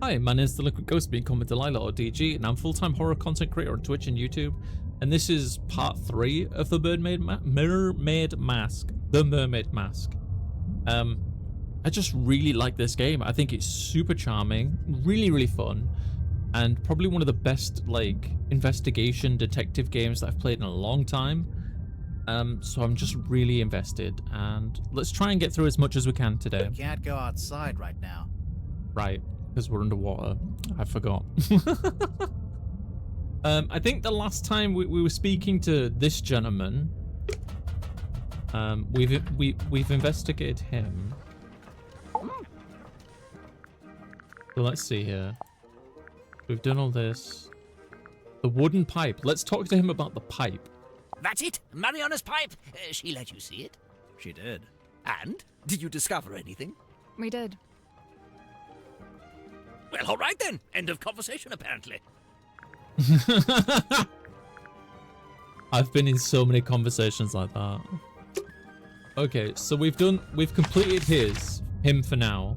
Hi, my name is DelinquentGhost, being called Delilah or DG, and I'm a full-time horror content creator on Twitch and YouTube. And this is part 3 of the Mermaid Mask. The Mermaid Mask. I just really like this game. I think it's super charming, really fun, and probably one of the best like investigation detective games that I've played in a long time. So I'm just really invested, and let's try and get through as much as we can today. We can't go outside right now. Right, because we're underwater. I forgot. I think the last time we were speaking to this gentleman, we've investigated him. So let's see here. We've done all this. The wooden pipe. Let's talk to him about the pipe. That's it, Mariana's pipe. She let you see it. She did. And? Did you discover anything? We did. Well, all right then. End of conversation, apparently. I've been in so many conversations like that. Okay, so we've completed him for now.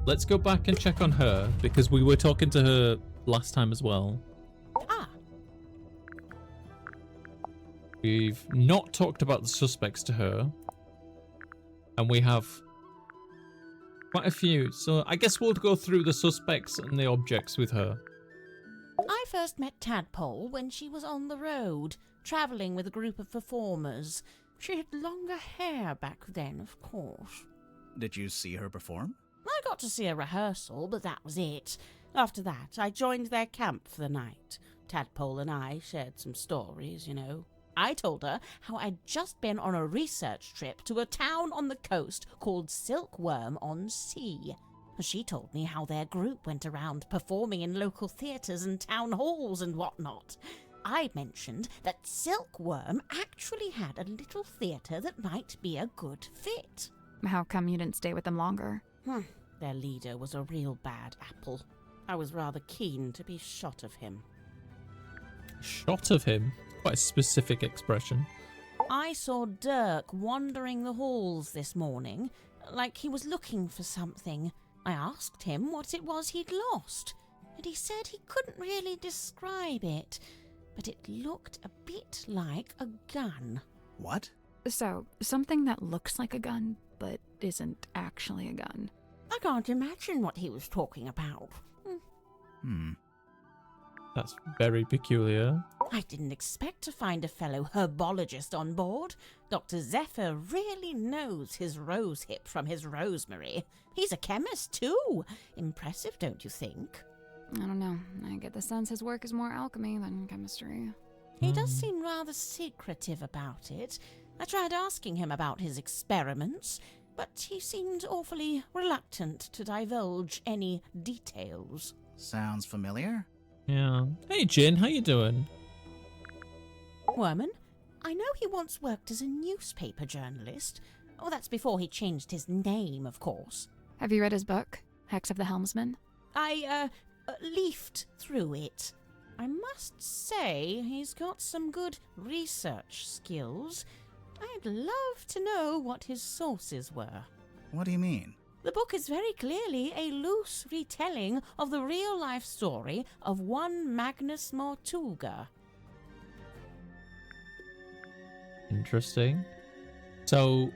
Let's go back and check on her, because we were talking to her last time as well. Ah. We've not talked about the suspects to her. And we have quite a few. So I guess we'll go through the suspects and the objects with her. I first met Tadpole when she was on the road, travelling with a group of performers. She had longer hair back then, of course. Did you see her perform? I got to see a rehearsal, but that was it. After that, I joined their camp for the night. Tadpole and I shared some stories, you know. I told her how I'd just been on a research trip to a town on the coast called Silkworm-on-Sea. She told me how their group went around performing in local theatres and town halls and whatnot. I mentioned that Silkworm actually had a little theatre that might be a good fit. How come you didn't stay with them longer? Their leader was a real bad apple. I was rather keen to be shot of him. Shot of him? Quite a specific expression. I saw Dirk wandering the halls this morning, like he was looking for something. I asked him what it was he'd lost, and he said he couldn't really describe it, but it looked a bit like a gun. What? So, something that looks like a gun, but isn't actually a gun. I can't imagine what he was talking about. That's very peculiar. I didn't expect to find a fellow herbologist on board. Dr. Zephyr really knows his rosehip from his rosemary. He's a chemist, too. Impressive, don't you think? I don't know. I get the sense his work is more alchemy than chemistry. He does seem rather secretive about it. I tried asking him about his experiments, but he seemed awfully reluctant to divulge any details. Sounds familiar? Yeah. Hey, Jin, how you doing? Worman, I know he once worked as a newspaper journalist. Oh, that's before he changed his name, of course. Have you read his book, Hex of the Helmsman? I, leafed through it. I must say he's got some good research skills. I'd love to know what his sources were. What do you mean? The book is very clearly a loose retelling of the real-life story of one Magnus Mortuga. Interesting. So,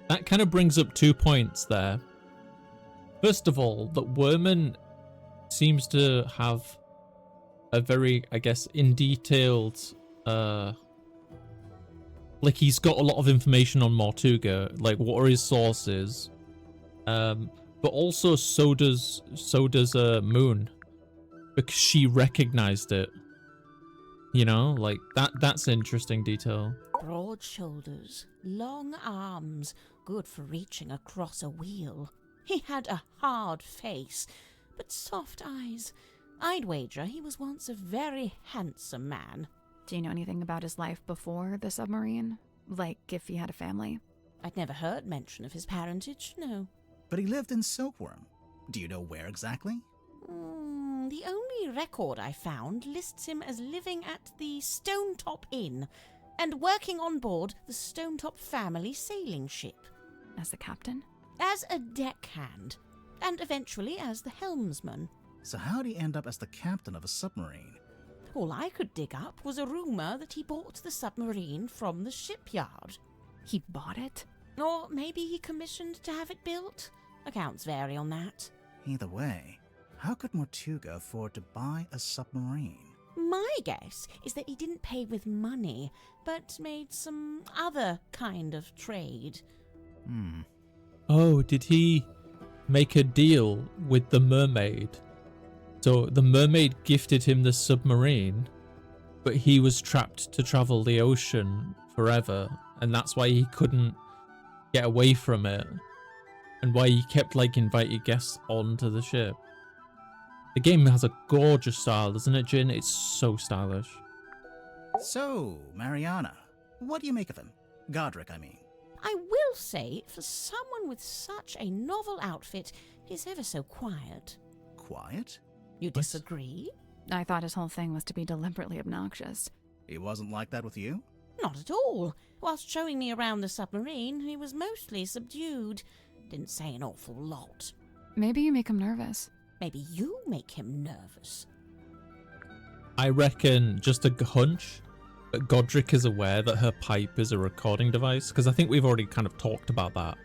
that kind of brings up 2 points there. First of all, that Worman seems to have a very, I guess, in detailed, like he's got a lot of information on Mortuga, like what are his sources. But also so does Moon, because she recognized it. You know, like that's an interesting detail. Broad shoulders, long arms, good for reaching across a wheel. He had a hard face, but soft eyes. I'd wager he was once a very handsome man. Do you know anything about his life before the submarine? Like, if he had a family? I'd never heard mention of his parentage, no. But he lived in Silkworm. Do you know where exactly? The only record I found lists him as living at the Stonetop Inn and working on board the Stonetop family sailing ship. As the captain? As a deckhand. and eventually as the helmsman. So how'd he end up as the captain of a submarine? All I could dig up was a rumour that he bought the submarine from the shipyard. He bought it? Or maybe he commissioned to have it built? Accounts vary on that. Either way, how could Mortuga afford to buy a submarine? My guess is that he didn't pay with money, but made some other kind of trade. Oh, did he make a deal with the mermaid? So the mermaid gifted him the submarine, but he was trapped to travel the ocean forever, and that's why he couldn't get away from it, and why he kept like inviting guests onto the ship. The game has a gorgeous style, doesn't it, Jin? It's so stylish. So, Mariana, what do you make of him? Godric, I mean. I will say, for someone with such a novel outfit, he's ever so quiet. Quiet? You disagree? I thought his whole thing was to be deliberately obnoxious. He wasn't like that with you? Not at all. Whilst showing me around the submarine, he was mostly subdued. Didn't say an awful lot. Maybe you make him nervous. Maybe you make him nervous. I reckon, just a hunch, that Godric is aware that her pipe is a recording device, because I think we've already kind of talked about that.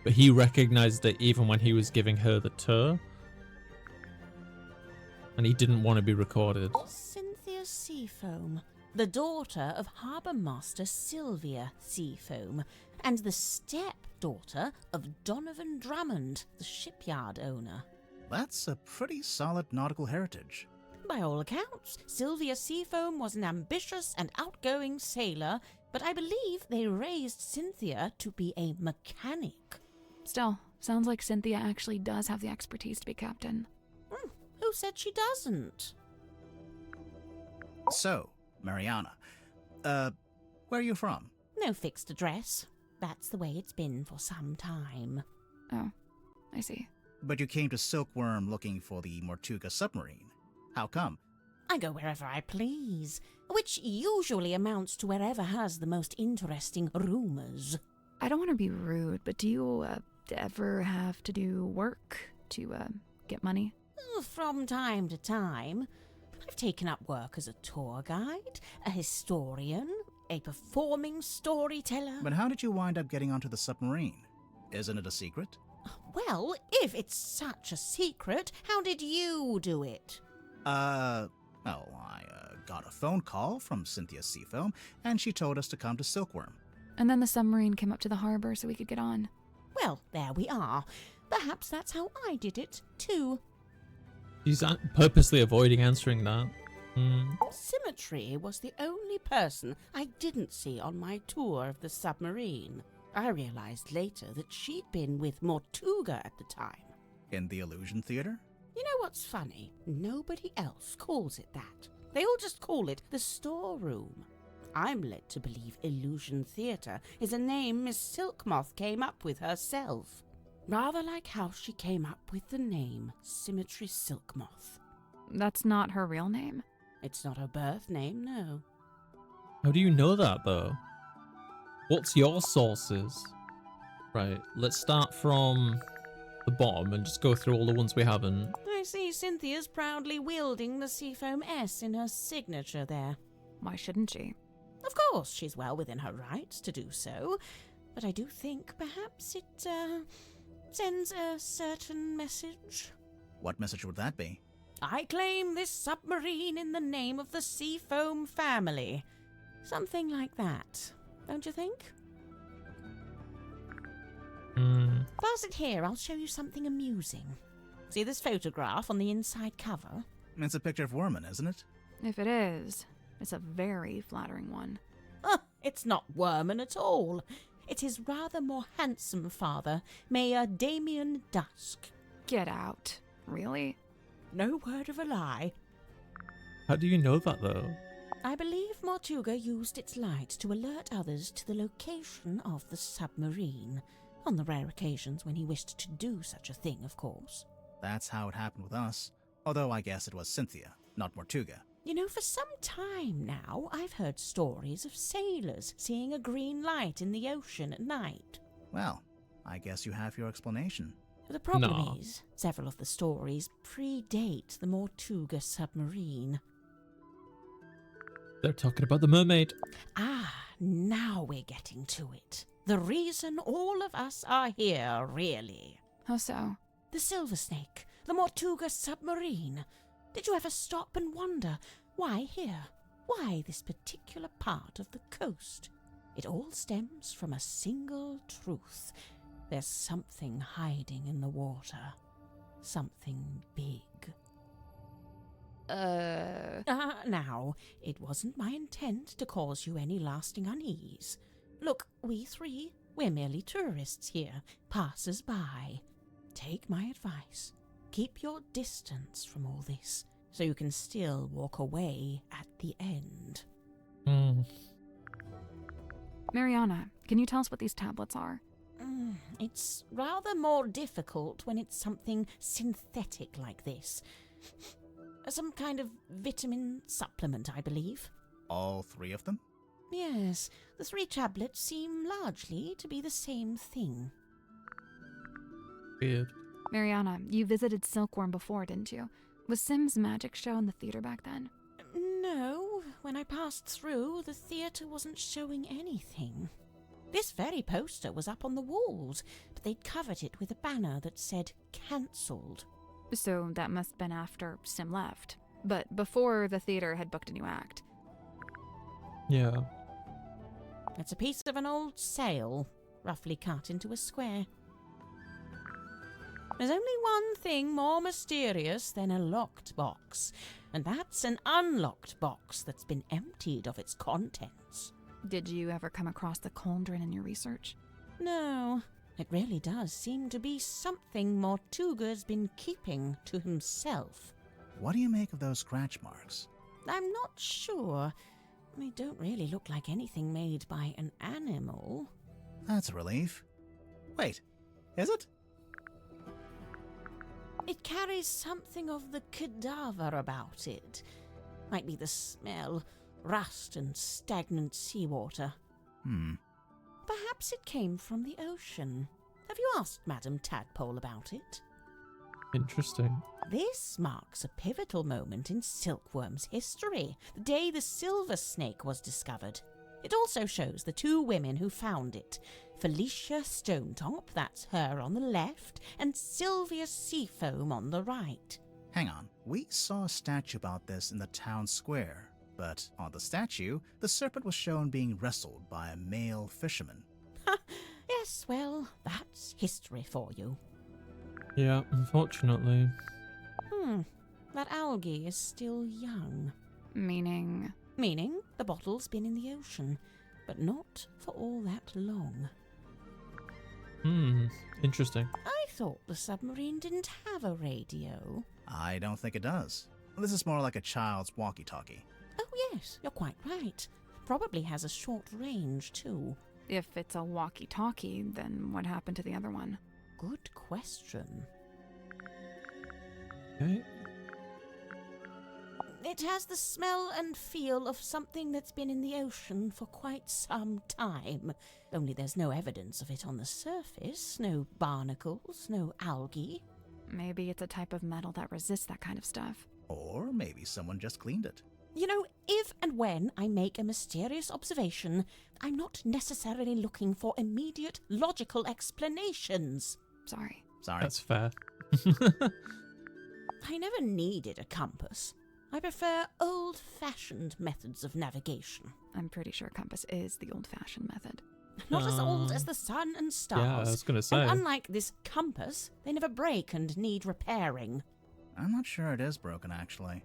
But he recognized it even when he was giving her the tour. And he didn't want to be recorded. Cynthia Seafoam, the daughter of Harbour Master Sylvia Seafoam, and the stepdaughter of Donovan Drummond, the shipyard owner. That's a pretty solid nautical heritage. By all accounts, Sylvia Seafoam was an ambitious and outgoing sailor, but I believe they raised Cynthia to be a mechanic. Still, sounds like Cynthia actually does have the expertise to be captain. Who said she doesn't? So, Mariana, where are you from? No fixed address. That's the way it's been for some time. Oh, I see. But you came to Silkworm looking for the Mortuga submarine. How come? I go wherever I please, which usually amounts to wherever has the most interesting rumours. I don't want to be rude, but do you ever have to do work to get money? From time to time. I've taken up work as a tour guide, a historian, a performing storyteller. But how did you wind up getting onto the submarine? Isn't it a secret? Well, if it's such a secret, how did you do it? I got a phone call from Cynthia Seafoam, and she told us to come to Silkworm. And then the submarine came up to the harbor so we could get on. Well, there we are. Perhaps that's how I did it, too. He's purposely avoiding answering that. Symmetry was the only person I didn't see on my tour of the submarine. I realized later that she'd been with Mortuga at the time. In the Illusion Theater? You know what's funny? Nobody else calls it that. They all just call it the storeroom. I'm led to believe Illusion Theatre is a name Miss Silkmoth came up with herself. Rather like how she came up with the name Symmetry Silkmoth. That's not her real name? It's not her birth name, no. How do you know that, though? What's your sources? Right, let's start from the bottom and just go through all the ones we haven't. I see Cynthia's proudly wielding the Seafoam S in her signature there. Why shouldn't she? Of course, she's well within her rights to do so, but I do think perhaps it, sends a certain message. What message would that be? I claim this submarine in the name of the Seafoam family. Something like that, don't you think? Pass it here, I'll show you something amusing. See this photograph on the inside cover? It's a picture of Worman, isn't it? If it is, it's a very flattering one. It's not Worman at all. It's his rather more handsome father, Mayor Damien Dusk. Get out. Really? No word of a lie. How do you know that, though? I believe Mortuga used its light to alert others to the location of the submarine. On the rare occasions when he wished to do such a thing, of course. That's how it happened with us. Although I guess it was Cynthia, not Mortuga. You know, for some time now, I've heard stories of sailors seeing a green light in the ocean at night. Well, I guess you have your explanation. The problem Nah. is, several of the stories predate the Mortuga submarine. They're talking about the mermaid. Ah, now we're getting to it. The reason all of us are here, really. How so? The Silver Snake, the Mortuga submarine. Did you ever stop and wonder, why here? Why this particular part of the coast? It all stems from a single truth. There's something hiding in the water. Something big. Now, it wasn't my intent to cause you any lasting unease. Look, we three, we're merely tourists here, passers-by. Take my advice. Keep your distance from all this, so you can still walk away at the end. Mariana, can you tell us what these tablets are? It's rather more difficult when it's something synthetic like this. Some kind of vitamin supplement, I believe. All 3 of them? Yes, the 3 tablets seem largely to be the same thing. Weird. Mariana, you visited Silkworm before, didn't you? Was Sim's magic show in the theater back then? No, when I passed through, the theatre wasn't showing anything. This very poster was up on the walls, but they'd covered it with a banner that said cancelled. So that must have been after Sim left, but before the theater had booked a new act. Yeah. It's a piece of an old sail, roughly cut into a square. There's only one thing more mysterious than a locked box, and that's an unlocked box that's been emptied of its contents. Did you ever come across the cauldron in your research? No, it really does seem to be something Mortuga's been keeping to himself. What do you make of those scratch marks? I'm not sure. They don't really look like anything made by an animal. That's a relief. Wait, is it? It carries something of the cadaver about it. Might be the smell, rust and stagnant seawater. Perhaps it came from the ocean. Have you asked Madam Tadpole about it? Interesting. This marks a pivotal moment in Silkworm's history, the day the Silver Snake was discovered. It also shows the 2 women who found it, Felicia Stonetop, that's her on the left, and Sylvia Seafoam on the right. Hang on, we saw a statue about this in the town square, but on the statue, the serpent was shown being wrestled by a male fisherman. Yes, well, that's history for you. Yeah, unfortunately. That algae is still young. Meaning? Meaning the bottle's been in the ocean, but not for all that long. Interesting. I thought the submarine didn't have a radio. I don't think it does. This is more like a child's walkie-talkie. Oh yes, you're quite right. Probably has a short range too. If it's a walkie-talkie, then what happened to the other one? Good question. Okay. It has the smell and feel of something that's been in the ocean for quite some time. Only there's no evidence of it on the surface. No barnacles, no algae. Maybe it's a type of metal that resists that kind of stuff. Or maybe someone just cleaned it. You know, if and when I make a mysterious observation, I'm not necessarily looking for immediate logical explanations. Sorry. Sorry. That's fair. I never needed a compass. I prefer old-fashioned methods of navigation. I'm pretty sure compass is the old-fashioned method. Not as old as the sun and stars. Yeah, I was going to say. And unlike this compass, they never break and need repairing. I'm not sure it is broken, actually.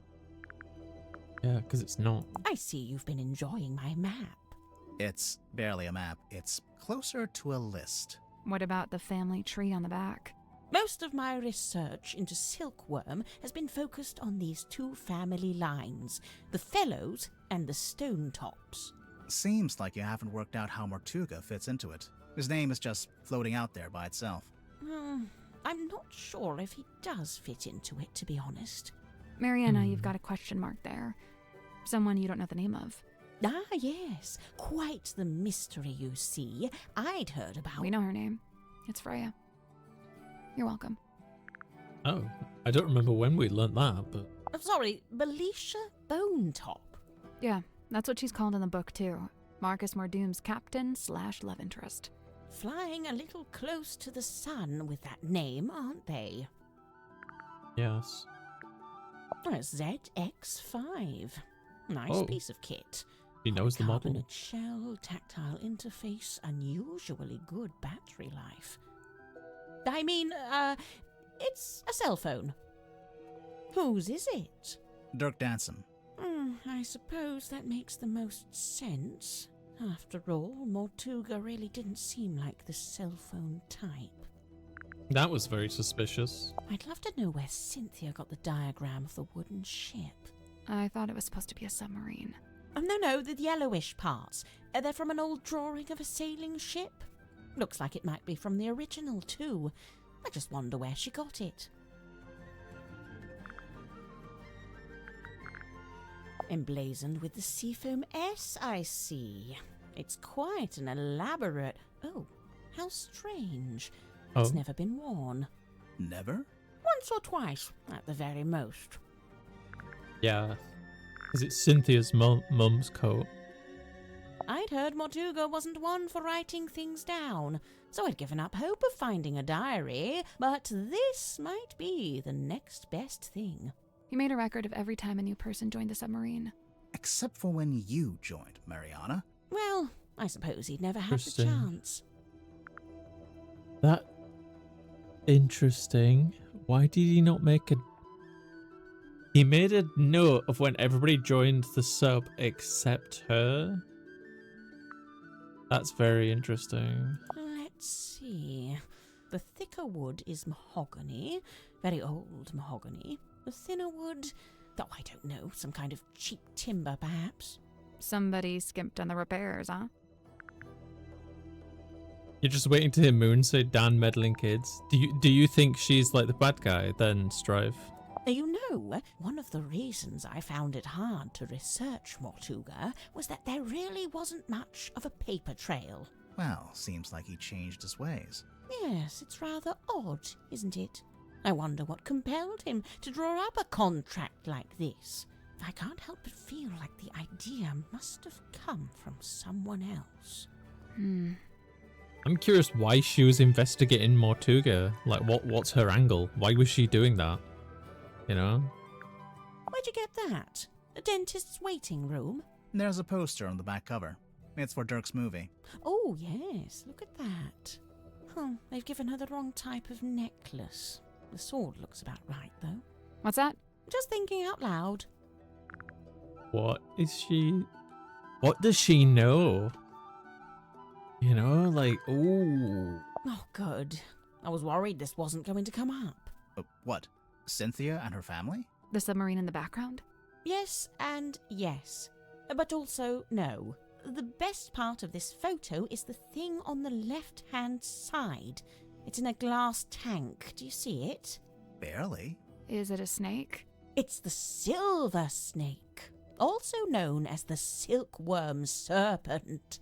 Yeah, because it's not. I see you've been enjoying my map. It's barely a map. It's closer to a list. What about the family tree on the back? Most of my research into silkworm has been focused on these 2 family lines, the Fellows and the Stonetops. Seems like you haven't worked out how Mortuga fits into it. His name is just floating out there by itself. I'm not sure if he does fit into it, to be honest. Mariana, you've got a question mark there. Someone you don't know the name of. Ah, yes. Quite the mystery, you see. I'd heard about... We know her name. It's Freya. You're welcome. Oh, I don't remember when we learnt that, but I'm sorry, Belisha Bonetop. Yeah, that's what she's called in the book, too. Marcus Mordoom's captain/love interest. Flying a little close to the sun with that name, aren't they? yes. A ZX5. Nice Oh. piece of kit. He knows the model. Carbonate shell, tactile interface, unusually good battery life. I mean, it's a cell phone. Whose is it? Dirk Danson. I suppose that makes the most sense. After all, Mortuga really didn't seem like the cell phone type. That was very suspicious. I'd love to know where Cynthia got the diagram of the wooden ship. I thought it was supposed to be a submarine. No, the yellowish parts. They're from an old drawing of a sailing ship. Looks like it might be from the original, too. I just wonder where she got it. Emblazoned with the Seafoam S, I see. It's quite an elaborate... Oh, how strange. It's Oh. never been worn. Never? Once or twice, at the very most. Yeah. Is it Cynthia's mum's coat? I'd heard Mortuga wasn't one for writing things down, so I'd given up hope of finding a diary, but this might be the next best thing. He made a record of every time a new person joined the submarine. Except for when you joined, Mariana. Well, I suppose he'd never had the Interesting. chance. That... Interesting. Why did he not make a... He made a note of when everybody joined the sub except her? That's very interesting. Let's see. The thicker wood is mahogany, very old mahogany. The thinner wood, though I don't know, some kind of cheap timber perhaps. Somebody skimped on the repairs, huh? You're just waiting to hear Moon say Dan meddling kids. Do you think she's like the bad guy then, Strive? You know, one of the reasons I found it hard to research Mortuga was that there really wasn't much of a paper trail. Well, seems like he changed his ways. Yes, it's rather odd, isn't it? I wonder what compelled him to draw up a contract like this. I can't help but feel like the idea must have come from someone else. I'm curious why she was investigating Mortuga. Like, what's her angle? Why was she doing that? You know? Where'd you get that? A dentist's waiting room? There's a poster on the back cover. It's for Dirk's movie. Oh, yes, look at that. They've given her the wrong type of necklace. The sword looks about right, though. What's that? Just thinking out loud. What is she... What does she know? You know, like, ooh. Oh, good. I was worried this wasn't going to come up. What? Cynthia and her family? The submarine in the background? Yes and yes. But also no. The best part of this photo is the thing on the left-hand side. It's in a glass tank. Do you see it? Barely. Is it a snake? It's the silver snake, also known as the silkworm serpent.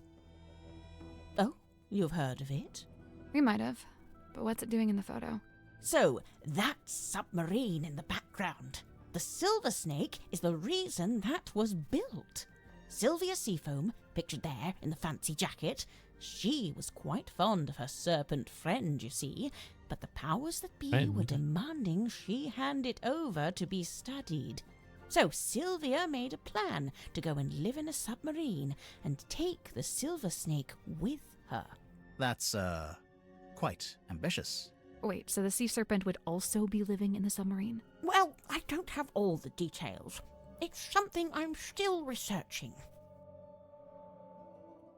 Oh, you've heard of it? We might have. But what's it doing in the photo? So, that submarine in the background. The silver snake is the reason that was built. Sylvia Seafoam, pictured there in the fancy jacket, she was quite fond of her serpent friend, you see, but the powers that be were demanding she hand it over to be studied. So Sylvia made a plan to go and live in a submarine and take the silver snake with her. That's, quite ambitious. Wait, so the sea serpent would also be living in the submarine? Well, I don't have all the details. It's something I'm still researching.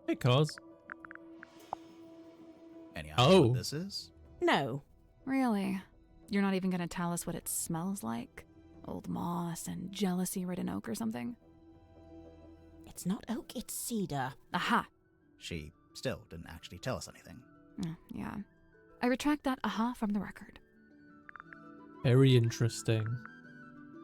Hey, cause. Any idea Oh. what this is? No. Really? You're not even gonna tell us what it smells like? Old moss and jealousy-ridden oak or something? It's not oak, it's cedar. Aha! She still didn't actually tell us anything. Yeah. I retract that aha from the record. Very interesting.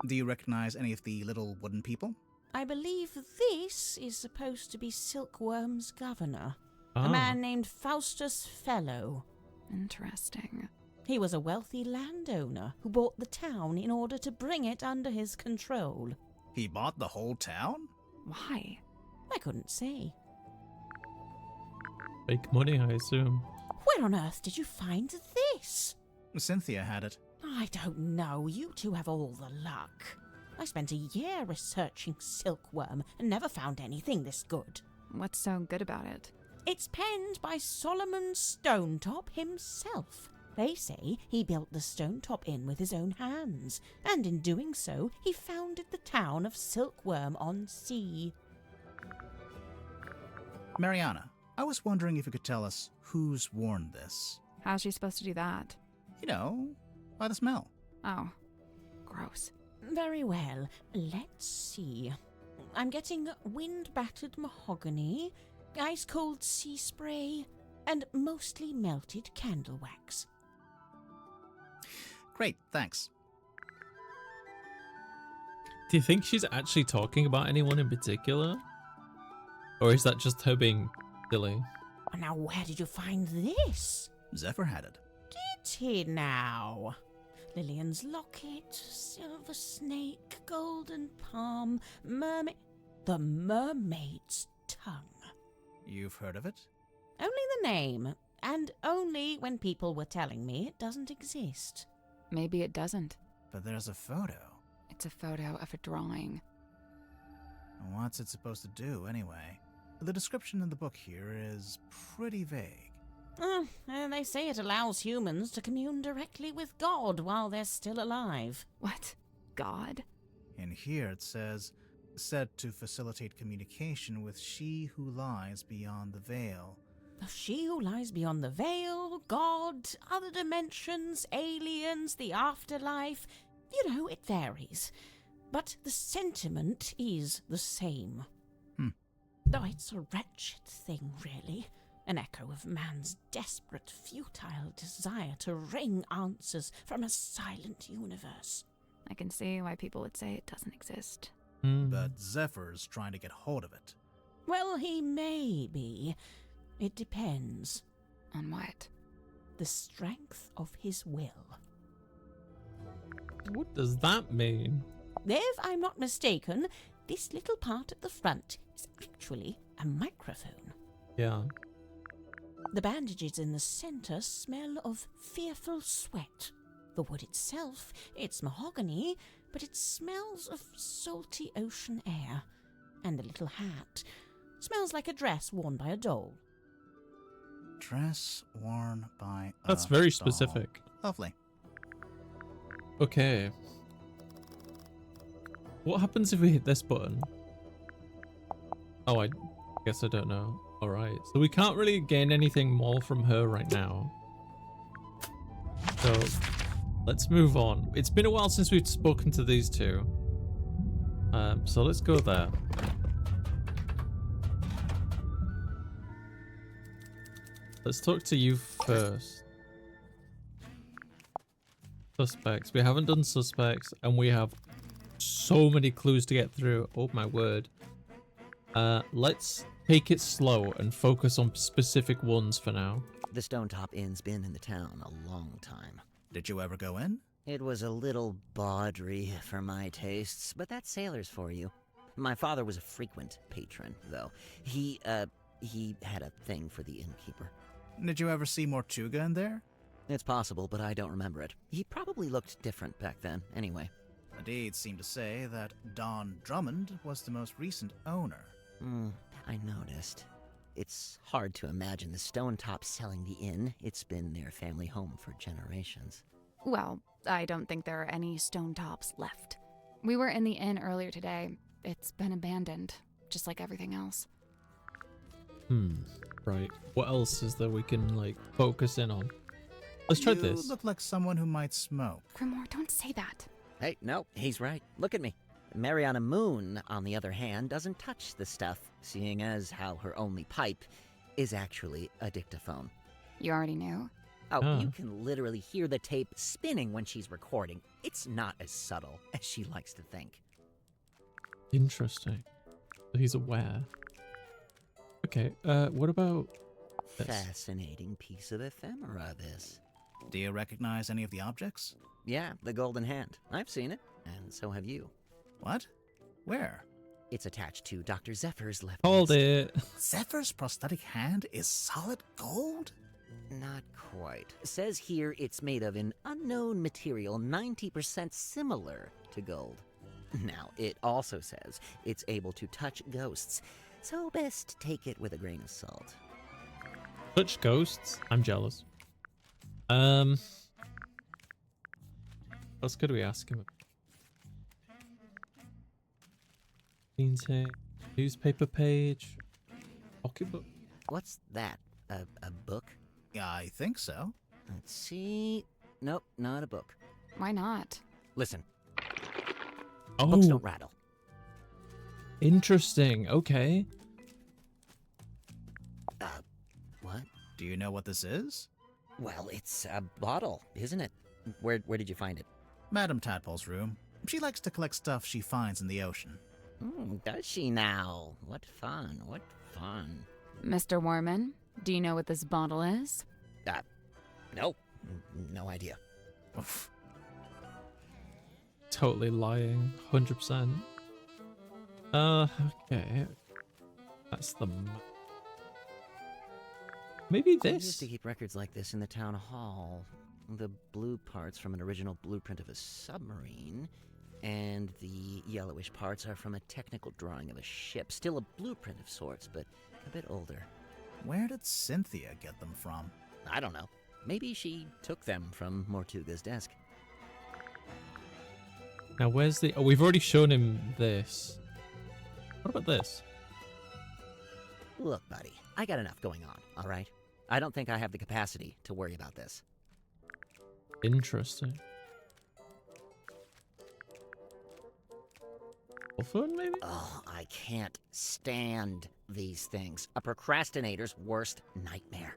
Do you recognize any of the little wooden people? I believe this is supposed to be Silkworm's governor. Ah. A man named Faustus Fellow. Interesting. He was a wealthy landowner who bought the town in order to bring it under his control. He bought the whole town? Why? I couldn't say. Fake money, I assume. Where on earth did you find this? Cynthia had it. I don't know. You two have all the luck. I spent a year researching silkworm and never found anything this good. What's so good about it? It's penned by Solomon Stonetop himself. They say he built the Stonetop Inn with his own hands, and in doing so, he founded the town of Silkworm-on-Sea. Mariana, I was wondering if you could tell us who's worn this. How's she supposed to do that? You know, by the smell. Oh, gross. Very well. Let's see. I'm getting wind-battered mahogany, ice-cold sea spray, and mostly melted candle wax. Great, thanks. Do you think she's actually talking about anyone in particular? Or is that just her being silly? Now, where did you find this? Zephyr had it. Did he now? Lillian's locket, silver snake, golden palm, mermaid... The mermaid's tongue. You've heard of it? Only the name, and only when people were telling me it doesn't exist. Maybe it doesn't. But there's a photo. It's a photo of a drawing. What's it supposed to do, anyway? The description in the book here is pretty vague. And they say it allows humans to commune directly with God while they're still alive. What? God? In here it says, said to facilitate communication with she who lies beyond the veil. She who lies beyond the veil, God, other dimensions, aliens, the afterlife. You know, it varies. But the sentiment is the same. Though it's a wretched thing, really. An echo of man's desperate, futile desire to wring answers from a silent universe. I can see why people would say it doesn't exist. But Zephyr's trying to get hold of it. Well, he may be. It depends. On what? The strength of his will. What does that mean? If I'm not mistaken, this little part at the front is actually a microphone. Yeah. The bandages in the center smell of fearful sweat. The wood itself, it's mahogany, but it smells of salty ocean air. And the little hat smells like a dress worn by a doll. Dress worn by a That's very doll. specific. Lovely. Okay. What happens if we hit this button? Oh, I guess I don't know. Alright, so we can't really gain anything more from her right now. So, let's move on. It's been a while since we've spoken to these two. So let's go there. Let's talk to you first. Suspects. We haven't done suspects, and we have so many clues to get through. Oh my word. Let's take it slow and focus on specific ones for now. The Stonetop Inn's been in the town a long time. Did you ever go in? It was a little bawdry for my tastes, but that's sailors for you. My father was a frequent patron, though. He had a thing for the innkeeper. Did you ever see Mortuga in there? It's possible, but I don't remember it. He probably looked different back then, anyway. The deeds seem to say that Don Drummond was the most recent owner. I noticed. It's hard to imagine the Stonetop selling the inn. It's been their family home for generations. Well, I don't think there are any stone tops left. We were in the inn earlier today. It's been abandoned, just like everything else. Right. What else is there we can, like, focus in on? Let's try this. You look like someone who might smoke. Grimoire, don't say that. Hey, no, he's right. Look at me. Mariana Moon, on the other hand, doesn't touch the stuff, seeing as how her only pipe is actually a dictaphone. You already knew? Oh, you can literally hear the tape spinning when she's recording. It's not as subtle as she likes to think. Interesting. He's aware. Okay, what about this? Fascinating piece of ephemera, this. Do you recognize any of the objects? Yeah, the golden hand. I've seen it, and so have you. What? Where? It's attached to Dr. Zephyr's left Hold wrist. it. Zephyr's prosthetic hand is solid gold? Not quite. Says here it's made of an unknown material 90% similar to gold. Now, it also says it's able to touch ghosts, so best take it with a grain of salt. Touch ghosts? I'm jealous. What else could we ask him? Newspaper page. Pocketbook. What's that? A book? I think so. Let's see. Nope, not a book. Why not? Listen, Oh, books don't rattle. interesting. Okay. What? Do you know what this is? Well, it's a bottle, isn't it? Where did you find it? Madame Tadpole's room. She likes to collect stuff she finds in the ocean. Does she now? What fun, what fun. Mr. Warman, do you know what this bottle is? Nope, no idea. Oof. Totally lying. 100%. Okay. That's the... Maybe I used this? to keep records like this in the town hall. The blue parts from an original blueprint of a submarine, and the yellowish parts are from a technical drawing of a ship. Still a blueprint of sorts, but a bit older. Where did Cynthia get them from? I don't know. Maybe she took them from Mortuga's desk. Now, where's the... Oh, we've already shown him this. What about this? Look, buddy, I got enough going on, all right? I don't think I have the capacity to worry about this. Interesting. Phone, maybe? Oh, I can't stand these things. A procrastinator's worst nightmare.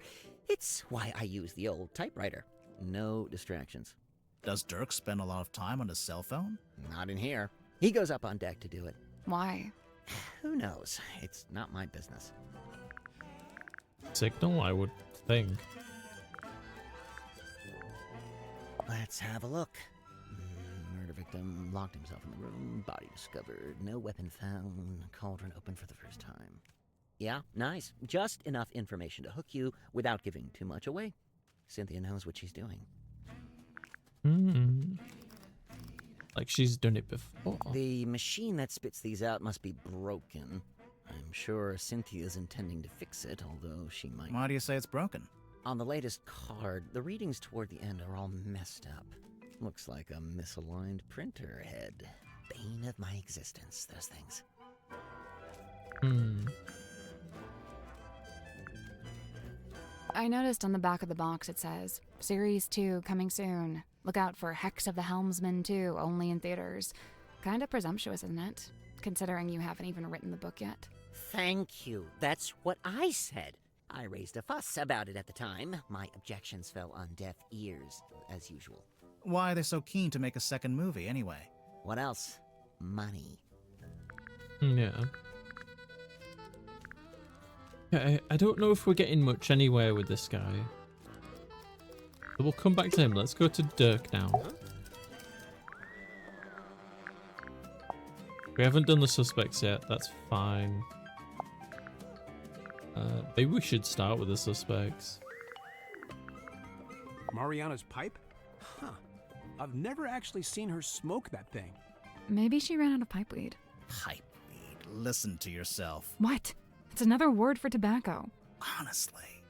It's why I use the old typewriter. No distractions. Does Dirk spend a lot of time on his cell phone? Not in here. He goes up on deck to do it. Why? Who knows? It's not my business. Signal, I would think. Let's have a look. Murder victim locked himself in the room. Body discovered. No weapon found. Cauldron open for the first time. Yeah, nice. Just enough information to hook you without giving too much away. Cynthia knows what she's doing. Like she's done it before. The machine that spits these out must be broken. I'm sure Cynthia's intending to fix it, although she might... Why do you say it's broken? On the latest card, the readings toward the end are all messed up. Looks like a misaligned printer head. Bane of my existence, those things. I noticed on the back of the box it says, Series 2 coming soon. Look out for Hex of the Helmsman 2, only in theaters. Kinda presumptuous, isn't it? Considering you haven't even written the book yet. Thank you. That's what I said. I raised a fuss about it at the time. My objections fell on deaf ears, as usual. Why are they so keen to make a second movie anyway? What else? Money. Yeah. Okay, I don't know if we're getting much anywhere with this guy. But we'll come back to him. Let's go to Dirk now. We haven't done the suspects yet. That's fine. Maybe we should start with the suspects. Mariana's pipe? Huh. I've never actually seen her smoke that thing. Maybe she ran out of pipeweed. Pipeweed. Listen to yourself. What? It's another word for tobacco. Honestly.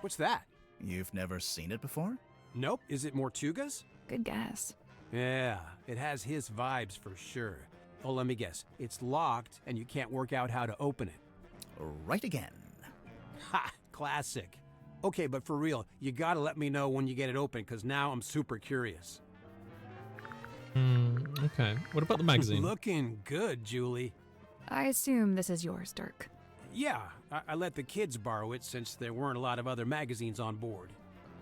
What's that? You've never seen it before? Nope. Is it Mortuga's? Good guess. Yeah, it has his vibes for sure. Oh, let me guess. It's locked and you can't work out how to open it. Right again. Ha! Classic. Okay, but for real, you gotta let me know when you get it open, because now I'm super curious. Okay. What about the magazine? Looking good, Julie. I assume this is yours, Dirk. Yeah, I let the kids borrow it since there weren't a lot of other magazines on board.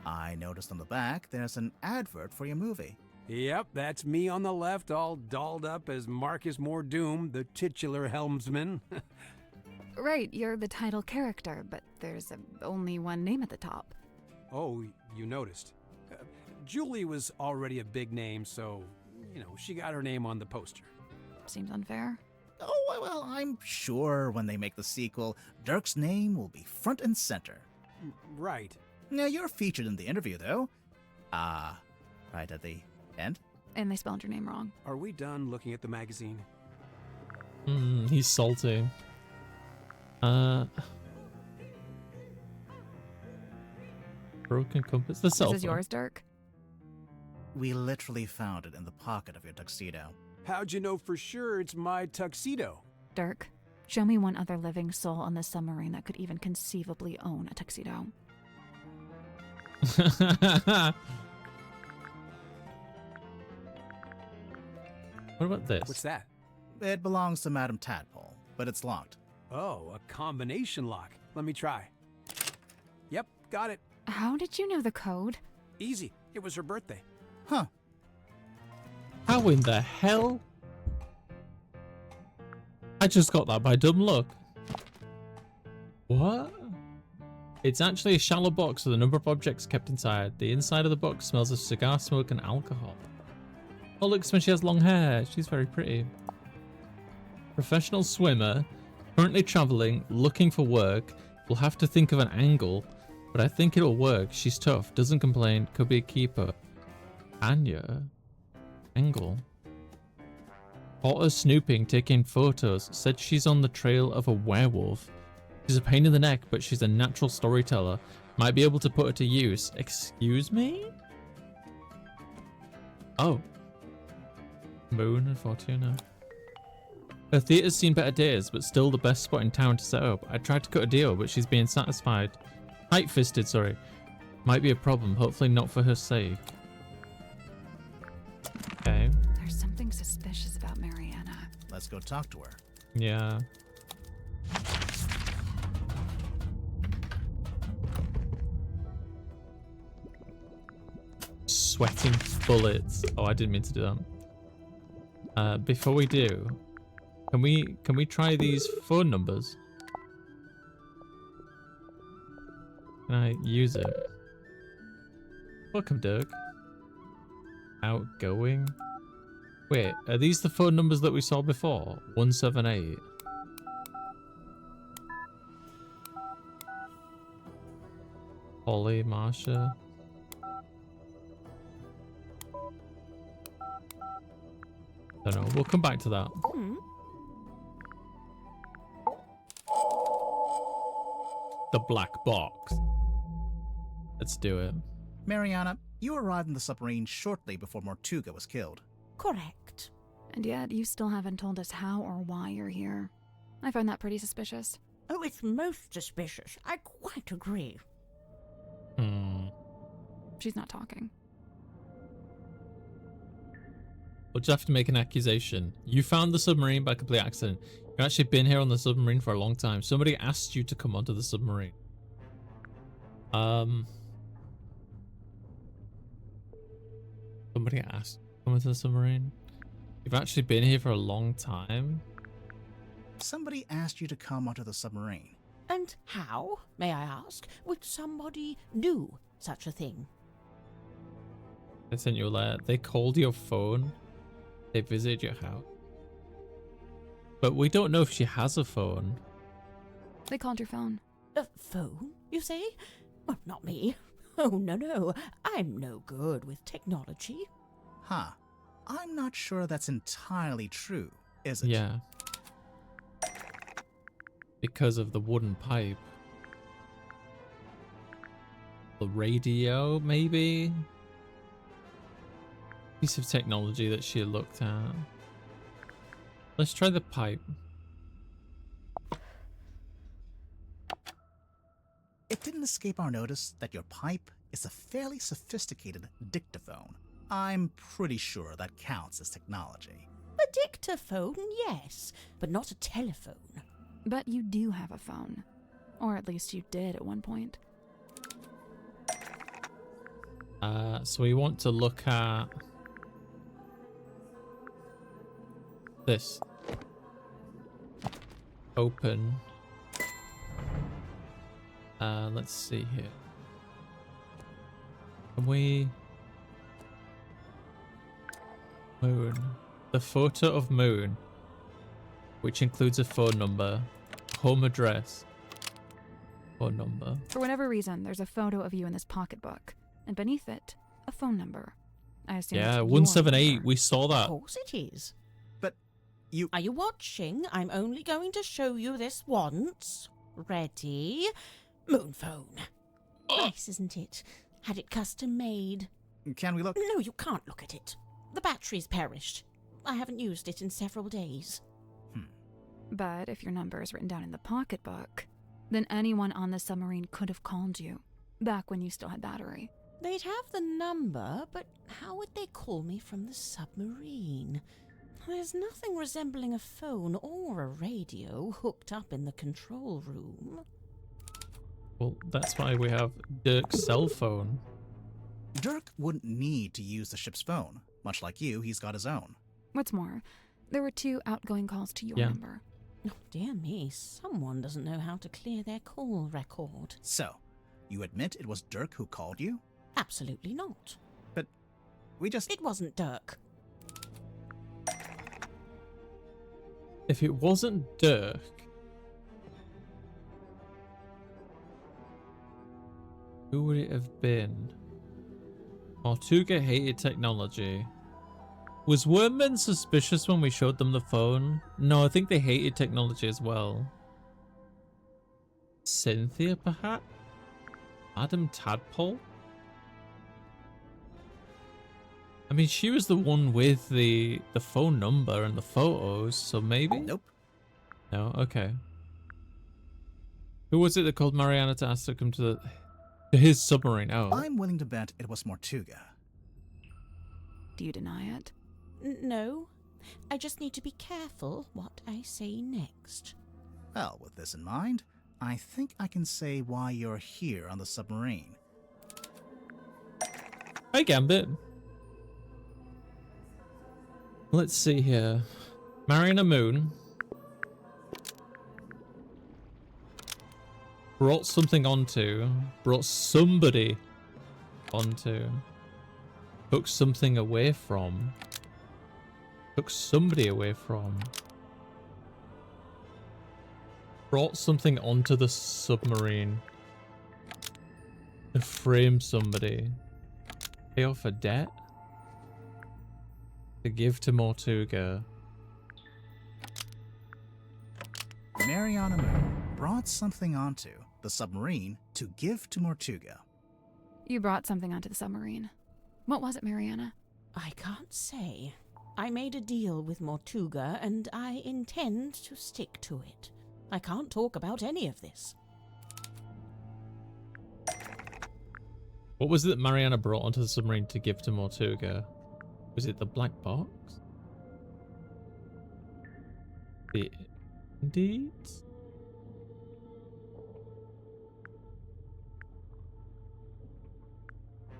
I noticed on the back there's an advert for your movie. Yep, that's me on the left, all dolled up as Marcus Mordoom, the titular helmsman. Right, you're the title character, but there's only one name at the top. Oh, you noticed. Julie was already a big name, so, she got her name on the poster. Seems unfair. Oh, well, I'm sure when they make the sequel, Dirk's name will be front and center. Right. Now, you're featured in the interview, though. Right at the end. And they spelled your name wrong. Are we done looking at the magazine? He's salty. Broken compass. The cell This is phone. yours, Dirk? We literally found it in the pocket of your tuxedo. How'd you know for sure it's my tuxedo? Dirk, show me one other living soul on the submarine that could even conceivably own a tuxedo. What about this? What's that? It belongs to Madame Tadpole, but it's locked. Oh, a combination lock. Let me try. Yep, got it. How did you know the code? Easy. It was her birthday. Huh. How in the hell? I just got that by dumb luck. What? It's actually a shallow box with a number of objects kept inside. The inside of the box smells of cigar smoke and alcohol. Oh, looks when she has long hair. She's very pretty. Professional swimmer, currently traveling, looking for work. We'll have to think of an angle, but I think it'll work. She's tough, doesn't complain, could be a keeper. Anya? Angle? Caught her snooping, taking photos. Said she's on the trail of a werewolf. She's a pain in the neck, but she's a natural storyteller. Might be able to put her to use. Excuse me? Oh. Moon and Fortuna. Her theatre's seen better days, but still the best spot in town to set up. I tried to cut a deal, but she's being satisfied. Tight-fisted, sorry. Might be a problem. Hopefully not for her sake. Okay. There's something suspicious about Mariana. Let's go talk to her. Yeah. Sweating bullets. Oh, I didn't mean to do that. Before we do, can we try these phone numbers? Can I use it? Welcome, Dirk. Outgoing. Wait, are these the phone numbers that we saw before? 178. Holly, Marsha. Don't know. We'll come back to that. The black box. Let's do it. Mariana, you arrived in the submarine shortly before Mortuga was killed. Correct. And yet, you still haven't told us how or why you're here. I find that pretty suspicious. Oh, it's most suspicious. I quite agree. She's not talking. We'll just have to make an accusation. You found the submarine by complete accident. You've actually been here on the submarine for a long time. Somebody asked you to come onto the submarine. Somebody asked you to come onto the submarine? You've actually been here for a long time? Somebody asked you to come onto the submarine. And how, may I ask, would somebody do such a thing? They sent you a letter. They called your phone. They visited your house. But we don't know if she has a phone. They called your phone. A phone, you say? Well, not me. Oh, no. I'm no good with technology. Huh. I'm not sure that's entirely true, is it? Yeah. Because of the wooden pipe. The radio, maybe? Piece of technology that she looked at. Let's try the pipe. It didn't escape our notice that your pipe is a fairly sophisticated dictaphone. I'm pretty sure that counts as technology. A dictaphone, yes, but not a telephone. But you do have a phone. Or at least you did at one point. So we want to look at this. Open. Let's see here. Can we... Moon. The photo of Moon, which includes a phone number, home address, phone number. For whatever reason, there's a photo of you in this pocketbook, and beneath it, a phone number. I assume Yeah, it's your 178. number. We saw Of that. course it is. But you... Are you watching? I'm only going to show you this once. Ready? Moon phone. Nice, isn't it? Had it custom made. Can we look? No, you can't look at it. The battery's perished. I haven't used it in several days. But if your number is written down in the pocketbook, then anyone on the submarine could have called you, back when you still had battery. They'd have the number, but how would they call me from the submarine? There's nothing resembling a phone or a radio hooked up in the control room. Well, that's why we have Dirk's cell phone. Dirk wouldn't need to use the ship's phone. Much like you, he's got his own. What's more, there were 2 outgoing calls to your Yeah. number. Oh, dear me, someone doesn't know how to clear their call record. So, you admit it was Dirk who called you? Absolutely not. But we just... It wasn't Dirk. If it wasn't Dirk, who would it have been? Tortuga hated technology. Was Wormman suspicious when we showed them the phone? No, I think they hated technology as well. Cynthia, perhaps? Adam Tadpole? I mean, she was the one with the phone number and the photos, so maybe? Nope. No, okay. Who was it that called Mariana to ask her to come to his submarine? Oh. I'm willing to bet it was Mortuga. Do you deny it? No. I just need to be careful what I say next. Well, with this in mind, I think I can say why you're here on the submarine. Hi, Gambit. Let's see here. Mariana Moon brought something onto, brought somebody onto, took something away from, took somebody away from, brought something onto the submarine, to frame somebody, pay off a debt, to give to Mortuga. Mariana Moon brought something onto the submarine to give to Mortuga. You brought something onto the submarine. What was it, Mariana? I can't say. I made a deal with Mortuga, and I intend to stick to it. I can't talk about any of this. What was it that Mariana brought onto the submarine to give to Mortuga? Was it the black box? The indeed?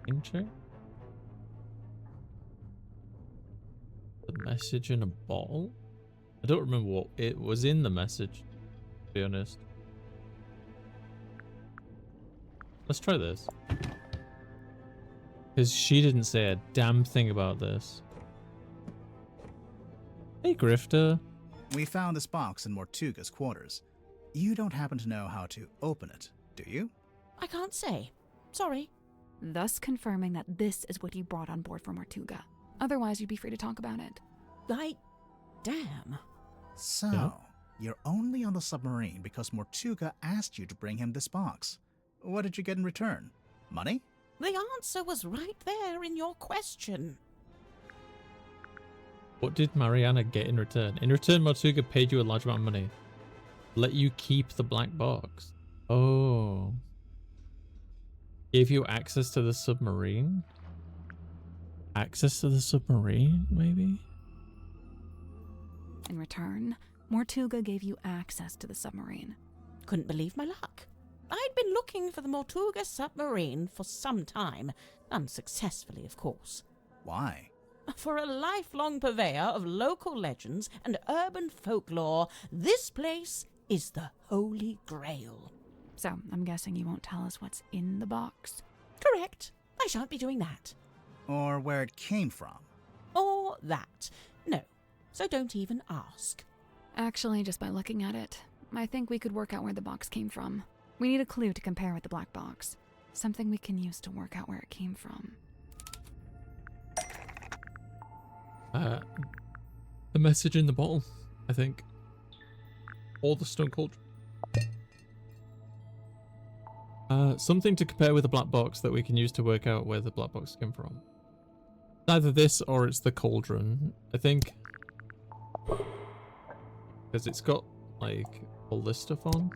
Intro? The message in a bottle? I don't remember what it was in the message, to be honest. Let's try this. Because she didn't say a damn thing about this. Hey, Grifter. We found this box in Mortuga's quarters. You don't happen to know how to open it, do you? I can't say. Sorry. Thus confirming that this is what you brought on board for Mortuga. Otherwise, you'd be free to talk about it. Damn. So, Yeah. you're only on the submarine because Mortuga asked you to bring him this box. What did you get in return? Money? The answer was right there in your question. What did Mariana get in return? In return, Mortuga paid you a large amount of money. Let you keep the black box. Oh. Gave you access to the submarine? Access to the submarine, maybe? In return, Mortuga gave you access to the submarine. Couldn't believe my luck. I'd been looking for the Mortuga submarine for some time, unsuccessfully, of course. Why? For a lifelong purveyor of local legends and urban folklore, this place is the Holy Grail. So I'm guessing you won't tell us what's in the box. Correct. I shan't be doing that. Or where it came from. Or that. No. So don't even ask. Actually, just by looking at it, I think we could work out where the box came from. We need a clue to compare with the black box. Something we can use to work out where it came from. The message in the bottle, I think. Or the stone cauldron. Something to compare with the black box that we can use to work out where the black box came from. Either this or it's the cauldron, I think. Because it's got, like, all this stuff on.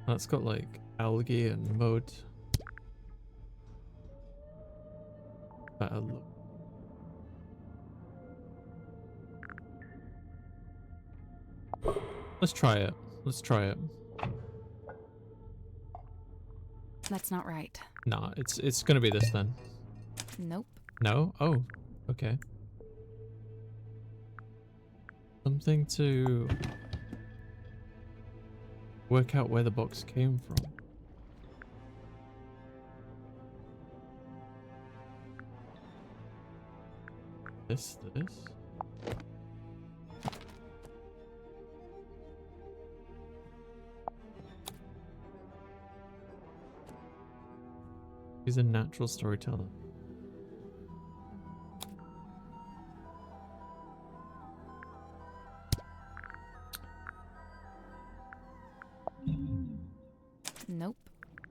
That's got, like, algae and mud. Better look. Let's try it. Let's try it. That's not right. Nah, it's gonna be this then. Nope. No? Oh, okay. Something to work out where the box came from. This. He's a natural storyteller. Nope.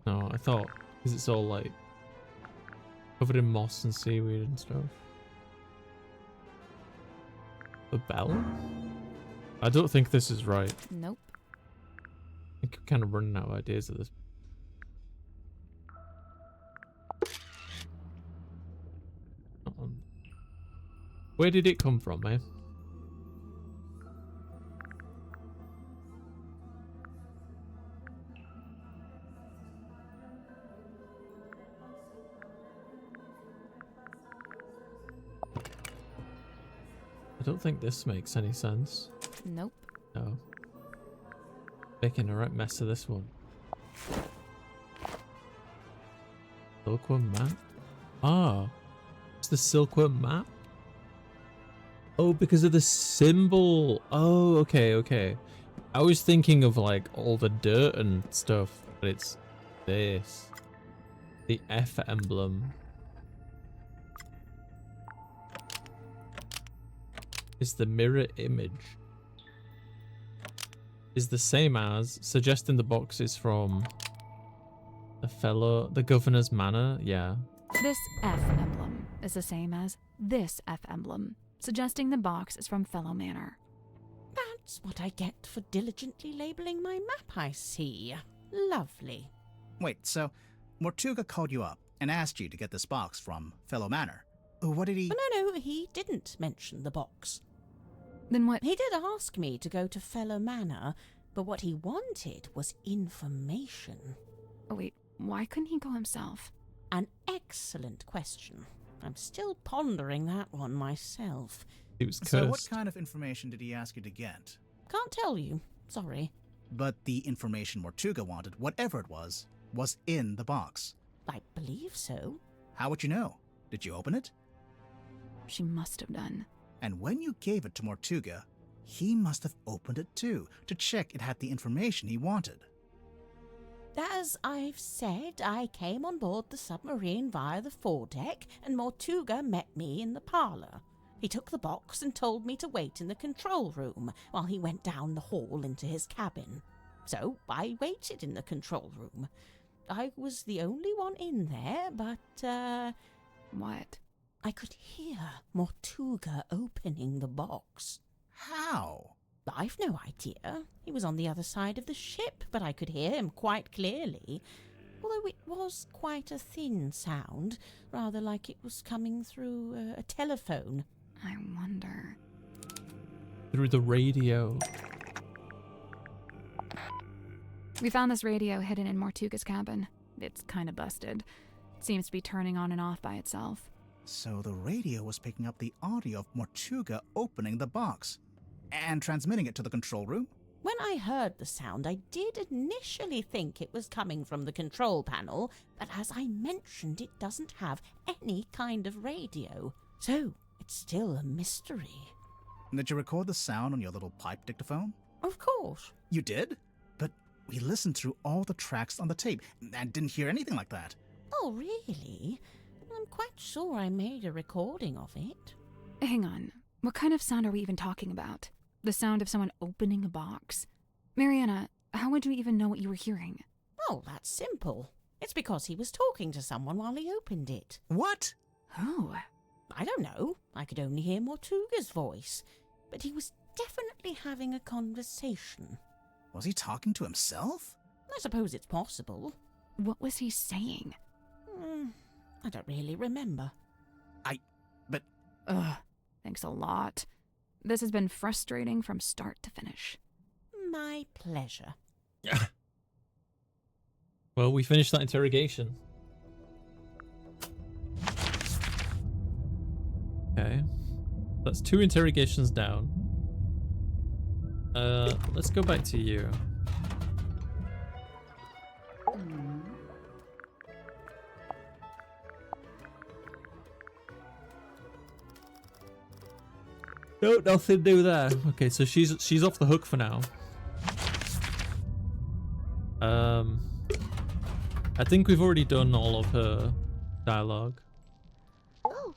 No, I thought, because it's all like covered in moss and seaweed and stuff. The bell? I don't think this is right. Nope. I think I'm kind of running out of ideas at this. Where did it come from, man? I don't think this makes any sense. Nope. No. Making a right mess of this one. Silkworm map? Ah. It's the silkworm map? Oh, because of the symbol. Oh, okay, okay. I was thinking of like all the dirt and stuff, but it's this. The F emblem. Is the mirror image. Is the same as, suggesting the box is from the governor's manor? Yeah. This F emblem is the same as this F emblem, suggesting the box is from Fellow Manor. That's what I get for diligently labeling my map, I see. Lovely. Wait, so Mortuga called you up and asked you to get this box from Fellow Manor. What did he... Oh, no, he didn't mention the box. Then what? He did ask me to go to Fellow Manor, but what he wanted was information. Oh wait, why couldn't he go himself? An excellent question. I'm still pondering that one myself. He was cursed. So what kind of information did he ask you to get? Can't tell you. Sorry. But the information Mortuga wanted, whatever it was in the box. I believe so. How would you know? Did you open it? She must have done. And when you gave it to Mortuga, he must have opened it too, to check it had the information he wanted. As I've said, I came on board the submarine via the foredeck, and Mortuga met me in the parlour. He took the box and told me to wait in the control room while he went down the hall into his cabin. So I waited in the control room. I was the only one in there, but, What? I could hear Mortuga opening the box. How? I've no idea. He was on the other side of the ship, but I could hear him quite clearly. Although it was quite a thin sound, rather like it was coming through a telephone. I wonder. Through the radio. We found this radio hidden in Mortuga's cabin. It's kind of busted. It seems to be turning on and off by itself. So the radio was picking up the audio of Mortuga opening the box and transmitting it to the control room? When I heard the sound, I did initially think it was coming from the control panel, but as I mentioned, it doesn't have any kind of radio. So, it's still a mystery. Did you record the sound on your little pipe dictaphone? Of course. You did? But we listened through all the tracks on the tape and didn't hear anything like that. Oh, really? I'm quite sure I made a recording of it. Hang on. What kind of sound are we even talking about? The sound of someone opening a box? Mariana, how would you even know what you were hearing? Oh, that's simple. It's because he was talking to someone while he opened it. What? Who? I don't know. I could only hear Mortuga's voice. But he was definitely having a conversation. Was he talking to himself? I suppose it's possible. What was he saying? I don't really remember. Ugh, thanks a lot. This has been frustrating from start to finish. My pleasure. Well, we finished that interrogation. Okay. That's 2 interrogations down. Let's go back to you. No, nothing to do there. Okay, so she's off the hook for now. I think we've already done all of her dialogue. Oh,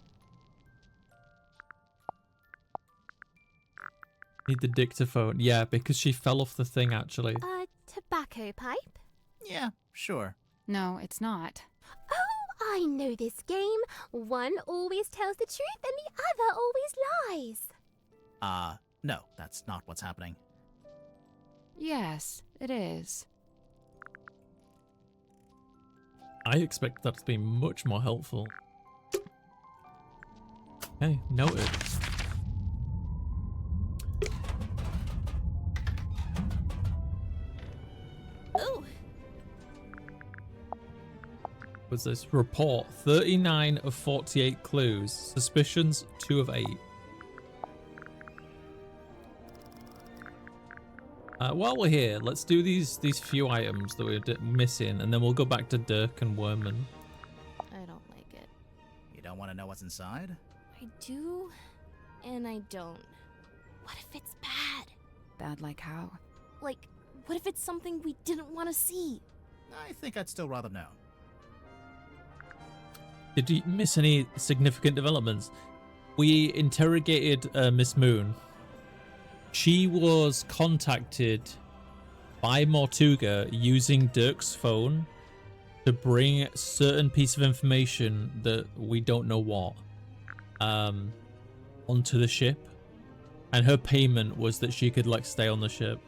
Need the dictaphone. Yeah, because she fell off the thing actually. tobacco pipe? Yeah, sure. No, it's not. Oh, I know this game. One always tells the truth and the other always lies. No, that's not what's happening. Yes, it is. I expect that to be much more helpful. Okay, noted. Oh, Was this report 39 of 48 clues, suspicions 2 of 8. While we're here, let's do these few items that we're missing, and then we'll go back to Dirk and Worman. I don't like it. You don't want to know what's inside? I do, and I don't. What if it's bad? Bad like how? Like, what if it's something we didn't want to see? I think I'd still rather know. Did you miss any significant developments? We interrogated Miss Moon. She was contacted by Mortuga using Dirk's phone to bring a certain piece of information that we don't know what onto the ship, and her payment was that she could like stay on the ship.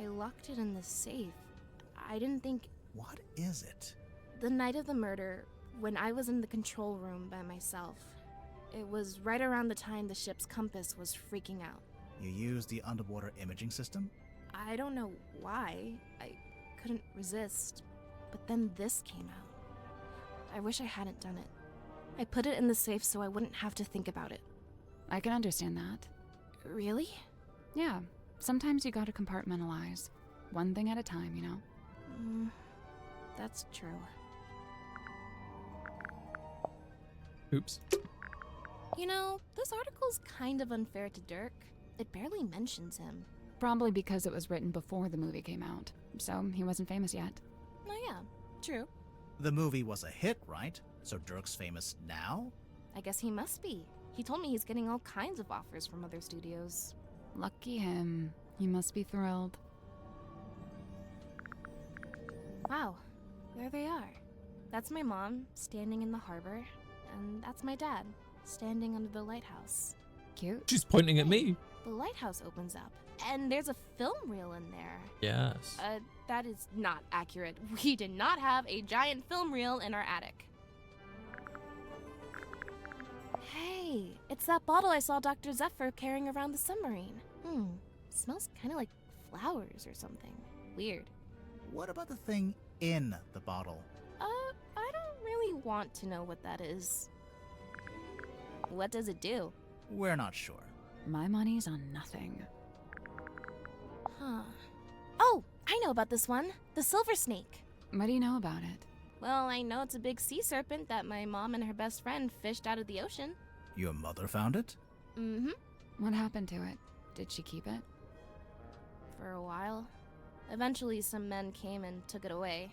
I locked it in the safe. I didn't think What is it? the night of the murder, when I was in the control room by myself. It was right around the time the ship's compass was freaking out. You used the underwater imaging system? I don't know why. I couldn't resist. But then this came out. I wish I hadn't done it. I put it in the safe so I wouldn't have to think about it. I can understand that. Really? Yeah, sometimes you gotta compartmentalize. One thing at a time, you know? That's true. Oops. You know, this article's kind of unfair to Dirk. It barely mentions him. Probably because it was written before the movie came out, so he wasn't famous yet. Oh yeah, true. The movie was a hit, right? So Dirk's famous now? I guess he must be. He told me he's getting all kinds of offers from other studios. Lucky him. He must be thrilled. Wow, there they are. That's my mom, standing in the harbor, and that's my dad, standing under the lighthouse. Cute. She's pointing at me. The lighthouse opens up, and there's a film reel in there. Yes. That is not accurate. We did not have a giant film reel in our attic. Hey, it's that bottle I saw Dr. Zephyr carrying around the submarine. Smells kind of like flowers or something. Weird. What about the thing in the bottle? I don't really want to know what that is. What does it do? We're not sure. My money's on nothing. Huh. Oh, I know about this one. The silver snake. What do you know about it? Well, I know it's a big sea serpent that my mom and her best friend fished out of the ocean. Your mother found it? Mm-hmm. What happened to it? Did she keep it? For a while. Eventually, some men came and took it away.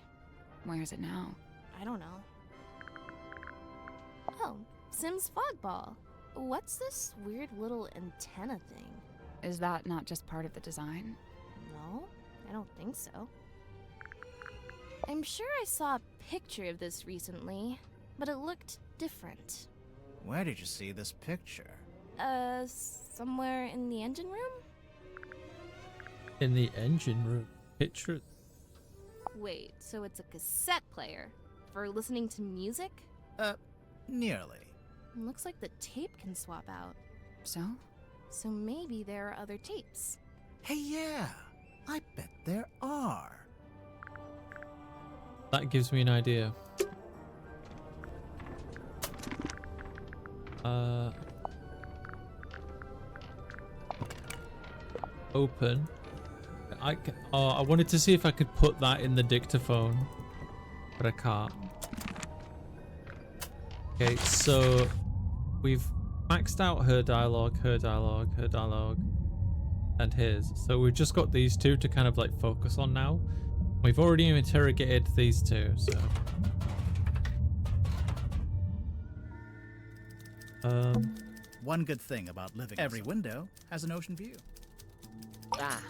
Where is it now? I don't know. Oh, Sim's fog ball. What's this weird little antenna thing? Is that not just part of the design? No, I don't think so. I'm sure I saw a picture of this recently, but it looked different. Where did you see this picture? Somewhere in the engine room? In the engine room. Picture. Wait, so it's a cassette player for listening to music? Nearly. Looks like the tape can swap out. So? So maybe there are other tapes. Hey, yeah. I bet there are. That gives me an idea. Open. I wanted to see if I could put that in the dictaphone, but I can't. Okay, so we've maxed out her dialogue, and his. So we've just got these two to kind of like focus on now. We've already interrogated these two, so. One good thing about living every window has an ocean view. Ah,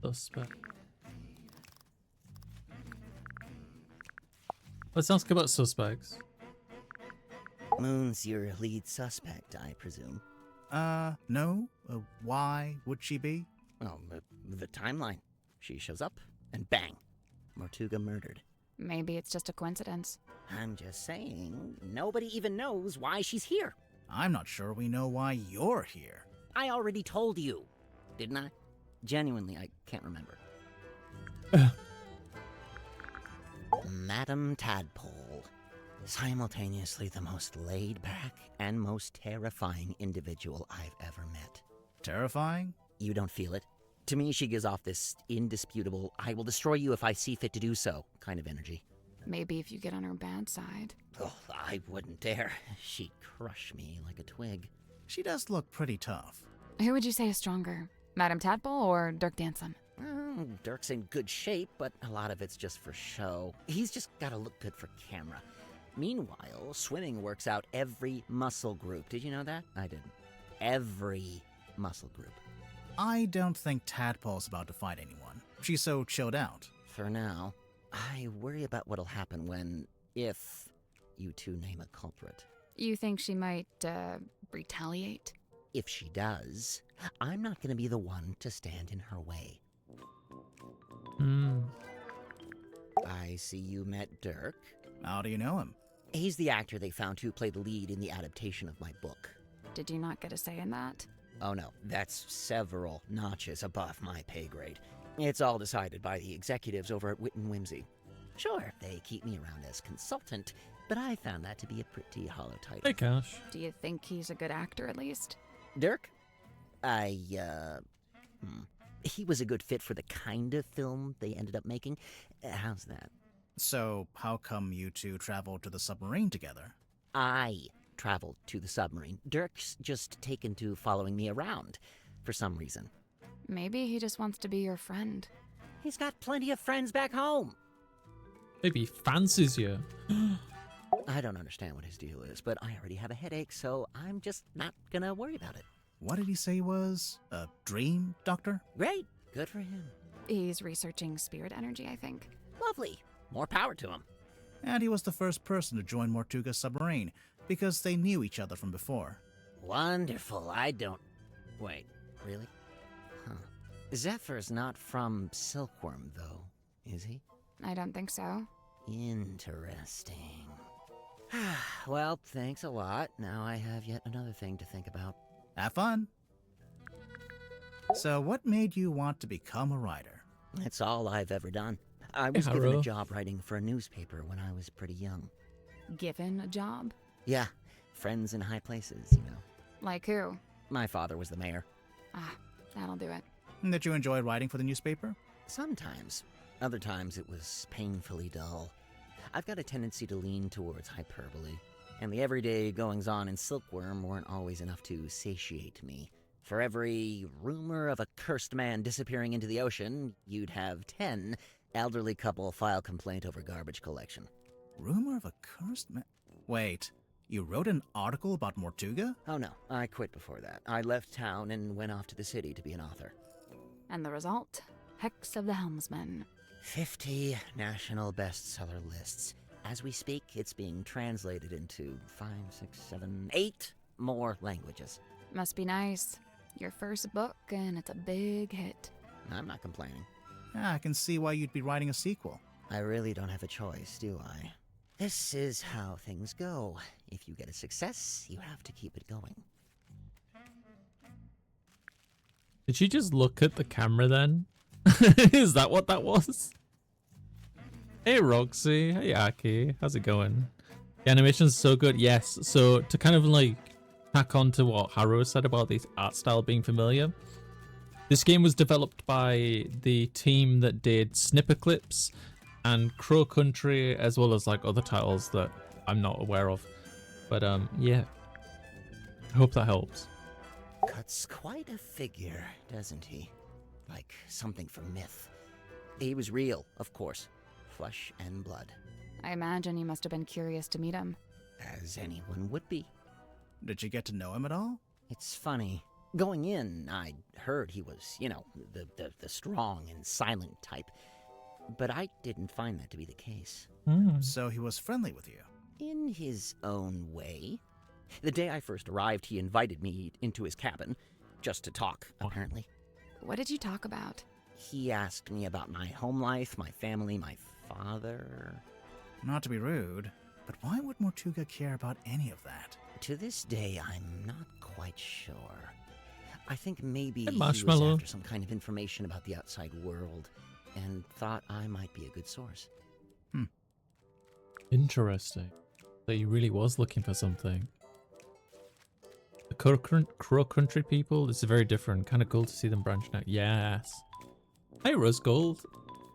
Suspect. Let's ask about suspects. Moon's your lead suspect, I presume. No. Why would she be? Well, the timeline. She shows up, and bang, Mortuga murdered. Maybe it's just a coincidence. I'm just saying, nobody even knows why she's here. I'm not sure we know why you're here. I already told you, didn't I? Genuinely, I can't remember. Madame Tadpole. Simultaneously the most laid-back and most terrifying individual I've ever met. Terrifying? You don't feel it? To me, she gives off this indisputable, I will destroy you if I see fit to do so kind of energy. Maybe if you get on her bad side. Oh, I wouldn't dare. She'd crush me like a twig. She does look pretty tough. Who would you say is stronger? Madame Tadpole or Dirk Danson? Dirk's in good shape, but a lot of it's just for show. He's just gotta look good for camera. Meanwhile, swimming works out every muscle group. Did you know that? I didn't. Every muscle group. I don't think Tadpole's about to fight anyone. She's so chilled out. For now, I worry about what'll happen when, if, you two name a culprit. You think she might, retaliate? If she does, I'm not gonna be the one to stand in her way. I see you met Dirk. How do you know him? He's the actor they found who played the lead in the adaptation of my book. Did you not get a say in that? Oh no, that's several notches above my pay grade. It's all decided by the executives over at Wit and Whimsy. Sure, they keep me around as consultant, but I found that to be a pretty hollow title. Hey, Cash. Do you think he's a good actor at least? Dirk? He was a good fit for the kind of film they ended up making. How's that? So, how come you two traveled to the submarine together? I traveled to the submarine. Dirk's just taken to following me around for some reason. Maybe he just wants to be your friend. He's got plenty of friends back home. Maybe he fancies you. I don't understand what his deal is, but I already have a headache, so I'm just not gonna worry about it. What did he say he was? A dream doctor? Great. Good for him. He's researching spirit energy, I think. Lovely. More power to him. And he was the first person to join Mortuga's submarine, because they knew each other from before. Wonderful. I don't... Wait, really? Huh. Zephyr's not from Silkworm, though, is he? I don't think so. Interesting. Well, thanks a lot. Now I have yet another thing to think about. Have fun. So what made you want to become a writer? It's all I've ever done. I was given a job writing for a newspaper when I was pretty young. Given a job? Yeah, friends in high places, you know. Like who? My father was the mayor. Ah, That'll do it. Did you enjoy writing for the newspaper? Sometimes. Other times it was painfully dull. I've got a tendency to lean towards hyperbole, and the everyday goings-on in Silkworm weren't always enough to satiate me. For every rumor of a cursed man disappearing into the ocean, you'd have 10 elderly couple file complaint over garbage collection. Rumor of a cursed man? Wait, you wrote an article about Mortuga? Oh no, I quit before that. I left town and went off to the city to be an author. And the result? Hex of the Helmsman. 50 national bestseller lists. As we speak, it's being translated into 5, 6, 7, 8 more languages. Must be nice. Your first book, and it's a big hit. I'm not complaining. I can see why you'd be writing a sequel. I really don't have a choice, do I? This is how things go. If you get a success, you have to keep it going. Did she just look at the camera then? Is that what that was? Hey Roxy, hey Aki, how's it going? The animation's so good, yes. So to kind of like tack on to what Haru said about the art style being familiar, this game was developed by the team that did Snipper Clips and Crow Country, as well as like other titles that I'm not aware of. But yeah, I hope that helps. Cuts quite a figure, doesn't he? Like something from myth. He was real, of course. Flesh and blood. I imagine you must have been curious to meet him. As anyone would be. Did you get to know him at all? It's funny. Going in, I'd heard he was, the strong and silent type. But I didn't find that to be the case. So he was friendly with you? In his own way. The day I first arrived, he invited me into his cabin, just to talk, apparently. What did you talk about? He asked me about my home life, my family, my father. Not to be rude, but why would Mortuga care about any of that? To this day, I'm not quite sure. I think maybe Hey, he was Marshmallow. after some kind of information about the outside world, and thought I might be a good source. Interesting. So he really was looking for something. The Crow Country people, this is very different. Kind of cool to see them branching out. Yes. Hey Rose Gold.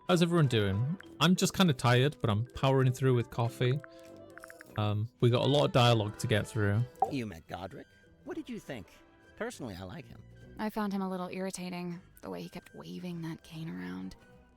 How's everyone doing? I'm just kind of tired, but I'm powering through with coffee. We got a lot of dialogue to get through. You met Godric? What did you think? Personally, I like him. I found him a little irritating, the way he kept waving that cane around.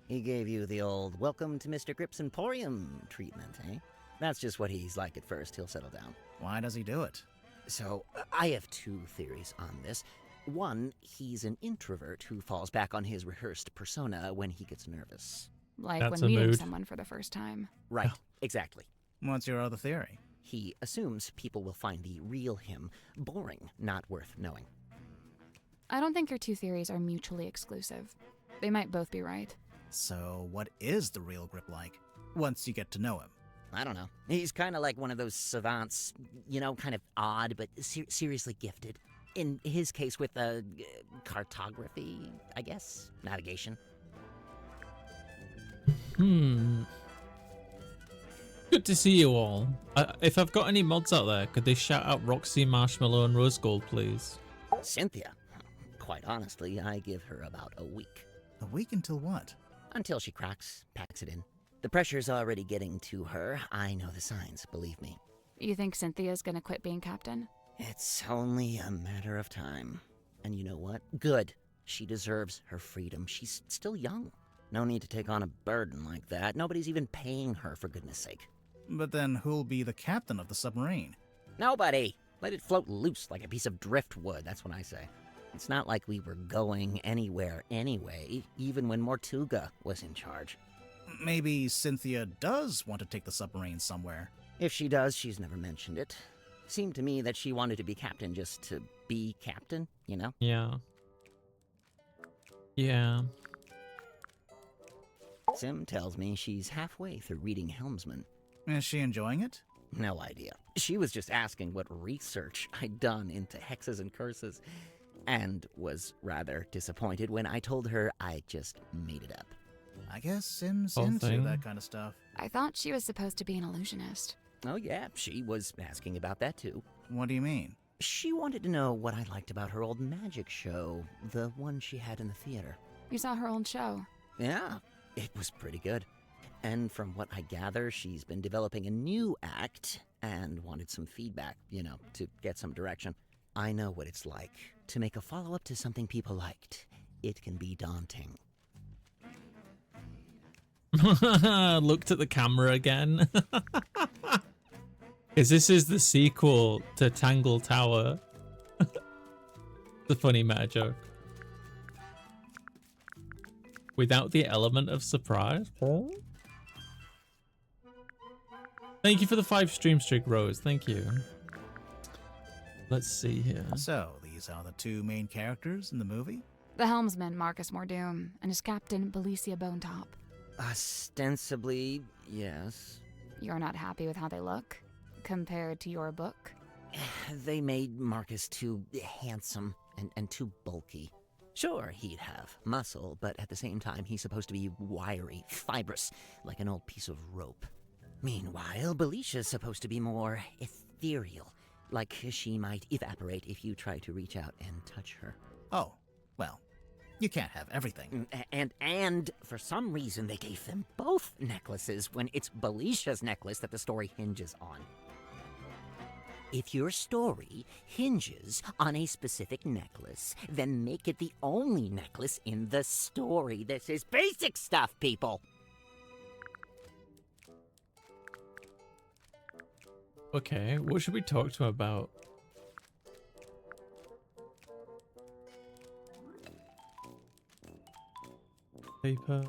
He gave you the old welcome to Mr. Grip's Emporium treatment, eh? That's just what he's like at first. He'll settle down. Why does he do it? So, I have two theories on this. One, he's an introvert who falls back on his rehearsed persona when he gets nervous. Like That's when a meeting mood. someone for the first time. Right, exactly. What's your other theory? He assumes people will find the real him boring, not worth knowing. I don't think your two theories are mutually exclusive. They might both be right. So what is the real Grip like, once you get to know him? I don't know. He's kind of like one of those savants, kind of odd, but seriously gifted. In his case with cartography, I guess? Navigation. Good to see you all. If I've got any mods out there, could they shout out Roxy, Marshmallow, and Rose Gold, please? Cynthia. Quite honestly, I give her about a week. A week until what? Until she cracks, packs it in. The pressure's already getting to her. I know the signs, believe me. You think Cynthia's gonna quit being captain? It's only a matter of time. And you know what? Good. She deserves her freedom. She's still young. No need to take on a burden like that. Nobody's even paying her, for goodness sake. But then who'll be the captain of the submarine? Nobody! Let it float loose like a piece of driftwood, that's what I say. It's not like we were going anywhere anyway, even when Mortuga was in charge. Maybe Cynthia does want to take the submarine somewhere. If she does, she's never mentioned it. Seemed to me that she wanted to be captain just to be captain, you know? Yeah. Yeah. Sim tells me she's halfway through reading Helmsman. Is she enjoying it? No idea. She was just asking what research I'd done into hexes and curses, and was rather disappointed when I told her I just made it up. I guess Sim's Whole into thing. that kind of stuff. I thought she was supposed to be an illusionist. Oh yeah, she was asking about that too. What do you mean? She wanted to know what I liked about her old magic show, the one she had in the theater. You saw her old show. Yeah, it was pretty good. And from what I gather, she's been developing a new act and wanted some feedback, to get some direction. I know what it's like to make a follow-up to something people liked. It can be daunting. Looked at the camera again. Because this is the sequel to Tangle Tower. The funny meta joke. Without the element of surprise. Oh. Thank you for the 5 stream streak, Rose. Thank you. Let's see here. So, these are the 2 main characters in the movie? The helmsman, Marcus Mordoom, and his captain, Belicia Bonetop. Ostensibly, yes. You're not happy with how they look? Compared to your book? They made Marcus too handsome and too bulky. Sure, he'd have muscle, but at the same time, he's supposed to be wiry, fibrous, like an old piece of rope. Meanwhile, Belicia's supposed to be more ethereal, like she might evaporate if you try to reach out and touch her. Oh, well, you can't have everything. And for some reason, they gave them both necklaces when it's Belicia's necklace that the story hinges on. If your story hinges on a specific necklace, then make it the only necklace in the story. This is basic stuff, people. Okay, what should we talk to him about? Paper.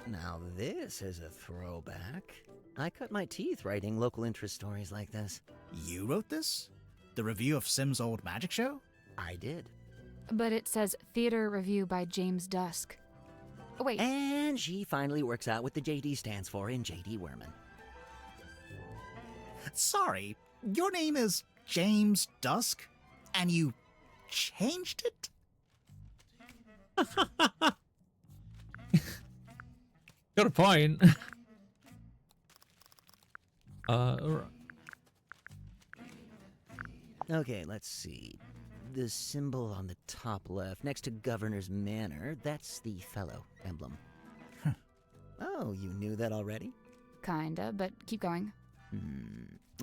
Now this is a throwback. I cut my teeth writing local interest stories like this. You wrote this? The review of Sim's old magic show? I did. But it says theater review by James Dusk. Oh, wait. And she finally works out what the JD stands for in JD Werman. Sorry, your name is James Dusk? And you changed it? Got a point. Alright. Okay, let's see. The symbol on the top left, next to Governor's Manor, that's the fellow emblem. Oh, you knew that already? Kinda, but keep going.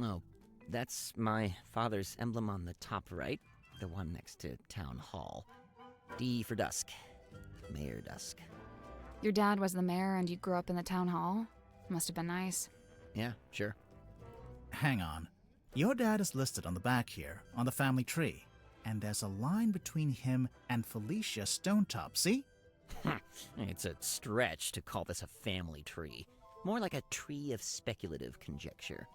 Oh, that's my father's emblem on the top right, the one next to Town Hall. D for Dusk. Mayor Dusk. Your dad was the mayor and you grew up in the town hall? Must have been nice. Yeah, sure. Hang on. Your dad is listed on the back here, on the family tree. And there's a line between him and Felicia Stonetop, see? It's a stretch to call this a family tree. More like a tree of speculative conjecture.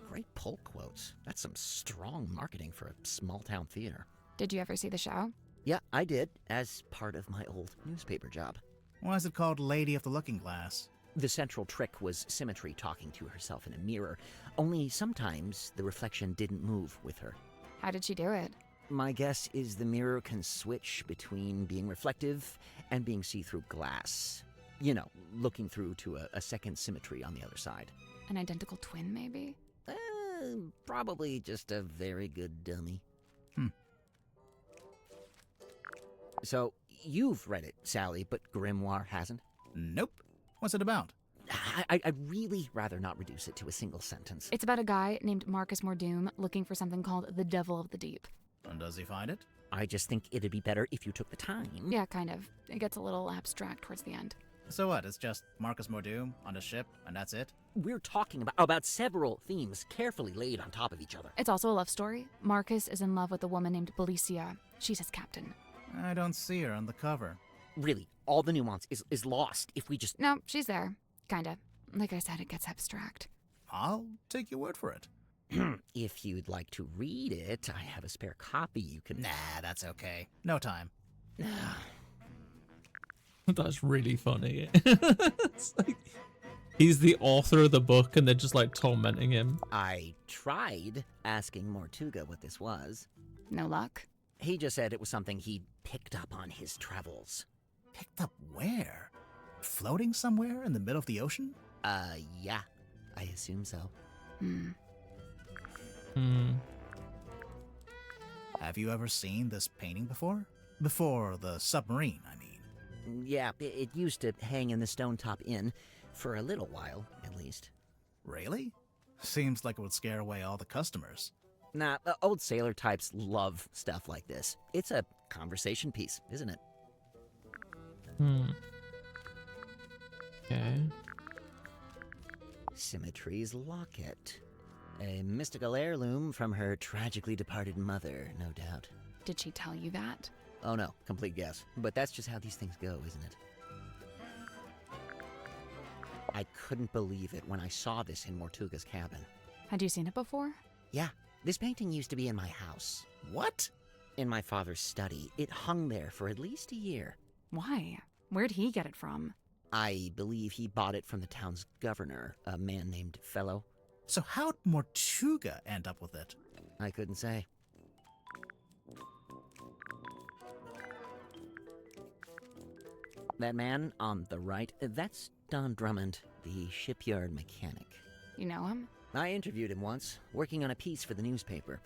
Great pull quotes. That's some strong marketing for a small-town theater. Did you ever see the show? Yeah, I did, as part of my old newspaper job. Why is it called Lady of the Looking Glass? The central trick was Symmetry talking to herself in a mirror, only sometimes the reflection didn't move with her. How did she do it? My guess is the mirror can switch between being reflective and being see-through glass. You know, looking through to a second Symmetry on the other side. An identical twin, maybe? Probably just a very good dummy. So, you've read it, Sally, but Grimoire hasn't? Nope. What's it about? I'd really rather not reduce it to a single sentence. It's about a guy named Marcus Mordoom looking for something called the Devil of the Deep. And does he find it? I just think it'd be better if you took the time. Yeah, kind of. It gets a little abstract towards the end. So what, it's just Marcus Mordoom on a ship, and that's it? We're talking about several themes carefully laid on top of each other. It's also a love story. Marcus is in love with a woman named Belicia. She's his captain. I don't see her on the cover. Really, all the nuance is lost if we just... No, she's there. Kinda. Like I said, it gets abstract. I'll take your word for it. If you'd like to read it, I have a spare copy you can... Nah, that's okay. No time. That's really funny. It's like, he's the author of the book and they're just like tormenting him. I tried asking Mortuga what this was. No luck. He just said it was something he'd picked up on his travels. Picked up where? Floating somewhere in the middle of the ocean? Yeah. I assume so. Have you ever seen this painting before? Before the submarine, I mean. Yeah, it used to hang in the Stone Top Inn, for a little while, at least. Really? Seems like it would scare away all the customers. Nah, old sailor types love stuff like this. It's a conversation piece, isn't it? Okay. Symmetry's locket. A mystical heirloom from her tragically departed mother, no doubt. Did she tell you that? Oh no, complete guess. But that's just how these things go, isn't it? I couldn't believe it when I saw this in Mortuga's cabin. Had you seen it before? Yeah, this painting used to be in my house. What? In my father's study. It hung there for at least a year. Why? Where'd he get it from? I believe he bought it from the town's governor, a man named Fellow. So how'd Mortuga end up with it? I couldn't say. That man on the right, that's Don Drummond, the shipyard mechanic. You know him? I interviewed him once, working on a piece for the newspaper.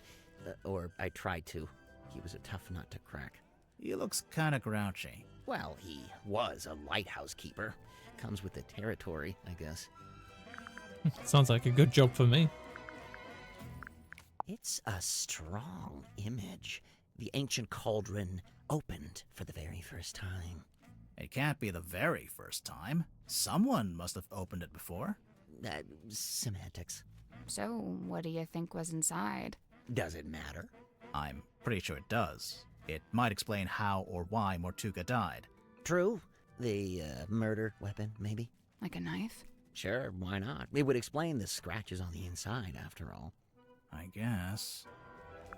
Or I tried to. He was a tough nut to crack. He looks kinda grouchy. Well, he was a lighthouse keeper. Comes with the territory, I guess. Sounds like a good job for me. It's a strong image. The ancient cauldron opened for the very first time. It can't be the very first time. Someone must have opened it before. Semantics. So, what do you think was inside? Does it matter? I'm pretty sure it does. It might explain how or why Mortuga died. True. The murder weapon, maybe? Like a knife? Sure, why not? It would explain the scratches on the inside, after all. I guess.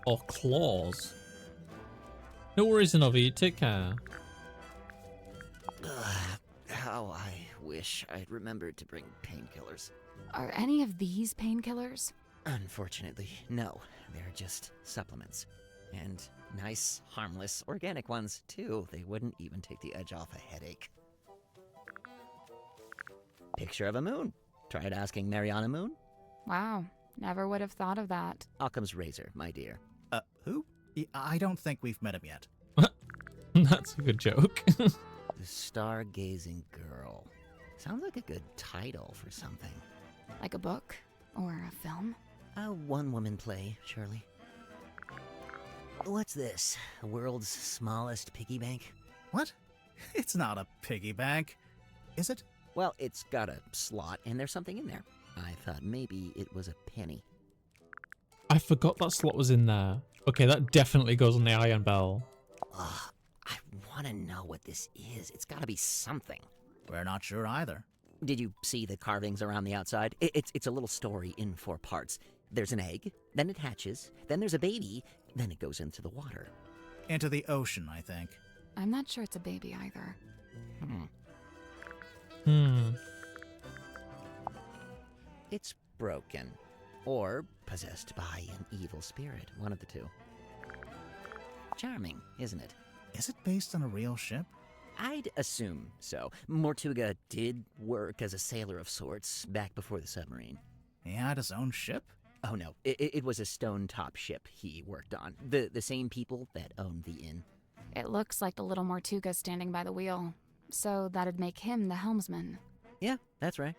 Or claws. No worries, Novi. Take care. How I wish I'd remembered to bring painkillers. Are any of these painkillers? Unfortunately, no. They're just supplements. And nice, harmless, organic ones, too. They wouldn't even take the edge off a headache. Picture of a moon. Tried asking Mariana Moon? Wow, never would have thought of that. Occam's razor, my dear. Who? I don't think we've met him yet. That's a good joke. The Stargazing Girl. Sounds like a good title for something. Like a book? Or a film? A one-woman play, surely. What's this? World's smallest piggy bank? What? It's not a piggy bank. Is it? Well, it's got a slot, and there's something in there. I thought maybe it was a penny. I forgot that slot was in there. Okay, that definitely goes on the iron bell. Ugh, I want to know what this is. It's got to be something. We're not sure either. Did you see the carvings around the outside? It's a little story in 4 parts. There's an egg, then it hatches, then there's a baby, then it goes into the water. Into the ocean, I think. I'm not sure it's a baby either. It's broken. Or possessed by an evil spirit. One of the two. Charming, isn't it? Is it based on a real ship? I'd assume so. Mortuga did work as a sailor of sorts back before the submarine. He had his own ship? Oh no, it was a stone-top ship he worked on. The same people that owned the inn. It looks like the little Mortuga standing by the wheel. So that'd make him the helmsman. Yeah, that's right.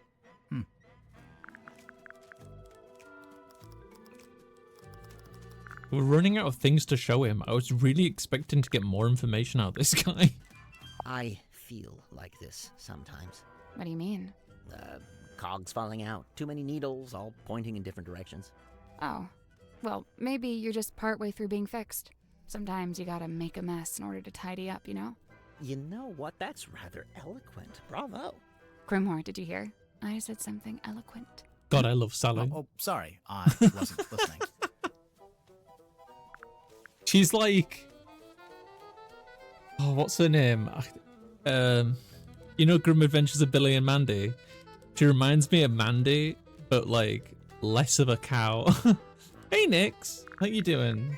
We're running out of things to show him. I was really expecting to get more information out of this guy. I feel like this sometimes. What do you mean? Cogs falling out. Too many needles, all pointing in different directions. Oh. Well, maybe you're just partway through being fixed. Sometimes you gotta make a mess in order to tidy up, you know? You know what? That's rather eloquent. Bravo. Grimhor, did you hear? I said something eloquent. God, I love Sally. Oh, sorry. I wasn't listening. She's like... Oh, what's her name? You know Grim Adventures of Billy and Mandy? She reminds me of Mandy, but like less of a cow. Hey Nix, how you doing?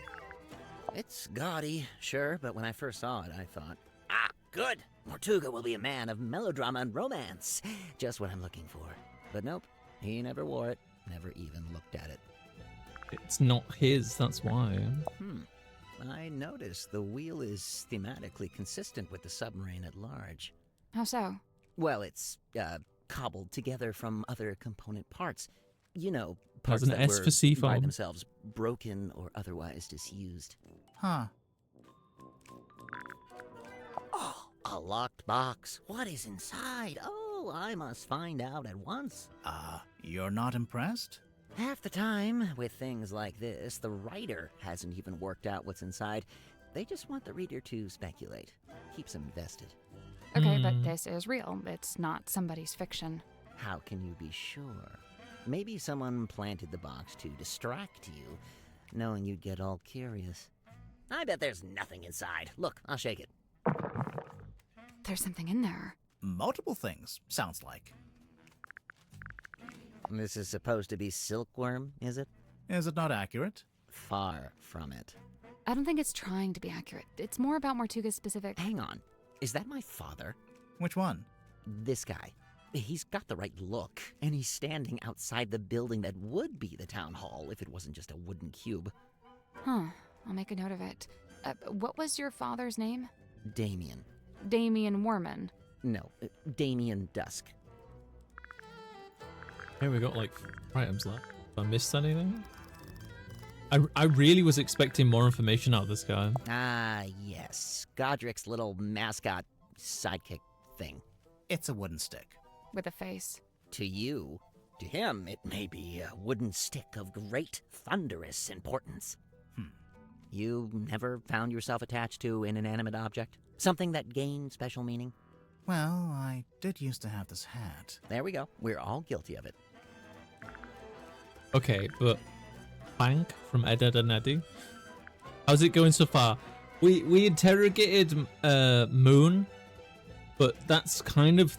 It's gaudy, sure, but when I first saw it, I thought, good. Mortuga will be a man of melodrama and romance. Just what I'm looking for. But nope, He never wore it, never even looked at it. It's not his, that's why. I noticed the wheel is thematically consistent with the submarine at large. How so? Well, it's cobbled together from other component parts. You know, Has parts an that S were for by seafoam. themselves broken or otherwise disused. Huh. Oh, a locked box. What is inside? Oh, I must find out at once. You're not impressed? Half the time, with things like this, the writer hasn't even worked out what's inside. They just want the reader to speculate. Keeps them invested. Okay, but this is real. It's not somebody's fiction. How can you be sure? Maybe someone planted the box to distract you, knowing you'd get all curious. I bet there's nothing inside. Look, I'll shake it. There's something in there. Multiple things, sounds like. This is supposed to be silkworm, is it? Is it not accurate? Far from it. I don't think it's trying to be accurate. It's more about Mortuga's specific... Hang on. Is that my father? Which one? This guy. He's got the right look, and he's standing outside the building that would be the town hall if it wasn't just a wooden cube. Huh. I'll make a note of it. What was your father's name? Damien. Damien Warman. No, Damien Dusk. Here we got like 4 items left. Have I missed anything? I really was expecting more information out of this guy. Ah, yes. Godric's little mascot sidekick thing. It's a wooden stick. With a face. To you, to him, it may be a wooden stick of great, thunderous importance. You never found yourself attached to an inanimate object? Something that gained special meaning? Well, I did used to have this hat. There we go. We're all guilty of it. Okay, but Bank from Ed, Ed and Eddie. How's it going so far? We interrogated Moon, but that's kind of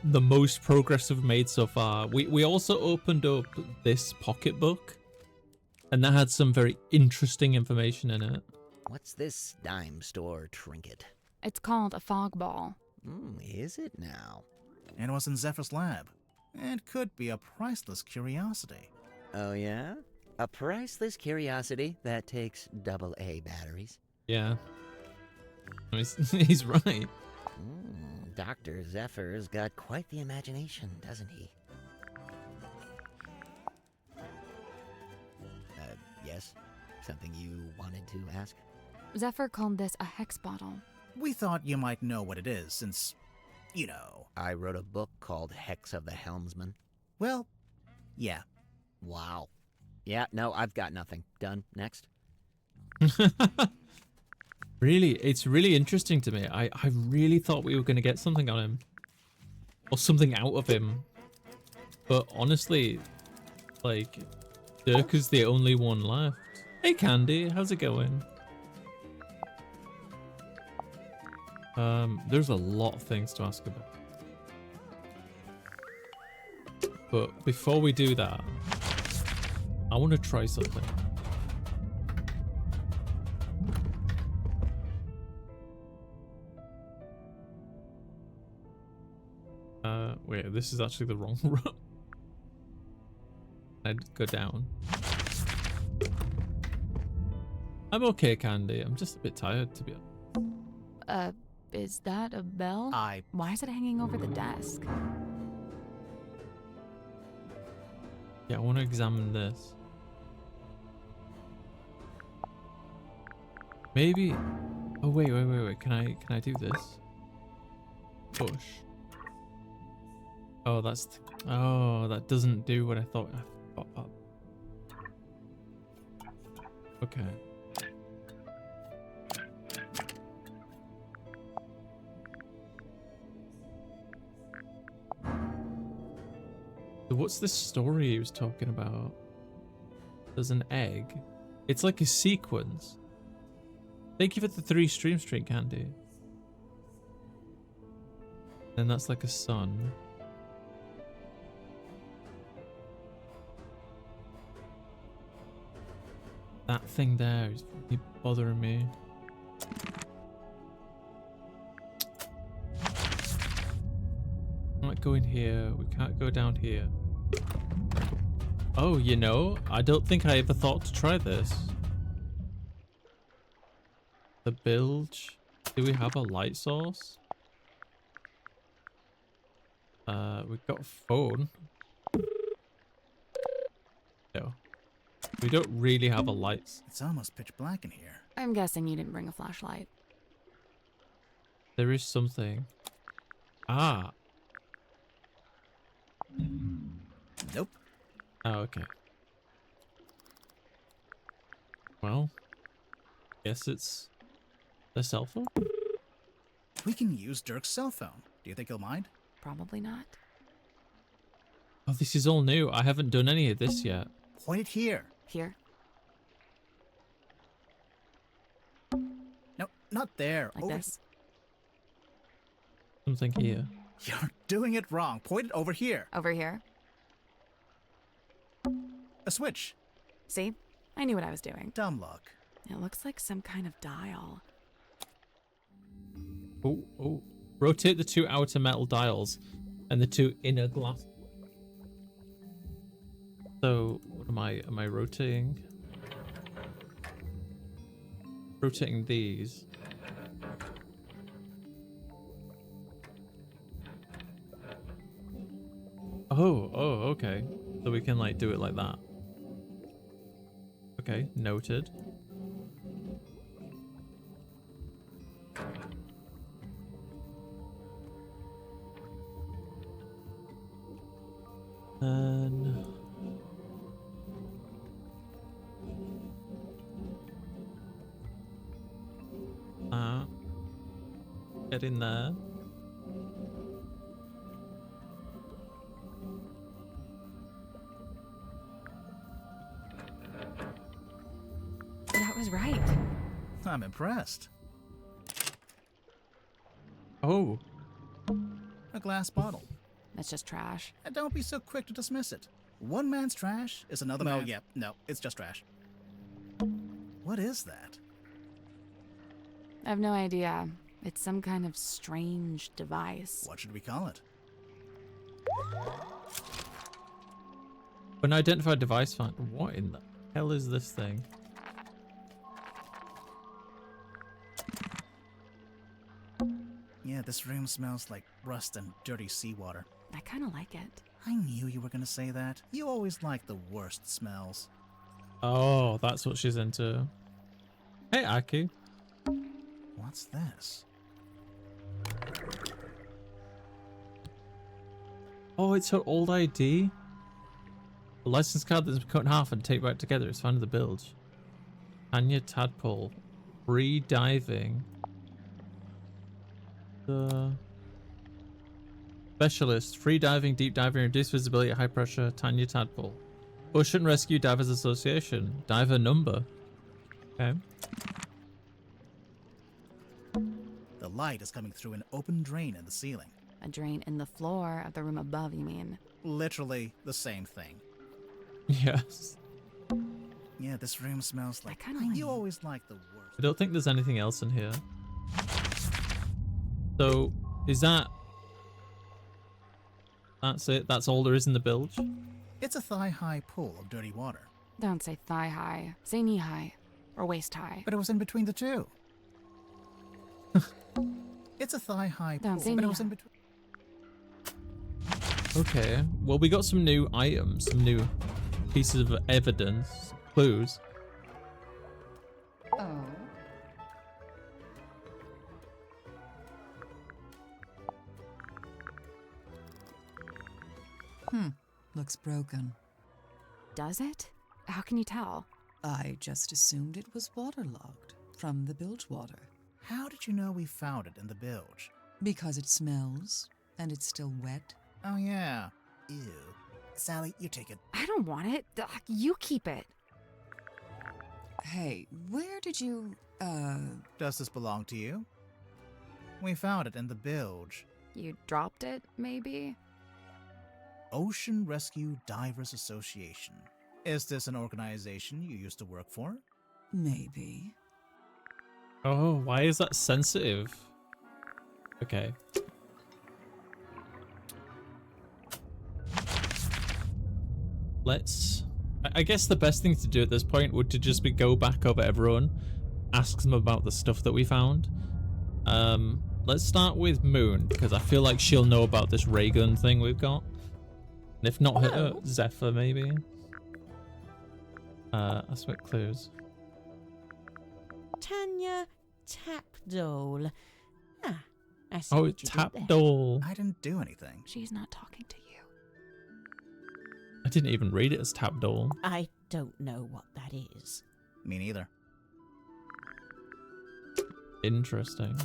the most progress we've made so far. We also opened up this pocketbook, and that had some very interesting information in it. What's this dime store trinket? It's called a fog ball. Is it now? It was in Zephyr's lab. It could be a priceless curiosity. Oh, yeah? A priceless curiosity that takes AA batteries. Yeah. He's right. Dr. Zephyr's got quite the imagination, doesn't he? Yes? Something you wanted to ask? Zephyr called this a hex bottle. We thought you might know what it is since, you know. I wrote a book called Hex of the Helmsman. Well, yeah. Wow. Yeah, no, I've got nothing. Done. Next. Really, it's really interesting to me. I really thought we were going to get something on him. Or something out of him. But honestly, like, Dirk is the only one left. Hey Candy, how's it going? There's a lot of things to ask about. But before we do that, I want to try something. Wait, this is actually the wrong room. I'd go down. I'm okay, Candy. I'm just a bit tired, to be honest. Is that a bell? I... Why is it hanging over the desk? Yeah, I want to examine this. Maybe... Oh, wait. Can I do this? Push. Oh, that's... Oh, that doesn't do what I thought. Okay. So what's this story he was talking about? There's an egg. It's like a sequence. Thank you for the 3 stream string, Candy. And that's like a sun. That thing there is really bothering me. I might go in here. We can't go down here. Oh, you know, I don't think I ever thought to try this. The bilge. Do we have a light source? We've got a phone. No. We don't really have a light. It's almost pitch black in here. I'm guessing you didn't bring a flashlight. There is something. Ah. Nope. Oh, okay. Well, guess it's the cell phone? We can use Dirk's cell phone. Do you think he'll mind? Probably not. Oh, this is all new. I haven't done any of this yet. Point it here. Here? No, not there. Like this? Something here. You're doing it wrong. Point it over here. Over here? A switch. See? I knew what I was doing. Dumb luck. It looks like some kind of dial. Oh, oh. Rotate the two outer metal dials and the two inner glass. So, what am I rotating? Rotating these. Oh, okay. So we can like do it like that. Okay, noted. Then get in there. That was right. I'm impressed. Oh, A glass bottle. That's just trash. And don't be so quick to dismiss it. One man's trash is another man's... Oh, yeah. No, it's just trash. What is that? I have no idea. It's some kind of strange device. What should we call it? unidentified device found. What in the hell is this thing? Yeah, this room smells like rust and dirty seawater. I kind of like it. I knew you were gonna say that. You always like the worst smells. Oh, that's what she's into. Hey, Aki. What's this? Oh, it's her old ID. A license card that's been cut in half and taped back together. It's found in the bilge. Anya Tadpole. Free diving. The specialist. Free diving, deep diving, reduced visibility at high pressure. Tanya Tadpole. Ocean Rescue Divers Association. Diver number. Okay. The light is coming through an open drain in the ceiling. A drain in the floor of the room above, you mean? Literally the same thing. Yes. Yeah, this room smells like... kinda like- You always like the worst. I don't think there's anything else in here. So, is that... That's it? That's all there is in the bilge? It's a thigh-high pool of dirty water. Don't say thigh high. Say knee high. Or waist high. But it was in between the two. It's a thigh-high Don't pool, say but it knee was in high. between... Okay. Well, we got some new items, some new pieces of evidence, clues. Oh. Looks broken. Does it? How can you tell? I just assumed it was waterlogged from the bilge water. How did you know we found it in the bilge? Because it smells and it's still wet. Oh, yeah. Ew. Sally, you take it. I don't want it. Ugh, you keep it. Hey, where did you, Does this belong to you? We found it in the bilge. You dropped it, maybe? Ocean Rescue Divers Association. Is this an organization you used to work for? maybe? Oh, why is that sensitive? Okay. let's... I guess the best thing to do at this point would to just be go back over everyone, ask them about the stuff that we found. Let's start with Moon, because I feel like she'll know about this ray gun thing we've got. And if not her, Zephyr maybe. That's what clues. Tanya Tapdole. Ah, I see Oh, what you did there. Tapdole. I didn't do anything. She's not talking to you. I didn't even read it as Tapdole. I don't know what that is. Me neither. Interesting.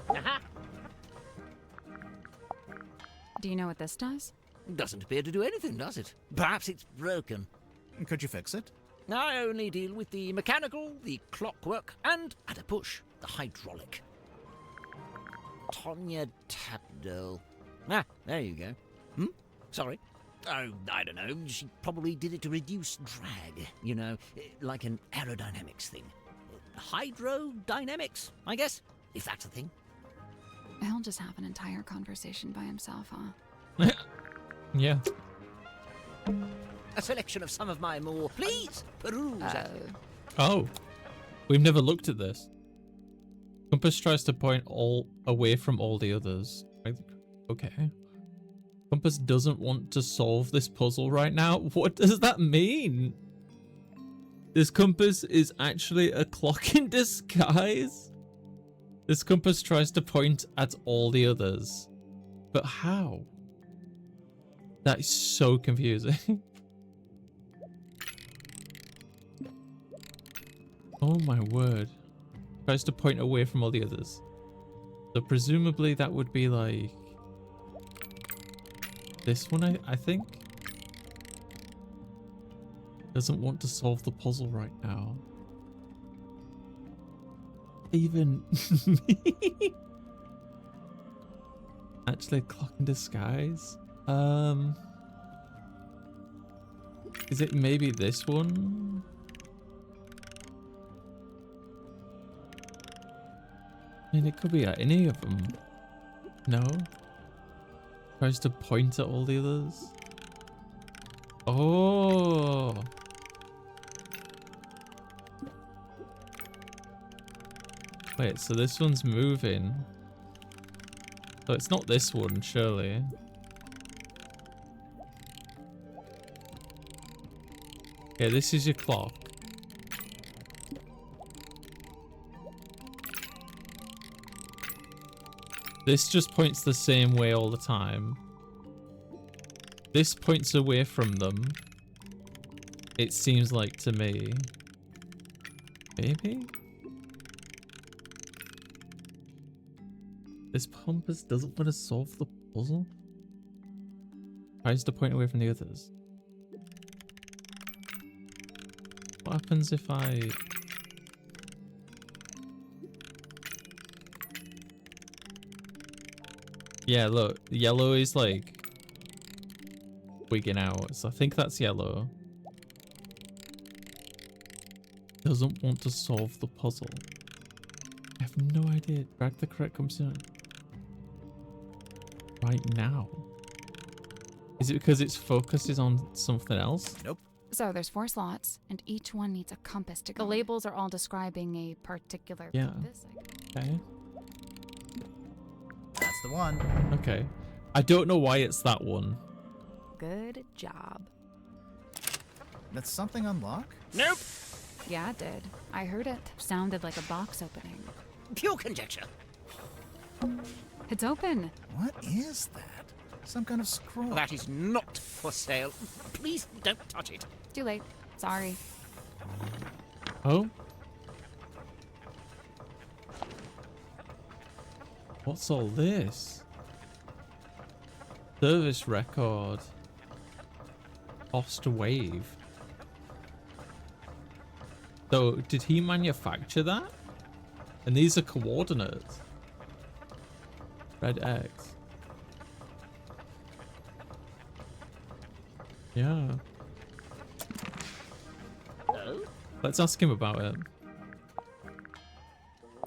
Aha! Do you know what this does? Doesn't appear to do anything, does it? Perhaps it's broken. Could you fix it? I only deal with the mechanical, the clockwork, and, at a push, the hydraulic. Tonya Tapdole. Ah, there you go. Sorry. Oh, I don't know. She probably did it to reduce drag, you know, like an aerodynamics thing. Hydrodynamics, I guess, if that's a thing. He'll just have an entire conversation by himself, huh? Yeah. A selection of some of my more, please, peruse. Oh. We've never looked at this. Compass tries to point all away from all the others. Okay. Compass doesn't want to solve this puzzle right now. What does that mean? This compass is actually a clock in disguise? This compass tries to point at all the others. But how? That is so confusing. Oh my word. Tries to point away from all the others. So presumably that would be like... this one, I think? Doesn't want to solve the puzzle right now. Even me? Actually, a clock in disguise? Is it maybe this one? I mean, it could be at any of them. No? Tries to point at all the others. Oh! Wait, so this one's moving. So it's not this one, surely. Yeah, this is your clock. This just points the same way all the time. This points away from them. It seems like to me. Maybe? This compass doesn't want to solve the puzzle? Tries to point away from the others. What happens if I... Yeah, look, yellow is like wigging out, so I think that's yellow. Doesn't want to solve the puzzle. I have no idea. Drag the correct computer right now. Is it because its focus is on something else? Nope. So there's 4 slots, and each one needs a compass to go. The labels are all describing a particular compass. Okay. That's the one. Okay. I don't know why it's that one. Good job. Did something unlock? Nope. Yeah, it did. I heard it. Sounded like a box opening. Pure conjecture. It's open. What is that? Some kind of scroll. That is not for sale. Please don't touch it. Too late. Sorry. Oh? What's all this? Service record. Lost wave. So, did he manufacture that? And these are coordinates. Red X. Yeah. Oh? Let's ask him about it.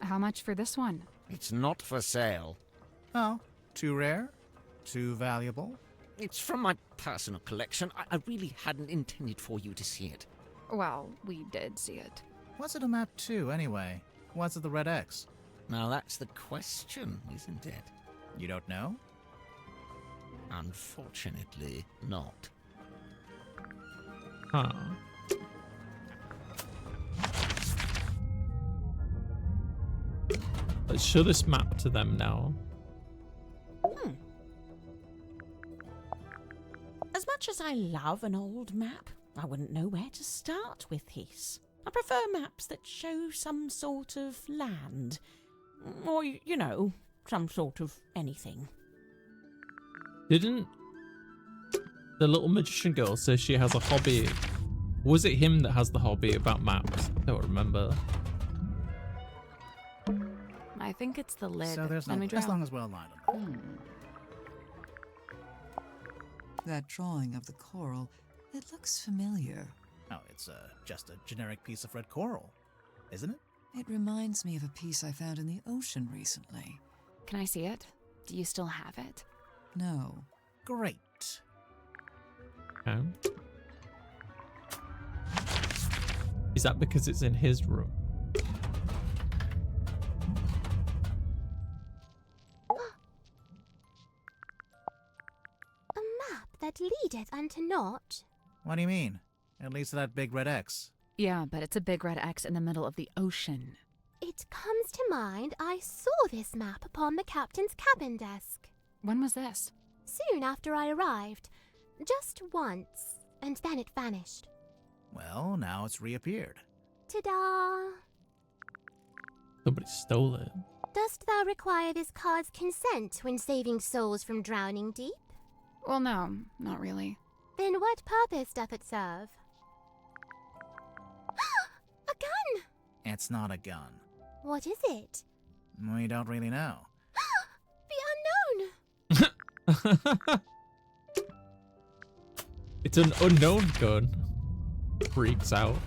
How much for this one? It's not for sale. Oh, too rare? Too valuable? It's from my personal collection. I really hadn't intended for you to see it. Well, we did see it. What's it a map to, anyway? What's it the red X? Now that's the question, isn't it? You don't know? Unfortunately, not. Huh. Let's show this map to them now. As much as I love an old map, I wouldn't know where to start with this. I prefer maps that show some sort of land. Or, you know, some sort of anything. Didn't the little magician girl say she has a hobby? Was it him that has the hobby about maps? I don't remember. I think it's the lid. So there's Let no, me draw. as long as we're aligned on that. That drawing of the coral, it looks familiar. Oh, it's just a generic piece of red coral, isn't it? It reminds me of a piece I found in the ocean recently. Can I see it? Do you still have it? No. Great. Okay. Is that because it's in his room? A map that leadeth unto naught. What do you mean? It leads to that big red X. Yeah, but it's a big red X in the middle of the ocean. It comes to mind I saw this map upon the captain's cabin desk. When was this? Soon after I arrived. Just once, and then it vanished. Well, now it's reappeared. Ta-da! Somebody stole it. Dost thou require this card's consent when saving souls from drowning deep? Well, no, not really. Then what purpose doth it serve? A gun! It's not a gun. What is it? We don't really know. The unknown! It's an unknown gun. Freaks out.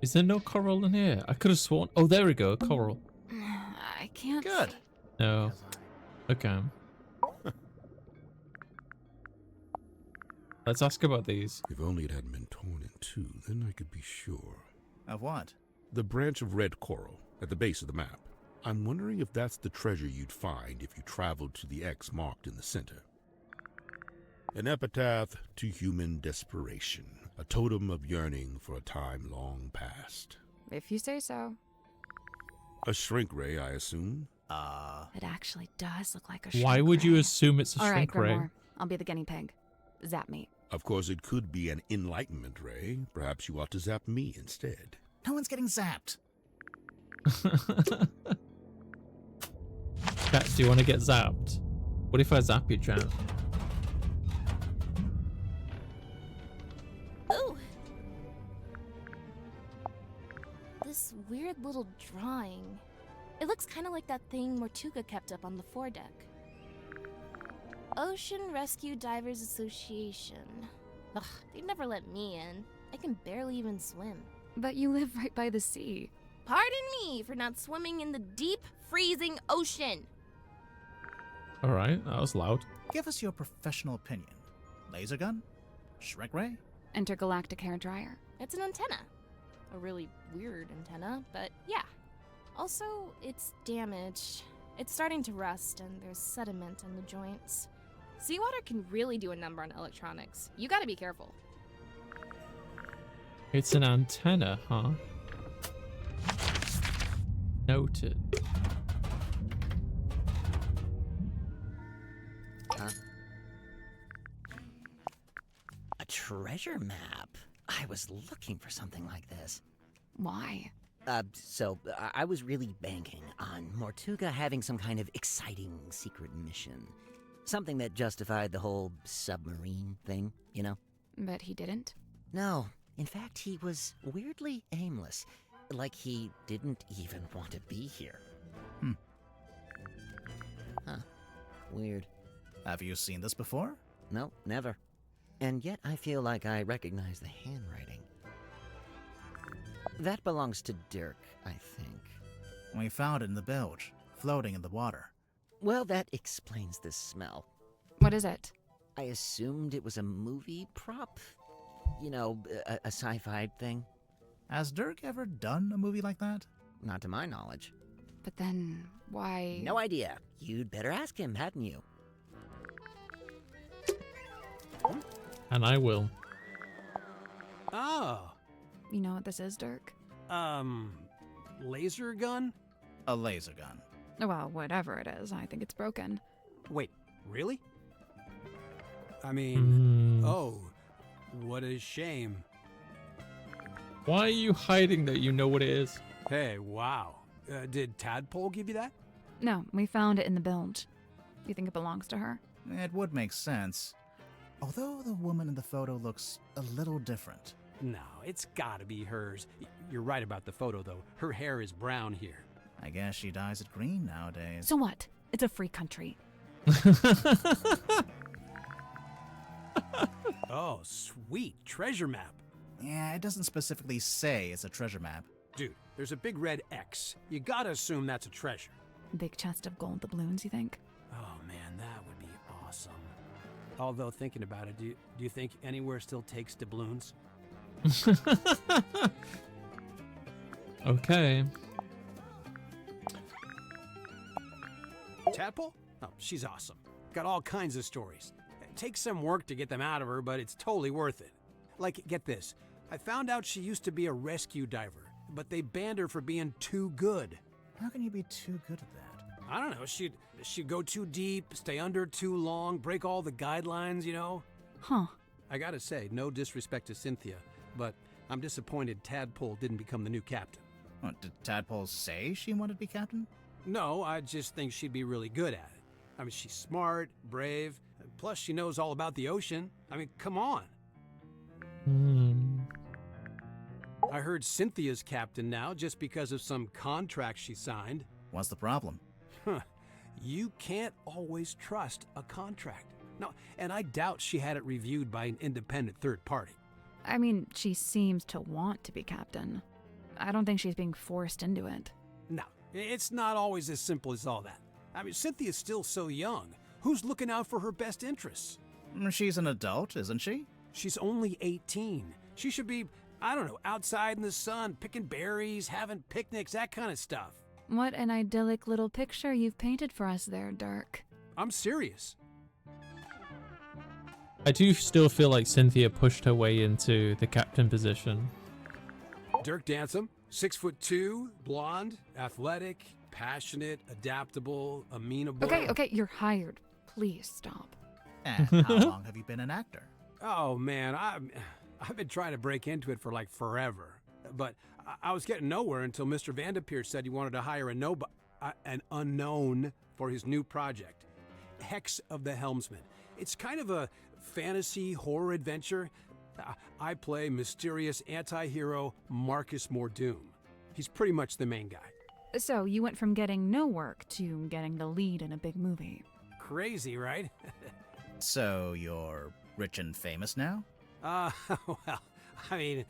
Is there no coral in here? I could have sworn. Oh, there we go. Coral. I can't. Good. see- No. Okay. Let's ask about these. If only it hadn't been torn in two, then I could be sure. Of what? The branch of red coral at the base of the map. I'm wondering if that's the treasure you'd find if you traveled to the X marked in the center. An epitaph to human desperation, a totem of yearning for a time long past. If you say so. A shrink ray, I assume? It actually does look like a Why shrink would you ray. assume it's a All right, shrink ray? Grimoire. I'll be the guinea pig. Zap me. Of course, it could be an enlightenment ray. Perhaps you ought to zap me instead. No one's getting zapped. Chat, do you want to get zapped? What if I zap you, chat? Ooh! This weird little drawing. It looks kind of like that thing Mortuga kept up on the foredeck. Ocean Rescue Divers Association. Ugh, they'd never let me in. I can barely even swim. But you live right by the sea. Pardon me for not swimming in the deep, freezing ocean. Alright, that was loud. Give us your professional opinion. Laser gun? Shrek ray? Intergalactic hair dryer. It's an antenna. A really weird antenna, but yeah. Also, it's damaged. It's starting to rust, and there's sediment in the joints. Seawater can really do a number on electronics. You gotta be careful. It's an antenna, huh? Noted. Huh? A treasure map? I was looking for something like this. Why? So I was really banking on Mortuga having some kind of exciting secret mission. Something that justified the whole submarine thing, you know? But he didn't? No. In fact, he was weirdly aimless. Like he didn't even want to be here. Huh. Weird. Have you seen this before? No, never. And yet I feel like I recognize the handwriting. That belongs to Dirk, I think. We found it in the bilge. floating in the water. Well, that explains the smell. What is it? I assumed it was a movie prop. You know, a sci-fi thing. Has Dirk ever done a movie like that? Not to my knowledge. But then, why? No idea. You'd better ask him, hadn't you? And I will. Oh, You know what this is, Dirk? laser gun? A laser gun. Well, whatever it is, I think it's broken. Wait, really? I mean, Hmm. oh, what a shame. Why are you hiding that you know what it is? Hey, wow. Did Tadpole give you that? No, we found it in the bilge. You think it belongs to her? It would make sense. Although the woman in the photo looks a little different. No, it's gotta be hers. You're right about the photo, though. Her hair is brown here. I guess she dyes it green nowadays. So what? It's a free country. Oh, sweet. Treasure map. Yeah, it doesn't specifically say it's a treasure map. Dude, there's a big red X. You gotta assume that's a treasure. Big chest of gold doubloons, you think? Oh, man, that would be awesome. Although, thinking about it, do you think anywhere still takes doubloons? Okay. Tadpole? Oh, she's awesome. Got all kinds of stories. It takes some work to get them out of her, but it's totally worth it. Like, get this. I found out she used to be a rescue diver, but they banned her for being too good. How can you be too good at that? I don't know, she'd go too deep, stay under too long, break all the guidelines, you know? Huh. I gotta say, no disrespect to Cynthia, but I'm disappointed Tadpole didn't become the new captain. What, did Tadpole say she wanted to be captain? No, I just think she'd be really good at it. I mean, she's smart, brave, plus she knows all about the ocean. I mean, come on. Hmm. I heard Cynthia's captain now just because of some contract she signed. What's the problem? Huh. You can't always trust a contract. No, and I doubt she had it reviewed by an independent third party. I mean, she seems to want to be captain. I don't think she's being forced into it. No, it's not always as simple as all that. I mean, Cynthia's still so young. Who's looking out for her best interests? She's an adult, isn't she? She's only 18. She should be, I don't know, outside in the sun, picking berries, having picnics, that kind of stuff. What an idyllic little picture you've painted for us there, Dirk. I'm serious. I do still feel like Cynthia pushed her way into the captain position. Dirk Dansom, 6'2", blonde, athletic, passionate, adaptable, amenable. Okay, you're hired. Please stop. And how long have you been an actor? Oh man, I've been trying to break into it for like forever, but I was getting nowhere until Mr. Vanderpeer said he wanted to hire an unknown for his new project, Hex of the Helmsman. It's kind of a fantasy horror adventure. I play mysterious anti-hero Marcus Mordoom. He's pretty much the main guy. So you went from getting no work to getting the lead in a big movie. Crazy, right? So you're rich and famous now? Well, I mean,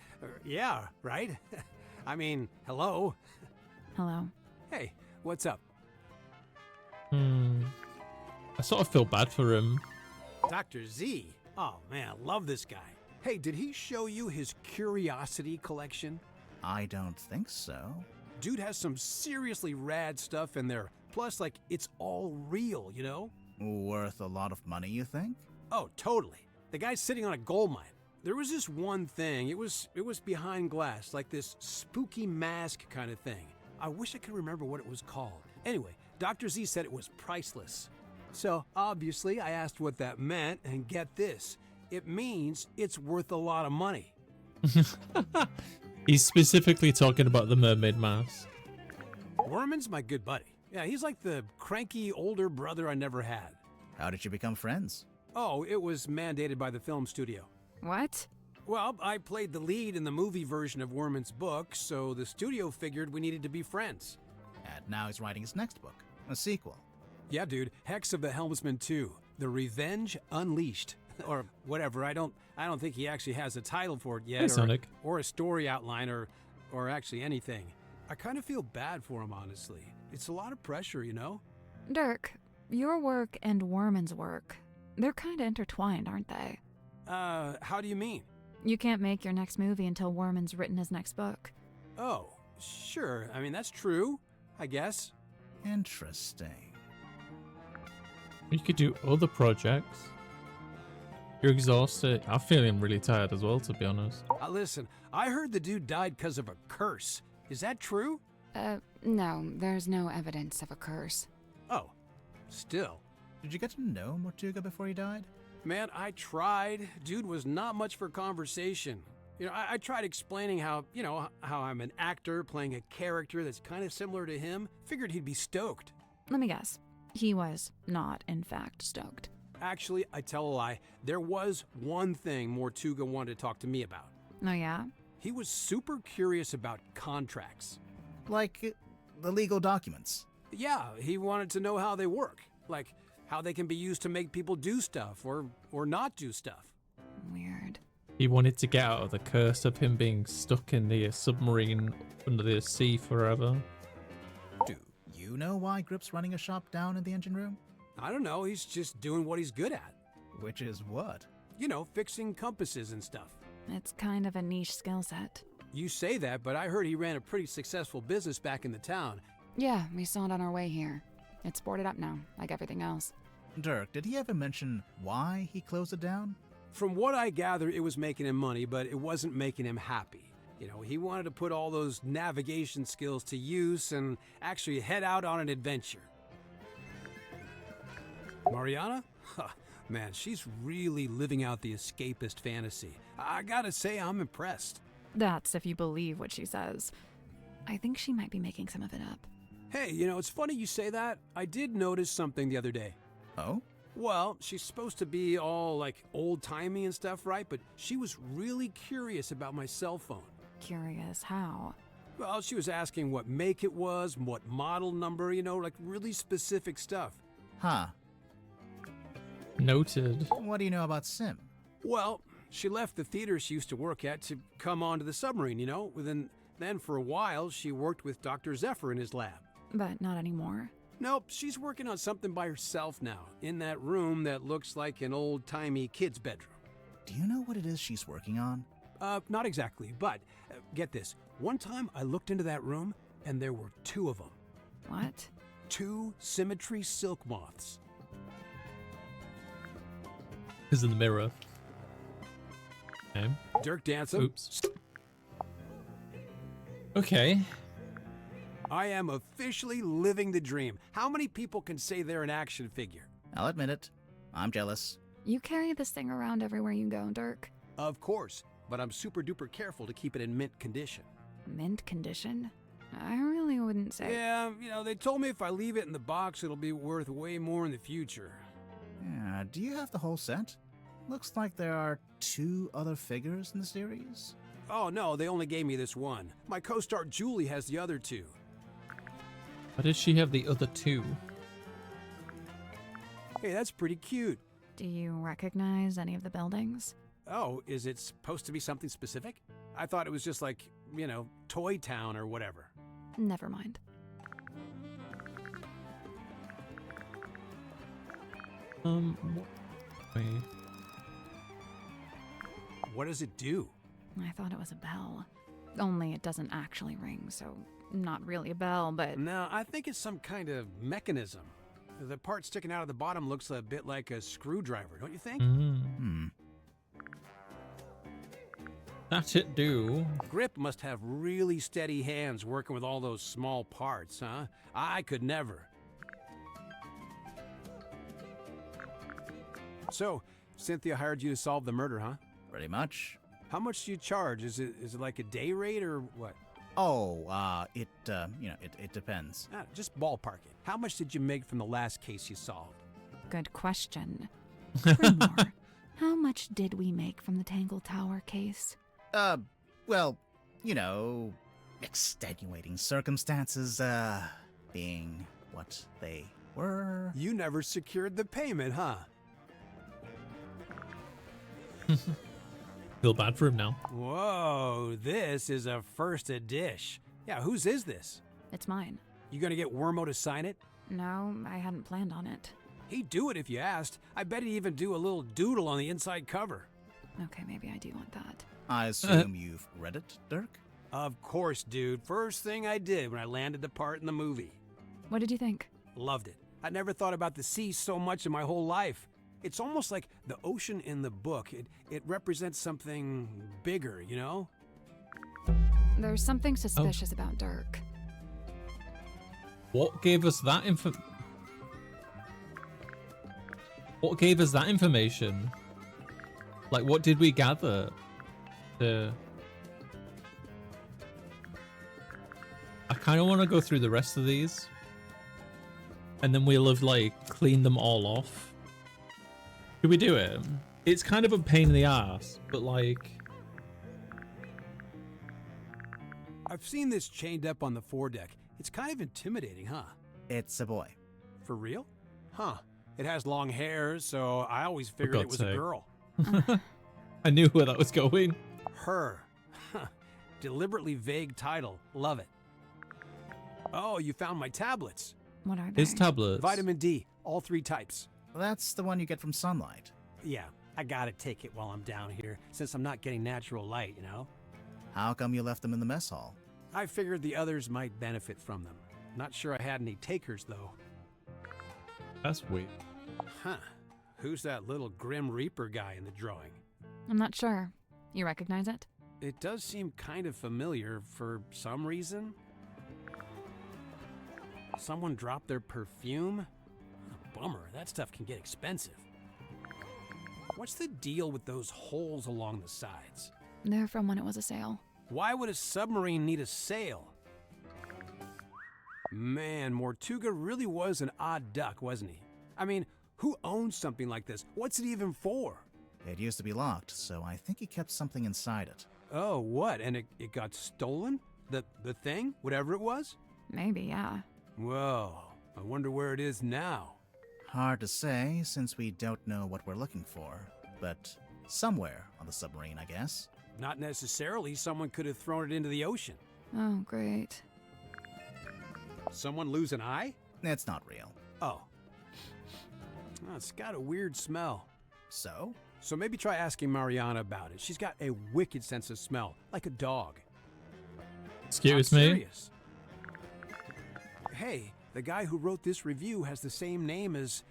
yeah, right? I mean, hello. Hello. Hey, what's up? I sort of feel bad for him. Dr. Z. Oh man, I love this guy. Hey, did he show you his curiosity collection? I don't think so. Dude has some seriously rad stuff in there. Plus, like, it's all real, you know? Worth a lot of money, you think? Oh, totally. The guy's sitting on a gold mine. There was this one thing. It was behind glass, like this spooky mask kind of thing. I wish I could remember what it was called. Anyway, Dr. Z said it was priceless. So, obviously, I asked what that meant, and get this. It means it's worth a lot of money. He's specifically talking about the mermaid mask. Worman's my good buddy. Yeah, he's like the cranky older brother I never had. How did you become friends? Oh, it was mandated by the film studio. What? Well, I played the lead in the movie version of Worman's book, so the studio figured we needed to be friends. And now he's writing his next book, a sequel. Yeah, dude, Hex of the Helmsman 2, The Revenge Unleashed. Or whatever, I don't think he actually has a title for it yet. Hey, Sonic. Or a story outline or actually anything. I kind of feel bad for him, honestly. It's a lot of pressure, you know? Dirk, your work and Worman's work, they're kind of intertwined, aren't they? How do you mean? You can't make your next movie until Worman's written his next book. Oh, sure. I mean, that's true, I guess. Interesting. You could do other projects. You're exhausted. I'm feeling really tired as well, to be honest. Listen, I heard the dude died because of a curse. Is that true? No, there's no evidence of a curse. Oh, still. Did you get to know Mortuga before he died? Man, I tried. Dude was not much for conversation. You know, I tried explaining how I'm an actor playing a character that's kind of similar to him. Figured he'd be stoked. Let me guess. He was not, in fact, stoked. Actually, I tell a lie. There was one thing Mortuga wanted to talk to me about. Oh, yeah? He was super curious about contracts. Like the legal documents. Yeah, he wanted to know how they work. Like how they can be used to make people do stuff or not do stuff. Weird. He wanted to get out of the curse of him being stuck in the submarine under the sea forever. Do you know why Grip's running a shop down in the engine room? I don't know, he's just doing what he's good at. Which is what? You know, fixing compasses and stuff. It's kind of a niche skill set. You say that, but I heard he ran a pretty successful business back in the town. Yeah, we saw it on our way here. It's boarded up now, like everything else. Dirk, did he ever mention why he closed it down? From what I gather, it was making him money, but it wasn't making him happy. You know, he wanted to put all those navigation skills to use and actually head out on an adventure. Mariana? Huh, man, she's really living out the escapist fantasy. I gotta say, I'm impressed. That's if you believe what she says. I think she might be making some of it up. Hey, you know, it's funny you say that. I did notice something the other day. Oh? Well, she's supposed to be all, like, old-timey and stuff, right? But she was really curious about my cell phone. Curious how? Well, she was asking what make it was, what model number, you know, like really specific stuff. Huh. Noted. What do you know about Sim? Well, she left the theater she used to work at to come onto the submarine, you know? Then for a while, she worked with Dr. Zephyr in his lab. But not anymore. Nope, she's working on something by herself now, in that room that looks like an old-timey kid's bedroom. Do you know what it is she's working on? Not exactly, but get this. One time I looked into that room, and there were 2 of them. What? 2 symmetry silk moths. Is in the mirror. Okay. Dirk Dansom. Oops. Okay. I am officially living the dream. How many people can say they're an action figure? I'll admit it. I'm jealous. You carry this thing around everywhere you go, Dirk. Of course, but I'm super duper careful to keep it in mint condition. Mint condition? I really wouldn't say. Yeah, you know, they told me if I leave it in the box, it'll be worth way more in the future. Yeah, do you have the whole set? Looks like there are 2 other figures in the series. Oh no, they only gave me this one. My co-star Julie has the other 2. Why did she have the other 2? Hey, that's pretty cute. Do you recognize any of the buildings? Oh, is it supposed to be something specific? I thought it was just like, you know, Toy Town or whatever. Never mind. Wait. What does it do? I thought it was a bell. Only it doesn't actually ring, so not really a bell, but... No, I think it's some kind of mechanism. The part sticking out of the bottom looks a bit like a screwdriver, don't you think? That it do. Grip must have really steady hands working with all those small parts, huh? I could never. So, Cynthia hired you to solve the murder, huh? Pretty much. How much do you charge? Is it like a day rate or what? Oh, it depends. Just ballpark it. How much did you make from the last case you solved? Good question. 3 more. How much did we make from the Tangle Tower case? Well, you know, extenuating circumstances, being what they were. You never secured the payment, huh? Feel bad for him now. Whoa, this is a first dish. Yeah, whose is this? It's mine. You gonna get Wormo to sign it? No, I hadn't planned on it. He'd do it if you asked. I bet he'd even do a little doodle on the inside cover. Okay, maybe I do want that. I assume you've read it, Dirk? Of course, dude. First thing I did when I landed the part in the movie. What did you think? Loved it. I never thought about the sea so much in my whole life. It's almost like the ocean in the book. It represents something bigger, you know? There's something suspicious about Dirk. What gave us that What gave us that information? Like, what did we gather? I kind of want to go through the rest of these. And then we'll have, like, cleaned them all off. Should we do it? It's kind of a pain in the ass, but, like... I've seen this chained up on the foredeck. It's kind of intimidating, huh? It's a boy. For real? Huh. It has long hair, so I always figured it was a girl. I knew where that was going. Her. Deliberately vague title. Love it. Oh, you found my tablets. What are they? His tablets. Vitamin D, all 3 types. That's the one you get from sunlight. Yeah, I gotta take it while I'm down here, since I'm not getting natural light, you know? How come you left them in the mess hall? I figured the others might benefit from them. Not sure I had any takers, though. That's weird. Huh. Who's that little Grim Reaper guy in the drawing? I'm not sure. You recognize it? It does seem kind of familiar for some reason. Someone dropped their perfume? Bummer, that stuff can get expensive. What's the deal with those holes along the sides? They're from when it was a sail. Why would a submarine need a sail? Man, Mortuga really was an odd duck, wasn't he? I mean, who owns something like this? What's it even for? It used to be locked, so I think he kept something inside it. Oh, what? And it got stolen? The thing? Whatever it was? Maybe, yeah. Whoa, I wonder where it is now. Hard to say, since we don't know what we're looking for. But somewhere on the submarine, I guess. Not necessarily. Someone could have thrown it into the ocean. Oh, great. Someone lose an eye? It's not real. Oh. Oh, it's got a weird smell. So? So maybe try asking Mariana about it. She's got a wicked sense of smell, like a dog. Excuse I'm me? serious. Hey, the guy who wrote this review has the same name as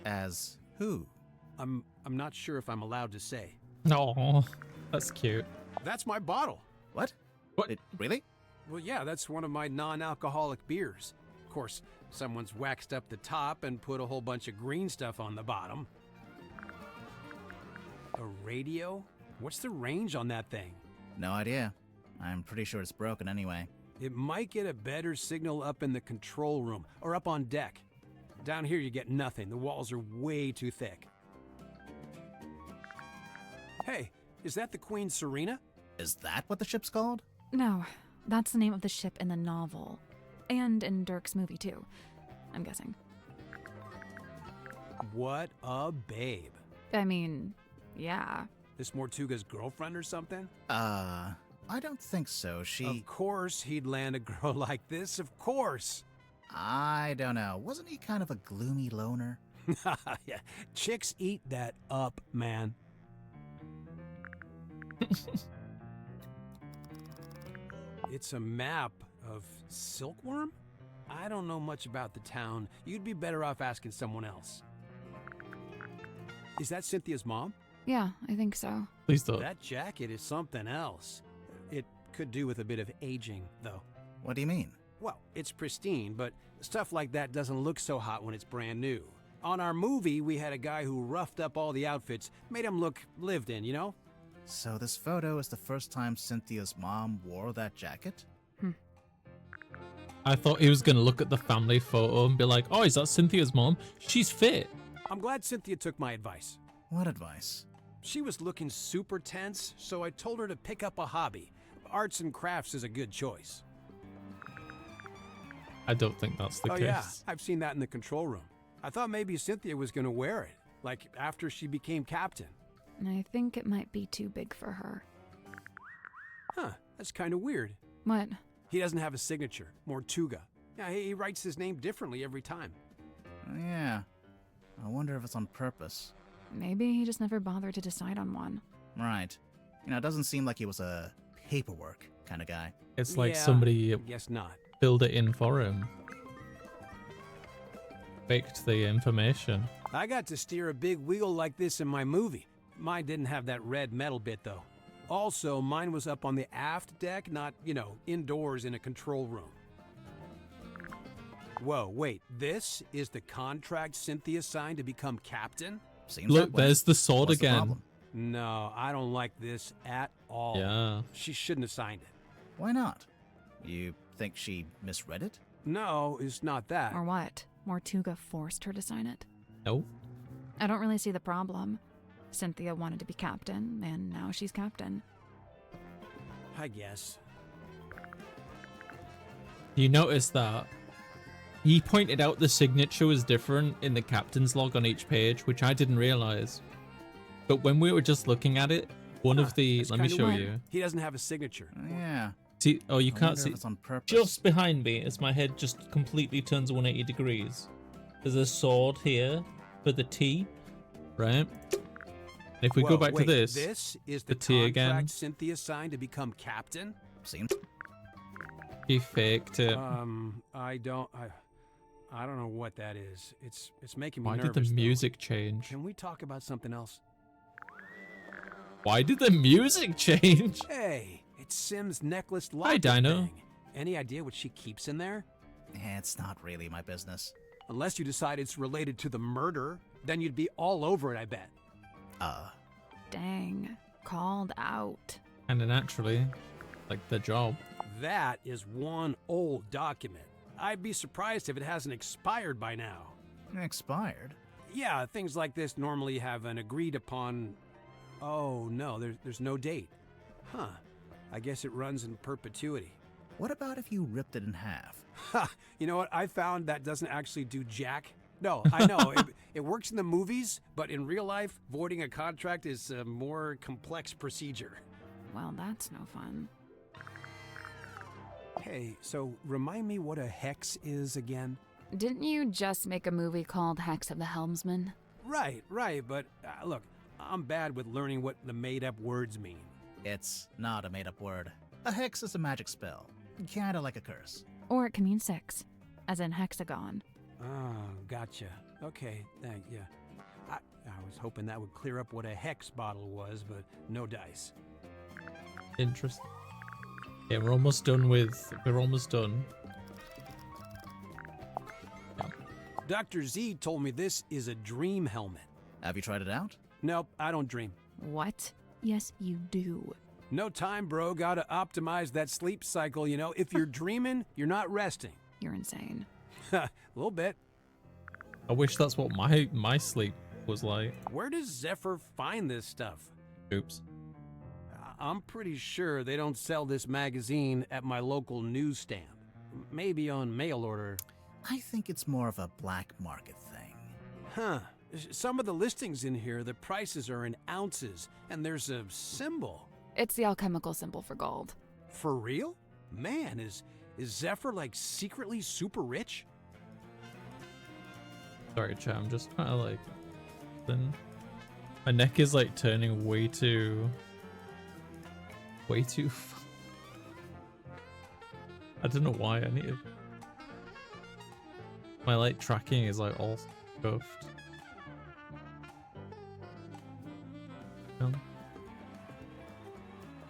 As who? I'm not sure if I'm allowed to say. No, that's cute. That's my bottle. What? What? Really? Well, yeah, that's one of my non-alcoholic beers. Of course, someone's waxed up the top and put a whole bunch of green stuff on the bottom. A radio? What's the range on that thing? No idea. I'm pretty sure it's broken anyway. It might get a better signal up in the control room or up on deck. Down here you get nothing. The walls are way too thick. Hey, is that the Queen Serena? Is that what the ship's called? No, that's the name of the ship in the novel. And in Dirk's movie, too. I'm guessing. What a babe. I mean, yeah. This Mortuga's girlfriend or something? I don't think so. Of course he'd land a girl like this, of course. I don't know. Wasn't he kind of a gloomy loner? Yeah, chicks eat that up, man. It's a map of Silkworm? I don't know much about the town. You'd be better off asking someone else. Is that Cynthia's mom? Yeah, I think so. Please don't. That jacket is something else. It could do with a bit of aging, though. What do you mean? Well, it's pristine, but stuff like that doesn't look so hot when it's brand new. On our movie, we had a guy who roughed up all the outfits, made them look lived in, you know? So this photo is the first time Cynthia's mom wore that jacket? I thought he was going to look at the family photo and be like, oh, is that Cynthia's mom? She's fit. I'm glad Cynthia took my advice. What advice? She was looking super tense, so I told her to pick up a hobby. Arts and crafts is a good choice. I don't think that's the case. Yeah, I've seen that in the control room. I thought maybe Cynthia was going to wear it, like after she became captain. I think it might be too big for her. Huh, that's kind of weird. What? He doesn't have a signature, Mortuga. Yeah, he writes his name differently every time. Yeah. I wonder if it's on purpose. Maybe he just never bothered to decide on one. Right. It doesn't seem like he was a paperwork kind of guy. It's like Yeah, somebody I guess not. filled it in for him. Faked the information. I got to steer a big wheel like this in my movie. Mine didn't have that red metal bit, though. Also, mine was up on the aft deck, not, indoors in a control room. Whoa, wait, this is the contract Cynthia signed to become captain? Seems Look, that way. there's the sword What's the again. problem? No, I don't like this at all. Yeah. She shouldn't have signed it. Why not? You think she misread it? No, it's not that. Or what? Mortuga forced her to sign it? Nope. I don't really see the problem. Cynthia wanted to be captain, and now she's captain. I guess. You notice that he pointed out the signature was different in the captain's log on each page, which I didn't realize. But when we were just looking at it, one of the... That's Let me kinda show weird. you. He doesn't have a signature. Yeah. See, oh, you I can't wonder see. if it's on purpose. Just behind me, as my head just completely turns 180 degrees, there's a sword here for the T, right? And if we go Whoa, back wait, to this, this is the the T contract again. Cynthia signed to become captain? Seems. He faked it. I don't know what that is. It's making me Why nervous. did the though. music change? Can we talk about something else? Why did the music change? Hey, it's Sim's necklace Hi, locket Dino. thing. Any idea what she keeps in there? It's not really my business. Unless you decide it's related to the murder, then you'd be all over it, I bet. Dang. Called out. And then naturally, like the job. That is one old document. I'd be surprised if it hasn't expired by now. Expired? Yeah, things like this normally have an agreed upon... Oh, no, there's no date. Huh. I guess it runs in perpetuity. What about if you ripped it in half? Ha! You know what? I found that doesn't actually do jack. No, I know. it works in the movies, but in real life, voiding a contract is a more complex procedure. Well, that's no fun. Hey, so remind me what a hex is again? Didn't you just make a movie called Hex of the Helmsman? Right, but look, I'm bad with learning what the made-up words mean. It's not a made-up word. A hex is a magic spell. Kinda like a curse. Or it can mean 6, as in hexagon. Oh, gotcha. Okay, thank you. I was hoping that would clear up what a hex bottle was, but no dice. Interesting. Yeah, we're almost done. Yeah. Dr. Z told me this is a dream helmet. Have you tried it out? Nope, I don't dream. What? Yes, you do. No time, bro. Gotta optimize that sleep cycle, you know? If you're dreaming, you're not resting. You're insane. A little bit. I wish that's what my sleep was like. Where does Zephyr find this stuff? Oops. I'm pretty sure they don't sell this magazine at my local newsstand. Maybe on mail order. I think it's more of a black market thing. Huh. Some of the listings in here, the prices are in ounces, and there's a symbol. It's the alchemical symbol for gold. For real? Man, is Zephyr like secretly super rich? Sorry, chat. I'm just kind of like, then my neck is like turning way too. I don't know why I need it. My like tracking is like all scuffed.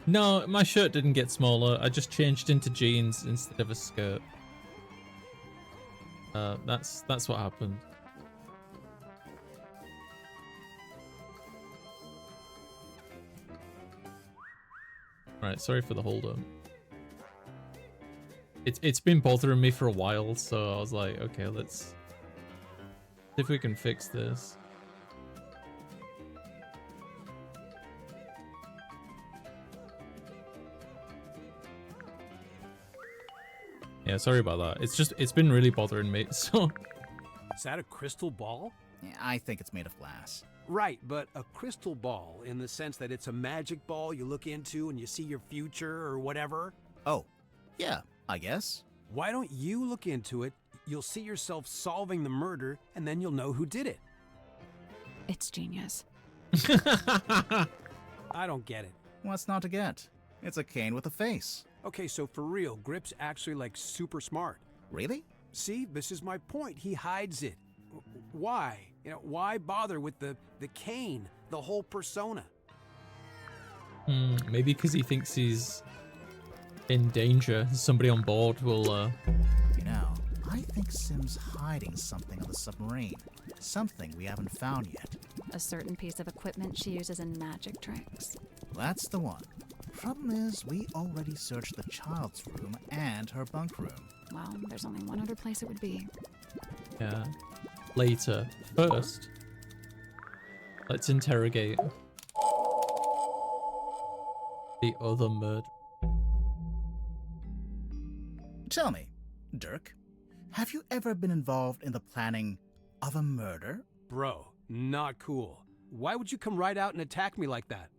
No, my shirt didn't get smaller. I just changed into jeans instead of a skirt. That's what happened. Right, sorry for the hold up. It's been bothering me for a while, so I was like, okay, let's see if we can fix this. Yeah, sorry about that. It's been really bothering me, so. Is that a crystal ball? Yeah, I think it's made of glass. Right, but a crystal ball in the sense that it's a magic ball you look into and you see your future or whatever. Oh, Yeah, I guess. Why don't you look into it? You'll see yourself solving the murder, and then you'll know who did it. It's genius. I don't get it. What's not to get? It's a cane with a face. Okay, so for real, Grip's actually like super smart. Really? See, this is my point. He hides it. Why? Why bother with the cane, the whole persona? Maybe because he thinks he's in danger. Somebody on board will. You know, I think Sim's hiding something on the submarine. Something we haven't found yet. A certain piece of equipment she uses in magic tricks. That's the one. Problem is, we already searched the child's room and her bunk room. Well, there's only one other place it would be. Yeah. Later. First, let's interrogate the other murder. Tell me, Dirk, have you ever been involved in the planning of a murder? Bro, not cool. Why would you come right out and attack me like that?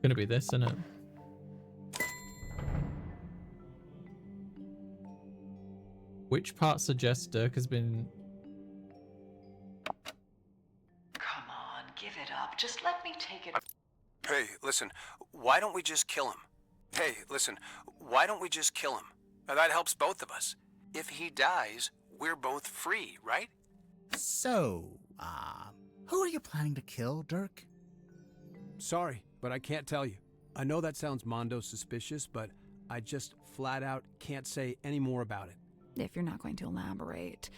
Gonna be this, isn't it? Which part suggests Dirk has been... Come on, give it up. Just let me take it. Hey, listen, why don't we just kill him? Hey, listen, why don't we just kill him? That helps both of us. If he dies, we're both free, right? So, who are you planning to kill, Dirk? Sorry, but I can't tell you. I know that sounds mondo suspicious, but I just flat out can't say any more about it. If you're not going to elaborate,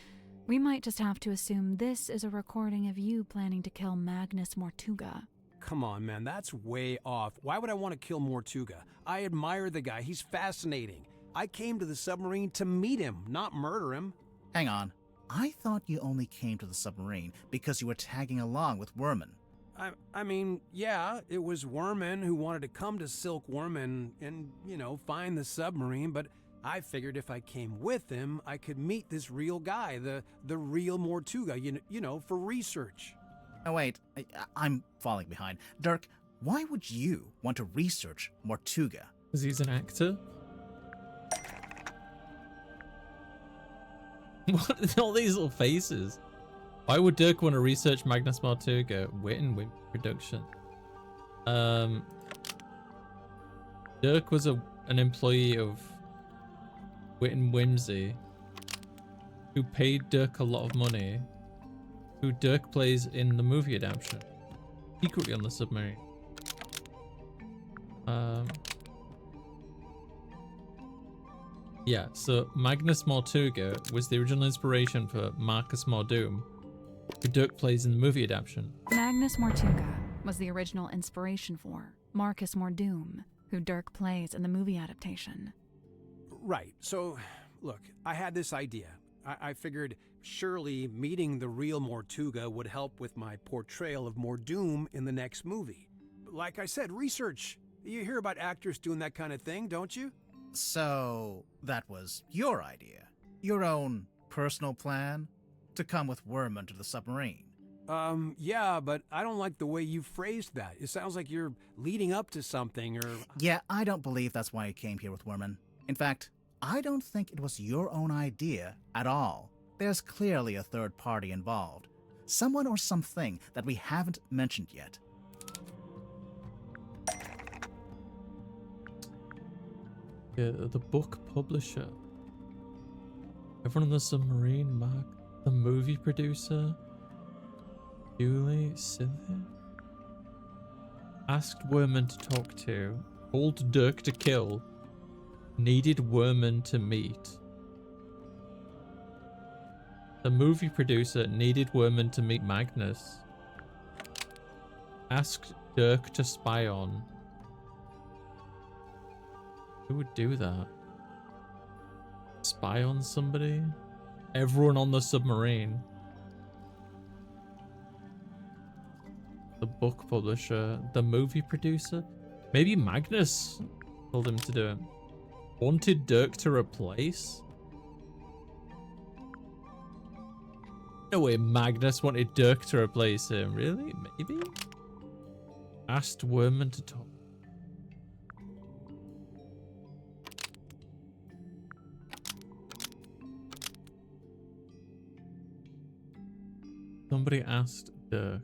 we might just have to assume this is a recording of you planning to kill Magnus Mortuga. Come on, man, that's way off. Why would I want to kill Mortuga? I admire the guy. He's fascinating. I came to the submarine to meet him, not murder him. Hang on. I thought you only came to the submarine because you were tagging along with Worman. I mean, yeah, it was Worman who wanted to come to Silkworm and find the submarine, but I figured if I came with him, I could meet this real guy, the real Mortuga, for research. Oh, wait, I'm falling behind. Dirk, why would you want to research Mortuga? Because he's an actor? What are all these little faces? Why would Dirk want to research Magnus Mortuga? Wit and Wimp production. Dirk was an employee of Wit and Whimsy, who paid Dirk a lot of money, who Dirk plays in the movie adaptation, secretly on the submarine. Yeah, so Magnus Mortuga was the original inspiration for Marcus Mordoom, who Dirk plays in the movie adaptation. Magnus Mortuga was the original inspiration for Marcus Mordoom, who Dirk plays in the movie adaptation. Right. So, look, I had this idea. I figured surely meeting the real Mortuga would help with my portrayal of Mordoom in the next movie. Like I said, research. You hear about actors doing that kind of thing, don't you? So, that was your idea? Your own personal plan? To come with Worman to the submarine? Yeah, but I don't like the way you phrased that. It sounds like you're leading up to something, or... Yeah, I don't believe that's why you came here with Worman. In fact, I don't think it was your own idea at all. There's clearly a third party involved. Someone or something that we haven't mentioned yet. Yeah, the book publisher. Everyone on the submarine, Mark. The movie producer. Julie, Cynthia. Asked Worman to talk to. Told Dirk to kill. Needed Worman to meet. The movie producer needed Worman to meet Magnus. Asked Dirk to spy on. Who would do that? Spy on somebody? Everyone on the submarine. The book publisher. The movie producer? Maybe Magnus told him to do it. Wanted Dirk to replace? No way Magnus wanted Dirk to replace him. Really? Maybe? Asked Worman to talk. Somebody asked Dirk.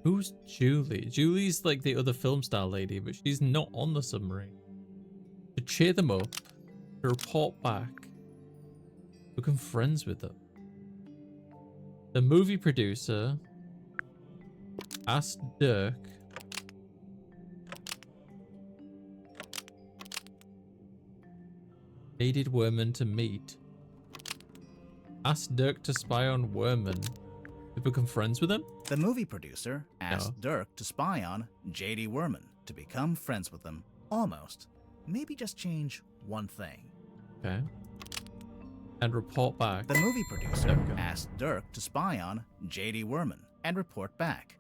Who's Julie? Julie's like the other film star lady, but she's not on the submarine. To cheer them up, to report back, become friends with them. The movie producer asked Dirk aided Werman to meet. Asked Dirk to spy on Werman to become friends with him? The movie producer asked Dirk to spy on J.D. Werman to become friends with them. Almost. Maybe just change one thing. Okay. And report back. The movie producer asked Dirk to spy on J.D. Werman and report back.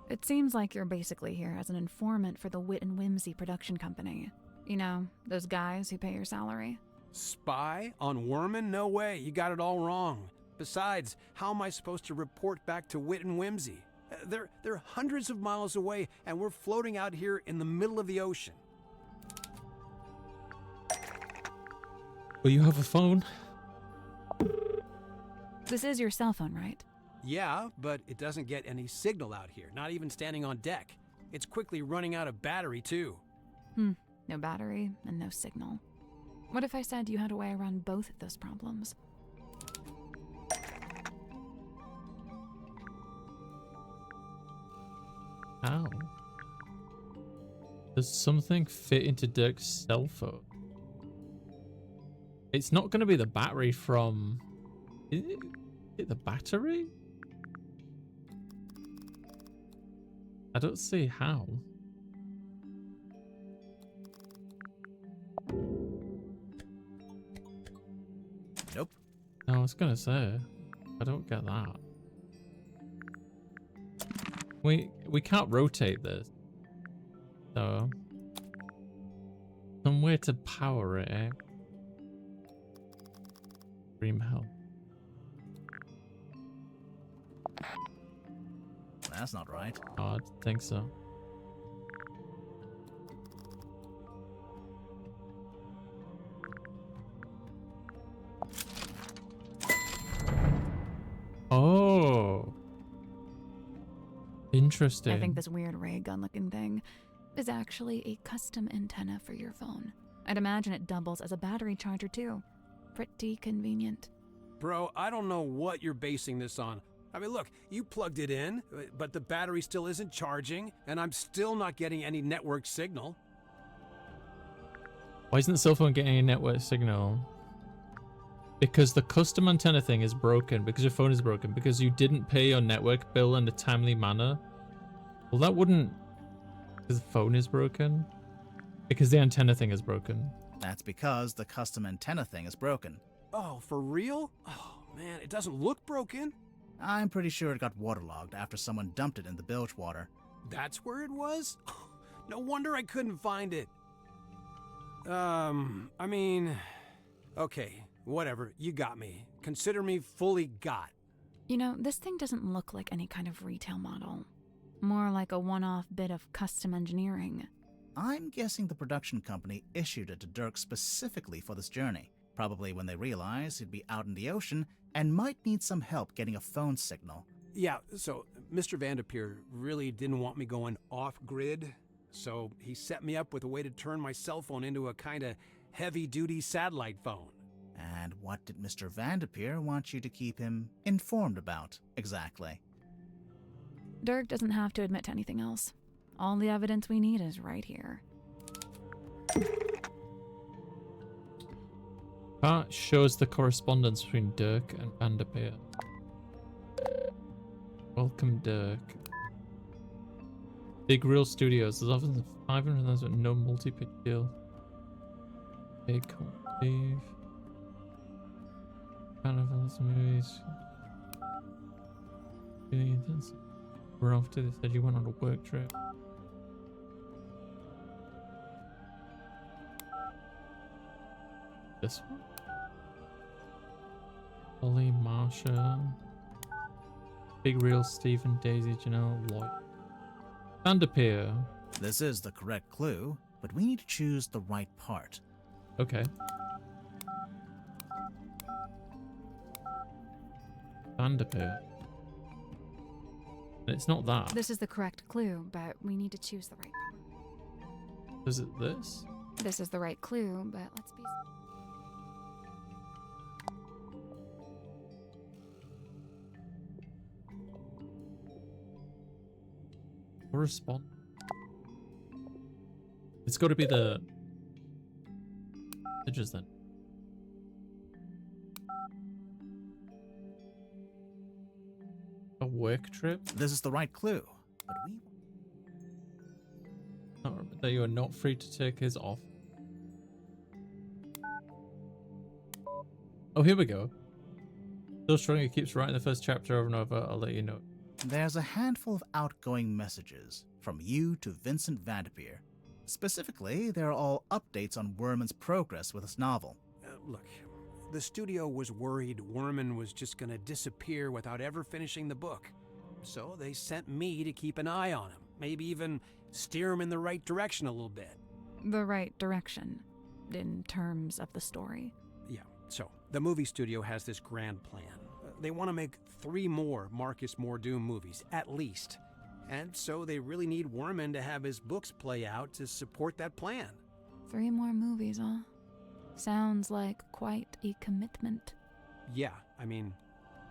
It seems like you're basically here as an informant for the Wit and Whimsy production company. You know, those guys who pay your salary. Spy on Werman? No way, you got it all wrong. Besides, how am I supposed to report back to Wit and Whimsy? They're hundreds of miles away, and we're floating out here in the middle of the ocean. Well, you have a phone. This is your cell phone, right? Yeah, but it doesn't get any signal out here, not even standing on deck. It's quickly running out of battery, too. No battery and no signal. What if I said you had a way around both of those problems? How? Does something fit into Dirk's cell phone? It's not going to be the battery from... Is it the battery? I don't see how. Nope. I was going to say, I don't get that. We can't rotate this. So... some way to power it, eh? Dream hell. That's not right. Oh, I don't think so. Oh. Interesting. I think this weird ray gun looking thing is actually a custom antenna for your phone. I'd imagine it doubles as a battery charger too. Pretty convenient. Bro, I don't know what you're basing this on. I mean, look, you plugged it in, but the battery still isn't charging, and I'm still not getting any network signal. Why isn't the cell phone getting a network signal? Because the custom antenna thing is broken, because your phone is broken, because you didn't pay your network bill in a timely manner. Well, that wouldn't... because the phone is broken? Because the antenna thing is broken. That's because the custom antenna thing is broken. Oh, for real? Oh, man, it doesn't look broken. I'm pretty sure it got waterlogged after someone dumped it in the bilge water. That's where it was? No wonder I couldn't find it. I mean... okay, whatever, you got me. Consider me fully got. You know, this thing doesn't look like any kind of retail model. More like a one-off bit of custom engineering. I'm guessing the production company issued it to Dirk specifically for this journey. Probably when they realized he'd be out in the ocean and might need some help getting a phone signal. Yeah, so Mr. Vanderpeer really didn't want me going off-grid, so he set me up with a way to turn my cell phone into a kind of heavy-duty satellite phone. And what did Mr. Vanderpeer want you to keep him informed about, exactly? Dirk doesn't have to admit to anything else. All the evidence we need is right here. That shows the correspondence between Dirk and Vanderpeer. Welcome, Dirk. Big Real Studios. There's often 500,000 but no multi-pitch deal. Big Steve. Carnivals, movies. Really intense. We're off to this. Said you went on a work trip. This one? Ollie, Marsha. Big Real, Stephen, Daisy, Janelle, Lloyd. Vanderpeer. This is the correct clue, but we need to choose the right part. Okay. Vanderpeer. And it's not that. This is the correct clue, but we need to choose the right one. Is it this? This is the right clue, but let's be... Correspond. It's got to be the images then. A work trip? This is the right clue, but we... That you are not free to take his off. Oh, here we go. Still strong, he keeps writing the first chapter over and over. I'll let you know. There's a handful of outgoing messages from you to Vincent Vanderpeer. Specifically, they're all updates on Werman's progress with his novel. Look, the studio was worried Werman was just gonna disappear without ever finishing the book. So they sent me to keep an eye on him. Maybe even steer him in the right direction a little bit. The right direction, in terms of the story. Yeah, so the movie studio has this grand plan. They want to make 3 more Marcus Mordoom movies, at least. And so they really need Werman to have his books play out to support that plan. 3 more movies, huh? Sounds like quite a commitment. Yeah, I mean,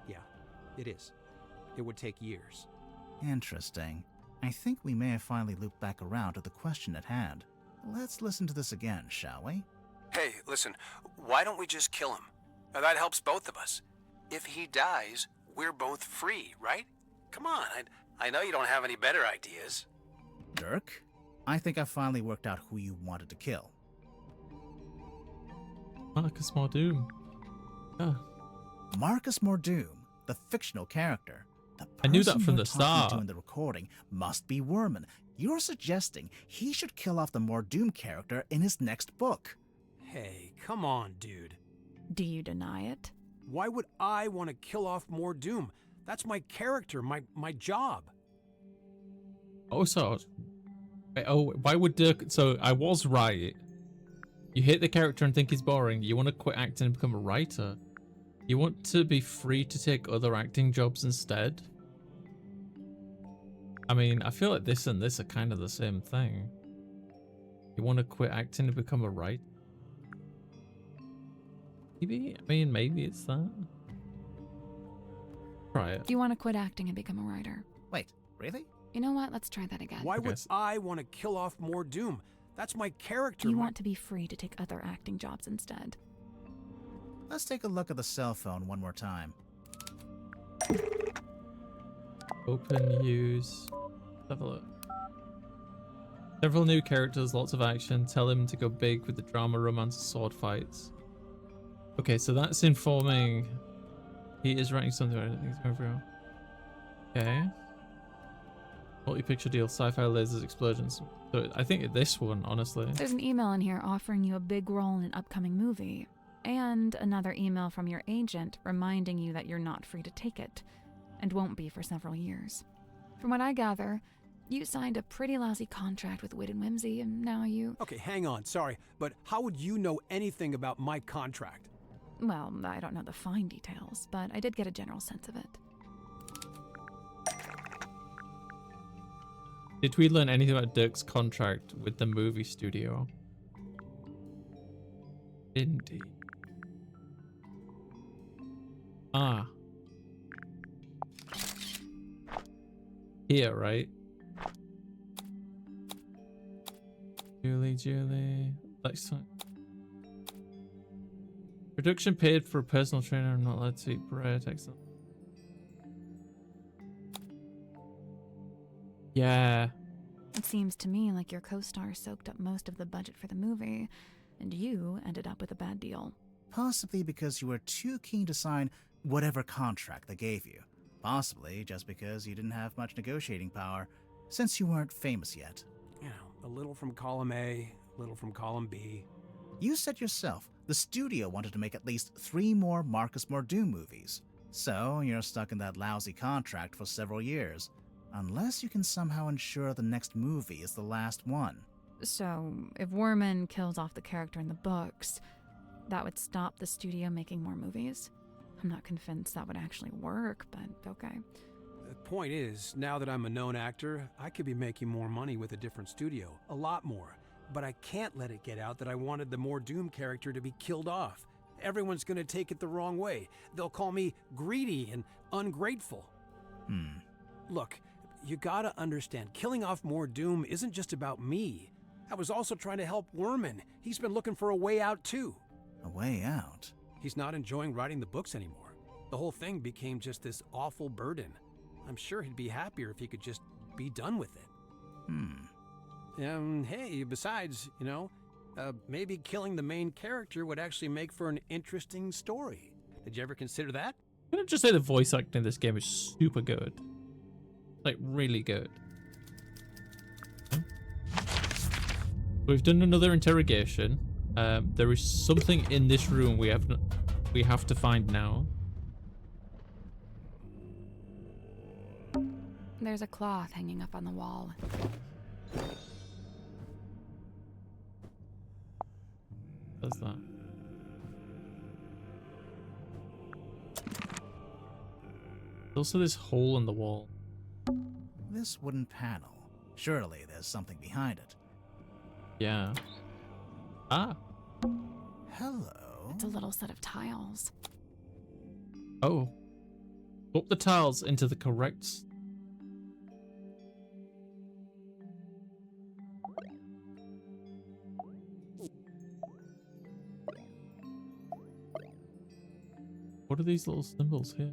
yeah, it is. It would take years. Interesting. I think we may have finally looped back around to the question at hand. Let's listen to this again, shall we? Hey, listen, why don't we just kill him? Now, that helps both of us. If he dies, we're both free, right? Come on, I know you don't have any better ideas. Dirk, I think I finally worked out who you wanted to kill. Marcus Mordoom. Ah. Marcus Mordoom, the fictional character. The I knew that person from you're the talking start. to in the recording must be Werman. You're suggesting he should kill off the Mordoom character in his next book. Hey, come on, dude. Do you deny it? Why would I want to kill off Mordoom? That's my character, my job. Oh, so... Wait, oh, why would Dirk... So, I was right. You hate the character and think he's boring. You want to quit acting and become a writer. You want to be free to take other acting jobs instead. I mean, I feel like this and this are kind of the same thing. You want to quit acting and become a writer? Maybe? I mean, maybe it's that. Try it. You want to quit acting and become a writer? Wait, really? You know what? Let's try that again. Why would I want to kill off Mordoom? That's my character. You want to be free to take other acting jobs instead. Let's take a look at the cell phone one more time. Open, use. Let's have a look. Several new characters, lots of action. Tell him to go big with the drama, romance, sword fights. Okay, so that's informing. He is writing something. I don't think it's going for real. Okay. Multi-picture deal, sci-fi, lasers, explosions. So I think this one, honestly. There's an email in here offering you a big role in an upcoming movie. And another email from your agent reminding you that you're not free to take it, and won't be for several years. From what I gather, you signed a pretty lousy contract with Wit and Whimsy, and now you... Okay, hang on, sorry, but how would you know anything about my contract? Well, I don't know the fine details, but I did get a general sense of it. Did we learn anything about Dirk's contract with the movie studio? Indeed. Ah. Here, right? Julie. Next time. Production paid for a personal trainer. I'm not allowed to eat bread. Excellent. Yeah. It seems to me like your co-star soaked up most of the budget for the movie, and you ended up with a bad deal. Possibly because you were too keen to sign whatever contract they gave you. Possibly just because you didn't have much negotiating power, since you weren't famous yet. You know, a little from column A, a little from column B. You said yourself the studio wanted to make at least 3 more Marcus Mordoom movies. So you're stuck in that lousy contract for several years. Unless you can somehow ensure the next movie is the last one. So, if Werman kills off the character in the books, that would stop the studio making more movies? I'm not convinced that would actually work, but okay. The point is, now that I'm a known actor, I could be making more money with a different studio. A lot more. But I can't let it get out that I wanted the more Doom character to be killed off. Everyone's gonna take it the wrong way. They'll call me greedy and ungrateful. Look, you gotta understand, killing off more Doom isn't just about me. I was also trying to help Werman. He's been looking for a way out too. A way out? He's not enjoying writing the books anymore. The whole thing became just this awful burden. I'm sure he'd be happier if he could just be done with it. Hey, besides, maybe killing the main character would actually make for an interesting story. Did you ever consider that? I'm gonna just say the voice acting in this game is super good. Like, really good. We've done another interrogation. There is something in this room we have to find now. There's a cloth hanging up on the wall. What's that? There's also this hole in the wall. This wooden panel. Surely there's something behind it. Yeah. Ah. Hello? It's a little set of tiles. Oh. Put the tiles into the correct... What are these little symbols here?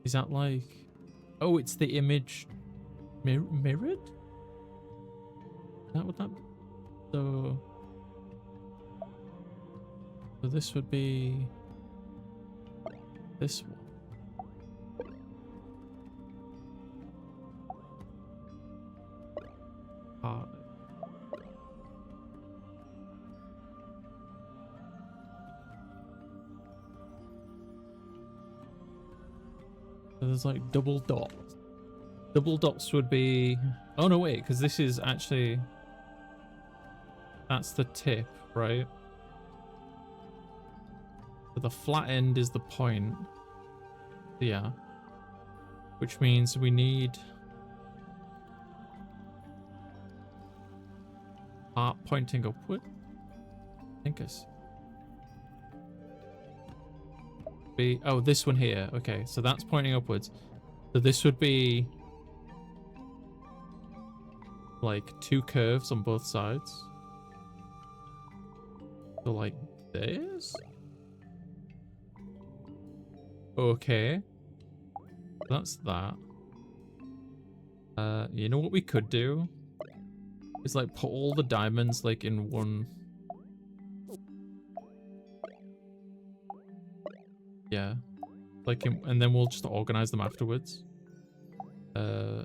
Is that like... Oh, it's the image mirrored? Is that what that... So this would be... this one. So there's like double dots. Double dots would be... Oh no, wait, because this is actually... That's the tip, right? So the flat end is the point. Yeah. Which means we need... Heart pointing upward. I think it's... Oh, this one here. Okay, so that's pointing upwards. So this would be like two curves on both sides. So like this. Okay. That's that. You know what we could do? Is like put all the diamonds like in one. Yeah, like, and then we'll just organize them afterwards. Oh,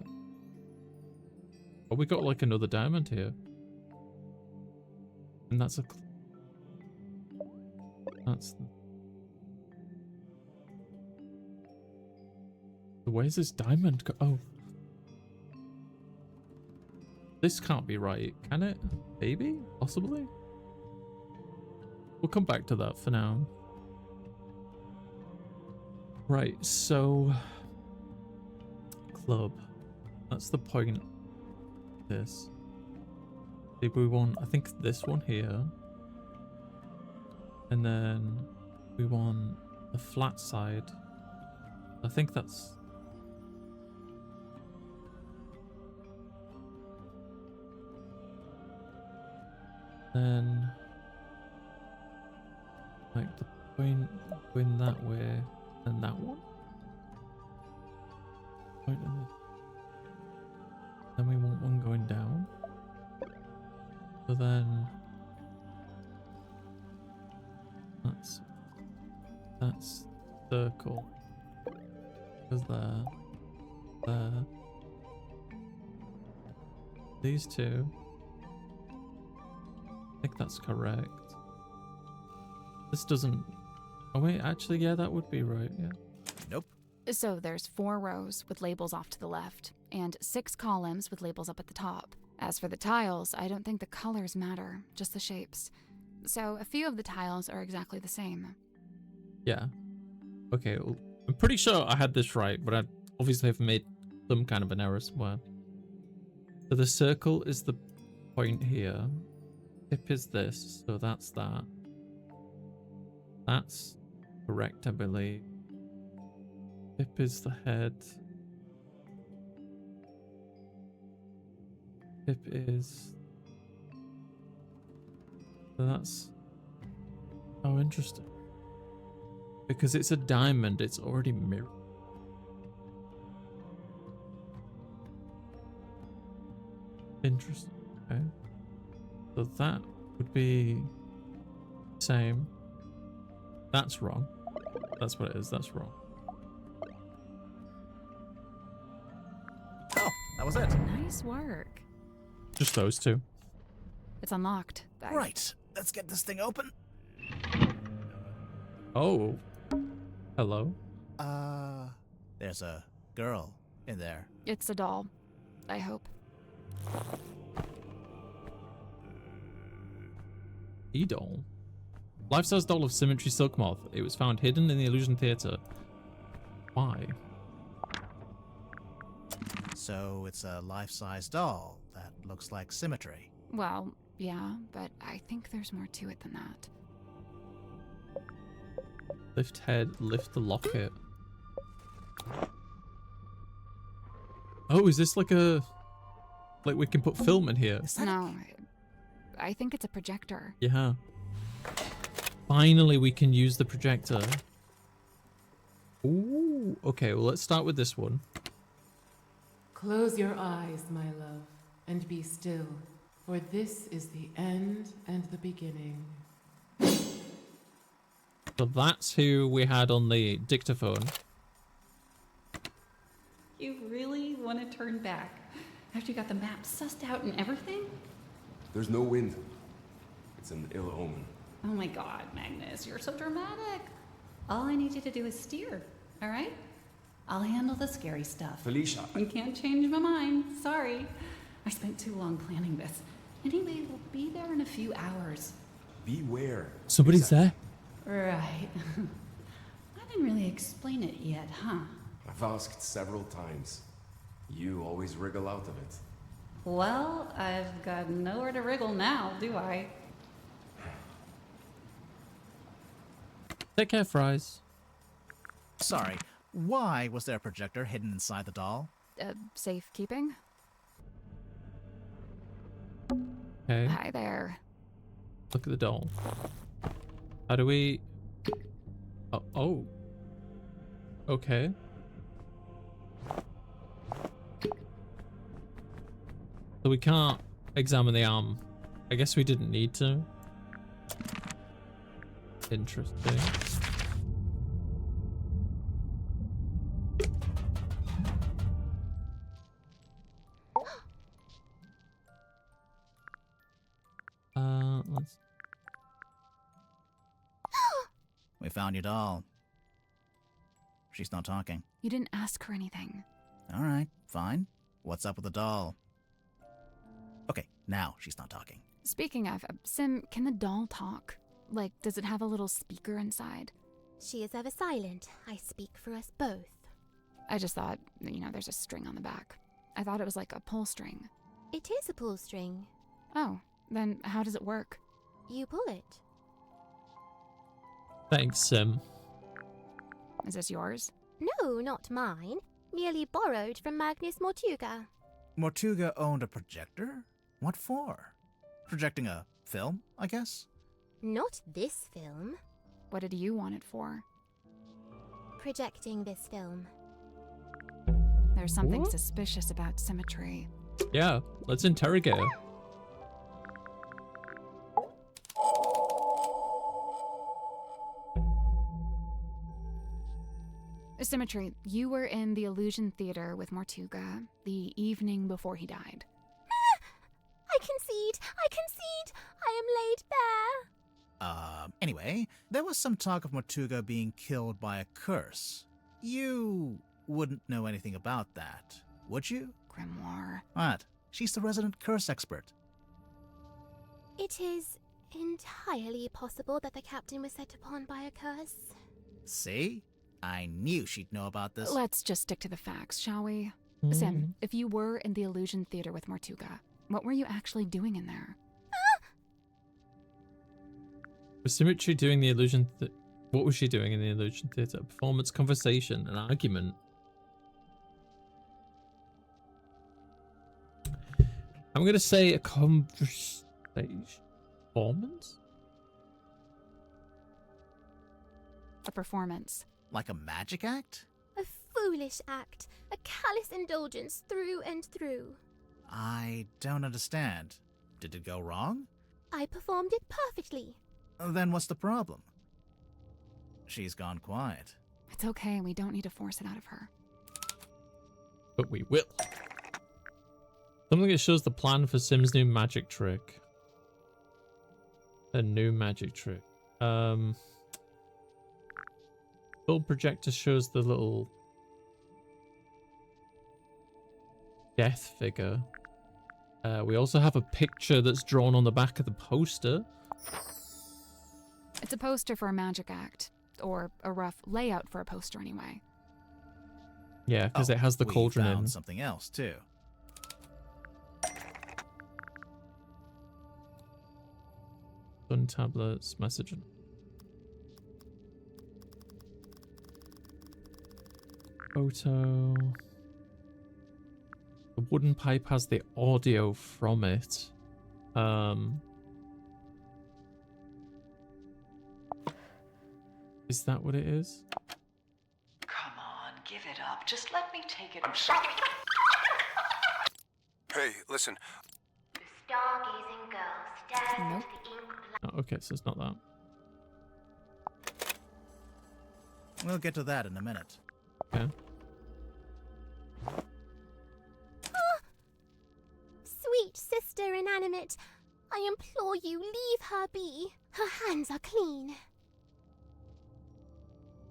we got like another diamond here, and that's where's this diamond go? Oh, this can't be right, can it? Maybe, possibly. We'll come back to that for now. Right, so club. That's the point. This. Maybe we want, I think this one here. And then we want the flat side. I think that's... Then like the point going that way. And that one. Right, then we want one going down. So then that's circle. Goes there. These two. I think that's correct. This doesn't... Oh wait, actually, yeah, that would be right, yeah. Nope. So there's 4 rows with labels off to the left, and 6 columns with labels up at the top. As for the tiles, I don't think the colors matter, just the shapes. So a few of the tiles are exactly the same. Yeah. Okay, well, I'm pretty sure I had this right, but I obviously have made some kind of an error somewhere. So the circle is the point here. Tip is this, so that's that. That's correct, I believe. Tip is the head. Tip is... So that's... Oh, interesting. Because it's a diamond, it's already mirrored. Interesting. Okay. So that would be same. That's wrong. That's what it is. That's wrong. Oh, that was it. Nice work. Just those two. It's unlocked. Right, let's get this thing open. Oh. Hello. There's a girl in there. It's a doll. I hope. E-doll. Life-size doll of Symmetry Silk Moth. It was found hidden in the Illusion Theater. Why? So it's a life-size doll that looks like Symmetry. Well, yeah, but I think there's more to it than that. Lift head, lift the locket. Oh, is this like a... Like we can put film in here? No, I think it's a projector. Yeah. Finally, we can use the projector. Ooh. Okay, well, let's start with this one. Close your eyes, my love, and be still, for this is the end and the beginning. So that's who we had on the dictaphone. You really want to turn back after you got the map sussed out and everything? There's no wind. It's an ill omen. Oh my god, Magnus, you're so dramatic. All I need you to do is steer, all right? I'll handle the scary stuff. Felicia. You can't change my mind. Sorry. I spent too long planning this. Anyway, we'll be there in a few hours. Beware. Somebody's there. Right. I didn't really explain it yet, huh? I've asked several times. You always wriggle out of it. Well, I've got nowhere to wriggle now, do I? Take care, Fries. Sorry, why was there a projector hidden inside the doll? Safekeeping? Okay. Hi there. Look at the doll. How do we... Oh. Okay. So we can't examine the arm. I guess we didn't need to. Interesting. Let's... We found your doll. She's not talking. You didn't ask her anything. All right, fine. What's up with the doll? Okay, now she's not talking. Speaking of, Sim, can the doll talk? Like, does it have a little speaker inside? She is ever silent. I speak for us both. I just thought, there's a string on the back. I thought it was like a pull string. It is a pull string. Oh, then how does it work? You pull it. Thanks, Sim. Is this yours? No, not mine. Merely borrowed from Magnus Mortuga. Mortuga owned a projector? What for? Projecting a film, I guess? Not this film. What did you want it for? Projecting this film. There's something suspicious about Symmetry. Yeah, let's interrogate her. Symmetry, you were in the Illusion Theater with Mortuga the evening before he died. I concede! I am laid bare! Anyway, there was some talk of Mortuga being killed by a curse. You wouldn't know anything about that, would you? Grimoire. What? She's the resident curse expert. It is entirely possible that the captain was set upon by a curse. See? I knew she'd know about this. Let's just stick to the facts, shall we? Sim, if you were in the illusion theater with Mortuga, what were you actually doing in there? Was Symmetry doing the illusion? What was she doing in the illusion theater? Performance, conversation, an argument. I'm gonna say a conversation. Performance? A performance. Like a magic act? A foolish act. A callous indulgence through and through. I don't understand. Did it go wrong? I performed it perfectly. Then what's the problem? She's gone quiet. It's okay, we don't need to force it out of her. But we will. Something that shows the plan for Sim's new magic trick. A new magic trick. Little projector shows the little death figure. We also have a picture that's drawn on the back of the poster. It's a poster for a magic act, or a rough layout for a poster anyway. Yeah, because it has the cauldron we found in. Something else too. Sun tablets, message. Photo. The wooden pipe has the audio from it. Is that what it is? Come on, give it up. Just let me take it. I'm sorry. Hey, listen. The stargazing girl stares Nope. into the ink black. Oh, okay, so it's not that. We'll get to that in a minute. Okay. Sweet sister inanimate, I implore you, leave her be. Her hands are clean.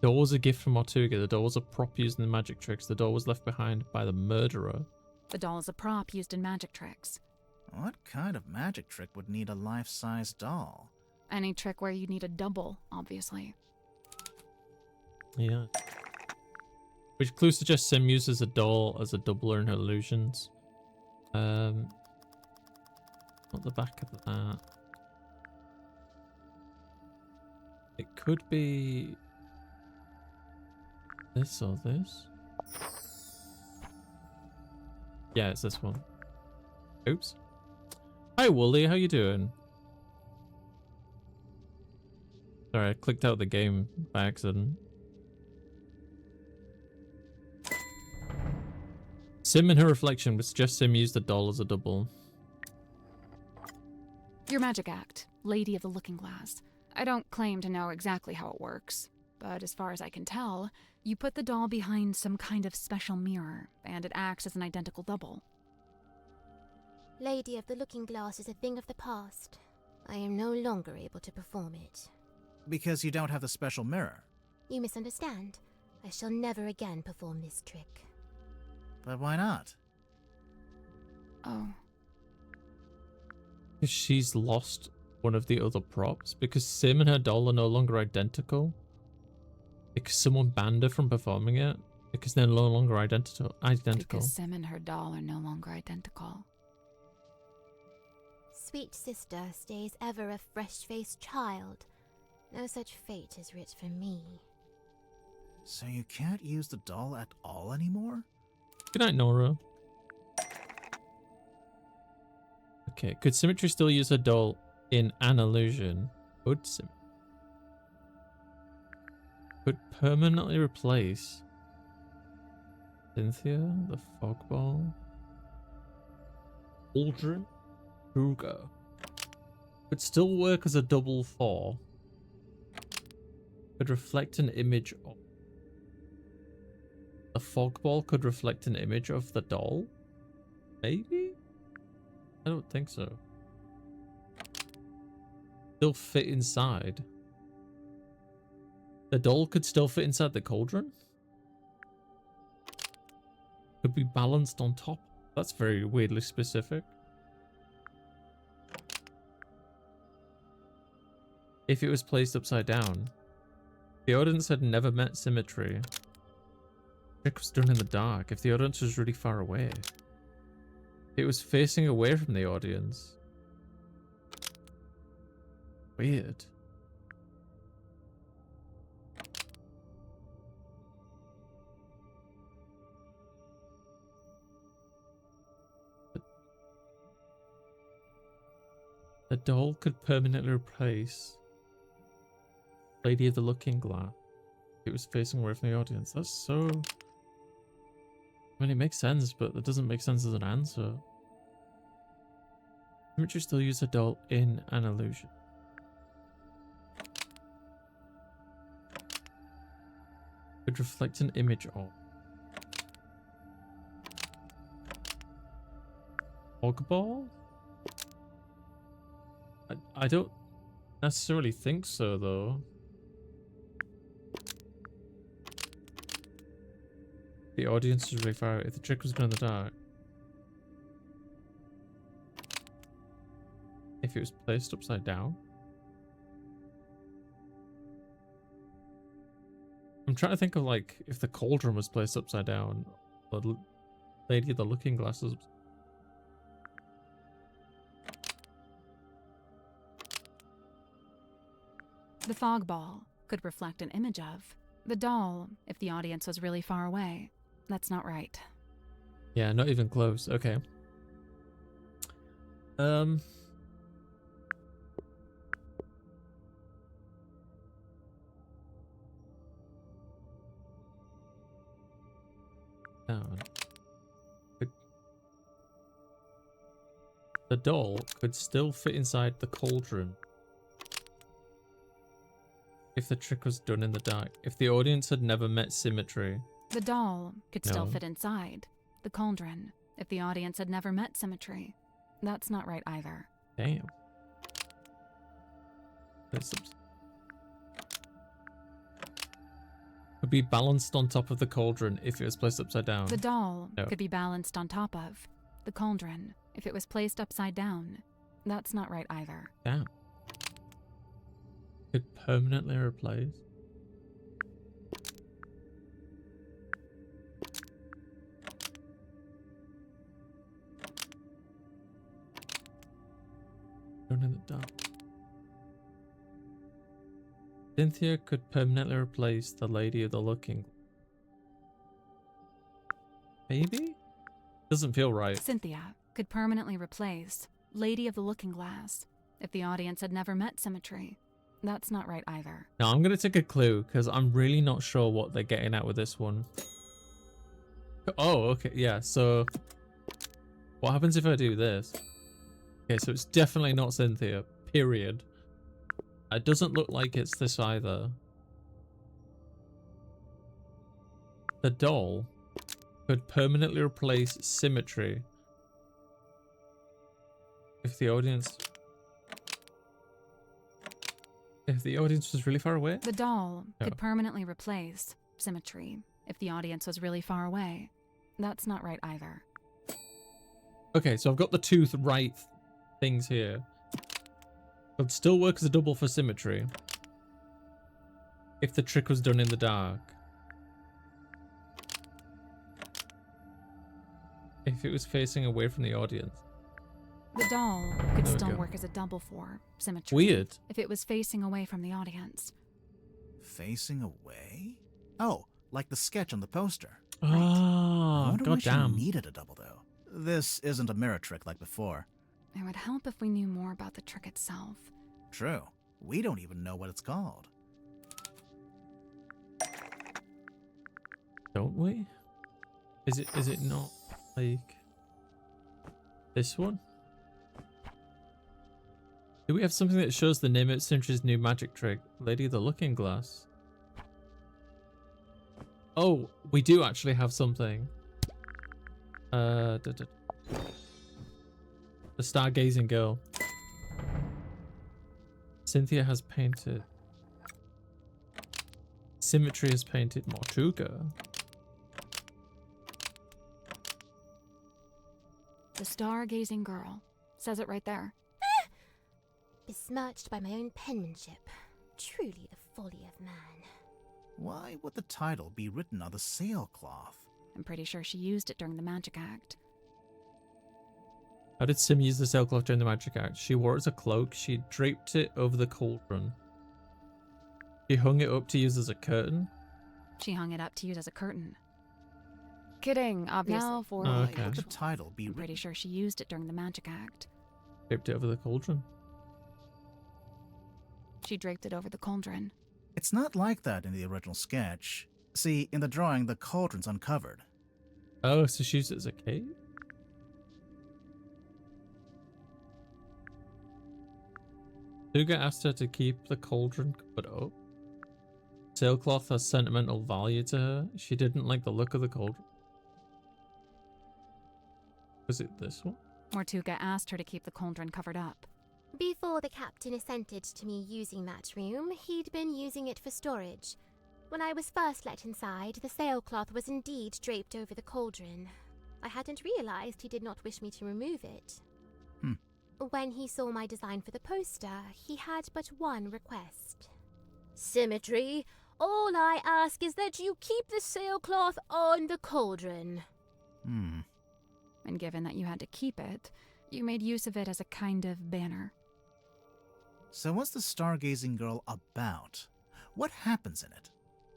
Door was a gift from Mortuga. The door was a prop used in the magic tricks. The door was left behind by the murderer. The doll is a prop used in magic tricks. What kind of magic trick would need a life-size doll? Any trick where you need a double, obviously. Yeah. Which clue suggests Sim uses a doll as a doubler in her illusions. Not the back of that. It could be this or this. Yeah, it's this one. Oops. Hi, Wooly. How you doing? Sorry, I clicked out the game by accident. Sim in her reflection would suggest Sim used the doll as a double. Your magic act, Lady of the Looking Glass. I don't claim to know exactly how it works, but as far as I can tell, you put the doll behind some kind of special mirror, and it acts as an identical double. Lady of the Looking Glass is a thing of the past. I am no longer able to perform it. Because you don't have the special mirror. You misunderstand. I shall never again perform this trick. But why not? Oh. Because she's lost one of the other props. Because Sim and her doll are no longer identical. Because someone banned her from performing it. Because they're no longer identical. Because Sim and her doll are no longer identical. Sweet sister stays ever a fresh-faced child. No such fate is writ for me. So you can't use the doll at all anymore? Good night, Nora. Okay, could Symmetry still use her doll in an illusion? Could Sim? Could permanently replace Cynthia, the fog ball, Aldrin, Kruger. Could still work as a double 4. Could reflect an image of the fog ball. Could reflect an image of the doll. Maybe. I don't think so. Still fit inside. The doll could still fit inside the cauldron? Could be balanced on top. That's very weirdly specific. If it was placed upside down. The audience had never met symmetry. Trick was done in the dark. If the audience was really far away. It was facing away from the audience. Weird. The doll could permanently replace Lady of the Looking Glass. It was facing away from the audience. That's so... I mean, it makes sense, but that doesn't make sense as an answer. Symmetry still use a doll in an illusion. Could reflect an image of... Pogball? I don't necessarily think so, though. The audience is really far. If the trick was done in the dark. If it was placed upside down. I'm trying to think of, like, if the cauldron was placed upside down. The Lady of the Looking Glasses. The fog ball could reflect an image of the doll if the audience was really far away. That's not right. Yeah, not even close. Okay. Down. The doll could still fit inside the cauldron. If the trick was done in the dark. If the audience had never met symmetry. The doll could still No. fit inside the cauldron if the audience had never met symmetry. That's not right either. Damn. Would be balanced on top of the cauldron if it was placed upside down. The doll No. could be balanced on top of the cauldron if it was placed upside down. That's not right either. Damn. Could permanently replace. Done in the dark. Cynthia could permanently replace the Lady of the Looking. Maybe? Doesn't feel right. Cynthia could permanently replace Lady of the Looking Glass if the audience had never met symmetry. That's not right either. Now I'm going to take a clue because I'm really not sure what they're getting at with this one. Oh, okay. Yeah, so what happens if I do this? Okay, so it's definitely not Cynthia, period. It doesn't look like it's this either. The doll could permanently replace symmetry if the audience... If the audience was really far away? The doll Oh. could permanently replace symmetry if the audience was really far away. That's not right either. Okay, so I've got the two right things here. Could still work as a double for symmetry if the trick was done in the dark. If it was facing away from the audience. The doll could There we still go. work as a double for symmetry. Weird. If it was facing away from the audience. Facing away? Oh, like the sketch on the poster. Oh, I wonder why she goddamn. needed a double, though. This isn't a mirror trick like before. It would help if we knew more about the trick itself. True. We don't even know what it's called. Don't we? Is it not like this one? Do we have something that shows the name of Symmetry's new magic trick? Lady of the Looking Glass. Oh, we do actually have something. The Stargazing Girl. Cynthia has painted. Symmetry has painted Mortuga. The stargazing girl. Says it right there. Besmirched by my own penmanship. Truly the folly of man. Why would the title be written on the sailcloth? I'm pretty sure she used it during the magic act. How did Sim use the sailcloth during the magic act? She wore it as a cloak. She draped it over the cauldron. She hung it up to use as a curtain. She hung it up to use as a curtain. Kidding, obviously. Now for Okay. Would the title be I'm written? pretty sure she used it during the magic act. Draped it over the cauldron. She draped it over the cauldron. It's not like that in the original sketch. See, in the drawing, the cauldron's uncovered. Oh, so she used it as a cape? Suga asked her to keep the cauldron covered up. Sailcloth has sentimental value to her. She didn't like the look of the cauldron. Was it this one? Mortuga asked her to keep the cauldron covered up. Before the captain assented to me using that room, he'd been using it for storage. When I was first let inside, the sailcloth was indeed draped over the cauldron. I hadn't realized he did not wish me to remove it. When he saw my design for the poster, he had but one request. Symmetry. All I ask is that you keep the sailcloth on the cauldron. And given that you had to keep it, you made use of it as a kind of banner. So what's the stargazing girl about? What happens in it?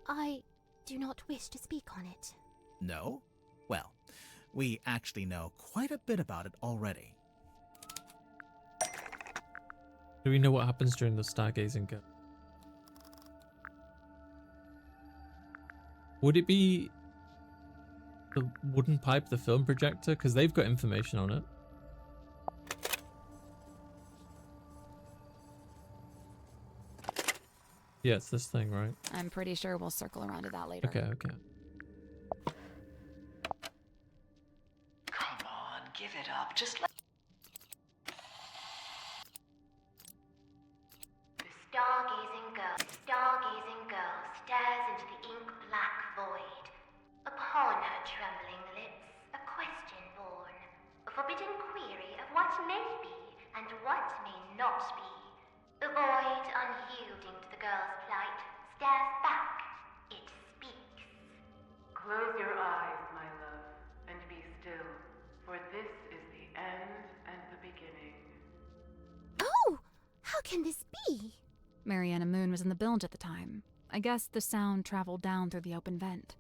I do not wish to speak on it. No? Well, we actually know quite a bit about it already. Do we know what happens during the stargazing girl? Would it be the wooden pipe, the film projector? Because they've got information on it. Yeah, it's this thing, right? I'm pretty sure we'll circle around to that later. Okay, okay. Come on, give it up. Just let. Stargazing girl stares into the ink-black void. Upon her trembling lips, a question born. A forbidden query of what may be and what may not be. The void, unyielding to the girl's plight, stares back. It speaks. Close your eyes, my love, and be still, for this is the end and the beginning. Oh! How can this be? Mariana Moon was in the bilge at the time. I guess the sound traveled down through the open vent.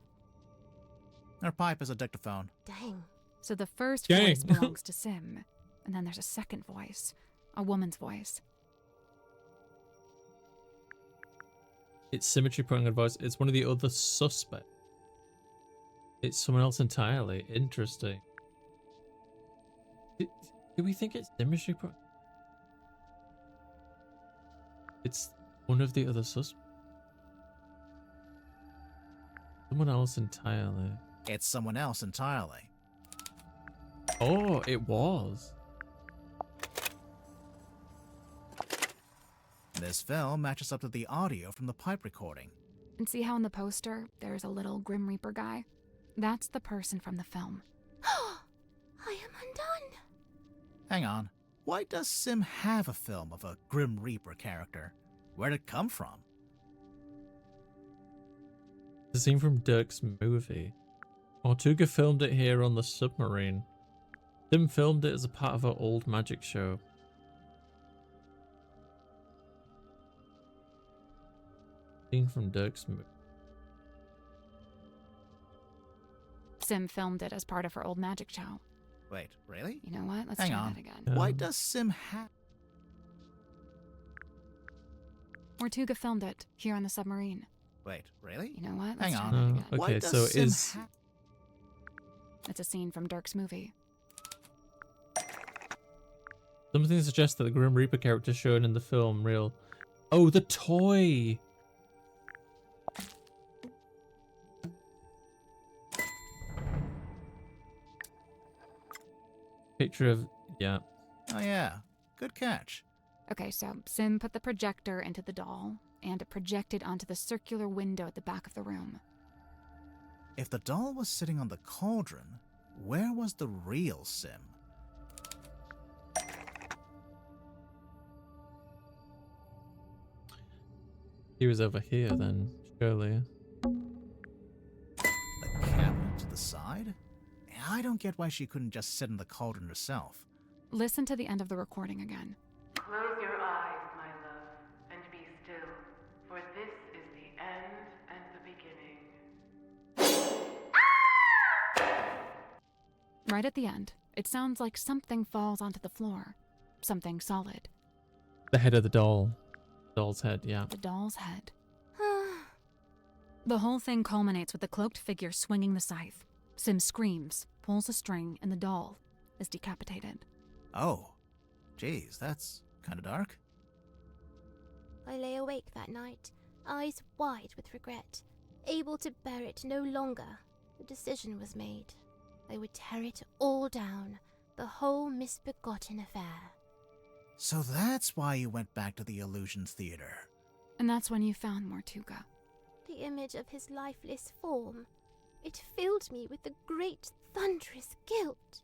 Her pipe is a dictaphone. Dang. So the first Dang. voice belongs to Sim, and then there's a second voice, a woman's voice. It's Symmetry putting advice. It's one of the other suspects. It's someone else entirely. Interesting. Do we think it's Symmetry putting? It's one of the other suspects. Someone else entirely. It's someone else entirely. Oh, it was. This film matches up to the audio from the pipe recording. And see how in the poster there's a little Grim Reaper guy? That's the person from the film. I am undone. Hang on. Why does Sim have a film of a Grim Reaper character? Where'd it come from? The scene from Dirk's movie. Tortuga filmed it here on the submarine. Sim filmed it as a part of her old magic show. Scene from Dirk's movie. Sim filmed it as part of her old magic show. Wait, really? You know what? Let's Hang try on. that again. Why does Sim have... Tortuga filmed it here on the submarine. Wait, really? You know what? Hang Let's try on. that again. Okay, Why does so Sim is It's a scene from Dirk's movie. something suggests that the Grim Reaper character shown in the film real? Oh, the toy. Picture of yeah. Oh yeah, good catch. Okay, so Sim put the projector into the doll, and it projected onto the circular window at the back of the room. If the doll was sitting on the cauldron, where was the real Sim? He was over here then, surely. The cabinet to the side? I don't get why she couldn't just sit in the cauldron herself. Listen to the end of the recording again. Close your eyes, my love, and be still, for this is the end and the beginning. Right at the end, it sounds like something falls onto the floor. Something solid. The head of the doll. Doll's head, yeah. The doll's head. The whole thing culminates with the cloaked figure swinging the scythe. Sim screams, pulls a string, and the doll is decapitated. Oh, geez, that's kind of dark. I lay awake that night, eyes wide with regret, able to bear it no longer. The decision was made. I would tear it all down, the whole misbegotten affair. So that's why you went back to the Illusions Theater. And that's when you found Mortuga. The image of his lifeless form. It filled me with a great, thunderous guilt.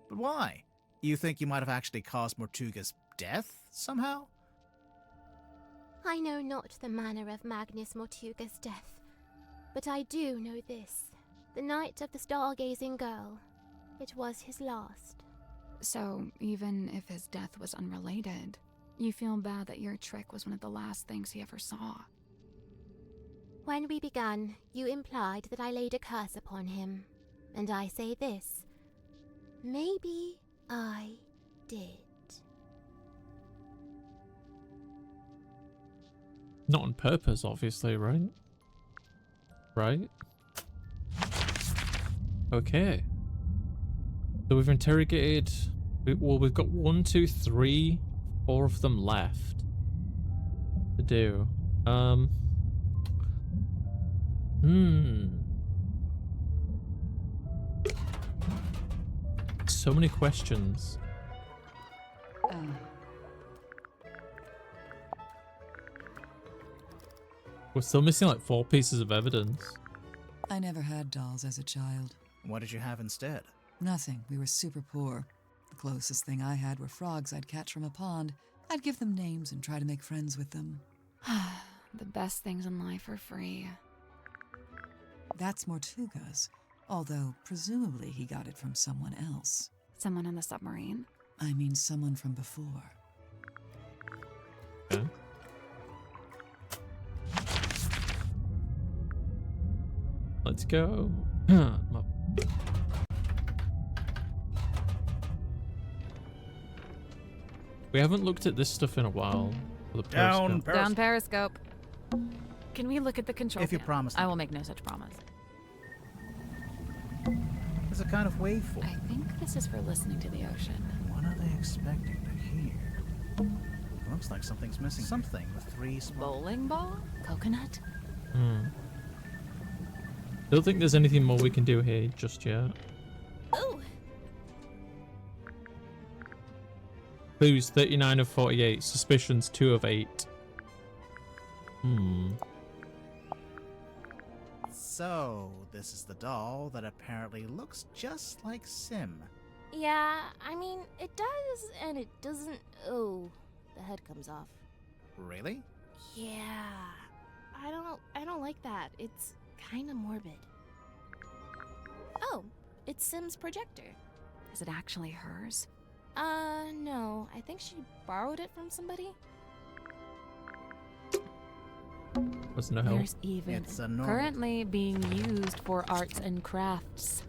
But why? You think you might have actually caused Mortuga's death, somehow? I know not the manner of Magnus Mortuga's death, but I do know this. The night of the stargazing girl. It was his last. So, even if his death was unrelated, you feel bad that your trick was one of the last things he ever saw. When we began, you implied that I laid a curse upon him. And I say this. Maybe I did. Not on purpose, obviously, right? Right? Okay. So we've interrogated... Well, we've got 1, 2, 3, 4 of them left to do. So many questions. We're still missing like 4 pieces of evidence. I never had dolls as a child. What did you have instead? Nothing. We were super poor. The closest thing I had were frogs I'd catch from a pond. I'd give them names and try to make friends with them. The best things in life are free. That's Mortuga's, although presumably he got it from someone else. Someone on the submarine? I mean someone from before. Okay. Let's go. We haven't looked at this stuff in a while. For the Down periscope. Down periscope. Can we look at the control If you panel? promise. I will make no such promise. There's a kind of waveform. I think this is for listening to the ocean. What are they expecting to hear? Looks like something's missing. Something with 3 small... Bowling ball? Coconut? Don't think there's anything more we can do here just yet. Ooh. Clues 39 of 48. Suspicions 2 of 8. So, this is the doll that apparently looks just like Sim. Yeah, I mean, it does and it doesn't. Oh, the head comes off. Really? Yeah. I don't like that. It's kind of morbid. Oh, it's Sim's projector. Is it actually hers? No. I think she borrowed it from somebody. Was no help. There's even It's a normal... currently being used for arts and crafts.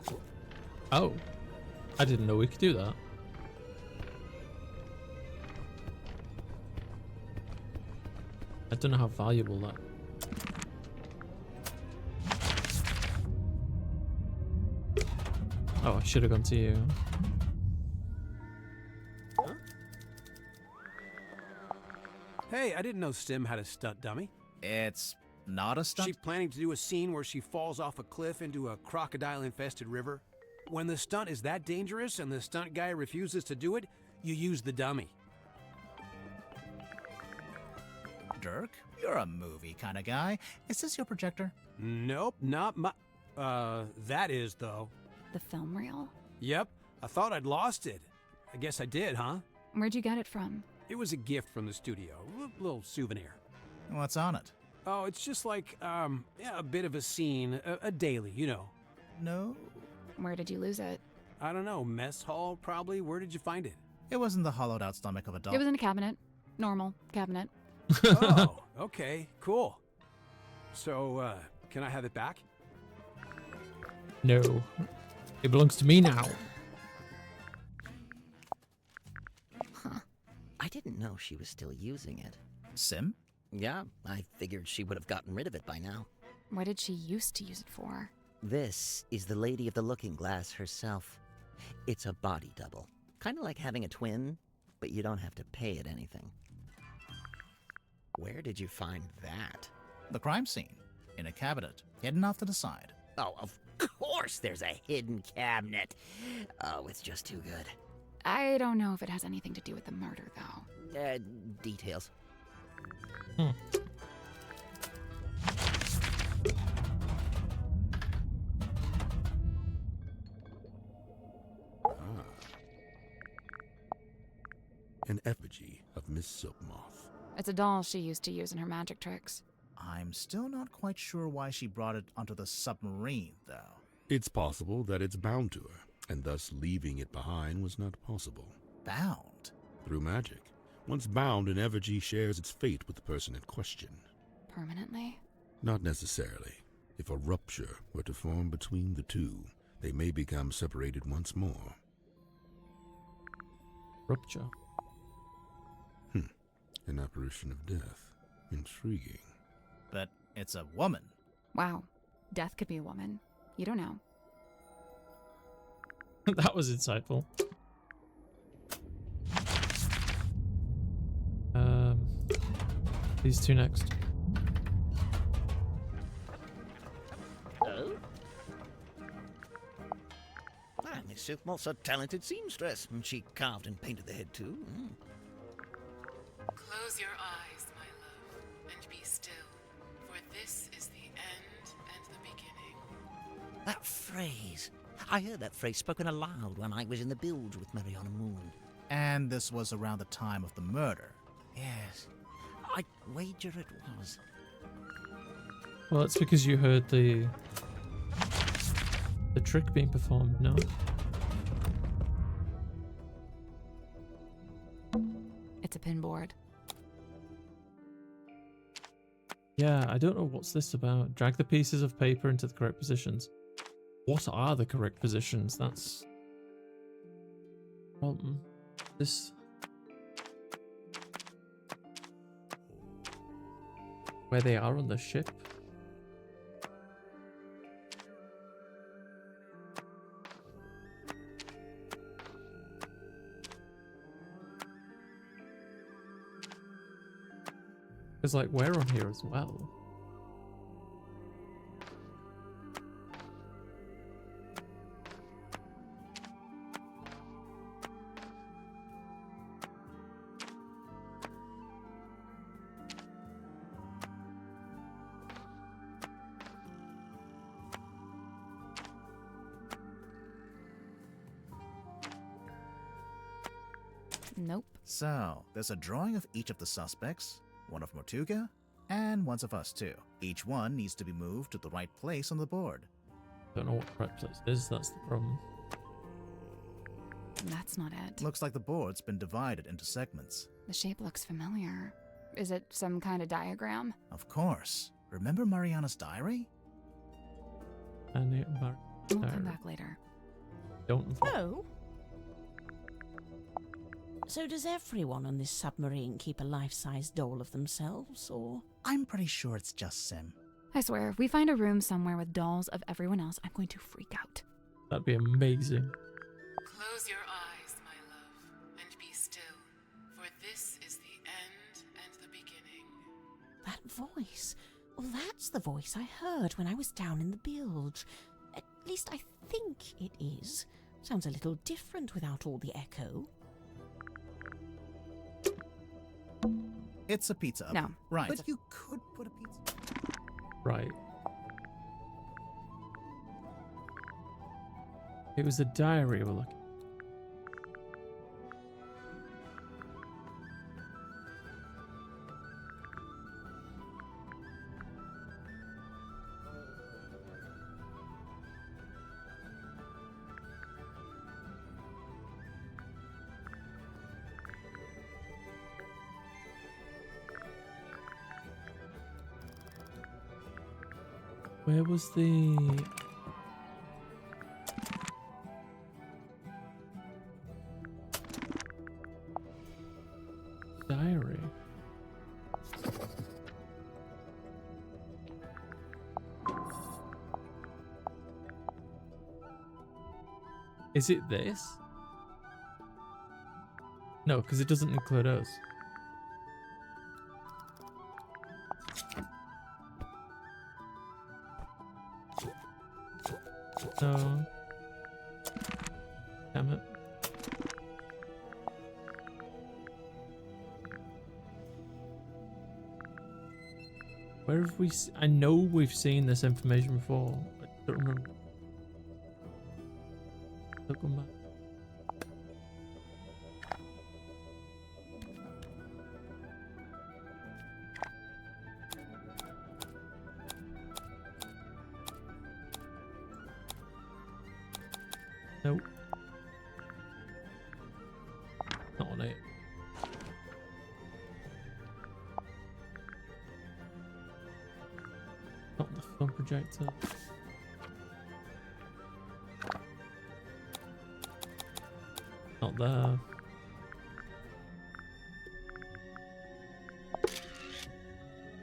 Oh. I didn't know we could do that. I don't know how valuable that. Oh, I should have gone to you. Huh? Hey, I didn't know Sim had a stunt dummy. It's not a stunt? She planning to do a scene where she falls off a cliff into a crocodile-infested river? When the stunt is that dangerous and the stunt guy refuses to do it, you use the dummy. Dirk, you're a movie kind of guy. Is this your projector? Nope, not my... that is, though. The film reel? Yep, I thought I'd lost it. I guess I did, huh? Where'd you get it from? It was a gift from the studio, a little souvenir. What's on it? Oh, it's just like, yeah, a bit of a scene, a daily, you know. No, Where did you lose it? I don't know, mess hall probably? Where did you find it? it was in the hollowed out stomach of a dog. It was in a cabinet. Normal cabinet. Oh, okay, cool. So, can I have it back? No. It belongs to me now. Huh. I didn't know she was still using it. Sim? Yeah, I figured she would have gotten rid of it by now. What did she used to use it for? This is the Lady of the Looking Glass herself. It's a body double. Kind of like having a twin, but you don't have to pay it anything. Where did you find that? The crime scene. In a cabinet, hidden off to the side. Oh, of course there's a hidden cabinet. Oh, it's just too good. I don't know if it has anything to do with the murder, though. Details. An effigy of Miss Silkmoth. It's a doll she used to use in her magic tricks. I'm still not quite sure why she brought it onto the submarine, though. It's possible that it's bound to her, and thus leaving it behind was not possible. Bound? Through magic. Once bound, an effigy shares its fate with the person in question. Permanently? Not necessarily. If a rupture were to form between the two, they may become separated once more. Rupture. An apparition of death. Intriguing. But it's a woman. Wow. Death could be a woman. You don't know. That was insightful. These two next. Oh? Miss Silkmoth's a talented seamstress, and she carved and painted the head too. Close your eyes, my love, and be still, for this is the end and the beginning. That phrase. I heard that phrase spoken aloud when I was in the bilge with Mariana Moon. And this was around the time of the murder. Yes. I wager it was. Well, it's because you heard the trick being performed, no? It's a pinboard. Yeah, I don't know what's this about. Drag the pieces of paper into the correct positions. What are the correct positions? That's... this... Where they are on the ship? Because, like, we're on here as well. Nope. So, there's a drawing of each of the suspects, one of Mortuga, and one of us too. Each one needs to be moved to the right place on the board. Don't know what the right place is, that's the problem. That's not it. Looks like the board's been divided into segments. The shape looks familiar. Is it some kind of diagram? Of course. Remember Mariana's diary? We'll come back later. Don't. Oh? So does everyone on this submarine keep a life-size doll of themselves, or...? I'm pretty sure it's just Sim. I swear, if we find a room somewhere with dolls of everyone else, I'm going to freak out. That'd be amazing. Close your eyes, my love, and be still, for this is the end and the beginning. That voice. Well, that's the voice I heard when I was down in the bilge. At least I think it is. Sounds a little different without all the echo. It's a pizza oven. No. Right. But you could put a pizza... Right. It was a diary we're looking. Where was the... diary? Is it this? No, because it doesn't include us. No. Damn it. Where have we... I know we've seen this information before. I don't remember. Look on back. Nope. Not on it. Not the film projector. Not there.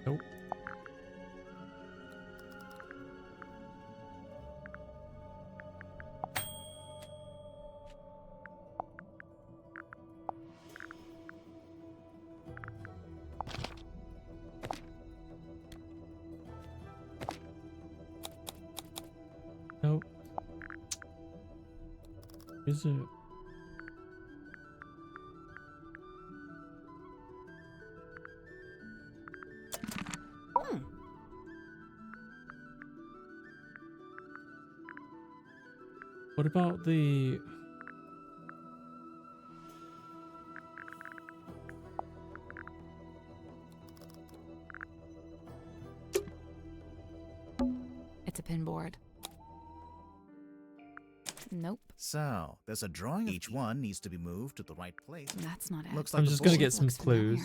Nope. Nope. Is it? What about the... It's a pinboard. Nope. So, there's a drawing. Each one needs to be moved to the right place. That's not it. Looks like I'm the just gonna board. get some clues.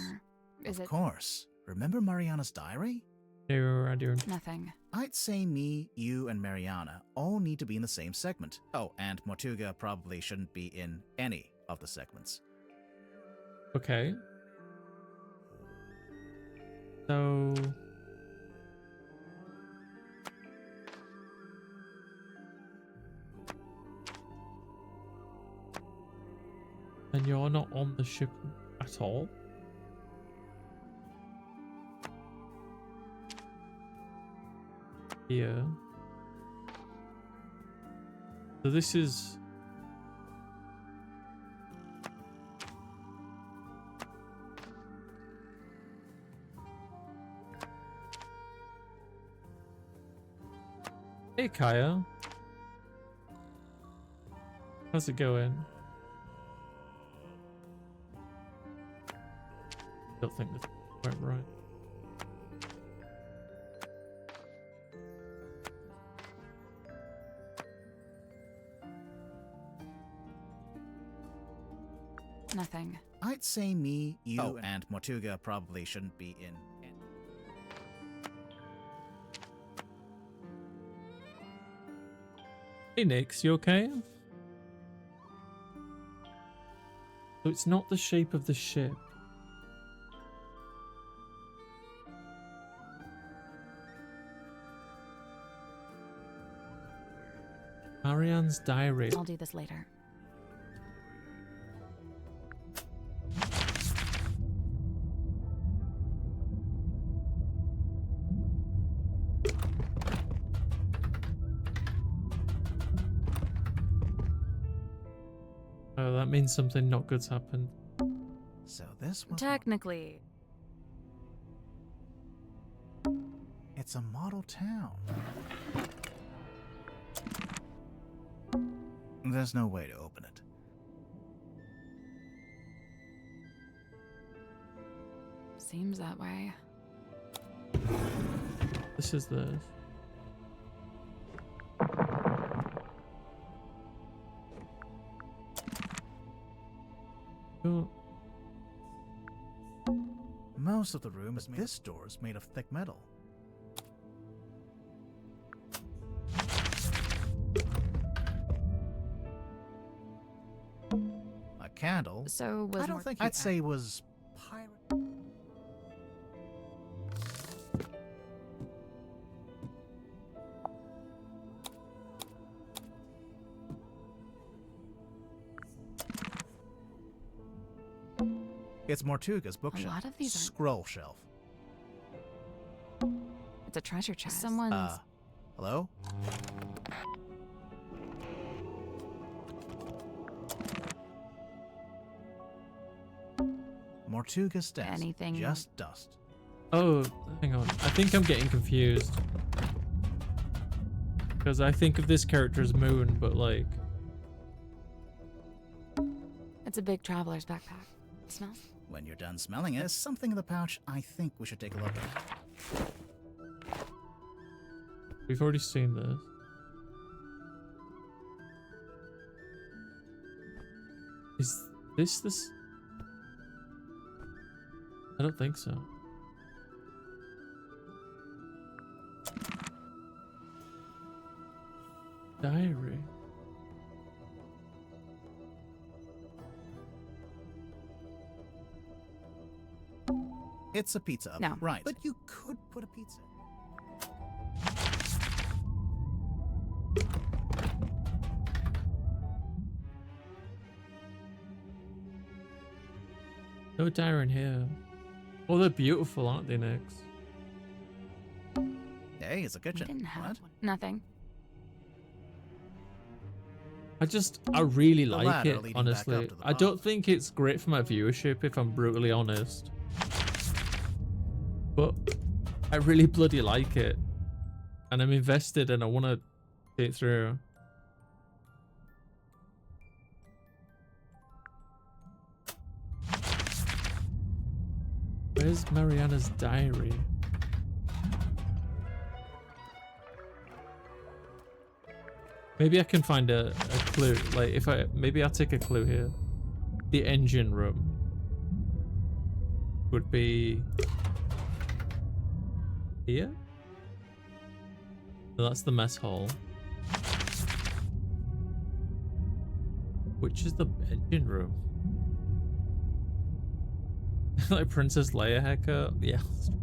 Is Of it course. Remember Mariana's diary? No idea. nothing? I'd say me, you, and Mariana all need to be in the same segment. Oh, and Mortuga probably shouldn't be in any of the segments. Okay. So... and you're not on the ship at all? Here. So this is... Hey Kaya. How's it going? Don't think this went right. Nothing. I'd say me, you, and Mortuga probably shouldn't be in any. Hey Nix, you okay? So it's not the shape of the ship. Marianne's diary. I'll do this later. Oh, that means something not good's happened. So this was... Technically. It's a model town. There's no way to open it. Seems that way. This is the... Oh. Most of the room is made. This door is made of thick metal. candle. So was I don't more- think I'd say was pirate. It's Mortuga's bookshelf. lot of these aren't- Scroll shelf. It's a treasure chest. Someone's Hello? Mortuga's desk. Anything- Just dust. Oh, hang on. I think I'm getting confused. Because I think of this character as Moon, but like... It's a big traveler's backpack. It smells. When you're done smelling it, there's something in the pouch I think we should take a look at. We've already seen this. Is this? I don't think so. Diary. It's a pizza oven. No. Right. But you could put a pizza. No diary in here. Oh, they're beautiful, aren't they, Nix? Hey, it's a We kitchen. didn't have What? nothing. I really The like ladder it, leading back honestly. up to the I don't think it's great for my viewership, if I'm brutally honest. But I really bloody like it. And I'm invested and I want to see it through. Where's Mariana's diary? Maybe I can find a clue. Like, if maybe I'll take a clue here. The engine room would be here. So that's the mess hall. Which is the engine room? Like Princess Leia haircut? Yeah, that's true.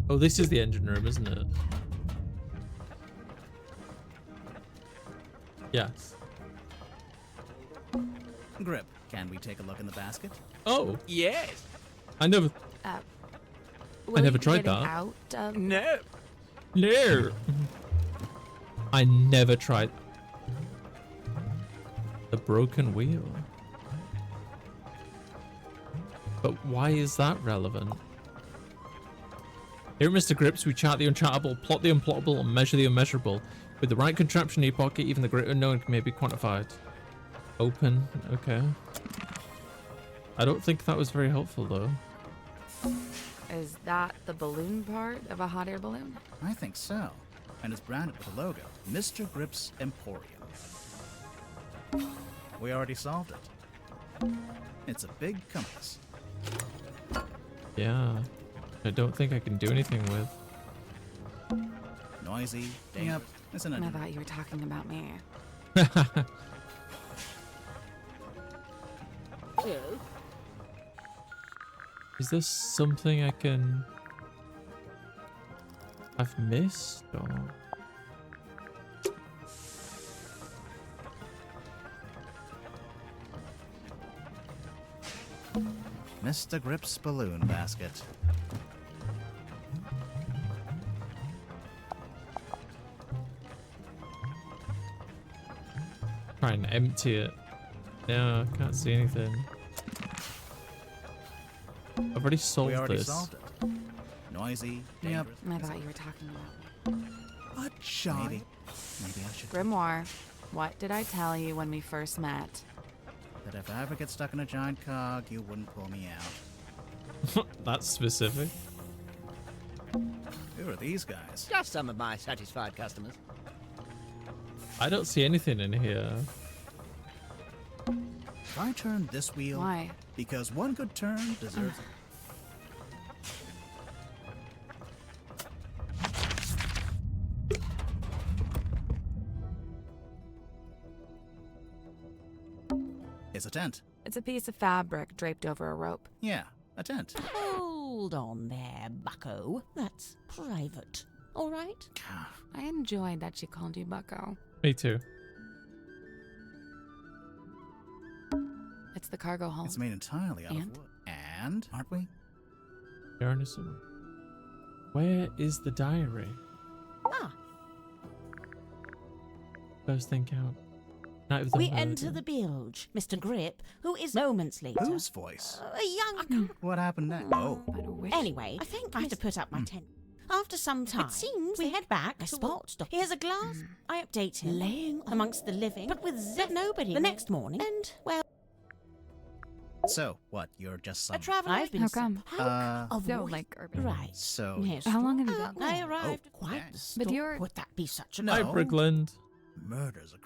Oh, this is the engine room, isn't it? Yes. Grip, can we take a look in the basket? Oh, Yes. I never. Will never you be tried getting that. Out of... No. No. I never tried. The broken wheel. But why is that relevant? Here at Mr. Grips, we chart the unchattable, plot the unplottable, and measure the unmeasurable. With the right contraption in your pocket, even the great unknown may be quantified. Open. Okay. I don't think that was very helpful, though. Is that the balloon part of a hot air balloon? I think so. And it's branded with a logo. Mr. Grip's Emporium. We already solved it. It's a big compass. Yeah. I don't think I can do anything with. Noisy, damp, isn't it? I thought you were talking about me. Is there something I can... I've missed? Or... Mr. Grip's balloon basket. Try and empty it. No, I can't see anything. I've already solved We already this. solved it. Noisy, dangerous. I thought you were talking about me. A giant. Maybe I should. Grimoire, what did I tell you when we first met? That if I ever get stuck in a giant cog, you wouldn't pull me out. That's specific. Who are these guys? Just some of my satisfied customers. I don't see anything in here. If I turn this wheel, Why? because one good turn deserves it. It's a tent. It's a piece of fabric draped over a rope. Yeah, a tent. Hold on there, bucko. That's private. All right? I enjoyed that she called you Bucko. Me too. It's the cargo hold. It's made entirely out of wood. And, aren't we? Where is the diary? Ah. First thing out. Night of the We murder. enter the bilge. Mr. Grip, who is moments later. Whose voice? A young... What happened next? Oh. Anyway, I think I have to put up my tent. After some time, it seems we head back. I spot. Here's a glass. I update him. Laying amongst the living, but with nobody. The next morning, and, well... So, what, you're just some... A traveler. I've been... How come? Of So, voice. like, urban. Right. So... Yes. How long have you been? I arrived Oh, quite yes. the But you're... Would that be such a... No. Hi, Brigland. Murder's a...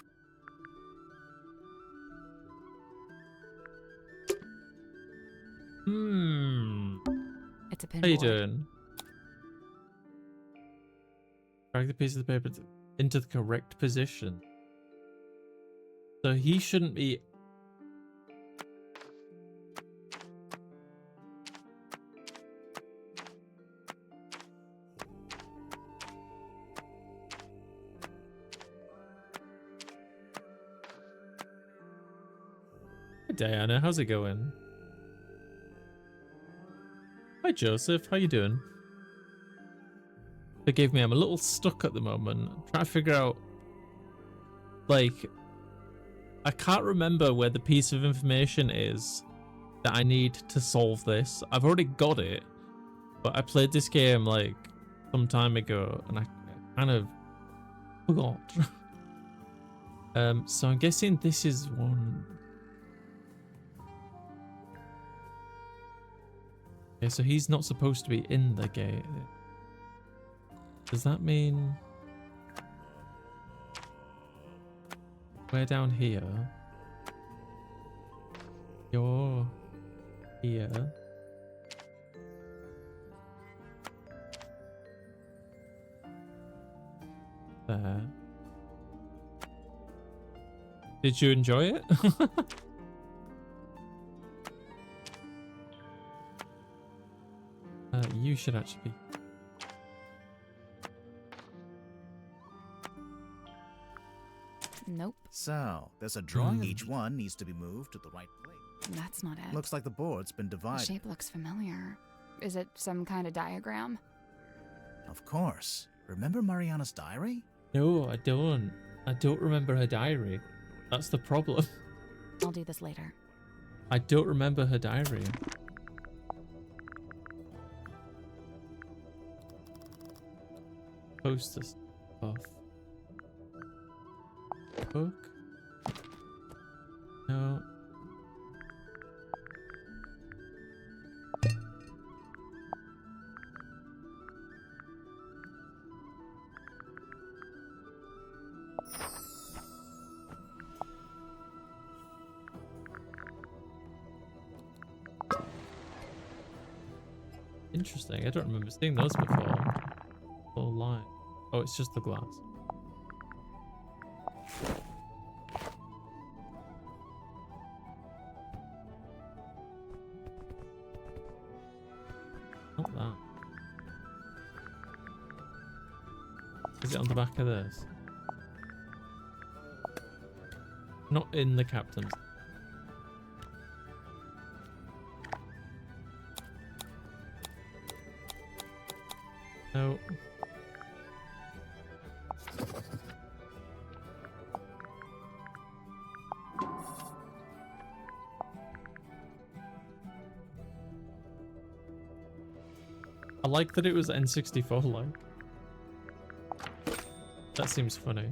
It's a pinboard. How you doing? Drag the piece of the paper into the correct position. So he shouldn't be... Hi, Diana. How's it going? Hi, Joseph. How you doing? Forgive me, I'm a little stuck at the moment. I'm trying to figure out... Like... I can't remember where the piece of information is that I need to solve this. I've already got it. But I played this game, like, some time ago. And I kind of... forgot. So I'm guessing this is one... Okay, so he's not supposed to be in the gate. Does that mean... We're down here. You're here. There. Did you enjoy it? You should actually be. Nope. So, there's a drawing. Each one needs to be moved to the right place. That's not it. Looks like the board's been The divided. shape looks familiar. Is it some kind of diagram? Of course. Remember Mariana's diary? No, I don't. I don't remember her diary. That's the problem. I'll do this later. I don't remember her diary. Poster stuff. Book? No. Interesting. I don't remember seeing those before. Full line. Oh, it's just the glass. Not that. Is it on the back of this? Not in the captain's. No. I like that it was N64 like. That seems funny.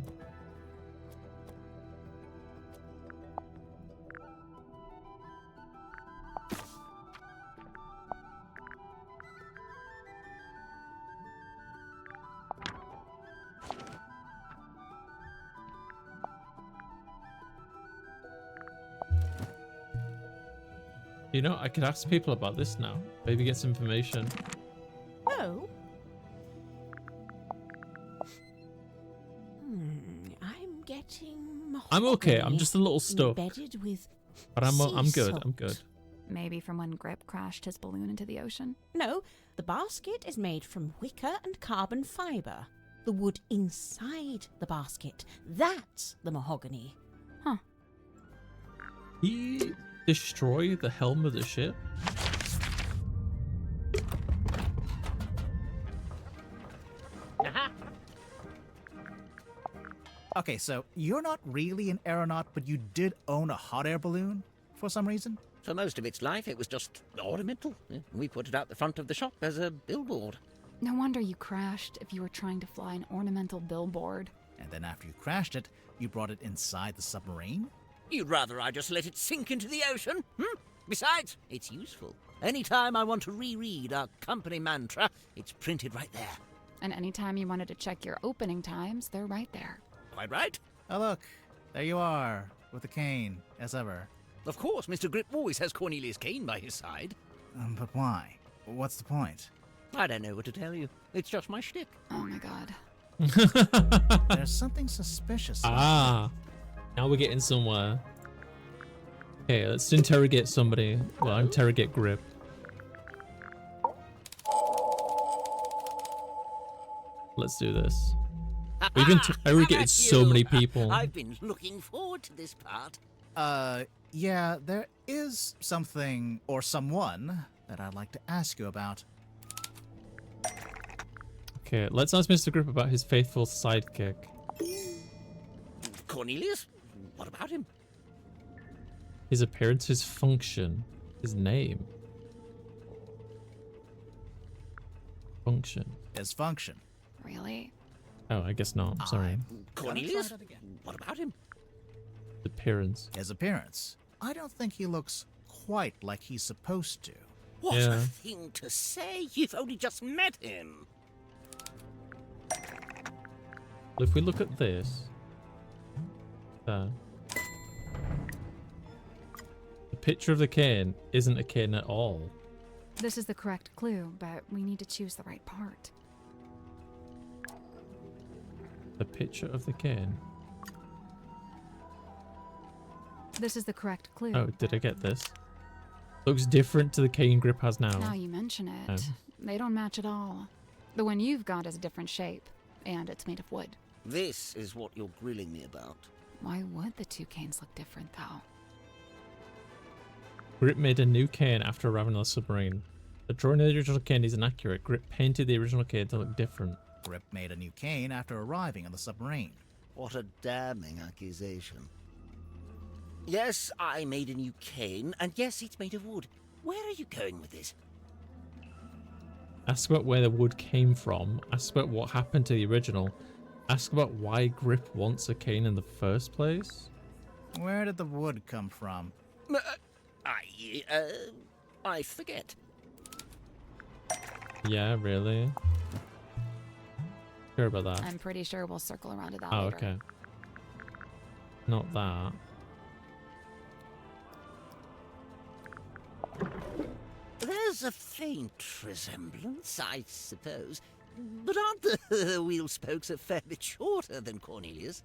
You know, I could ask people about this now. Maybe get some information. Oh. I'm getting. I'm okay. I'm mahogany just a little stuck. Embedded with But I'm good. Sea I'm good. Maybe from when Grip crashed his balloon into the ocean. No, the basket is made from wicker and carbon fiber. The wood inside the basket, that's the mahogany. Huh. He destroy the helm of the ship? Okay, so you're not really an aeronaut, but you did own a hot air balloon for some reason? For most of its life, it was just ornamental. We put it out the front of the shop as a billboard. No wonder you crashed if you were trying to fly an ornamental billboard. And then after you crashed it, you brought it inside the submarine? You'd rather I just let it sink into the ocean? Besides, it's useful. Anytime I want to reread our company mantra, it's printed right there. And anytime you wanted to check your opening times, they're right there. Quite right. Oh look, there you are, with the cane, as ever. Of course, Mr. Grip always has Cornelius Kane by his side. But why? What's the point? I don't know what to tell you. It's just my shtick. Oh my god. There's something suspicious. Ah, now we're getting somewhere. Okay, let's interrogate somebody. Well, interrogate Grip. Let's do this. We've interrogated so many people. I've been looking forward to this part. Yeah, there is something or someone that I'd like to ask you about. Okay, let's ask Mr. Grip about his faithful sidekick. Cornelius? What about him? His appearance, his function, his name. Function. His function. Really? Oh, I guess not. I'm sorry. Cornelius? What about him? Appearance. His appearance. I don't think he looks quite like he's supposed to. What a thing to say. You've only just met him. If we look at this, there. The picture of the cane isn't a cane at all. This is the correct clue, but we need to choose the right part. The picture of the cane. This is the correct clue. Oh, did I get this? Looks different to the cane Grip has now. Now you mention it, they don't match at all. The one you've got is a different shape, and it's made of wood. This is what you're grilling me about. Why would the two canes look different, though? Grip made a new cane after arriving on the submarine. The drawing of the original cane is inaccurate. Grip painted the original cane to look different. Grip made a new cane after arriving on the submarine. What a damning accusation. Yes, I made a new cane, and yes, it's made of wood. Where are you going with this? Ask about where the wood came from. Ask about what happened to the original. Ask about why Grip wants a cane in the first place. Where did the wood come from? I forget. Yeah, really? Sure about that. I'm pretty sure we'll circle around to that Oh, later. okay. Not that. There's a faint resemblance, I suppose. But aren't the wheel spokes a fair bit shorter than Cornelius?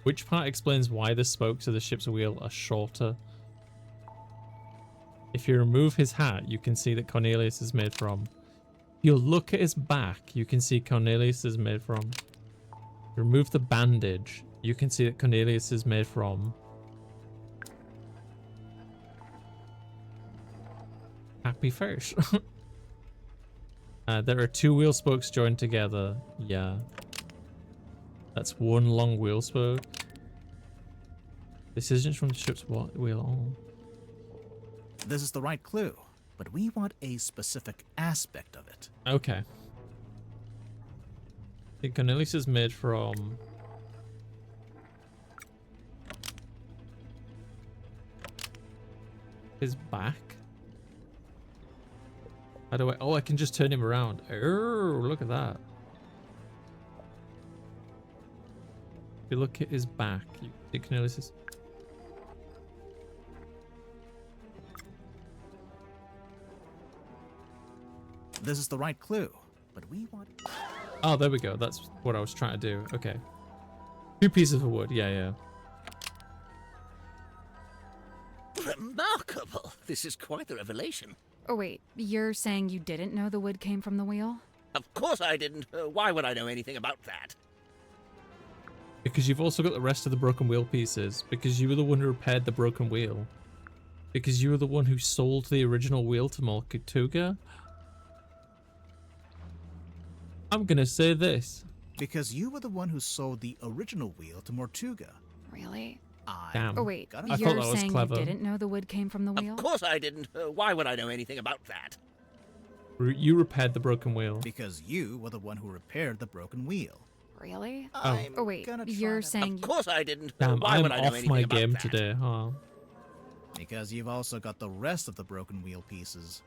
Which part explains why the spokes of the ship's wheel are shorter? If you remove his hat, you can see that Cornelius is made from. You look at his back, you can see Cornelius is made from. Remove the bandage, you can see that Cornelius is made from. Happy fish. There are two wheel spokes joined together. Yeah. That's one long wheel spoke. Decisions from the ship's wheel. Oh. This is the right clue, but we want a specific aspect of it. Okay. I think Cornelius is made from... his back? How do I... Oh, I can just turn him around. Oh, look at that. If you look at his back, you see Cornelius is... This is the right clue, but we want... Oh, there we go. That's what I was trying to do. Okay. 2 pieces of wood. Yeah. Remarkable. This is quite the revelation. Oh, wait. You're saying you didn't know the wood came from the wheel? Of course I didn't. Why would I know anything about that? Because you've also got the rest of the broken wheel pieces. Because you were the one who repaired the broken wheel. Because you were the one who sold the original wheel to Mortuga. I'm gonna say this. Because you were the one who sold the original wheel to Mortuga. Really? Damn. Oh, wait. I thought You're that was saying clever. you didn't know the wood came from the wheel? Of course I didn't. Why would I know anything about that? You repaired the broken wheel. Because you were the one who repaired the broken wheel. Really? Oh. Oh, wait. You're saying... Of course I didn't. Damn, Why I'm would I know off anything my about game that? today, huh? Because you've also got the rest of the broken wheel pieces.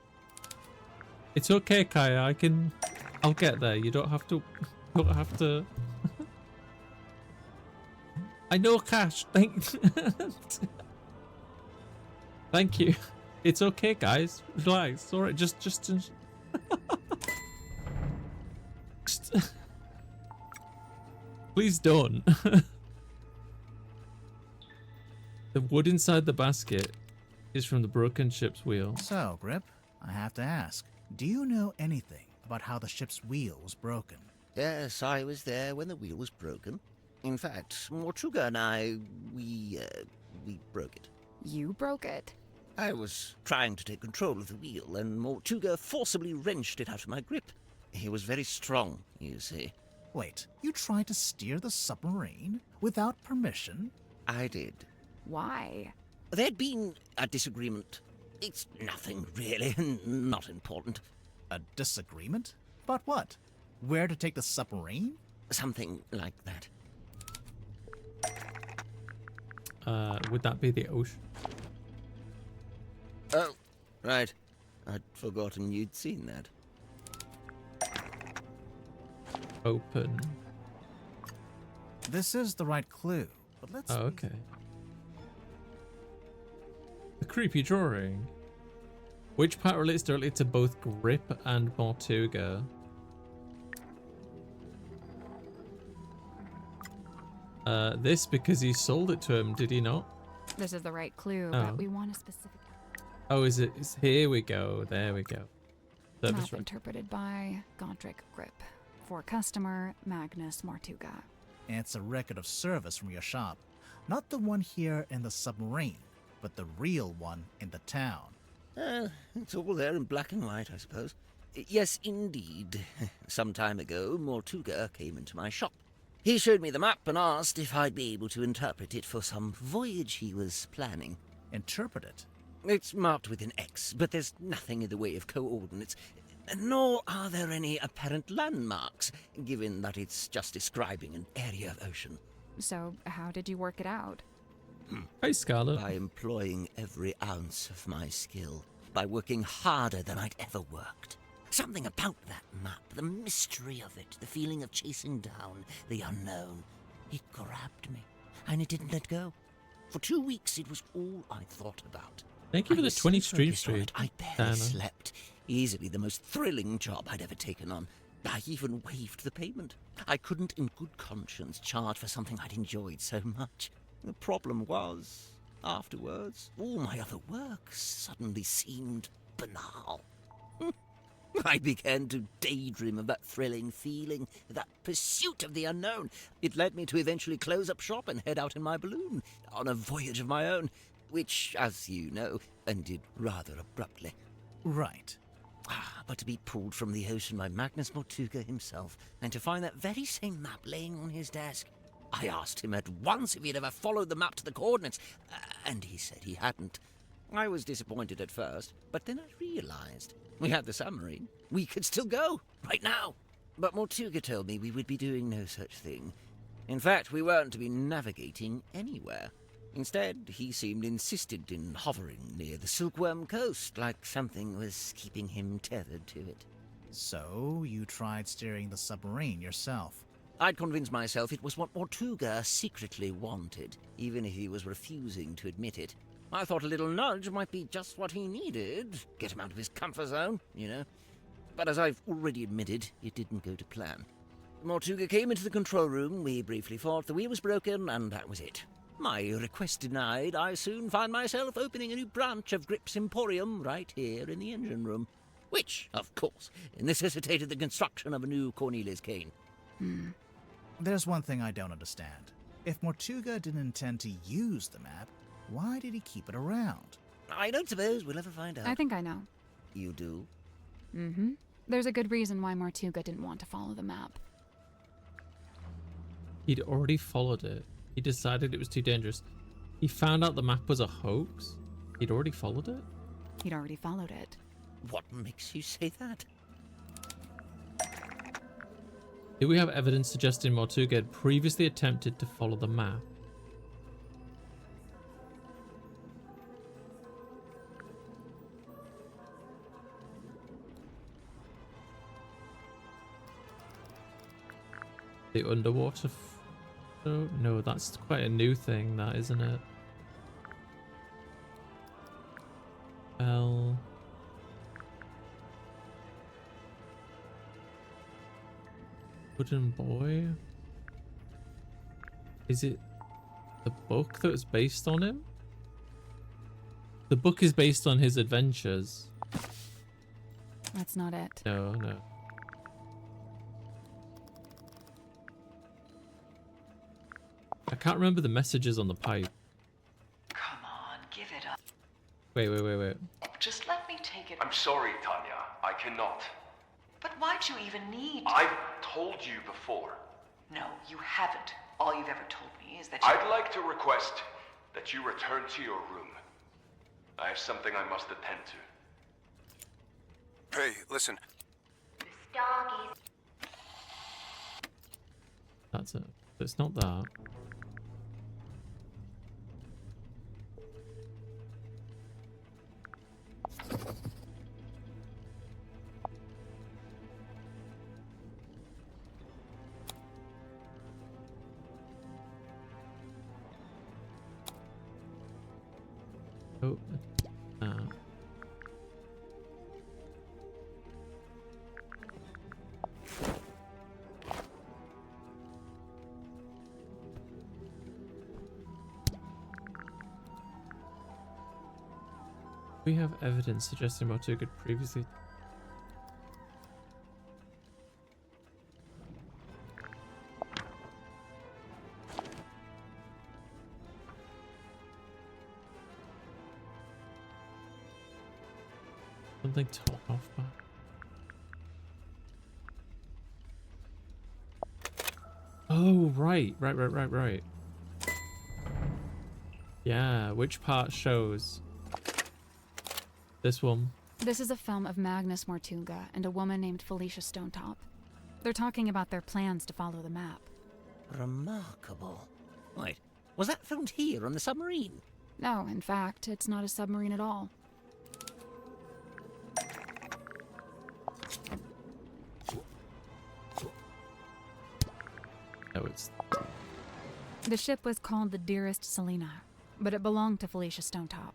It's okay, Kaya. I'll get there. You don't have to. I know, Cash. Thank you. It's okay, guys. Relax. All right. Just. Please don't. The wood inside the basket is from the broken ship's wheel. So, Grip, I have to ask, do you know anything about how the ship's wheel was broken? Yes, I was there when the wheel was broken. In fact, Mortuga and I, we broke it. You broke it? I was trying to take control of the wheel, and Mortuga forcibly wrenched it out of my grip. He was very strong, you see. Wait, you tried to steer the submarine without permission? I did. Why? There'd been a disagreement. It's nothing, really, not important. A disagreement? About what? Where to take the submarine? Something like that. Would that be the ocean? Oh, right. I'd forgotten you'd seen that. Open. This is the right clue, but let's... Oh, okay. The creepy drawing. Which part relates directly to both Grip and Mortuga? This because he sold it to him, did he not? This is the right clue, Oh. but we want a specific Oh, is it? Here we go. There we go. Service map right. interpreted by Godric Grip. For customer, Magnus Mortuga. It's a record of service from your shop. Not the one here in the submarine, but the real one in the town. It's all there in black and white, I suppose. Yes, indeed. Some time ago, Mortuga came into my shop. He showed me the map and asked if I'd be able to interpret it for some voyage he was planning. Interpret it? It's marked with an X, but there's nothing in the way of coordinates, nor are there any apparent landmarks, given that it's just describing an area of ocean. So, how did you work it out? Hey, Scarlet. By employing every ounce of my skill, by working harder than I'd ever worked. Something about that map, the mystery of it, the feeling of chasing down the unknown. It grabbed me, and it didn't let go. For 2 weeks, it was all I thought about. Thank you for I the was 20 so stream focused on stream. it, I barely Dana. slept. Easily the most thrilling job I'd ever taken on. I even waived the payment. I couldn't in good conscience charge for something I'd enjoyed so much. The problem was, afterwards, all my other work suddenly seemed banal. I began to daydream of that thrilling feeling, that pursuit of the unknown. It led me to eventually close up shop and head out in my balloon, on a voyage of my own, which, as you know, ended rather abruptly. Right. But to be pulled from the ocean by Magnus Mortuga himself, and to find that very same map laying on his desk. I asked him at once if he'd ever followed the map to the coordinates, and he said he hadn't. I was disappointed at first, but then I realized we had the submarine. We could still go, right now. But Mortuga told me we would be doing no such thing. In fact, we weren't to be navigating anywhere. Instead, he seemed insistent in hovering near the Silkworm Coast, like something was keeping him tethered to it. So, you tried steering the submarine yourself? I'd convinced myself it was what Mortuga secretly wanted, even if he was refusing to admit it. I thought a little nudge might be just what he needed, get him out of his comfort zone, you know. But as I've already admitted, it didn't go to plan. Mortuga came into the control room, we briefly thought the wheel was broken, and that was it. My request denied, I soon found myself opening a new branch of Grip's Emporium right here in the engine room. Which, of course, necessitated the construction of a new Cornelius cane. There's one thing I don't understand. If Mortuga didn't intend to use the map, why did he keep it around? I don't suppose we'll ever find out. I think I know. You do? Mm-hmm. There's a good reason why Mortuga didn't want to follow the map. He'd already followed it. He decided it was too dangerous. He found out the map was a hoax. He'd already followed it? He'd already followed it. What makes you say that? Do we have evidence suggesting Mortuga had previously attempted to follow the map? The underwater photo? No, that's quite a new thing, that, isn't it? Well... Wooden boy? Is it the book that was based on him? The book is based on his adventures. That's not it. No, no. I can't remember the messages on the pipe. Come on, give it up. Wait. Just let me take it. I'm sorry, Tanya. I cannot. But why'd you even need to? I've told you before. No, you haven't. All you've ever told me is that you... I'd like to request that you return to your room. I have something I must attend to. Hey, listen. That's it. It's not that. Oh, we have evidence suggesting Mortuga had previously... Something torn off by... Oh, right. Yeah, which part shows? This one. This is a film of Magnus Mortuga and a woman named Felicia Stonetop. They're talking about their plans to follow the map. Remarkable. Wait, was that filmed here on the submarine? No, in fact, it's not a submarine at all. No, it's... The ship was called the Dearest Selena, but it belonged to Felicia Stonetop.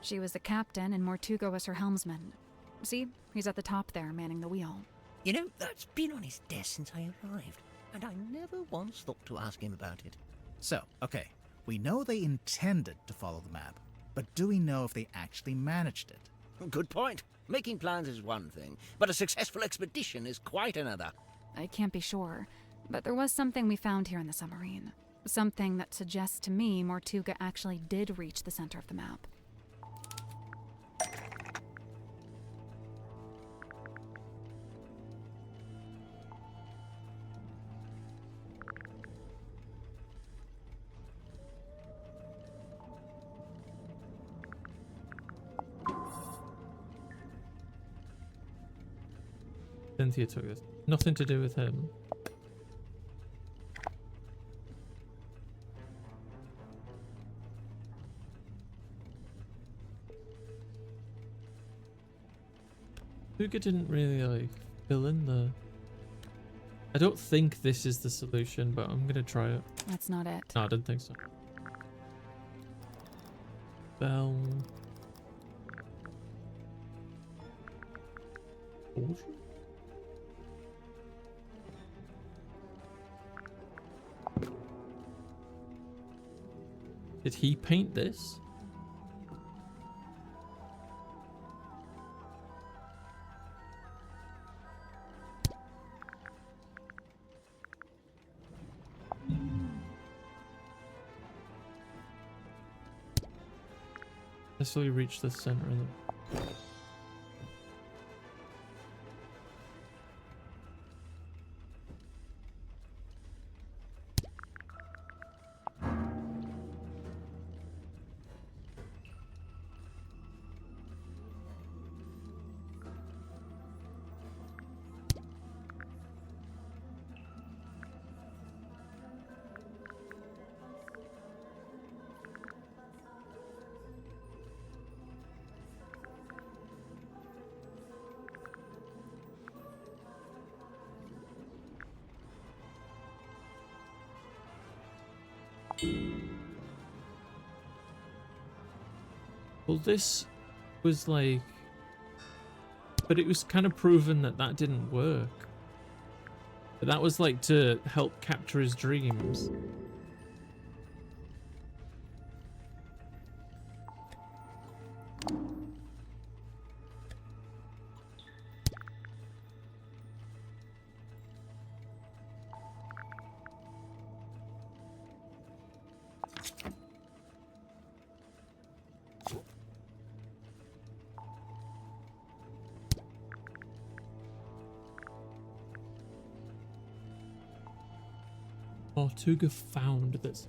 She was the captain and Mortuga was her helmsman. See, he's at the top there, manning the wheel. You know, that's been on his desk since I arrived, and I never once thought to ask him about it. So, okay, we know they intended to follow the map, but do we know if they actually managed it? Good point. Making plans is one thing, but a successful expedition is quite another. I can't be sure, but there was something we found here in the submarine. Something that suggests to me Mortuga actually did reach the center of the map. Cynthia took this. Nothing to do with him. Mortuga didn't really like fill in the... I don't think this is the solution, but I'm gonna try it. That's not it. No, I didn't think so. Bell. Did he paint this? I slowly reach the center of the... Well, this was like... But it was kind of proven that that didn't work. But that was like to help capture his dreams. Tortuga found this.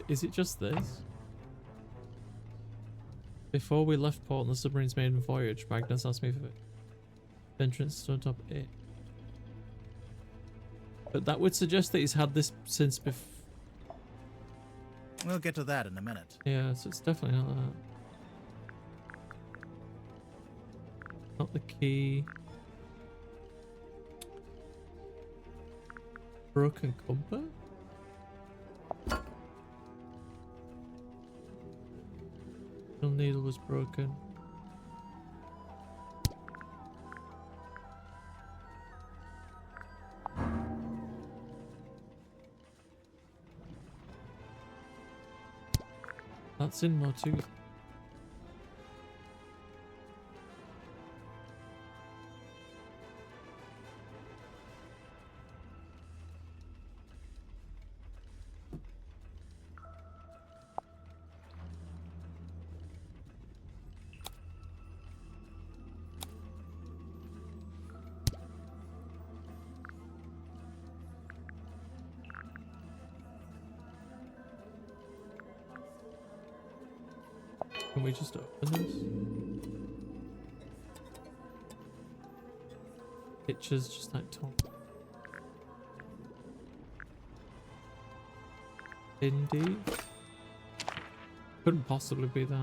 Is it just this? Before we left port on the submarine's maiden voyage, Magnus asked me for the entrance to top 8. But that would suggest that he's had this since before. We'll get to that in a minute. Yeah, so it's definitely not that. Not the key. Broken compass? The needle was broken. That's in more too. Can we just open this? Pictures just like top. Indie? Couldn't possibly be that.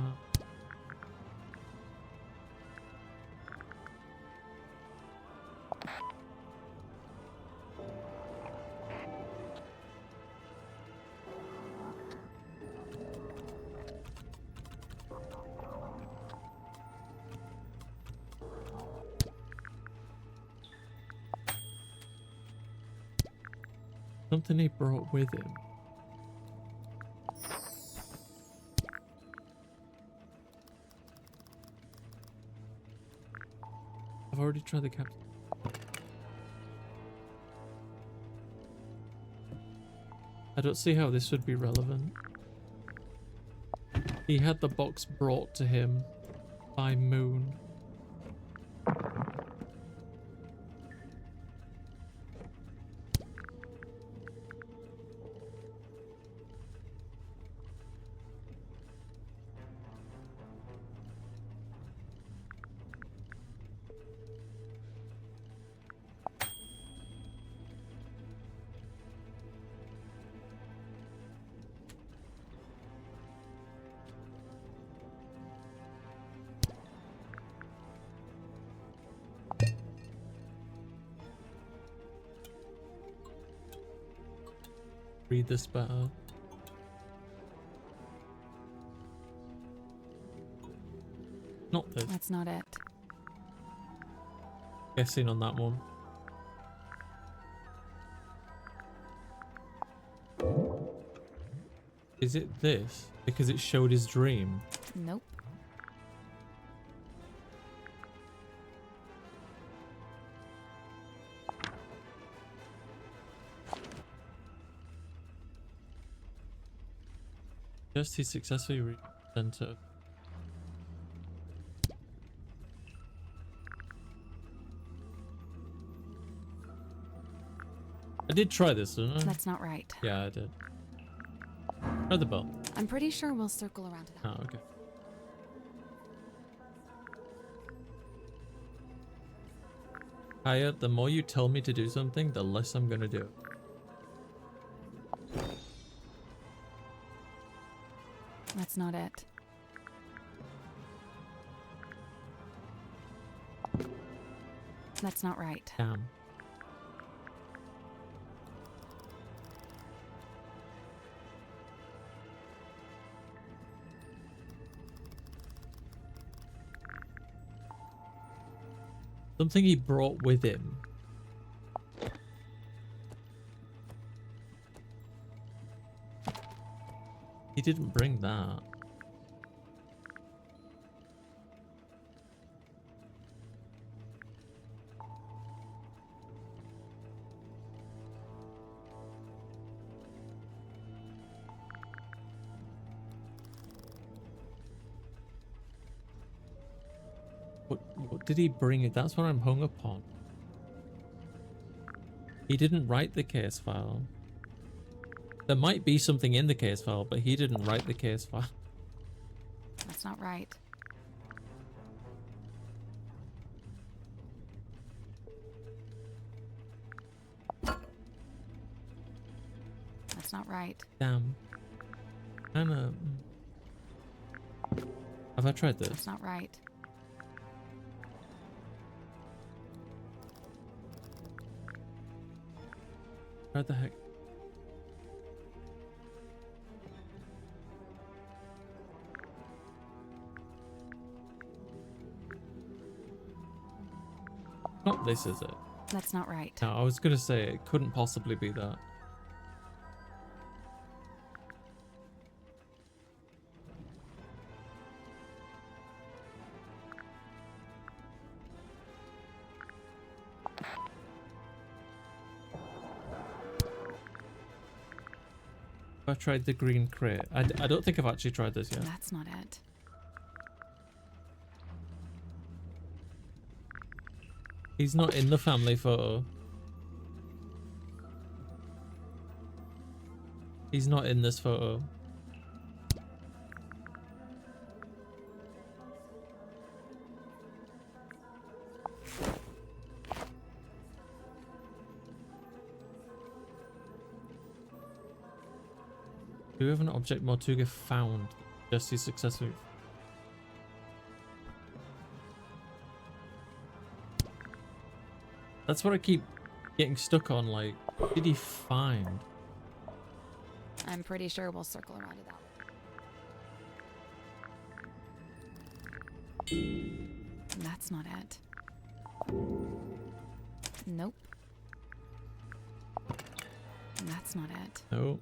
Something he brought with him. I've already tried the captain. I don't see how this would be relevant. He had the box brought to him by Moon. Read this better. Not this. That's not it. Guessing on that one. Is it this? Because it showed his dream. Nope. Just he successfully reached the center. I did try this, didn't I? That's not right. Yeah, I did. Try the bell. I'm pretty sure we'll circle around to that. Oh, okay. Kaya, the more you tell me to do something, the less I'm gonna do. That's not it. That's not right. Damn. Something he brought with him. He didn't bring that. What did he bring it? That's what I'm hung up on. He didn't write the case file. There might be something in the case file, but he didn't write the case file. That's not right. That's not right. Damn. Kinda. Have I tried this? That's not right. Where the heck? Not this, is it? That's not right. No, I was gonna say it couldn't possibly be that. I tried the green crate. I don't think I've actually tried this yet. That's not it. He's not in the family photo. He's not in this photo. Do we have an object Mortuga found? Jesse successfully. That's what I keep getting stuck on. Like, what did he find? I'm pretty sure we'll circle around to that. That's not it. Nope. That's not it. No.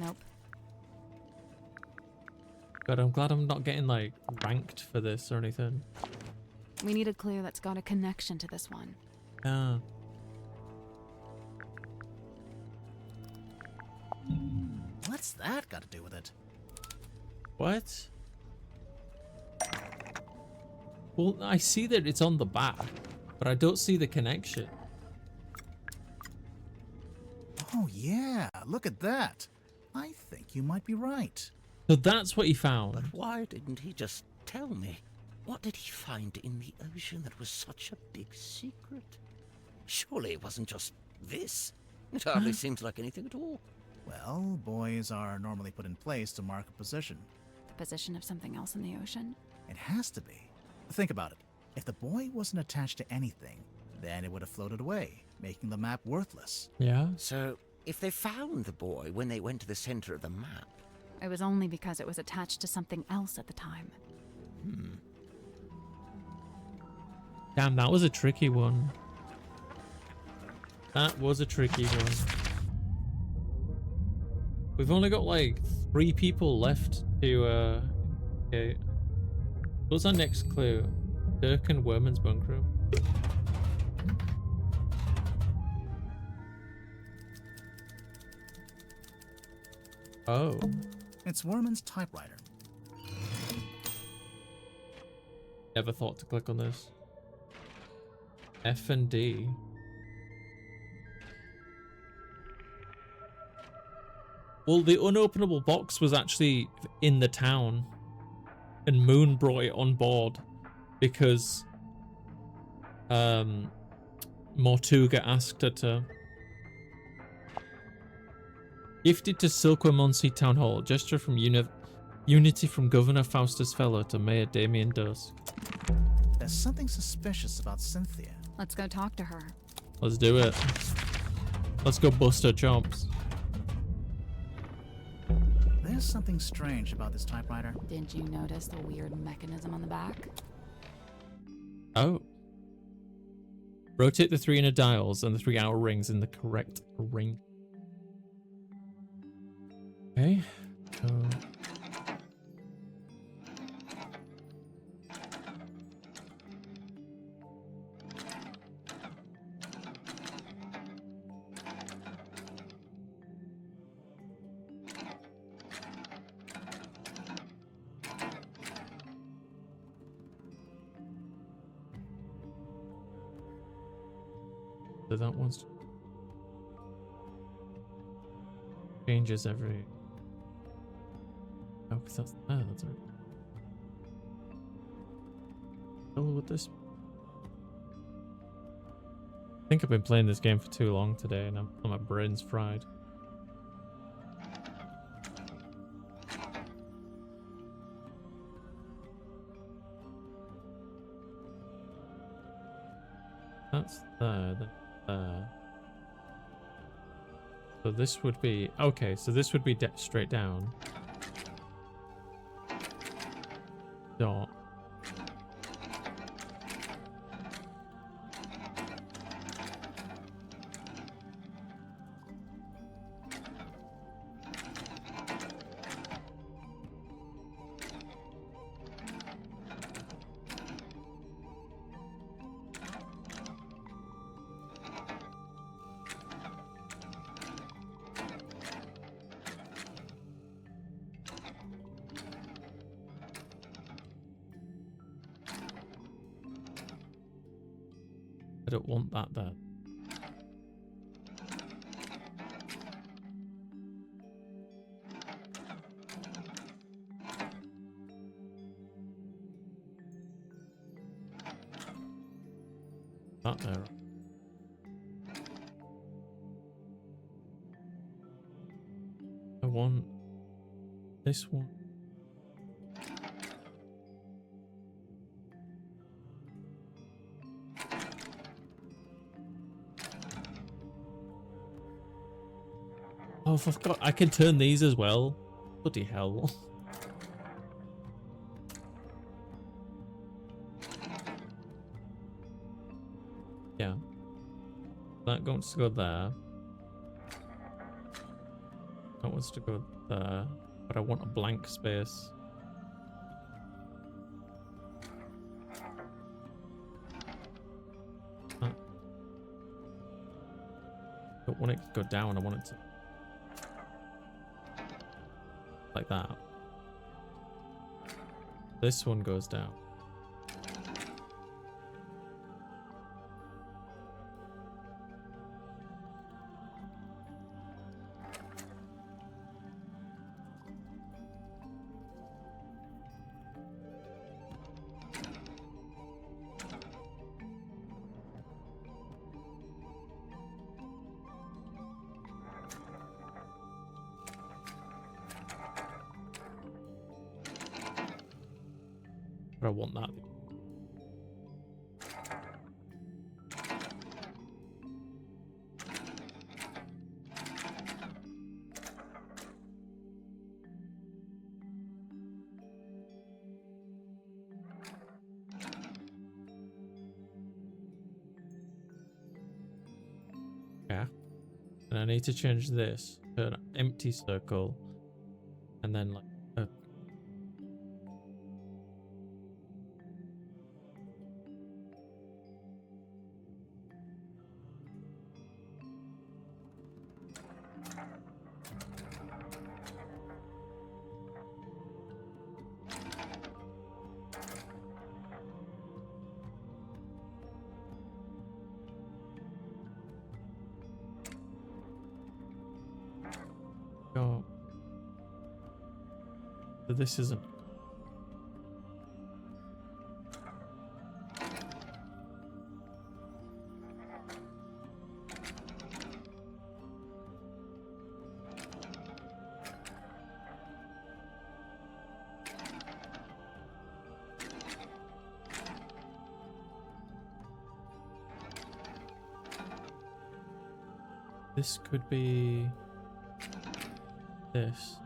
Nope. God, I'm glad I'm not getting like ranked for this or anything. We need a clue that's got a connection to this one. Yeah. What's that got to do with it? What? Well, I see that it's on the back, but I don't see the connection. Oh yeah, look at that. I think you might be right. So that's what he found. But why didn't he just tell me? What did he find in the ocean that was such a big secret? Surely it wasn't just this. It hardly seems like anything at all. Well, buoys are normally put in place to mark a position. The position of something else in the ocean? It has to be. Think about it. If the buoy wasn't attached to anything, then it would have floated away, making the map worthless. Yeah. So, if they found the buoy when they went to the center of the map, It was only because it was attached to something else at the time. Damn, that was a tricky one. That was a tricky one. We've only got like 3 people left to okay. What's our next clue? Dirk and Werman's bunk room. Oh. It's Werman's typewriter. Never thought to click on this. F and D. Well, the unopenable box was actually in the town, and Moon brought it on board because Mortuga asked her to. Gifted to Silkworm Town Hall, gesture from Unity from Governor Faustus Feller to Mayor Damien Dusk. There's something suspicious about Cynthia. Let's go talk to her. Let's do it. Let's go bust her chops. There's something strange about this typewriter. Didn't you notice the weird mechanism on the back? Oh. Rotate the 3 inner dials and the 3 outer rings in the correct ring. Okay. So that one's changes every. Oh, because that's right. Hell with this. I think I've been playing this game for too long today, and my brain's fried. That's there, then there. So this would be okay. So this would be straight down. Dot. I don't want that there. That there. I want this one. Oh, I forgot. I can turn these as well. Bloody hell. Yeah. That wants to go there. That wants to go there. But I want a blank space. Don't want it to go down. I want it to like that. This one goes down. But I want that. And I need to change this to an empty circle. And then like a... Oh. So this isn't. This could be this.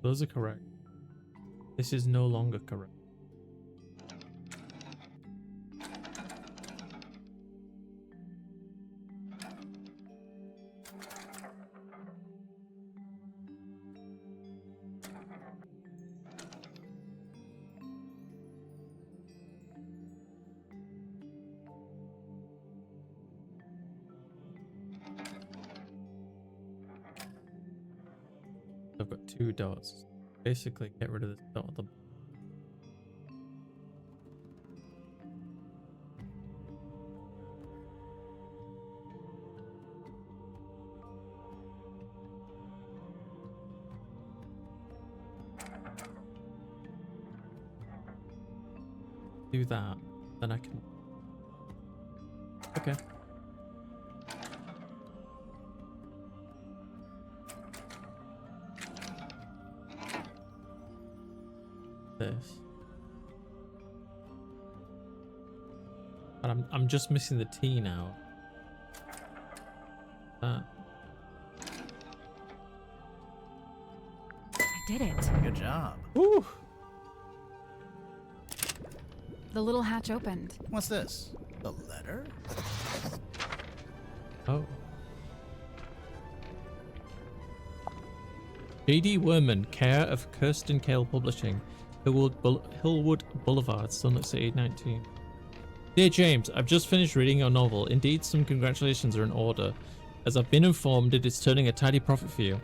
Those are correct. This is no longer correct. I've got 2 dots. Basically, get rid of this dot at the do that, then I can. Okay. This. But I'm just missing the T now. That. I did it. Good job. Woo! The little hatch opened. What's this? A letter? Oh. J.D. Werman, care of Kirsten Kale Publishing, Hillwood Boulevard, Sunlit City 19. Dear James, I've just finished reading your novel. Indeed, some congratulations are in order. As I've been informed, it is turning a tidy profit for you.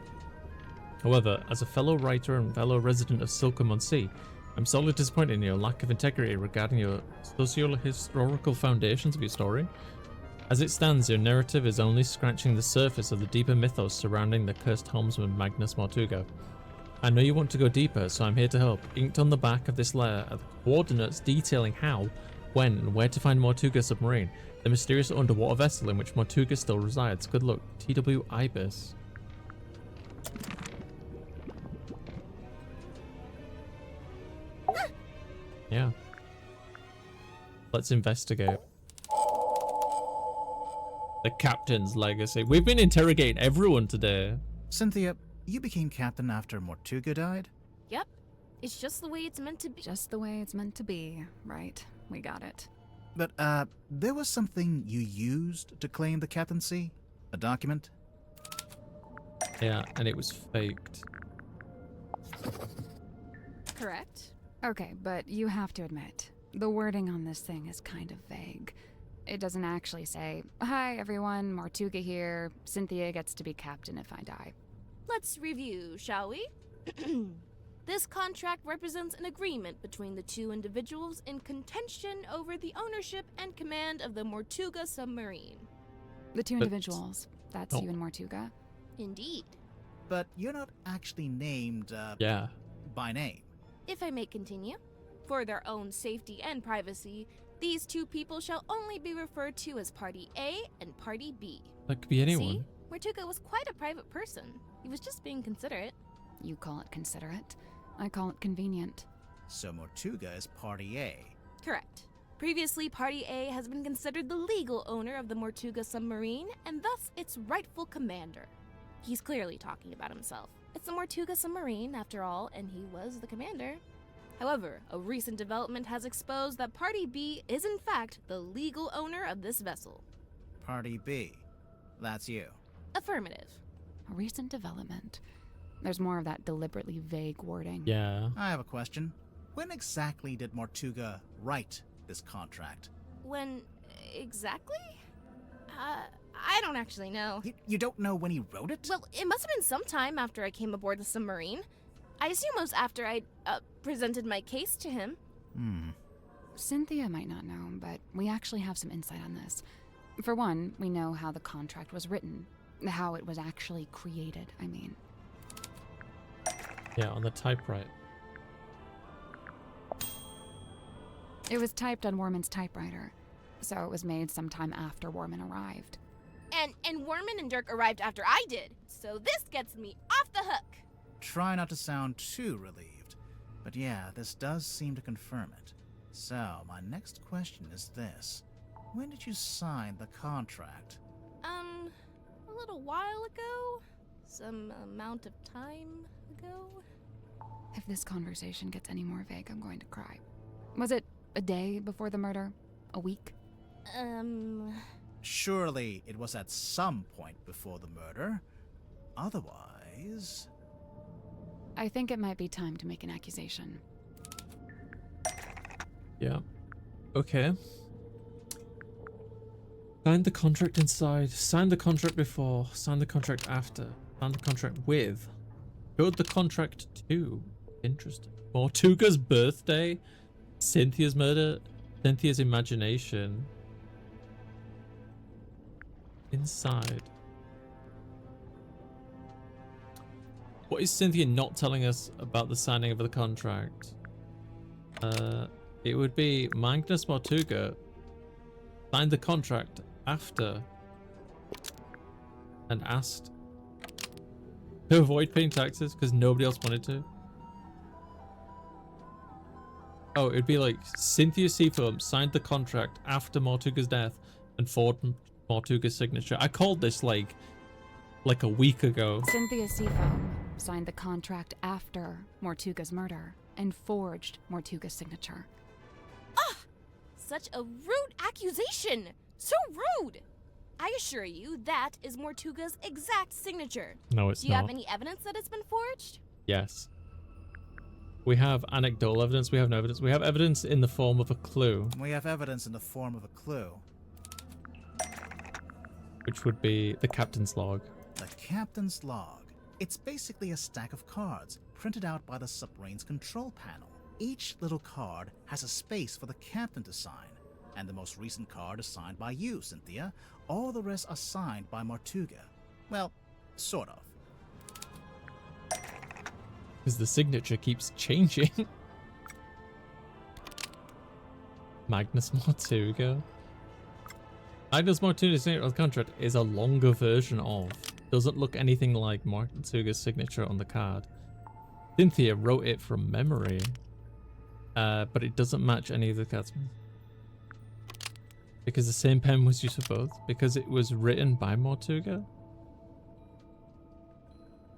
However, as a fellow writer and fellow resident of Silcombe-on-Sea, I'm sorely disappointed in your lack of integrity regarding your socio-historical foundations of your story. As it stands, your narrative is only scratching the surface of the deeper mythos surrounding the cursed helmsman Magnus Mortuga. I know you want to go deeper, so I'm here to help. Inked on the back of this letter are the coordinates detailing how, when, and where to find Mortuga submarine, the mysterious underwater vessel in which Mortuga still resides. Good luck, T.W. Ibis. Yeah. Let's investigate. The captain's legacy. We've been interrogating everyone today. Cynthia, you became captain after Mortuga died? Yep. It's just the way it's meant to be. Just the way it's meant to be. Right. We got it. But, there was something you used to claim the captaincy? A document? Yeah, and it was faked. Correct. Okay, but you have to admit, the wording on this thing is kind of vague. It doesn't actually say, "Hi everyone, Mortuga here. Cynthia gets to be captain if I die." Let's review, shall we? This contract represents an agreement between the two individuals in contention over the ownership and command of the Mortuga submarine. The two individuals. That's you and Mortuga? Indeed. But you're not actually named, yeah, by name. If I may continue, for their own safety and privacy, these two people shall only be referred to as Party A and Party B. That could be anyone. See? Mortuga was quite a private person. He was just being considerate. You call it considerate? I call it convenient. So Mortuga is Party A. Correct. Previously, Party A has been considered the legal owner of the Mortuga submarine, and thus its rightful commander. He's clearly talking about himself. It's the Mortuga submarine, after all, and he was the commander. However, a recent development has exposed that Party B is in fact the legal owner of this vessel. Party B. That's you. Affirmative. A recent development. There's more of that deliberately vague wording. Yeah. I have a question. When exactly did Mortuga write this contract? When exactly? I don't actually know. You don't know when he wrote it? Well, it must have been sometime after I came aboard the submarine. I assume it was after I presented my case to him. Cynthia might not know, but we actually have some insight on this. For one, we know how the contract was written. How it was actually created, I mean. Yeah, on the typewriter. It was typed on Worman's typewriter, so it was made sometime after Worman arrived. And Worman and Dirk arrived after I did, so this gets me off the hook. Try not to sound too relieved. But yeah, this does seem to confirm it. So, my next question is this. When did you sign the contract? A little while ago? Some amount of time ago? If this conversation gets any more vague, I'm going to cry. Was it a day before the murder? A week? Surely it was at some point before the murder. Otherwise... I think it might be time to make an accusation. Yeah. Okay. Signed the contract inside. Signed the contract before. Signed the contract after. Signed the contract with. Showed the contract to. Interesting. Mortuga's birthday. Cynthia's murder. Cynthia's imagination. Inside. What is Cynthia not telling us about the signing of the contract? It would be Magnus Mortuga signed the contract after and asked to avoid paying taxes because nobody else wanted to. Oh, it'd be like Cynthia Seafoam signed the contract after Mortuga's death and forged Mortuga's signature. I called this like a week ago. Cynthia Seafoam signed the contract after Mortuga's murder and forged Mortuga's signature. Ah! Such a rude accusation! So rude! I assure you, that is Mortuga's exact signature. No, it's not. Do you not. have any evidence that it's been forged? Yes. We have anecdotal evidence. We have no evidence. We have evidence in the form of a clue. We have evidence in the form of a clue. Which would be the captain's log. The captain's log. It's basically a stack of cards printed out by the submarine's control panel. Each little card has a space for the captain to sign, and the most recent card is signed by you, Cynthia. All the rest are signed by Mortuga. Well, sort of. Because the signature keeps changing. Magnus Mortuga. Magnus Mortuga's signature on the contract is a longer version of. Doesn't look anything like Mortuga's signature on the card. Cynthia wrote it from memory. But it doesn't match any of the cards. Because the same pen was used for both. Because it was written by Mortuga.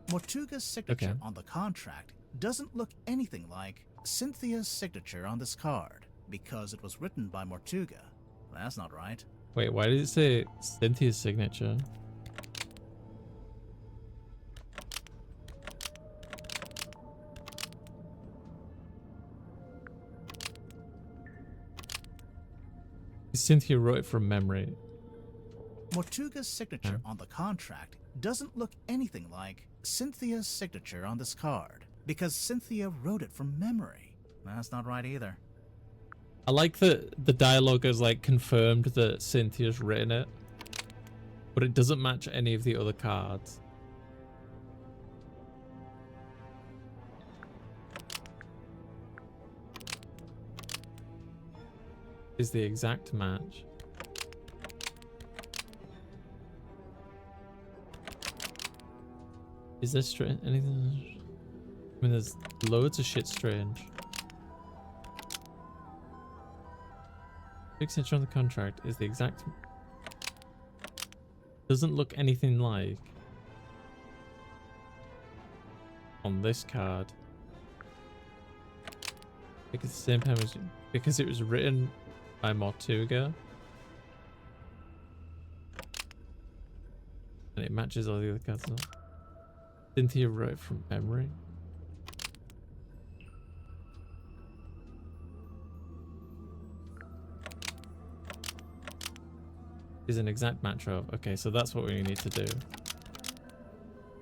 Mortuga's signature on the contract doesn't look anything like Cynthia's signature on this card. Because it was written by Mortuga. That's not right. Wait, why did it say Cynthia's signature? Cynthia wrote it from memory. Mortuga's signature on the contract doesn't look anything like Cynthia's signature on this card. Because Cynthia wrote it from memory. That's not right either. I like that the dialogue is like confirmed that Cynthia's written it, but it doesn't match any of the other cards. Is the exact match. Is this straight? Anything? mean, there's loads of shit strange. Big signature on the contract is the exact... Doesn't look anything like on this card. Because the same time as because it was written by Mortuga. And it matches all the other cards. Cynthia wrote it from memory. Is an exact match of. Okay, so that's what we need to do.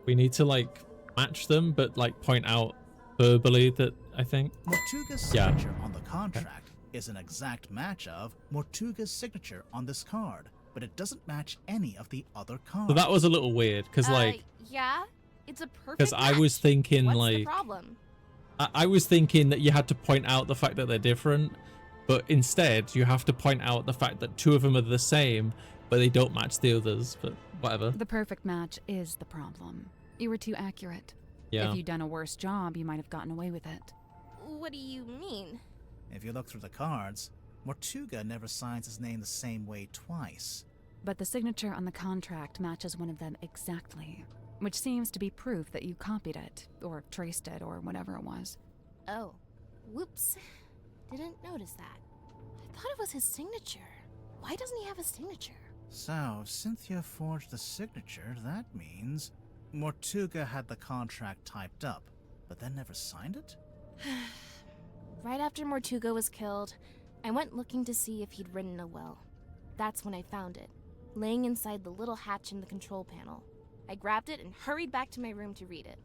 We need to like match them, but like point out verbally that I think. Mortuga's signature on the contract is an exact match of Mortuga's signature on this card, but it doesn't match any of the other cards. So that was a little weird because like. Yeah, it's a perfect. Because I was thinking What's like. The problem? I was thinking that you had to point out the fact that they're different, but instead you have to point out the fact that two of them are the same, but they don't match the others. But whatever. The perfect match is the problem. You were too accurate. Yeah. If you'd done a worse job, you might have gotten away with it. What do you mean? If you look through the cards, Mortuga never signs his name the same way twice. But the signature on the contract matches one of them exactly, which seems to be proof that you copied it, or traced it, or whatever it was. Oh, whoops. Didn't notice that. I thought it was his signature. Why doesn't he have a signature? So, if Cynthia forged the signature, that means Mortuga had the contract typed up, but then never signed it? Right after Mortuga was killed, I went looking to see if he'd written a will. That's when I found it, laying inside the little hatch in the control panel. I grabbed it and hurried back to my room to read it.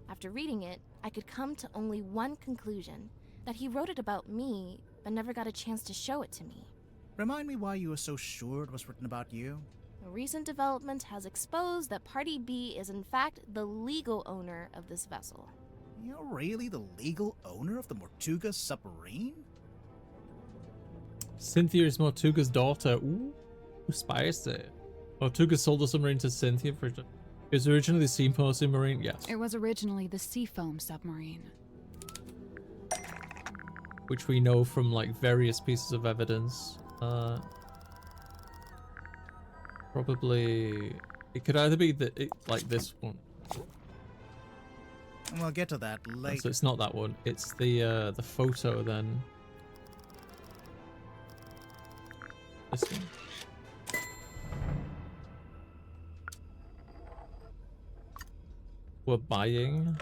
After reading it, I could come to only one conclusion, that he wrote it about me, but never got a chance to show it to me. Remind me why you were so sure it was written about you? A recent development has exposed that Party B is in fact the legal owner of this vessel. You're really the legal owner of the Mortuga submarine? Cynthia is Mortuga's daughter. Ooh, spicy. Mortuga sold the submarine to Cynthia for... It was originally the Seafoam submarine, yes. It was originally the Seafoam submarine. Which we know from like various pieces of evidence. Probably... It could either be like this one. We'll get to that later. So it's not that one. It's the photo then. This one. We're buying.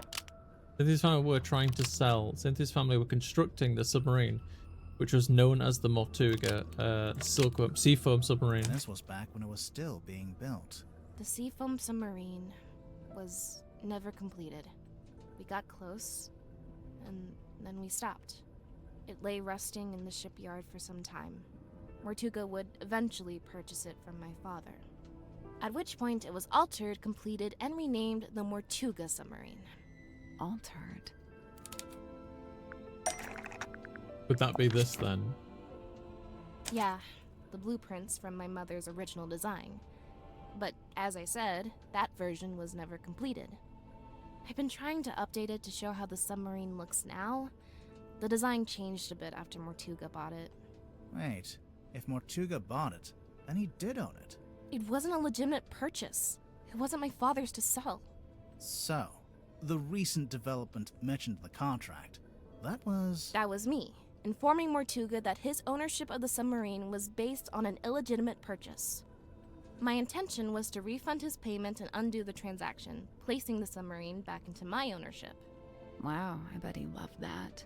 Cynthia's family were trying to sell. Cynthia's family were constructing the submarine, which was known as the Mortuga Silkworm Seafoam submarine. This was back when it was still being built. The Seafoam submarine was never completed. We got close, and then we stopped. It lay rusting in the shipyard for some time. Mortuga would eventually purchase it from my father. At which point it was altered, completed, and renamed the Mortuga submarine. Altered? Would that be this then? Yeah, the blueprints from my mother's original design. But as I said, that version was never completed. I've been trying to update it to show how the submarine looks now. The design changed a bit after Mortuga bought it. Wait, if Mortuga bought it, then he did own it. It wasn't a legitimate purchase. It wasn't my father's to sell. So, the recent development mentioned in the contract, that was... That was me, informing Mortuga that his ownership of the submarine was based on an illegitimate purchase. My intention was to refund his payment and undo the transaction, placing the submarine back into my ownership. Wow, I bet he loved that.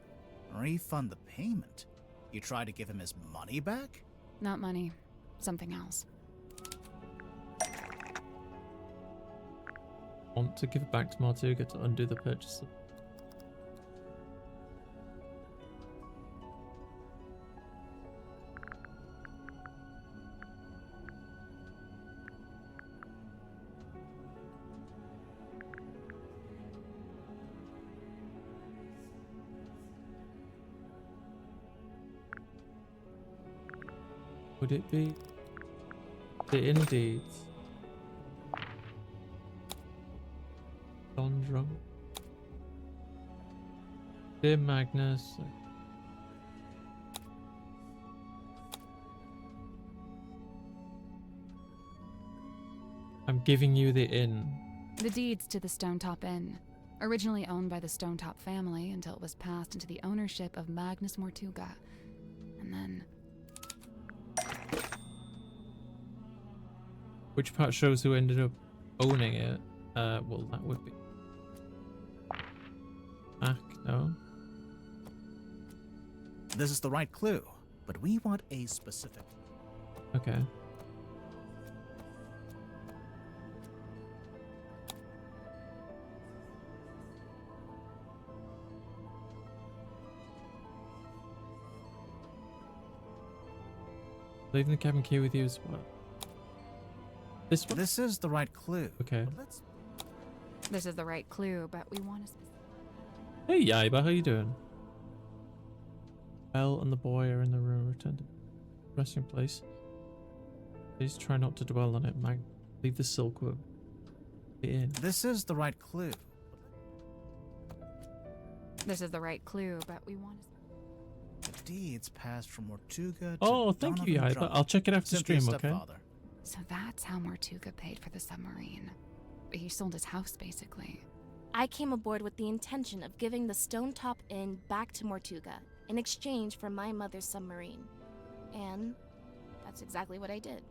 Refund the payment? You tried to give him his money back? Not money. Something else. Want to give it back to Mortuga to undo the purchase. Would it be the indeed? Don drum. Dear Magnus. I'm giving you the inn. The deeds to the Stonetop Inn. Originally owned by the Stonetop family until it was passed into the ownership of Magnus Mortuga. And then... Which part shows who ended up owning it? Well, that would be... no. This is the right clue, but we want a specific. Okay. Leaving the cabin key with you as well. This one? This is the right clue. Okay. This is the right clue, but we want a specific... Hey, Yaiba, how you doing? Belle and the boy are in the room. Return to resting place. Please try not to dwell on it, Mag. Leave the silkworm in. This is the right clue. This is the right clue, but we want a... The deeds passed from Mortuga to Oh, thank you, Donovan Yaiba. Drummond, I'll check it after Cynthia's stream, okay? stepfather. So that's how Mortuga paid for the submarine. He sold his house, basically. I came aboard with the intention of giving the Stonetop Inn back to Mortuga in exchange for my mother's submarine. And that's exactly what I did.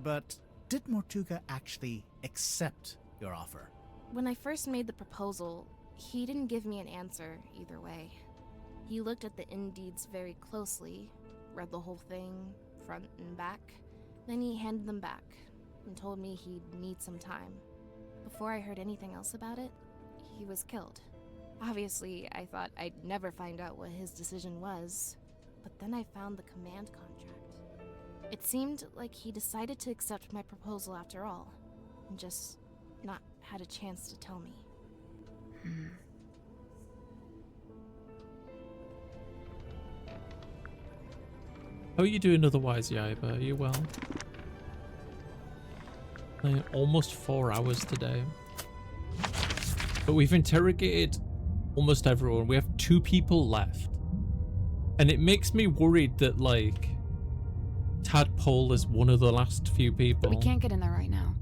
But did Mortuga actually accept your offer? When I first made the proposal, he didn't give me an answer either way. He looked at the inn deeds very closely, read the whole thing, front and back, then he handed them back and told me he'd need some time. Before I heard anything else about it, he was killed. Obviously, I thought I'd never find out what his decision was, but then I found the command contract. It seemed like he decided to accept my proposal after all, and just not had a chance to tell me. How are you doing otherwise, Yaiba? Are you well? Playing almost 4 hours today. But we've interrogated almost everyone. We have 2 people left. And it makes me worried that, like, Tadpole is one of the last few people. But we can't get in there right now.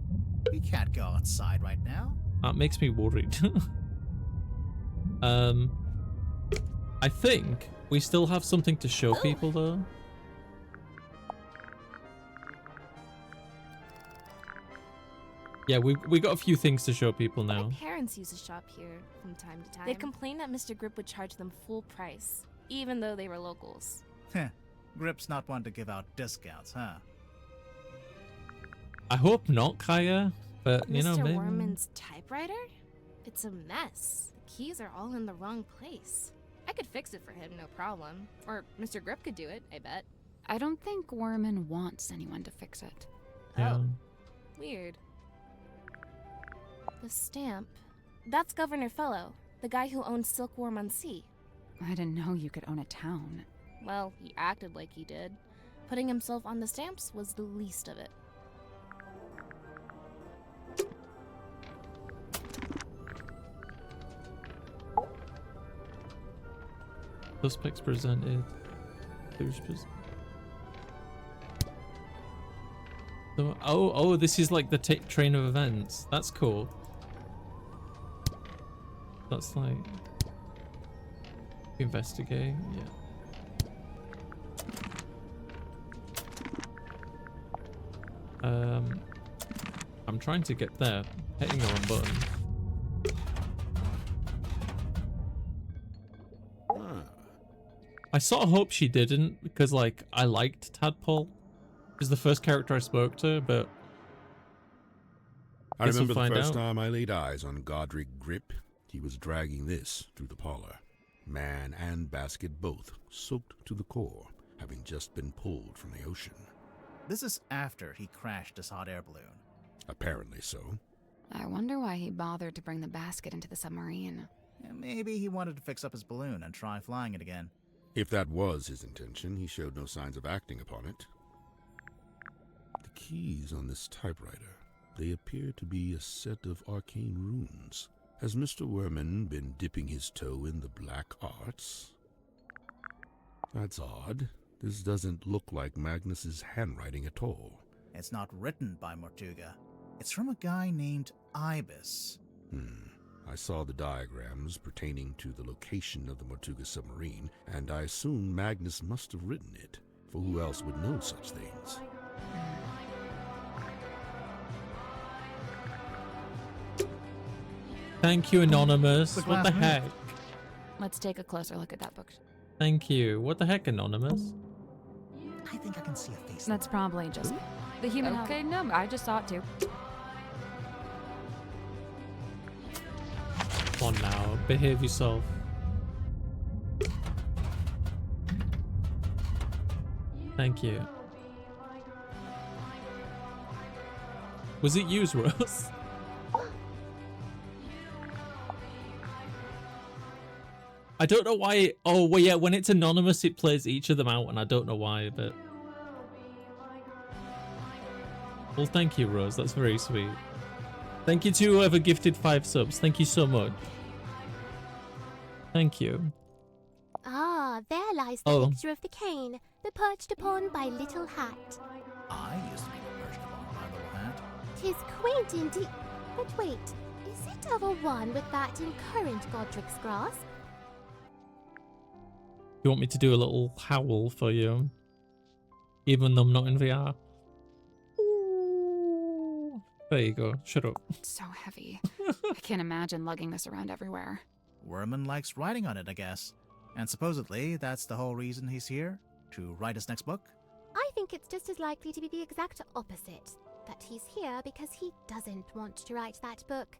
We can't go outside right now. That makes me worried. I think we still have something to show people, though. Yeah, we got a few things to show people now. My parents used to shop here from time to time. They'd complain that Mr. Grip would charge them full price, even though they were locals. Heh. Grip's not one to give out discounts, huh? I hope not, Kaya. But, you know, Mr. maybe... Worman's typewriter? It's a mess. The keys are all in the wrong place. I could fix it for him, no problem. Or Mr. Grip could do it, I bet. I don't think Worman wants anyone to fix it. Yeah. Oh, weird. The stamp. That's Governor Fellow, the guy who owns Silkworm on Sea. I didn't know you could own a town. Well, he acted like he did. Putting himself on the stamps was the least of it. Suspects presented. There's just... So, oh, this is like the train of events. That's cool. That's like... Investigate, yeah. I'm trying to get there. Hitting the wrong button. I sort of hope she didn't, because, like, I liked Tadpole. She's the first character I spoke to, but... I remember the first time I laid eyes on Godric Grip. He was dragging this through the parlor. Man and basket both, soaked to the core, having just been pulled from the ocean. This is after he crashed his hot air balloon. Apparently so. I wonder why he bothered to bring the basket into the submarine. Yeah, maybe he wanted to fix up his balloon and try flying it again. If that was his intention, he showed no signs of acting upon it. The keys on this typewriter, they appear to be a set of arcane runes. Has Mr. Werman been dipping his toe in the black arts? That's odd. This doesn't look like Magnus's handwriting at all. It's not written by Mortuga. It's from a guy named Ibis. I saw the diagrams pertaining to the location of the Mortuga submarine, and I assume Magnus must have written it, for who else would know such things? Thank you, Anonymous. What the heck? Let's take a closer look at that book. Thank you. What the heck, Anonymous? I think I can see a face. That's probably just the human. Okay, no, I just saw it too. Come on now, behave yourself. Thank you. Was it you, Rose? I don't know why. Oh, well, yeah, when it's anonymous, it plays each of them out, and I don't know why, but. Well, thank you, Rose. That's very sweet. Thank you to whoever gifted 5 subs. Thank you so much. Thank you. Ah, there lies the picture of the cane, the perched upon by Little Hat. I used to be perched upon by Little Hat. 'Tis quaint indeed. But wait, is it of a one with that in current Godric's grasp? You want me to do a little howl for you? Even though I'm not in VR? There you go. Shut up. It's so heavy. I can't imagine lugging this around everywhere. Werman likes writing on it, I guess. And supposedly, that's the whole reason he's here? To write his next book? I think it's just as likely to be the exact opposite. That he's here because he doesn't want to write that book.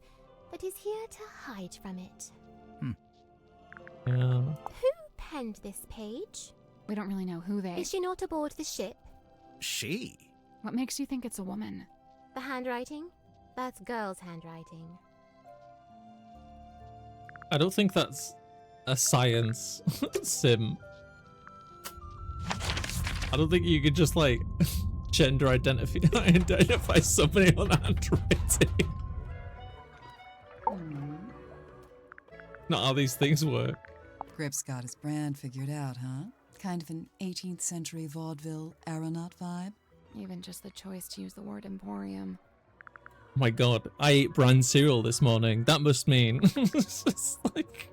That he's here to hide from it. Yeah. Who penned this page? We don't really know who they... Is she not aboard the ship? She? What makes you think it's a woman? The handwriting? That's girl's handwriting. I don't think that's a science sim. I don't think you could just like gender identify somebody on handwriting. Not how these things work. Grip's got his brand figured out, huh? Kind of an 18th century vaudeville aeronaut vibe? Even just the choice to use the word emporium. Oh my god, I ate bran cereal this morning. That must mean... It's just like...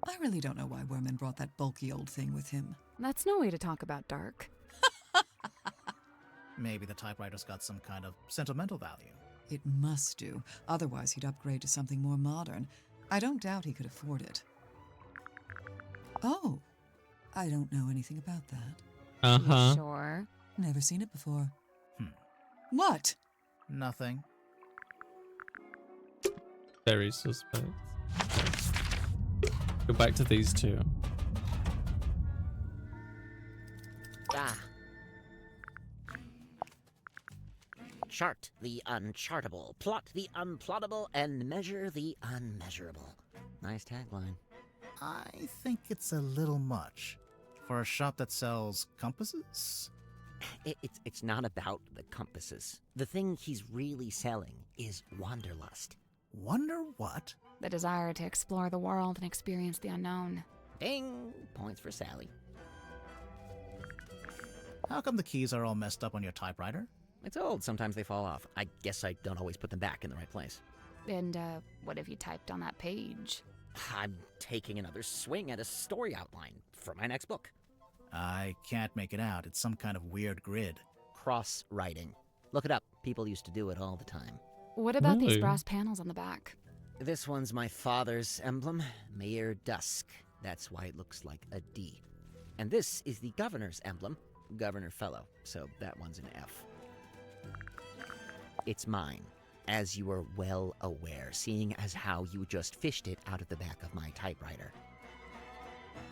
I really don't know why Werman brought that bulky old thing with him. That's no way to talk about Dark. Maybe the typewriter's got some kind of sentimental value. It must do. Otherwise, he'd upgrade to something more modern. I don't doubt he could afford it. Oh, I don't know anything about that. Uh-huh. You sure? Never seen it before. What? Nothing. Very suspect. Go back to these two. Ah. Chart the unchartable, plot the unplottable, and measure the unmeasurable. Nice tagline. I think it's a little much. For a shop that sells compasses? It's not about the compasses. The thing he's really selling is wanderlust. Wonder what? The desire to explore the world and experience the unknown. Ding! Points for Sally. How come the keys are all messed up on your typewriter? It's old. Sometimes they fall off. I guess I don't always put them back in the right place. And, what have you typed on that page? I'm taking another swing at a story outline for my next book. I can't make it out. It's some kind of weird grid. Cross-writing. Look it up. People used to do it all the time. What about these Really? brass panels on the back? This one's my father's emblem, Mayor Dusk. That's why it looks like a D. And this is the governor's emblem, Governor Fellow. So that one's an F. It's mine, as you are well aware, seeing as how you just fished it out of the back of my typewriter.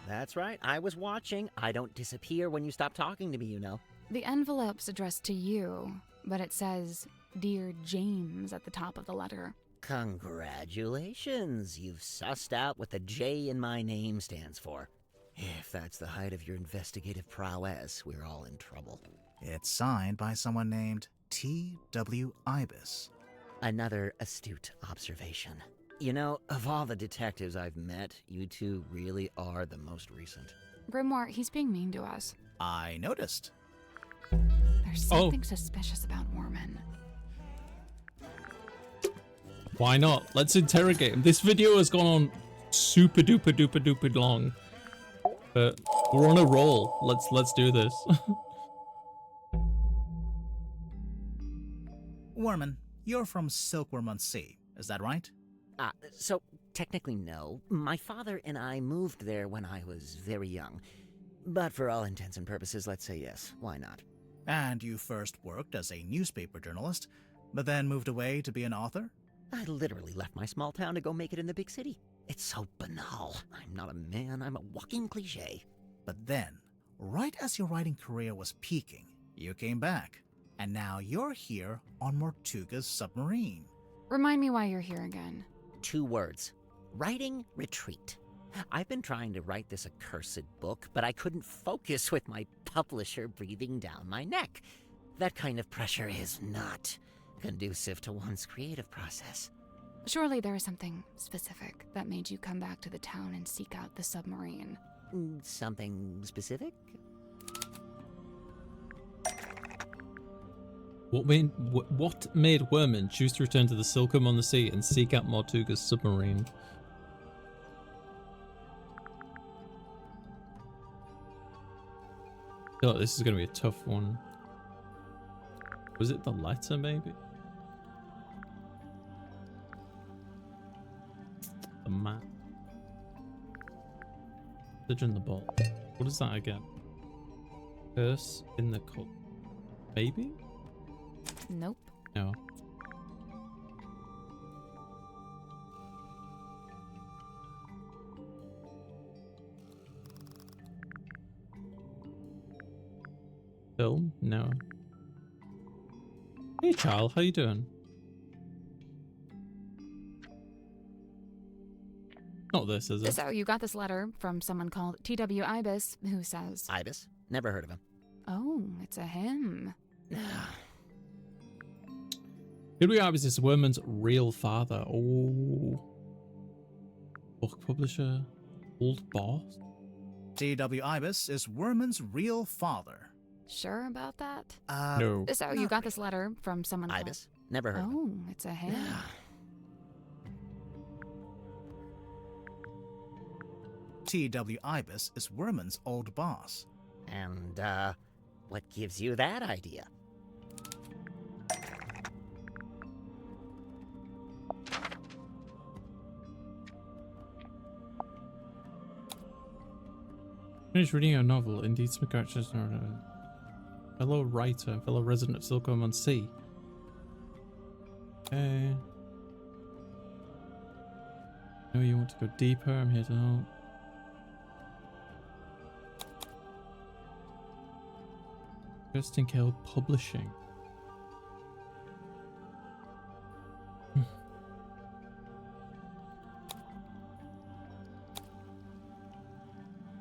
That's right, I was watching. I don't disappear when you stop talking to me, you know. The envelope's addressed to you, but it says, Dear James at the top of the letter. Congratulations, you've sussed out what the J in my name stands for. If that's the height of your investigative prowess, we're all in trouble. It's signed by someone named T.W. Ibis. Another astute observation. You know, of all the detectives I've met, you two really are the most recent. Grimoire, he's being mean to us. I noticed. There's something suspicious about Worman. Why not? Let's interrogate him. This video has gone on super duper duper duper long, but we're on a roll. Let's do this. Worman, you're from Silkworm-on-Sea, is that right? So technically no. My father and I moved there when I was very young. But for all intents and purposes, let's say yes. Why not? And you first worked as a newspaper journalist, but then moved away to be an author? I literally left my small town to go make it in the big city. It's so banal. I'm not a man, I'm a walking cliche. But then, right as your writing career was peaking, you came back. And now you're here on Mortuga's submarine. Remind me why you're here again. 2 words. Writing retreat. I've been trying to write this accursed book, but I couldn't focus with my publisher breathing down my neck. That kind of pressure is not conducive to one's creative process. Surely there is something specific that made you come back to the town and seek out the submarine. Something specific? What made Worman choose to return to the Silkworm-on-Sea and seek out Mortuga's submarine? I feel like this is going to be a tough one. Was it the letter, maybe? The map. Message in the bottle. What is that again? Curse in the cup. Maybe? Nope. No. Film? No. Hey, Charles, how you doing? Not this, is it? So you got this letter from someone called T.W. Ibis, who says... Ibis? Never heard of him. Oh, it's a him. T.W. Ibis is Worman's real father. Oh. Book publisher. Old boss. T.W. Ibis is Worman's real father. Sure about that? No. So you got this letter from someone Ibis? Never heard of him. Oh, it's a him. T.W. Ibis is Worman's old boss. And, what gives you that idea? Finished reading a novel. Indeed, some characters are a fellow writer, fellow resident of Silkworm-on-Sea. Okay. No, you want to go deeper. I'm here to help. Justin Cale Publishing.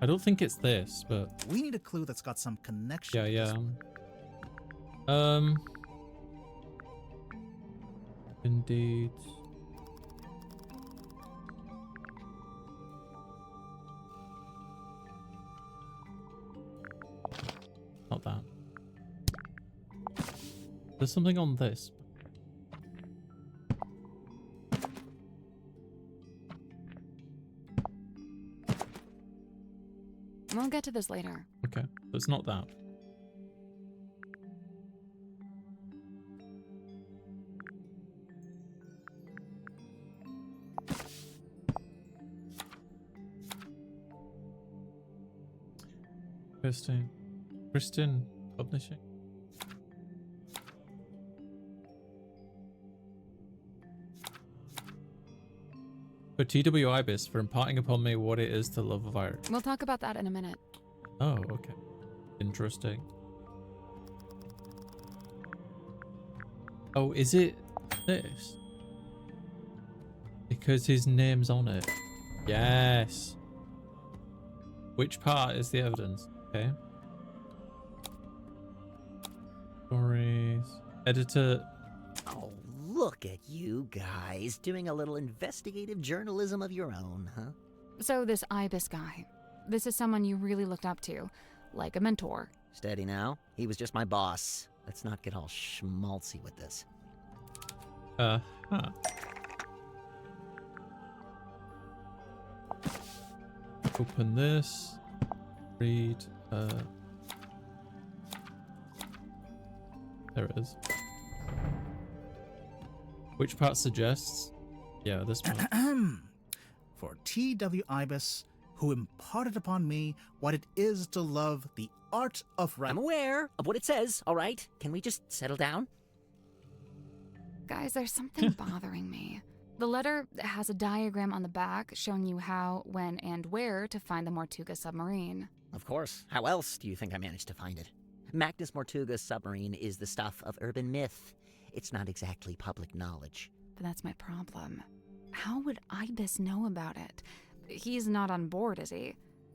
I don't think it's this, but we need a clue that's got some connection. Yeah. Indeed. Not that. There's something on this. We'll get to this later. Okay, so it's not that. Kristen Publishing. For T.W. Ibis for imparting upon me what it is to love of art. We'll talk about that in a minute. Oh, okay. Interesting. Oh, is it this? Because his name's on it. Yes. Which part is the evidence? Okay. Stories. Editor. Oh, Look at you guys doing a little investigative journalism of your own, huh? So this Ibis guy, this is someone you really looked up to, like a mentor. Steady now. He was just my boss. Let's not get all schmaltzy with this. Open this. Read. There it is. Which part suggests? Yeah, this one. For T.W. Ibis, who imparted upon me what it is to love the art of I'm aware of what it says, all right? Can we just settle down? Guys, there's something bothering me. The letter has a diagram on the back showing you how, when, and where to find the Mortuga submarine. Of course. How else do you think I managed to find it? Magnus Mortuga's submarine is the stuff of urban myth. It's not exactly public knowledge. But that's my problem. How would Ibis know about it? He's not on board, is he?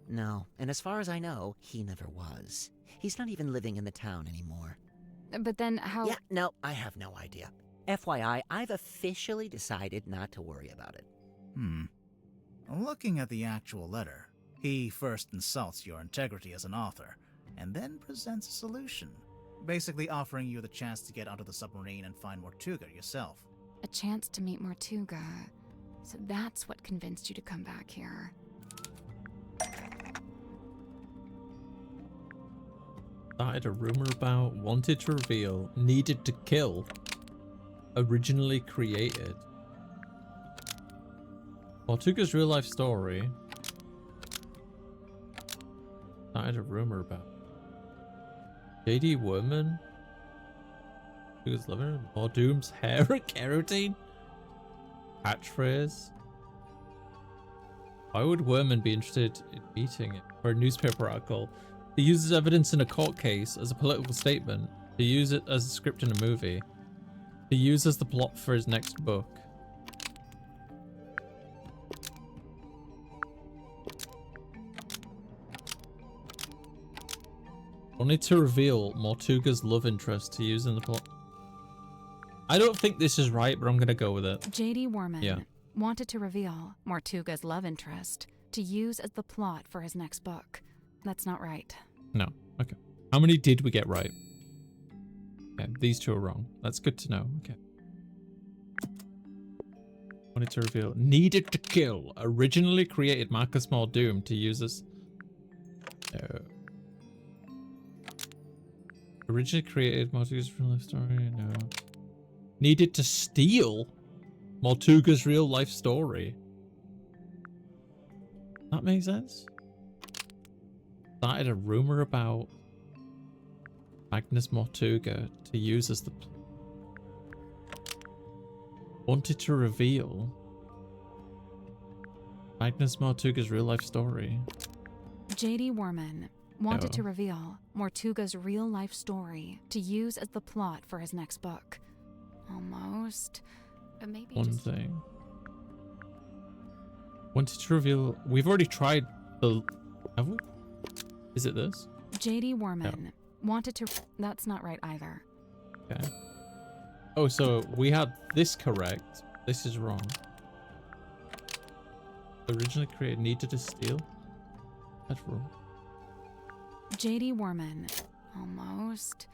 No, and as far as I know, he never was. He's not even living in the town anymore. But then how— Yeah, no, I have no idea. FYI, I've officially decided not to worry about it. Looking at the actual letter, he first insults your integrity as an author, and then presents a solution, basically offering you the chance to get onto the submarine and find Mortuga yourself. A chance to meet Mortuga. So that's what convinced you to come back here. Started a rumor about, wanted to reveal, needed to kill, originally created. Mortuga's real life story. Started a rumor about. J.D. Woodman? Mortuga's lover? Mordoom's hair keratin? Catchphrase? Why would Worman be interested in meeting it? For a newspaper article? He uses evidence in a court case as a political statement. To use it as a script in a movie. To use as the plot for his next book. Wanted to reveal Mortuga's love interest to use in the plot. I don't think this is right, but I'm gonna go with it. J.D. Worman wanted to reveal Mortuga's love interest to use as the plot for his next book. That's not right. No. Okay. How many did we get right? Okay, these two are wrong. That's good to know. Okay. Wanted to reveal. Needed to kill. Originally created Marcus Muldoon to use as... Originally created Mortuga's real life story. No. Needed to steal Mortuga's real life story. That makes sense. Started a rumor about Magnus Mortuga to use as the... Wanted to reveal Magnus Mortuga's real life story. J.D. Worman wanted to reveal Mortuga's real life story to use as the plot for his next book. Almost. Maybe One just... thing. Wanted to reveal... We've already tried the... Have we? Is it this? J.D. Worman wanted to... That's not right either. Okay. Oh, so we had this correct. This is wrong. Originally created needed to steal. That's wrong. J.D. Worman. Almost.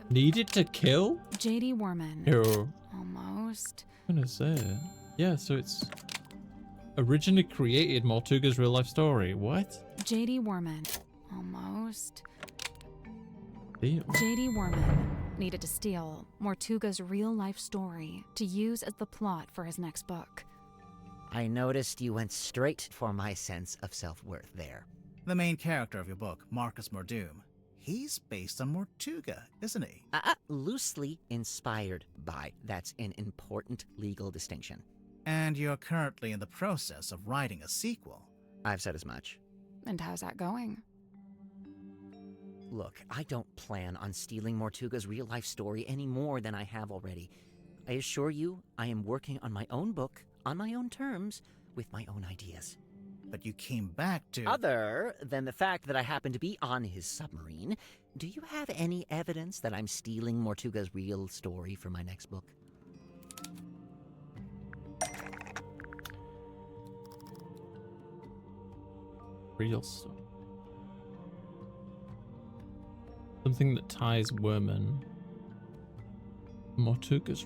Needed to kill? J.D. Worman. Here. Almost. I'm gonna say it. Yeah, so it's originally created Mortuga's real life story. What? J.D. Worman. Almost. Steal. J.D. Worman needed to steal Mortuga's real life story to use as the plot for his next book. I noticed you went straight for my sense of self-worth there. The main character of your book, Marcus Muldoon, he's based on Mortuga, isn't he? Loosely inspired by. That's an important legal distinction. And you're currently in the process of writing a sequel. I've said as much. And how's that going? Look, I don't plan on stealing Mortuga's real-life story any more than I have already. I assure you, I am working on my own book, on my own terms, with my own ideas. But you came back to... Other than the fact that I happen to be on his submarine, do you have any evidence that I'm stealing Mortuga's real story for my next book? Real stuff. Something that ties Worman. Mortuga's.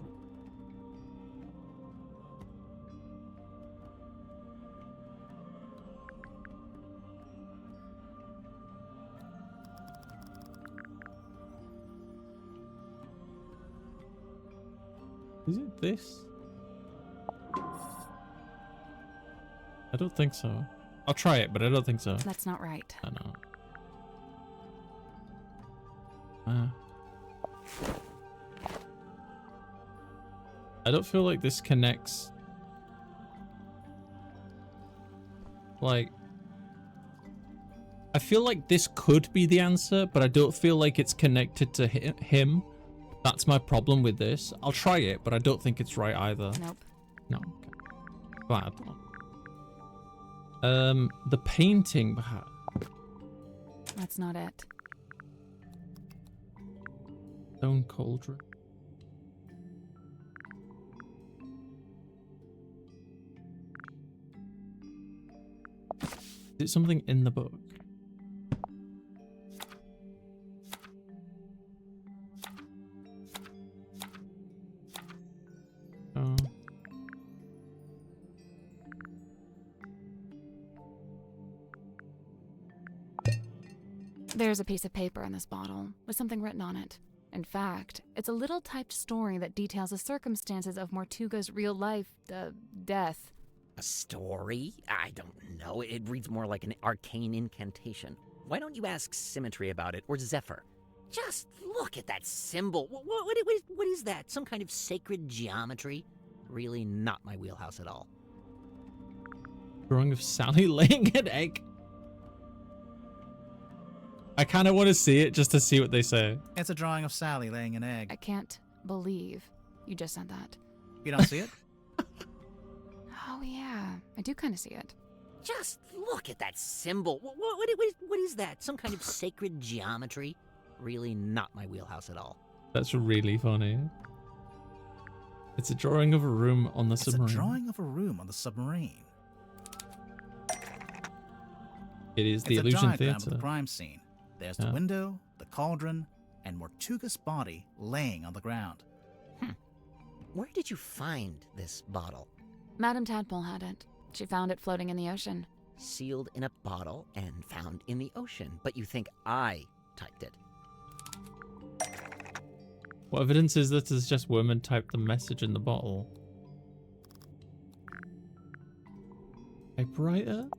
Is it this? I don't think so. I'll try it, but I don't think so. That's not right. I know. I don't feel like this connects. Like, I feel like this could be the answer, but I don't feel like it's connected to him. That's my problem with this. I'll try it, but I don't think it's right either. Nope. No. Okay. Glad. The painting, perhaps. That's not it. Stone cauldron. Is it something in the book? Oh. There's a piece of paper in this bottle with something written on it. In fact, it's a little typed story that details the circumstances of Mortuga's real life, death. A story? I don't know. It reads more like an arcane incantation. Why don't you ask Symmetry about it, or Zephyr? Just look at that symbol. What is that? Some kind of sacred geometry? Really not my wheelhouse at all. Drawing of Sally laying an egg. I kind of want to see it just to see what they say. It's a drawing of Sally laying an egg. I can't believe you just said that. You don't see it? Oh yeah, I do kind of see it. Just look at that symbol. What is that? Some kind of sacred geometry? Really not my wheelhouse at all. That's really funny. It's a drawing of a room on the submarine. It's a drawing of a room on the submarine. It is the It's a illusion diagram theater. of the crime scene. There's the window, the cauldron, and Mortuga's body laying on the ground. Where did you find this bottle? Madame Tadpole had it. She found it floating in the ocean. Sealed in a bottle and found in the ocean, but you think I typed it. What evidence is there to suggest Worman typed the message in the bottle? Typewriter?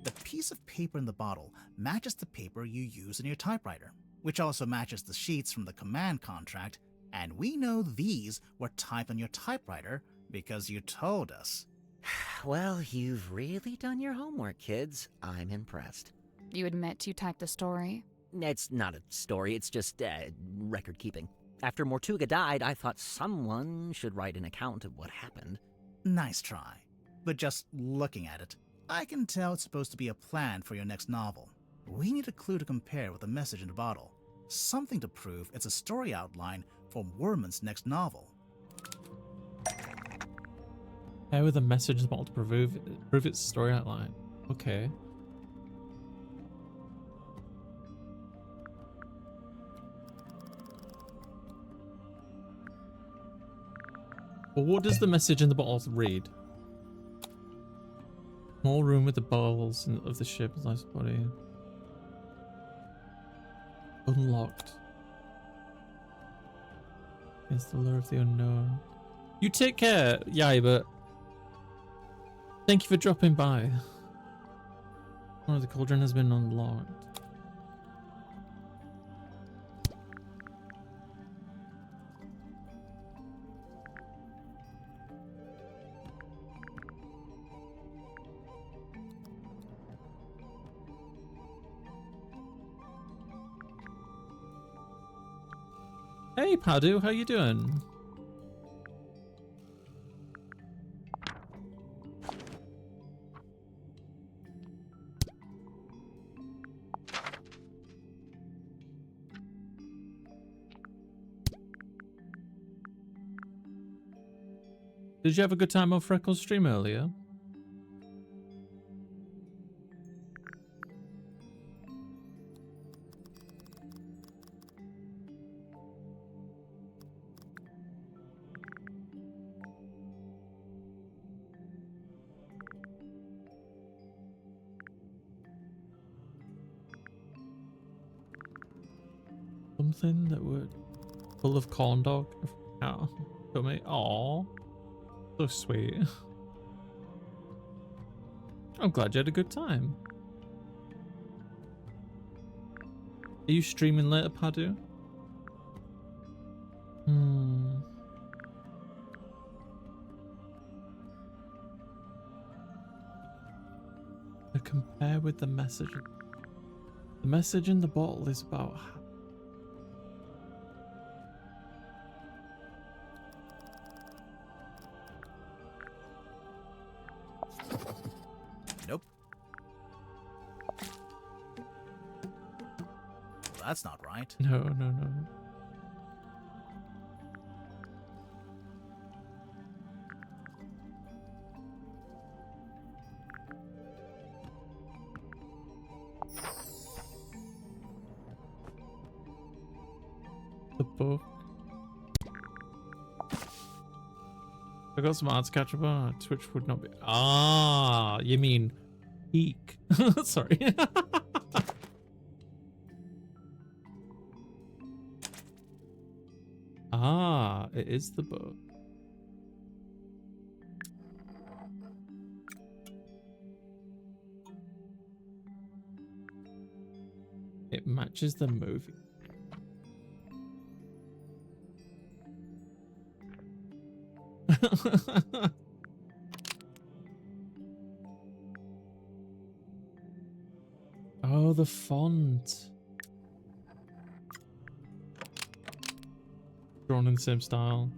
The piece of paper in the bottle matches the paper you use in your typewriter, which also matches the sheets from the command contract, and we know these were typed on your typewriter because you told us. Well, you've really done your homework, kids. I'm impressed. You admit you typed the story? It's not a story, it's just record keeping. After Mortuga died, I thought someone should write an account of what happened. Nice try. But just looking at it, I can tell it's supposed to be a plan for your next novel. We need a clue to compare with the message in the bottle. Something to prove it's a story outline for Worman's next novel. How with a message in the bottle to prove its story outline? Okay. Well, what does the message in the bottle read? Small room with the bowels of the ship, nice body. Unlocked. Against the lure of the unknown. You take care, Yaiba. Thank you for dropping by. One of the cauldron has been unlocked. Hey Padu, how you doing? Did you have a good time on Freckles' stream earlier? nothing that would full of corn dog for me. Aw, so sweet. I'm glad you had a good time. Are you streaming later, Padu? To compare with the message. The message in the bottle is about. Nope. That's not right. No. The book. I got some ads to catch up on. Twitch would not be. Ah, you mean peak? Sorry. Ah, it is the book. It matches the movie. Oh, the font. Drawn in the same style.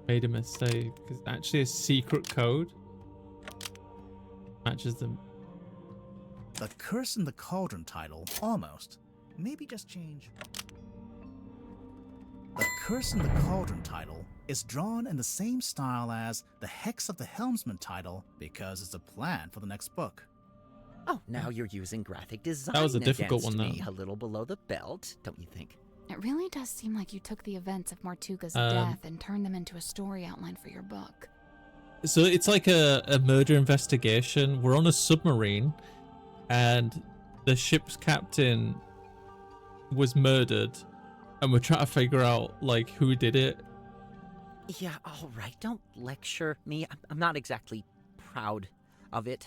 Made a mistake. It's actually a secret code. Matches them. The Curse in the Cauldron title, almost. Maybe just change. The Curse in the Cauldron title is drawn in the same style as the Hex of the Helmsman title because it's a plan for the next book. Oh, now you're using graphic design. That was a difficult against one, me, though. a little below the belt, don't you think? It really does seem like you took the events of Mortuga's death and turned them into a story outline for your book. So it's like a murder investigation. We're on a submarine and the ship's captain was murdered and we're trying to figure out like who did it. Yeah, all right. Don't lecture me. I'm not exactly proud of it.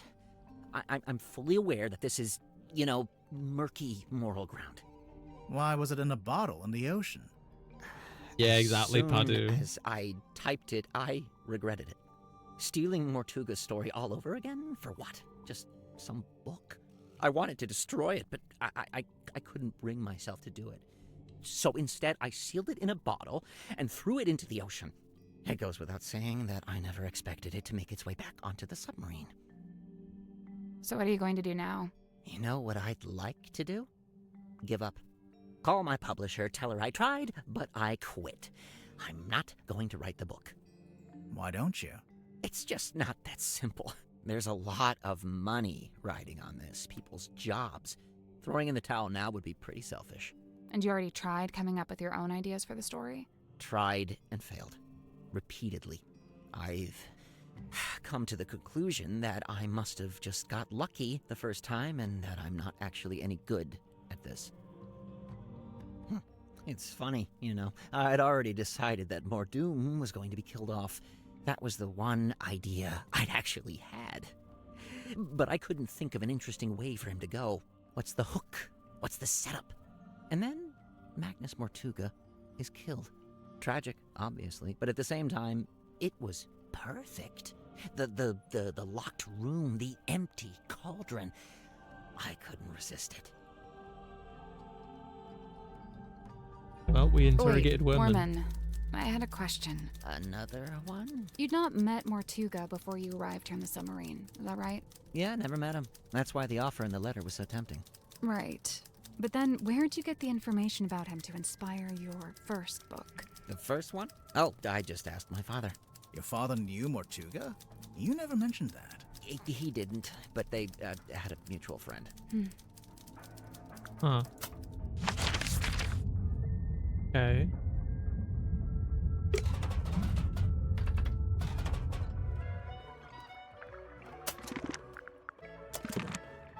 I'm fully aware that this is, you know, murky moral ground. Why was it in a bottle in the ocean? Yeah, exactly, Padu. As I typed it, I regretted it. Stealing Mortuga's story all over again? For what? Just some book? I wanted to destroy it, but I couldn't bring myself to do it. So instead, I sealed it in a bottle and threw it into the ocean. It goes without saying that I never expected it to make its way back onto the submarine. So what are you going to do now? You know what I'd like to do? Give up. Call my publisher, tell her I tried, but I quit. I'm not going to write the book. Why don't you? It's just not that simple. There's a lot of money riding on this, people's jobs. Throwing in the towel now would be pretty selfish. And you already tried coming up with your own ideas for the story? Tried and failed. Repeatedly. I've come to the conclusion that I must have just got lucky the first time and that I'm not actually any good at this. It's funny, you know. I'd already decided that Mordoom was going to be killed off. That was the one idea I'd actually had. But I couldn't think of an interesting way for him to go. What's the hook? What's the setup? And then Magnus Mortuga is killed. Tragic, obviously, but at the same time, it was perfect. The locked room, the empty cauldron. I couldn't resist it. Well, we interrogated Worman. I had a question. Another one? You'd not met Mortuga before you arrived here in the submarine, is that right? Yeah, never met him. That's why the offer in the letter was so tempting. Right. But then, where'd you get the information about him to inspire your first book? The first one? Oh, I just asked my father. Your father knew Mortuga? You never mentioned that. He didn't, but they had a mutual friend. Huh. Okay.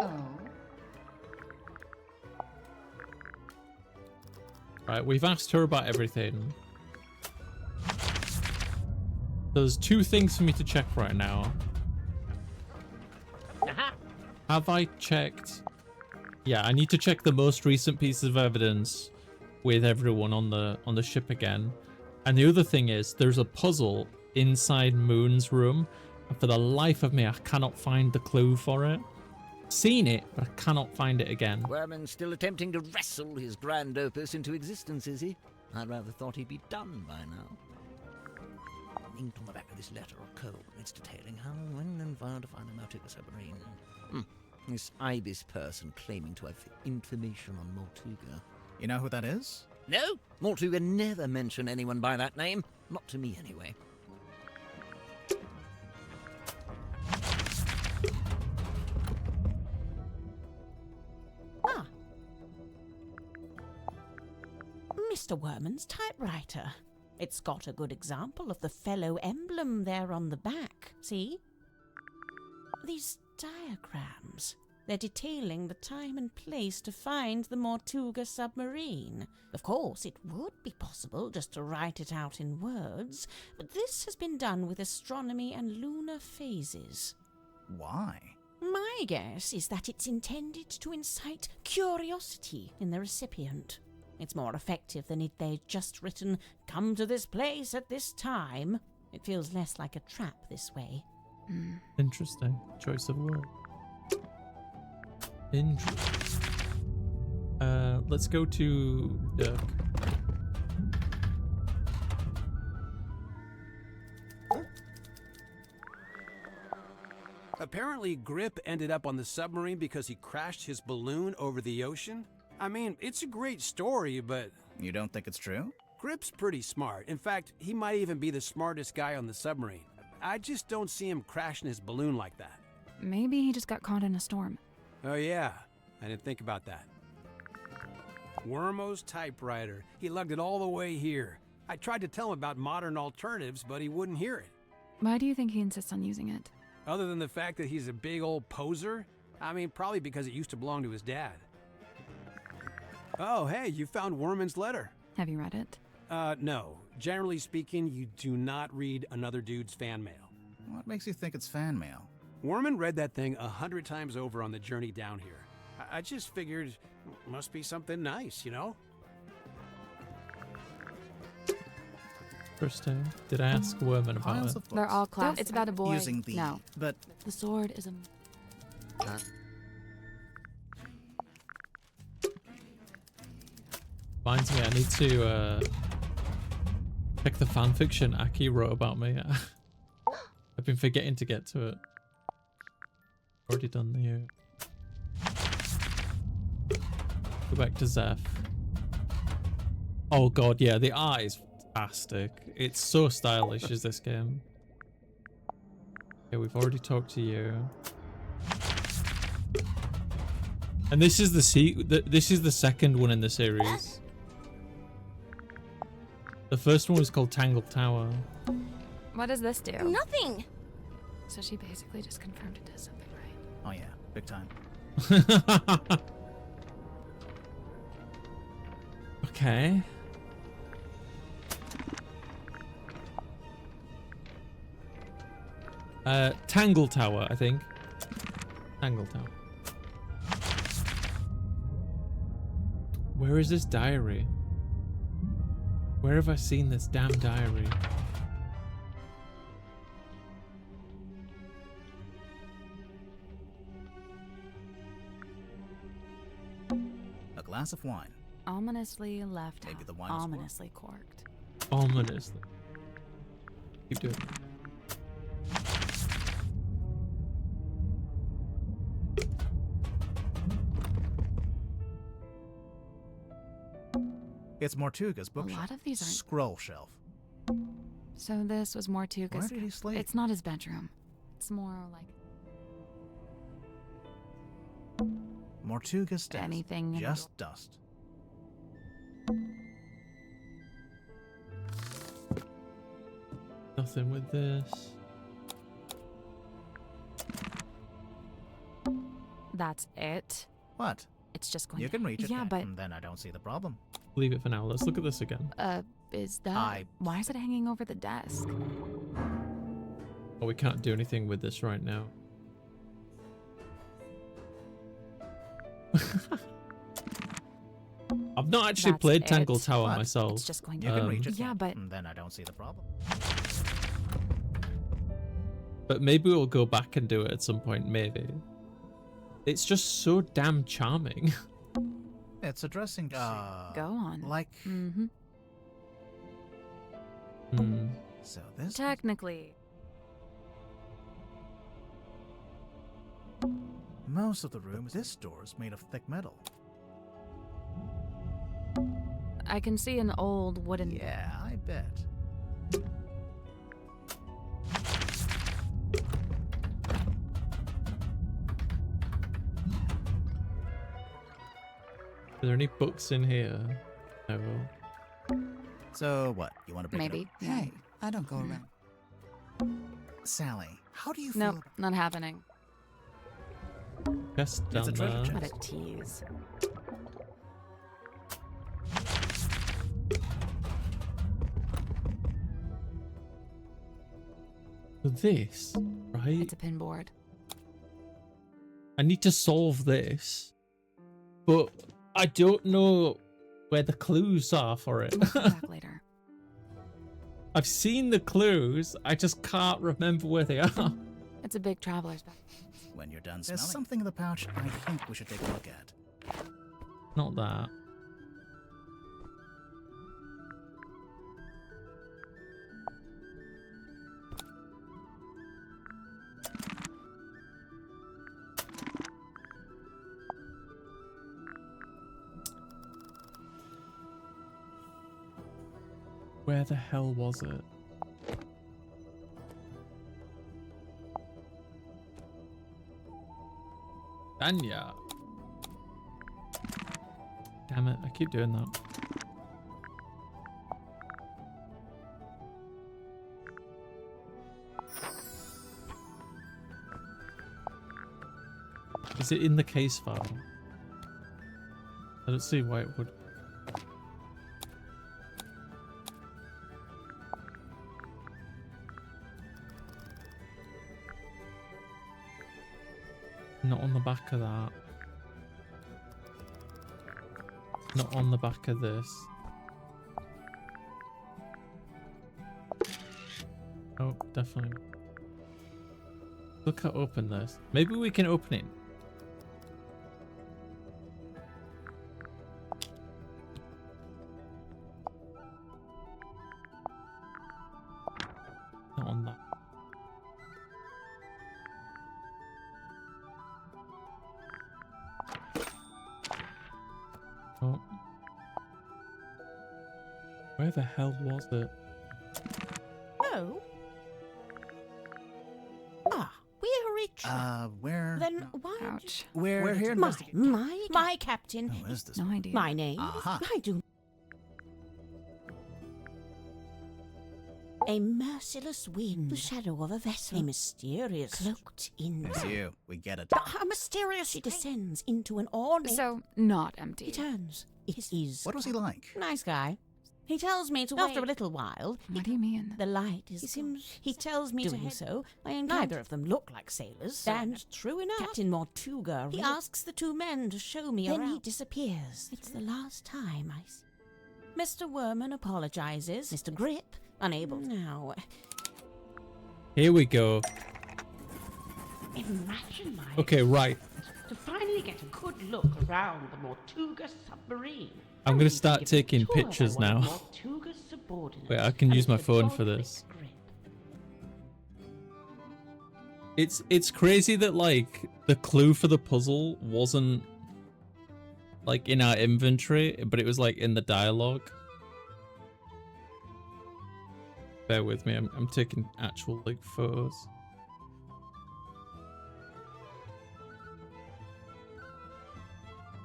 Oh. Right, we've asked her about everything. There's 2 things for me to check right now. Have I checked? Yeah, I need to check the most recent pieces of evidence with everyone on the ship again. And the other thing is, there's a puzzle inside Moon's room, and for the life of me, I cannot find the clue for it. Seen it, but I cannot find it again. Werman's still attempting to wrestle his grand opus into existence, is he? I rather thought he'd be done by now. Inked on the back of this letter are cold. It's detailing how, when, and where to find the Maltuga submarine. This Ibis person claiming to have information on Maltuga. You know who that is? No, Maltuga never mentioned anyone by that name. Not to me, anyway. Ah. Mr. Werman's typewriter. It's got a good example of the fellow emblem there on the back, see? These diagrams. They're detailing the time and place to find the Maltuga submarine. Of course, it would be possible just to write it out in words, but this has been done with astronomy and lunar phases. Why? My guess is that it's intended to incite curiosity in the recipient. It's more effective than if they'd just written, "Come to this place at this time." It feels less like a trap this way. Interesting choice of word. Interesting. Let's go to Dirk. Apparently, Grip ended up on the submarine because he crashed his balloon over the ocean. I mean, it's a great story, but... You don't think it's true? Grip's pretty smart. In fact, he might even be the smartest guy on the submarine. I just don't see him crashing his balloon like that. Maybe he just got caught in a storm. Oh yeah, I didn't think about that. Wormo's typewriter. He lugged it all the way here. I tried to tell him about modern alternatives, but he wouldn't hear it. Why do you think he insists on using it? Other than the fact that he's a big old poser? I mean, probably because it used to belong to his dad. Oh, hey, you found Worman's letter. Have you read it? No. Generally speaking, you do not read another dude's fan mail. What makes you think it's fan mail? Worman read that thing 100 times over on the journey down here. I just figured must be something nice, you know? Interesting. Did I ask Werman about Piles it? of books. They're all classic. It's about a boy. Using the... No. But... The sword is a... Reminds me, I need to check the fanfiction Aki wrote about me. I've been forgetting to get to it. Already done the... Go back to Zeph. Oh god, yeah, the art is fantastic. It's so stylish, is this game. Okay, we've already talked to you. And this is this is the second one in the series. The first one was called Tangle Tower. What does this do? Nothing! So she basically just confirmed it does something, right? Oh yeah, big time. Okay. Tangle Tower, I think. Tangle Tower. Where is this diary? Where have I seen this damn diary? A glass of wine. Ominously left Maybe out. the wine was Ominously corked. Ominously. Keep doing it. It's Mortuga's A bookshelf. lot of these aren't... Scroll shelf. So this was Mortuga's... Where did he sleep? It's not his bedroom. It's more like... Mortuga's desk. Anything in Just dust. Nothing with this. That's it. What? It's just going You can reach it. Yeah, but... Then I don't see the problem. leave it for now. Let's look at this again. Is that... Why is it hanging over the desk? Oh, we can't do anything with this right now. I've not actually That's played it. Tangle Tower But myself. It's just going to... You can reach it. Yeah, but... Then I don't see the problem. But maybe we'll go back and do it at some point, maybe. It's just so damn charming. It's addressing, Go on. like... Mm-hmm. So this... Technically. Most of the room, this door is made of thick metal. I can see an old wooden... Yeah, I bet. Are there any books in here? No. So what? You want to break Maybe. it Hey, I don't go around. up? Sally, how do you feel? Nope, not happening. Chest It's a down treasure there. chest. What a tease. This, right? It's a pinboard. I need to solve this, but I don't know where the clues are for it. We'll come back later. I've seen the clues, I just can't remember where they are. It's a big traveler's bag. When you're done smelling. There's something in the pouch I think we should take a look at. Not that. Where the hell was it? Anya. Damn it, I keep doing that. Is it in the case file? I don't see why it would. Not on the back of that. Not on the back of this. Oh, definitely. Look at open this. Maybe we can open it. Not on that. Oh. Where the hell was it? No. Ah, we're rich. Where? Then why? Ouch. We're here My, investigating. my captain. Who is this? No idea. My name. Aha. I do. A merciless wind, the shadow of a vessel, a mysterious cloaked in. It's you. We get it. A mysterious she descends into an awning. So, not empty. He turns. It is. What was he like? Nice guy. He tells me to wait. After a little while, What do you mean? the light is. He tells me doing so. Neither of them look like sailors. And true enough, Captain Mortuga. He asks the two men to show me around. Then he disappears. It's the last time I. Mr. Werman apologizes. Mr. Grip, unable. Now, Here we go. Imagine my Okay, right. to finally get a good look around the Mortuga submarine. I'm gonna And start give a taking tour by pictures one of now. Mortuga's subordinates Wait, I can and use my the phone for Dogfish this. Grip. It's crazy that like the clue for the puzzle wasn't like in our inventory, but it was like in the dialogue. Bear with me, I'm taking actual like photos.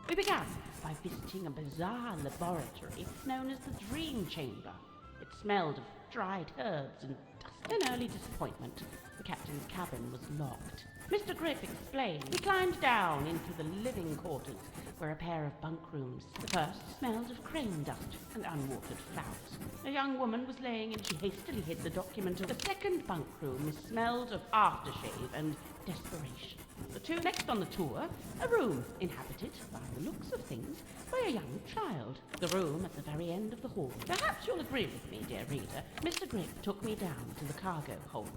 We began by visiting a bizarre laboratory known as the Dream Chamber. It smelled of dried herbs and dusty An early disappointment. The captain's cabin was locked. Mr. Grip explained. We climbed down into the living quarters, where a pair of bunk rooms. The first smelled of crane dust and unwatered flowers. A young woman was laying and she hastily hid the document. The second bunk room smelled of aftershave and desperation. The two next on the tour, a room inhabited, by the looks of things, by a young child. The room at the very end of the hall. Perhaps you'll agree with me, dear reader. Mr. Grip took me down to the cargo hold.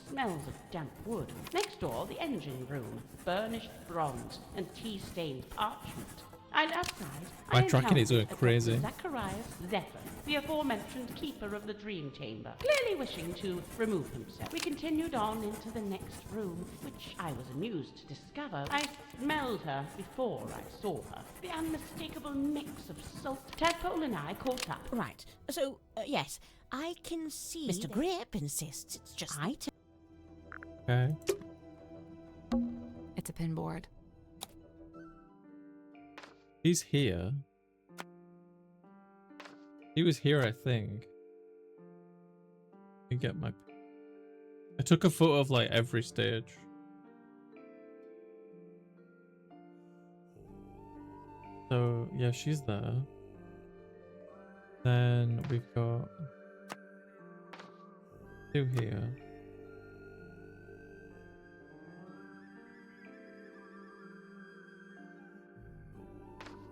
Smells of damp wood. Next door, the engine room. Burnished bronze and tea-stained parchment. And outside, My tracking is going encountered crazy. Zacharias Zephyr, the aforementioned keeper of the dream chamber, clearly wishing to remove himself. We continued on into the next room, which I was amused to discover. I smelled her before I saw her. The unmistakable mix of salt. Tadpole and I caught up. Right. So, yes, I can see. Mr. Grip insists it's just. Okay. It's a pinboard. He's here. He was here, I think. Let me get my... I took a photo of like every stage. So, yeah, she's there. Then we've got... two here.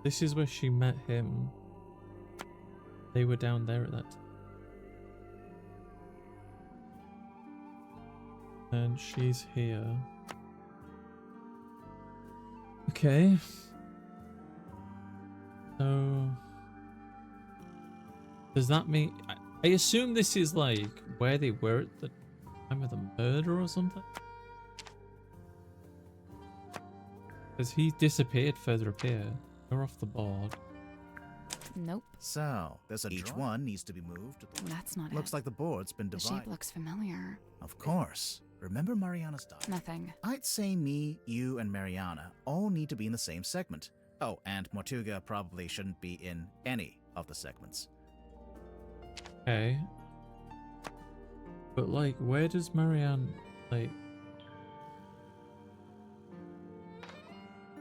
This is where she met him. They were down there at that time. And she's here. Okay. So... does that mean... I assume this is like where they were at the time of the murder or something? Because he disappeared further up here. We're off the board. Nope. So, there's each one needs to be moved. That's not Looks it. like the board's been The divided. shape looks familiar. Of course. Remember Mariana's daughter? Nothing. I'd say me, you, and Mariana all need to be in the same segment. Oh, and Mortuga probably shouldn't be in any of the segments. Okay. But like, where does Marianne, like...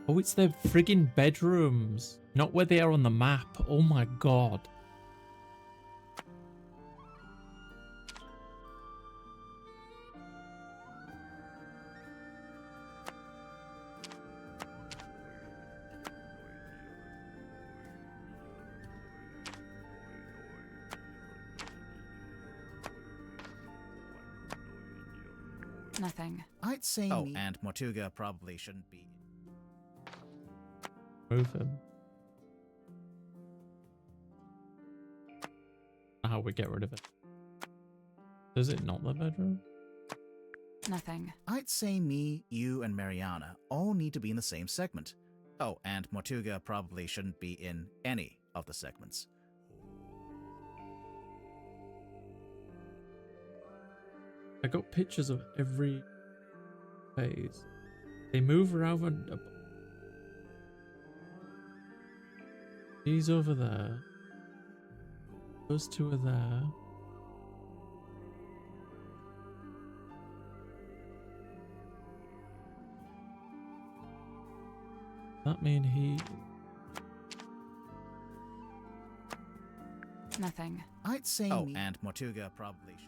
oh, it's their friggin' bedrooms. Not where they are on the map. Oh my god. Nothing. I'd say me, and Mortuga probably shouldn't be. Move him. How we get rid of it. Is it not the bedroom? Nothing. I'd say me, you, and Mariana all need to be in the same segment. Oh, and Mortuga probably shouldn't be in any of the segments. I got pictures of every phase. They move around. He's over there. Those two are there. That mean he... Nothing. I'd say me, and Mortuga probably should.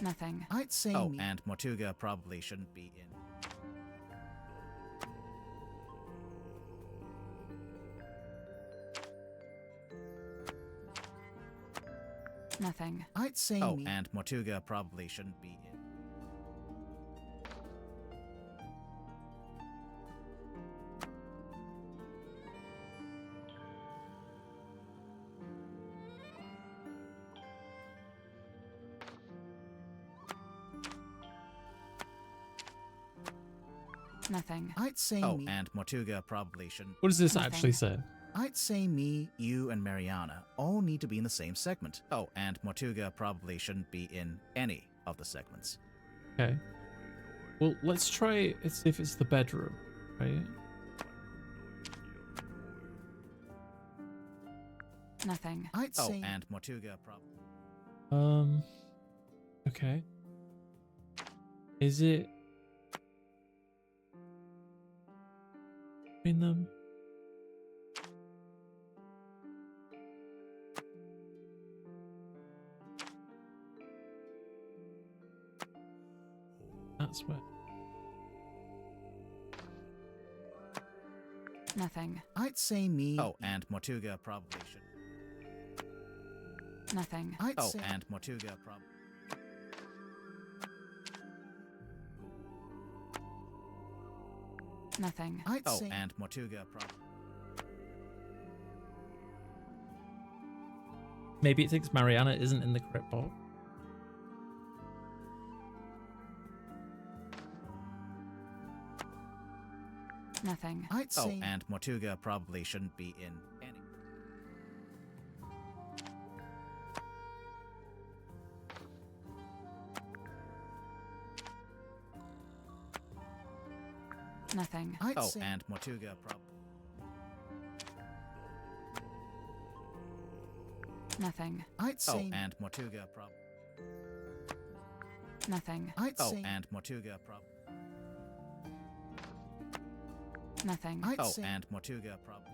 Nothing. I'd say me, and Mortuga probably shouldn't be in. Nothing. I'd say me, and Mortuga probably shouldn't be in. Nothing. I'd say me, and Mortuga probably shouldn't. What does this actually say? I'd say me, you, and Mariana all need to be in the same segment. Oh, and Mortuga probably shouldn't be in any of the segments. Okay. Well, let's try. Let's see if it's the bedroom, right? Nothing. I'd say. Oh, and Mortuga probably. Okay. Is it between them? That's what. Nothing. I'd say me. Oh, and Mortuga probably should. Nothing. I'd say. Oh, and Mortuga probably. Nothing. I'd say. Oh, and Mortuga probably. Maybe it thinks Mariana isn't in the crypt box. Nothing. I'd say. Oh, and Mortuga probably shouldn't be in any. Nothing. I'd say. And Mortuga probably. Nothing. I'd say. Oh, and Mortuga probably. Nothing. I'd say. Oh, and Mortuga probably. Nothing. I'd say. And Mortuga probably.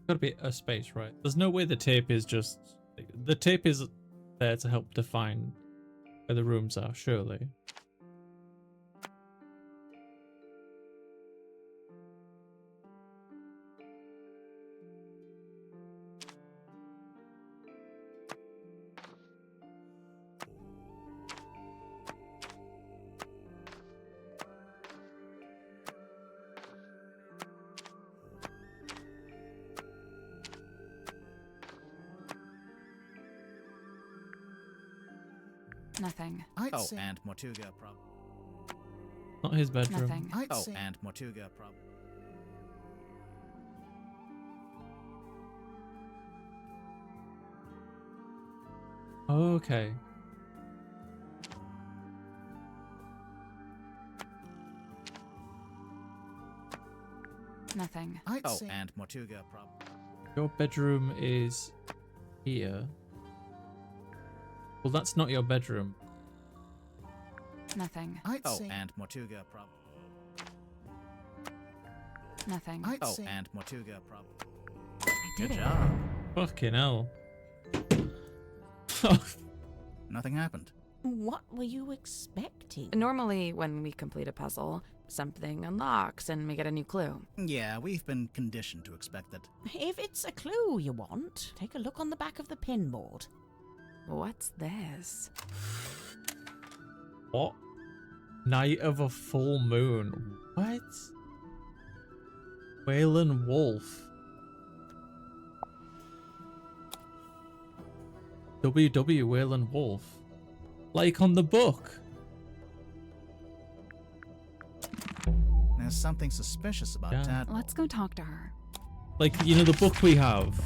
Gotta be a space, right? There's no way the tape is just... The tape is there to help define where the rooms are, surely. Nothing. I'd say. And Mortuga probably. Not his bedroom. Nothing. I'd say. And Mortuga probably. Okay. Nothing. I'd say. And Mortuga probably. Your bedroom is here. Well, that's not your bedroom. Nothing. I'd say. And Mortuga probably. Nothing. I'd say. Oh, and Mortuga probably. Good job. Fucking hell. Nothing happened. What were you expecting? Normally, when we complete a puzzle, something unlocks and we get a new clue. Yeah, we've been conditioned to expect that. If it's a clue you want, take a look on the back of the pinboard. What's this? What? Night of a full moon. What? Wailing Wolf. WW Wailing Wolf. Like on the book. There's something suspicious about that. Let's go talk to her. Like, you know, the book we have.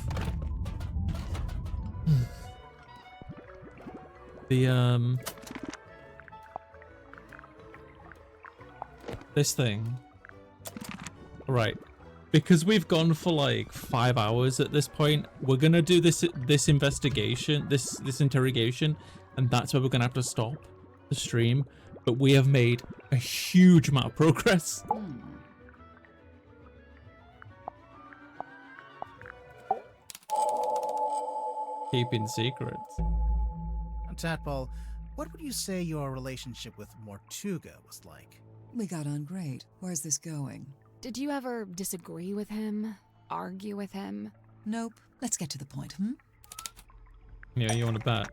This thing. Right. Because we've gone for like 5 hours at this point, we're gonna do this investigation, this interrogation, and that's where we're gonna have to stop the stream. But we have made a huge amount of progress. Keeping secrets. Tadpole, what would you say your relationship with Mortuga was like? We got on great. Where's this going? Did you ever disagree with him? Argue with him? Nope. Let's get to the point, Yeah, you want to bet?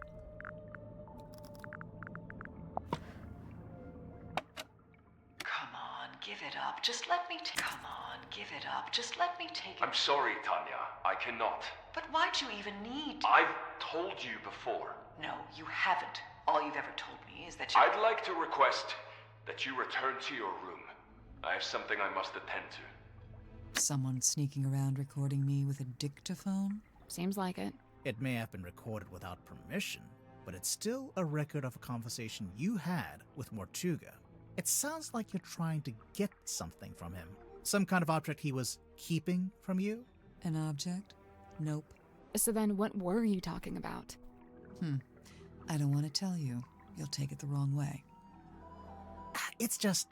Come on, give it up. Just let me Come on, give it up. Just let me take it. I'm sorry, Tanya. I cannot. But why'd you even need to? I've told you before. No, you haven't. All you've ever told me is that you... I'd like to request that you return to your room. I have something I must attend to. Someone sneaking around recording me with a dictaphone? Seems like it. It may have been recorded without permission, but it's still a record of a conversation you had with Mortuga. It sounds like you're trying to get something from him. Some kind of object he was keeping from you? An object? Nope. So then what were you talking about? I don't want to tell you. You'll take it the wrong way. It's just,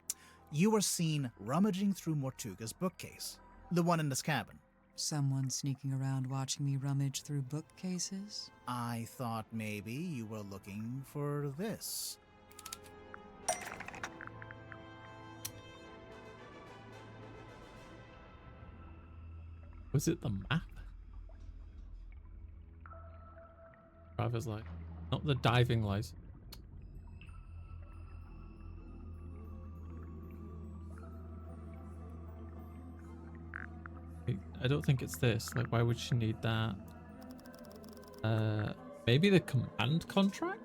you were seen rummaging through Mortuga's bookcase. The one in this cabin. Someone sneaking around watching me rummage through bookcases? I thought maybe you were looking for this. Was it the map? Driver's license. Not the diving license. I don't think it's this. Like, why would she need that? Maybe the command contract?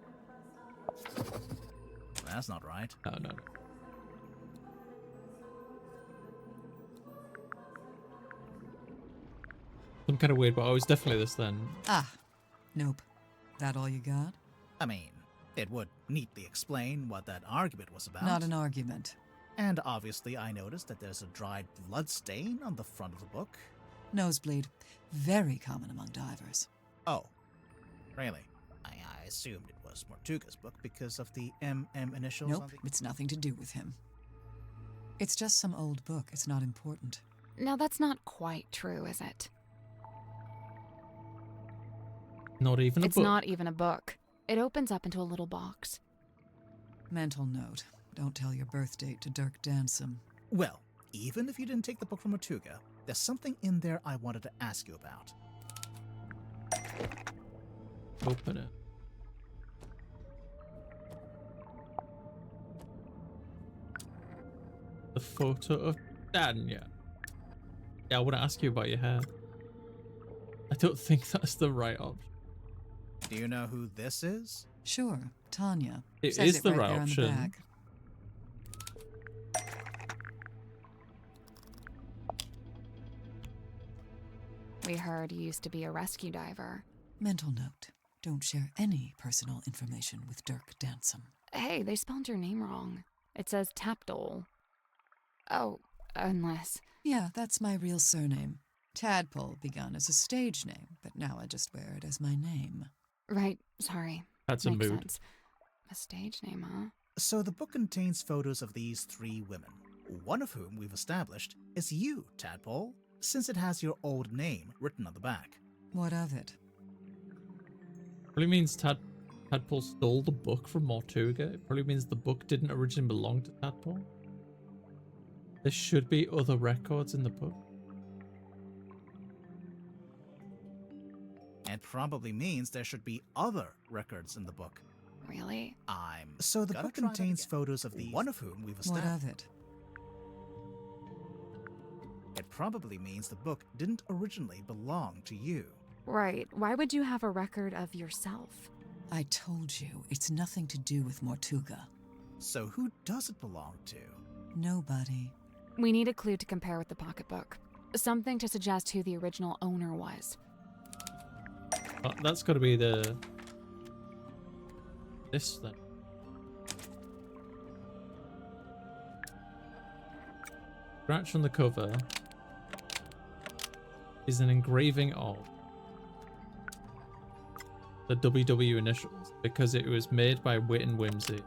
That's not right. Oh, no. Some kind of weird, but oh, it's definitely this then. Ah, nope. That all you got? I mean, it would neatly explain what that argument was about. Not an argument. And obviously I noticed that there's a dried blood stain on the front of the book. Nosebleed. Very common among divers. Oh, really? I assumed it was Mortuga's book because of the MM initials Nope, on the... it's nothing to do with him. It's just some old book. It's not important. Now that's not quite true, is it? Not even a book. It's not even a book. It opens up into a little box. Mental note. Don't tell your birth date to Dirk Dansom. Well, even if you didn't take the book from Mortuga, there's something in there I wanted to ask you about. Open it. The photo of Danya. Yeah, I want to ask you about your hair. I don't think that's the right option. Do you know who this is? Sure, Tanya. It Says is it the right right there on option. the back. We heard you used to be a rescue diver. Mental note. Don't share any personal information with Dirk Dansom. Hey, they spelled your name wrong. It says Tapdole. Oh, unless... Yeah, that's my real surname. Tadpole begun as a stage name, but now I just wear it as my name. Right, sorry. That's a Makes mood. sense. A stage name, huh? So the book contains photos of these three women, one of whom we've established is you, Tadpole, since it has your old name written on the back. What of it? Probably means Tadpole stole the book from Mortuga. It probably means the book didn't originally belong to Tadpole. There should be other records in the book. It probably means there should be other records in the book. Really? So the book contains photos of these, one of whom we've established. What of it? It probably means the book didn't originally belong to you. Right. Why would you have a record of yourself? I told you, it's nothing to do with Mortuga. So who does it belong to? Nobody. We need a clue to compare with the pocketbook. Something to suggest who the original owner was. That's got to be the... This then. Scratch on the cover is an engraving of the WW initials because it was made by Wit and Whimsy.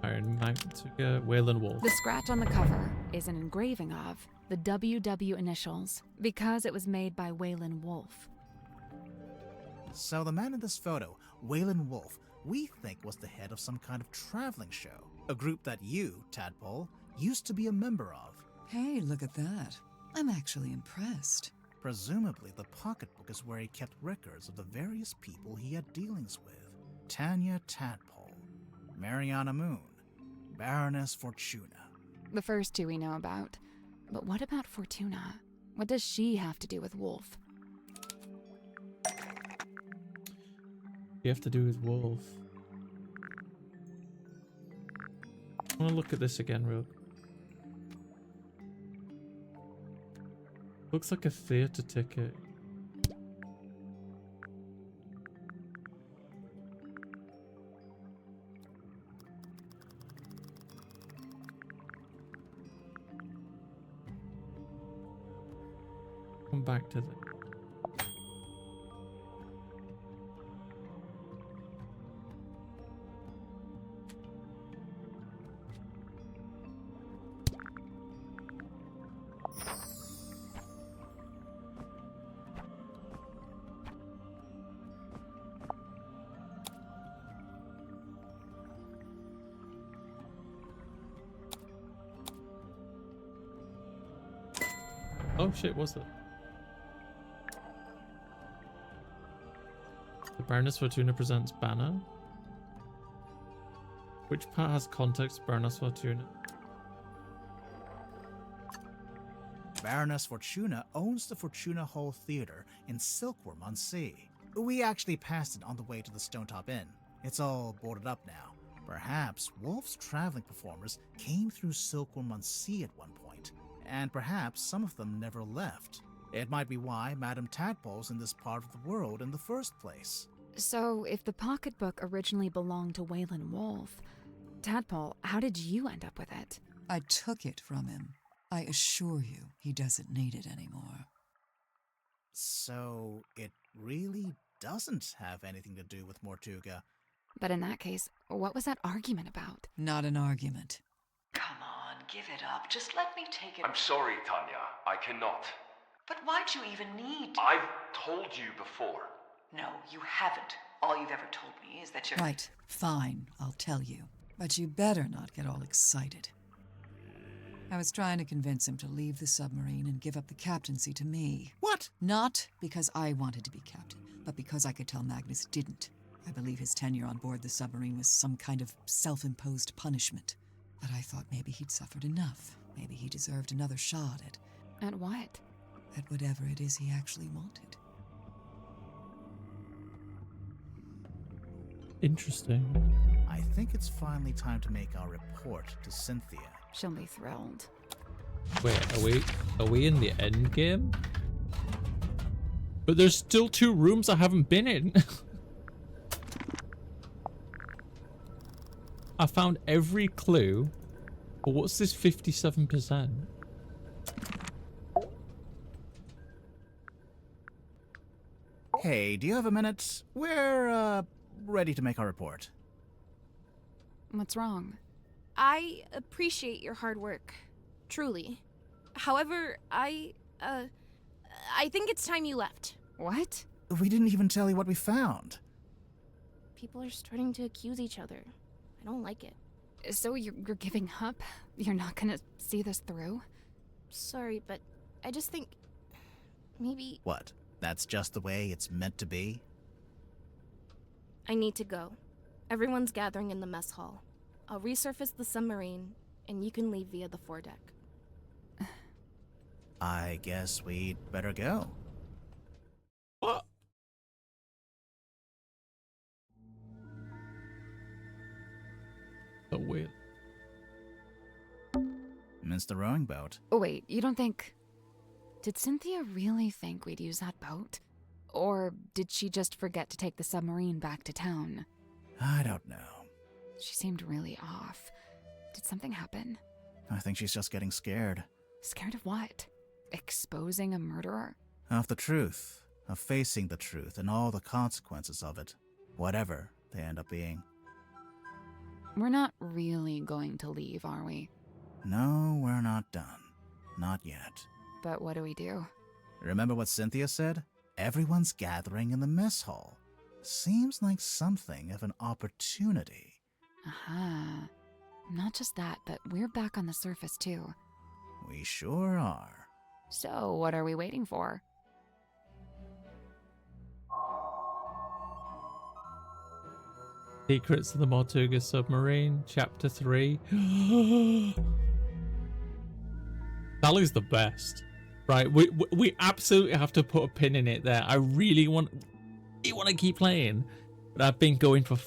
Iron Mantuga, Wayland Wolf. The scratch on the cover is an engraving of the WW initials because it was made by Wayland Wolf. So the man in this photo, Wayland Wolf, we think was the head of some kind of traveling show. A group that you, Tadpole, used to be a member of. Hey, look at that. I'm actually impressed. Presumably, the pocketbook is where he kept records of the various people he had dealings with. Tanya Tadpole, Mariana Moon, Baroness Fortuna. The first two we know about. But what about Fortuna? What does she have to do with Wolf? You have to do with Wolf. I want to look at this again real quick. Looks like a theatre ticket. Come back to the... Oh shit, what's that? The Baroness Fortuna presents banner. Which part has context, Baroness Fortuna? Baroness Fortuna owns the Fortuna Hall Theater in Silkworm on Sea. We actually passed it on the way to the Stonetop Inn. It's all boarded up now. Perhaps Wolf's traveling performers came through Silkworm on Sea at one point, and perhaps some of them never left. It might be why Madame Tadpole's in this part of the world in the first place. So, if the pocketbook originally belonged to Waylon Wolf, Tadpole, how did you end up with it? I took it from him. I assure you, he doesn't need it anymore. So, it really doesn't have anything to do with Mortuga. But in that case, what was that argument about? Not an argument. Come on, give it up. Just let me take it. I'm sorry, Tanya. I cannot. But why'd you even need... I've told you before. No, you haven't. All you've ever told me is that you're... Right, fine, I'll tell you. But you better not get all excited. I was trying to convince him to leave the submarine and give up the captaincy to me. What? Not because I wanted to be captain, but because I could tell Magnus didn't. I believe his tenure on board the submarine was some kind of self-imposed punishment. But I thought maybe he'd suffered enough. Maybe he deserved another shot at... At what? At whatever it is he actually wanted. Interesting. I think it's finally time to make our report to Cynthia. She'll be thrilled. Wait, are we in the end game? But there's still 2 rooms I haven't been in. I found every clue, but what's this 57%? Hey, do you have a minute? We're, ready to make our report. What's wrong? I appreciate your hard work. Truly. However, I think it's time you left. What? We didn't even tell you what we found. People are starting to accuse each other. I don't like it. So you're giving up? You're not gonna see this through? Sorry, but I just think... maybe... What? That's just the way it's meant to be? I need to go. Everyone's gathering in the mess hall. I'll resurface the submarine, and you can leave via the foredeck. I guess we'd better go. What? So weird. Missed the rowing boat. Oh wait, you don't think... Did Cynthia really think we'd use that boat? Or did she just forget to take the submarine back to town? I don't know. She seemed really off. Did something happen? I think she's just getting scared. Scared of what? Exposing a murderer? Of the truth. Of facing the truth and all the consequences of it. Whatever they end up being. We're not really going to leave, are we? No, we're not done. Not yet. But what do we do? Remember what Cynthia said? Everyone's gathering in the mess hall. Seems like something of an opportunity. Aha. Not just that, but we're back on the surface too. We sure are. So, what are we waiting for? Secrets of the Mortuga Submarine, Chapter 3. That looks the best. Right, we absolutely have to put a pin in it there. I really want to keep playing, but I've been going for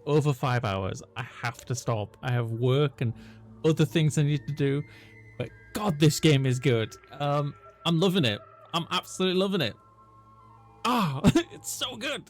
over 5 hours. I have to stop. I have work and other things I need to do. But God, this game is good. I'm loving it. I'm absolutely loving it. Ah, it's so good.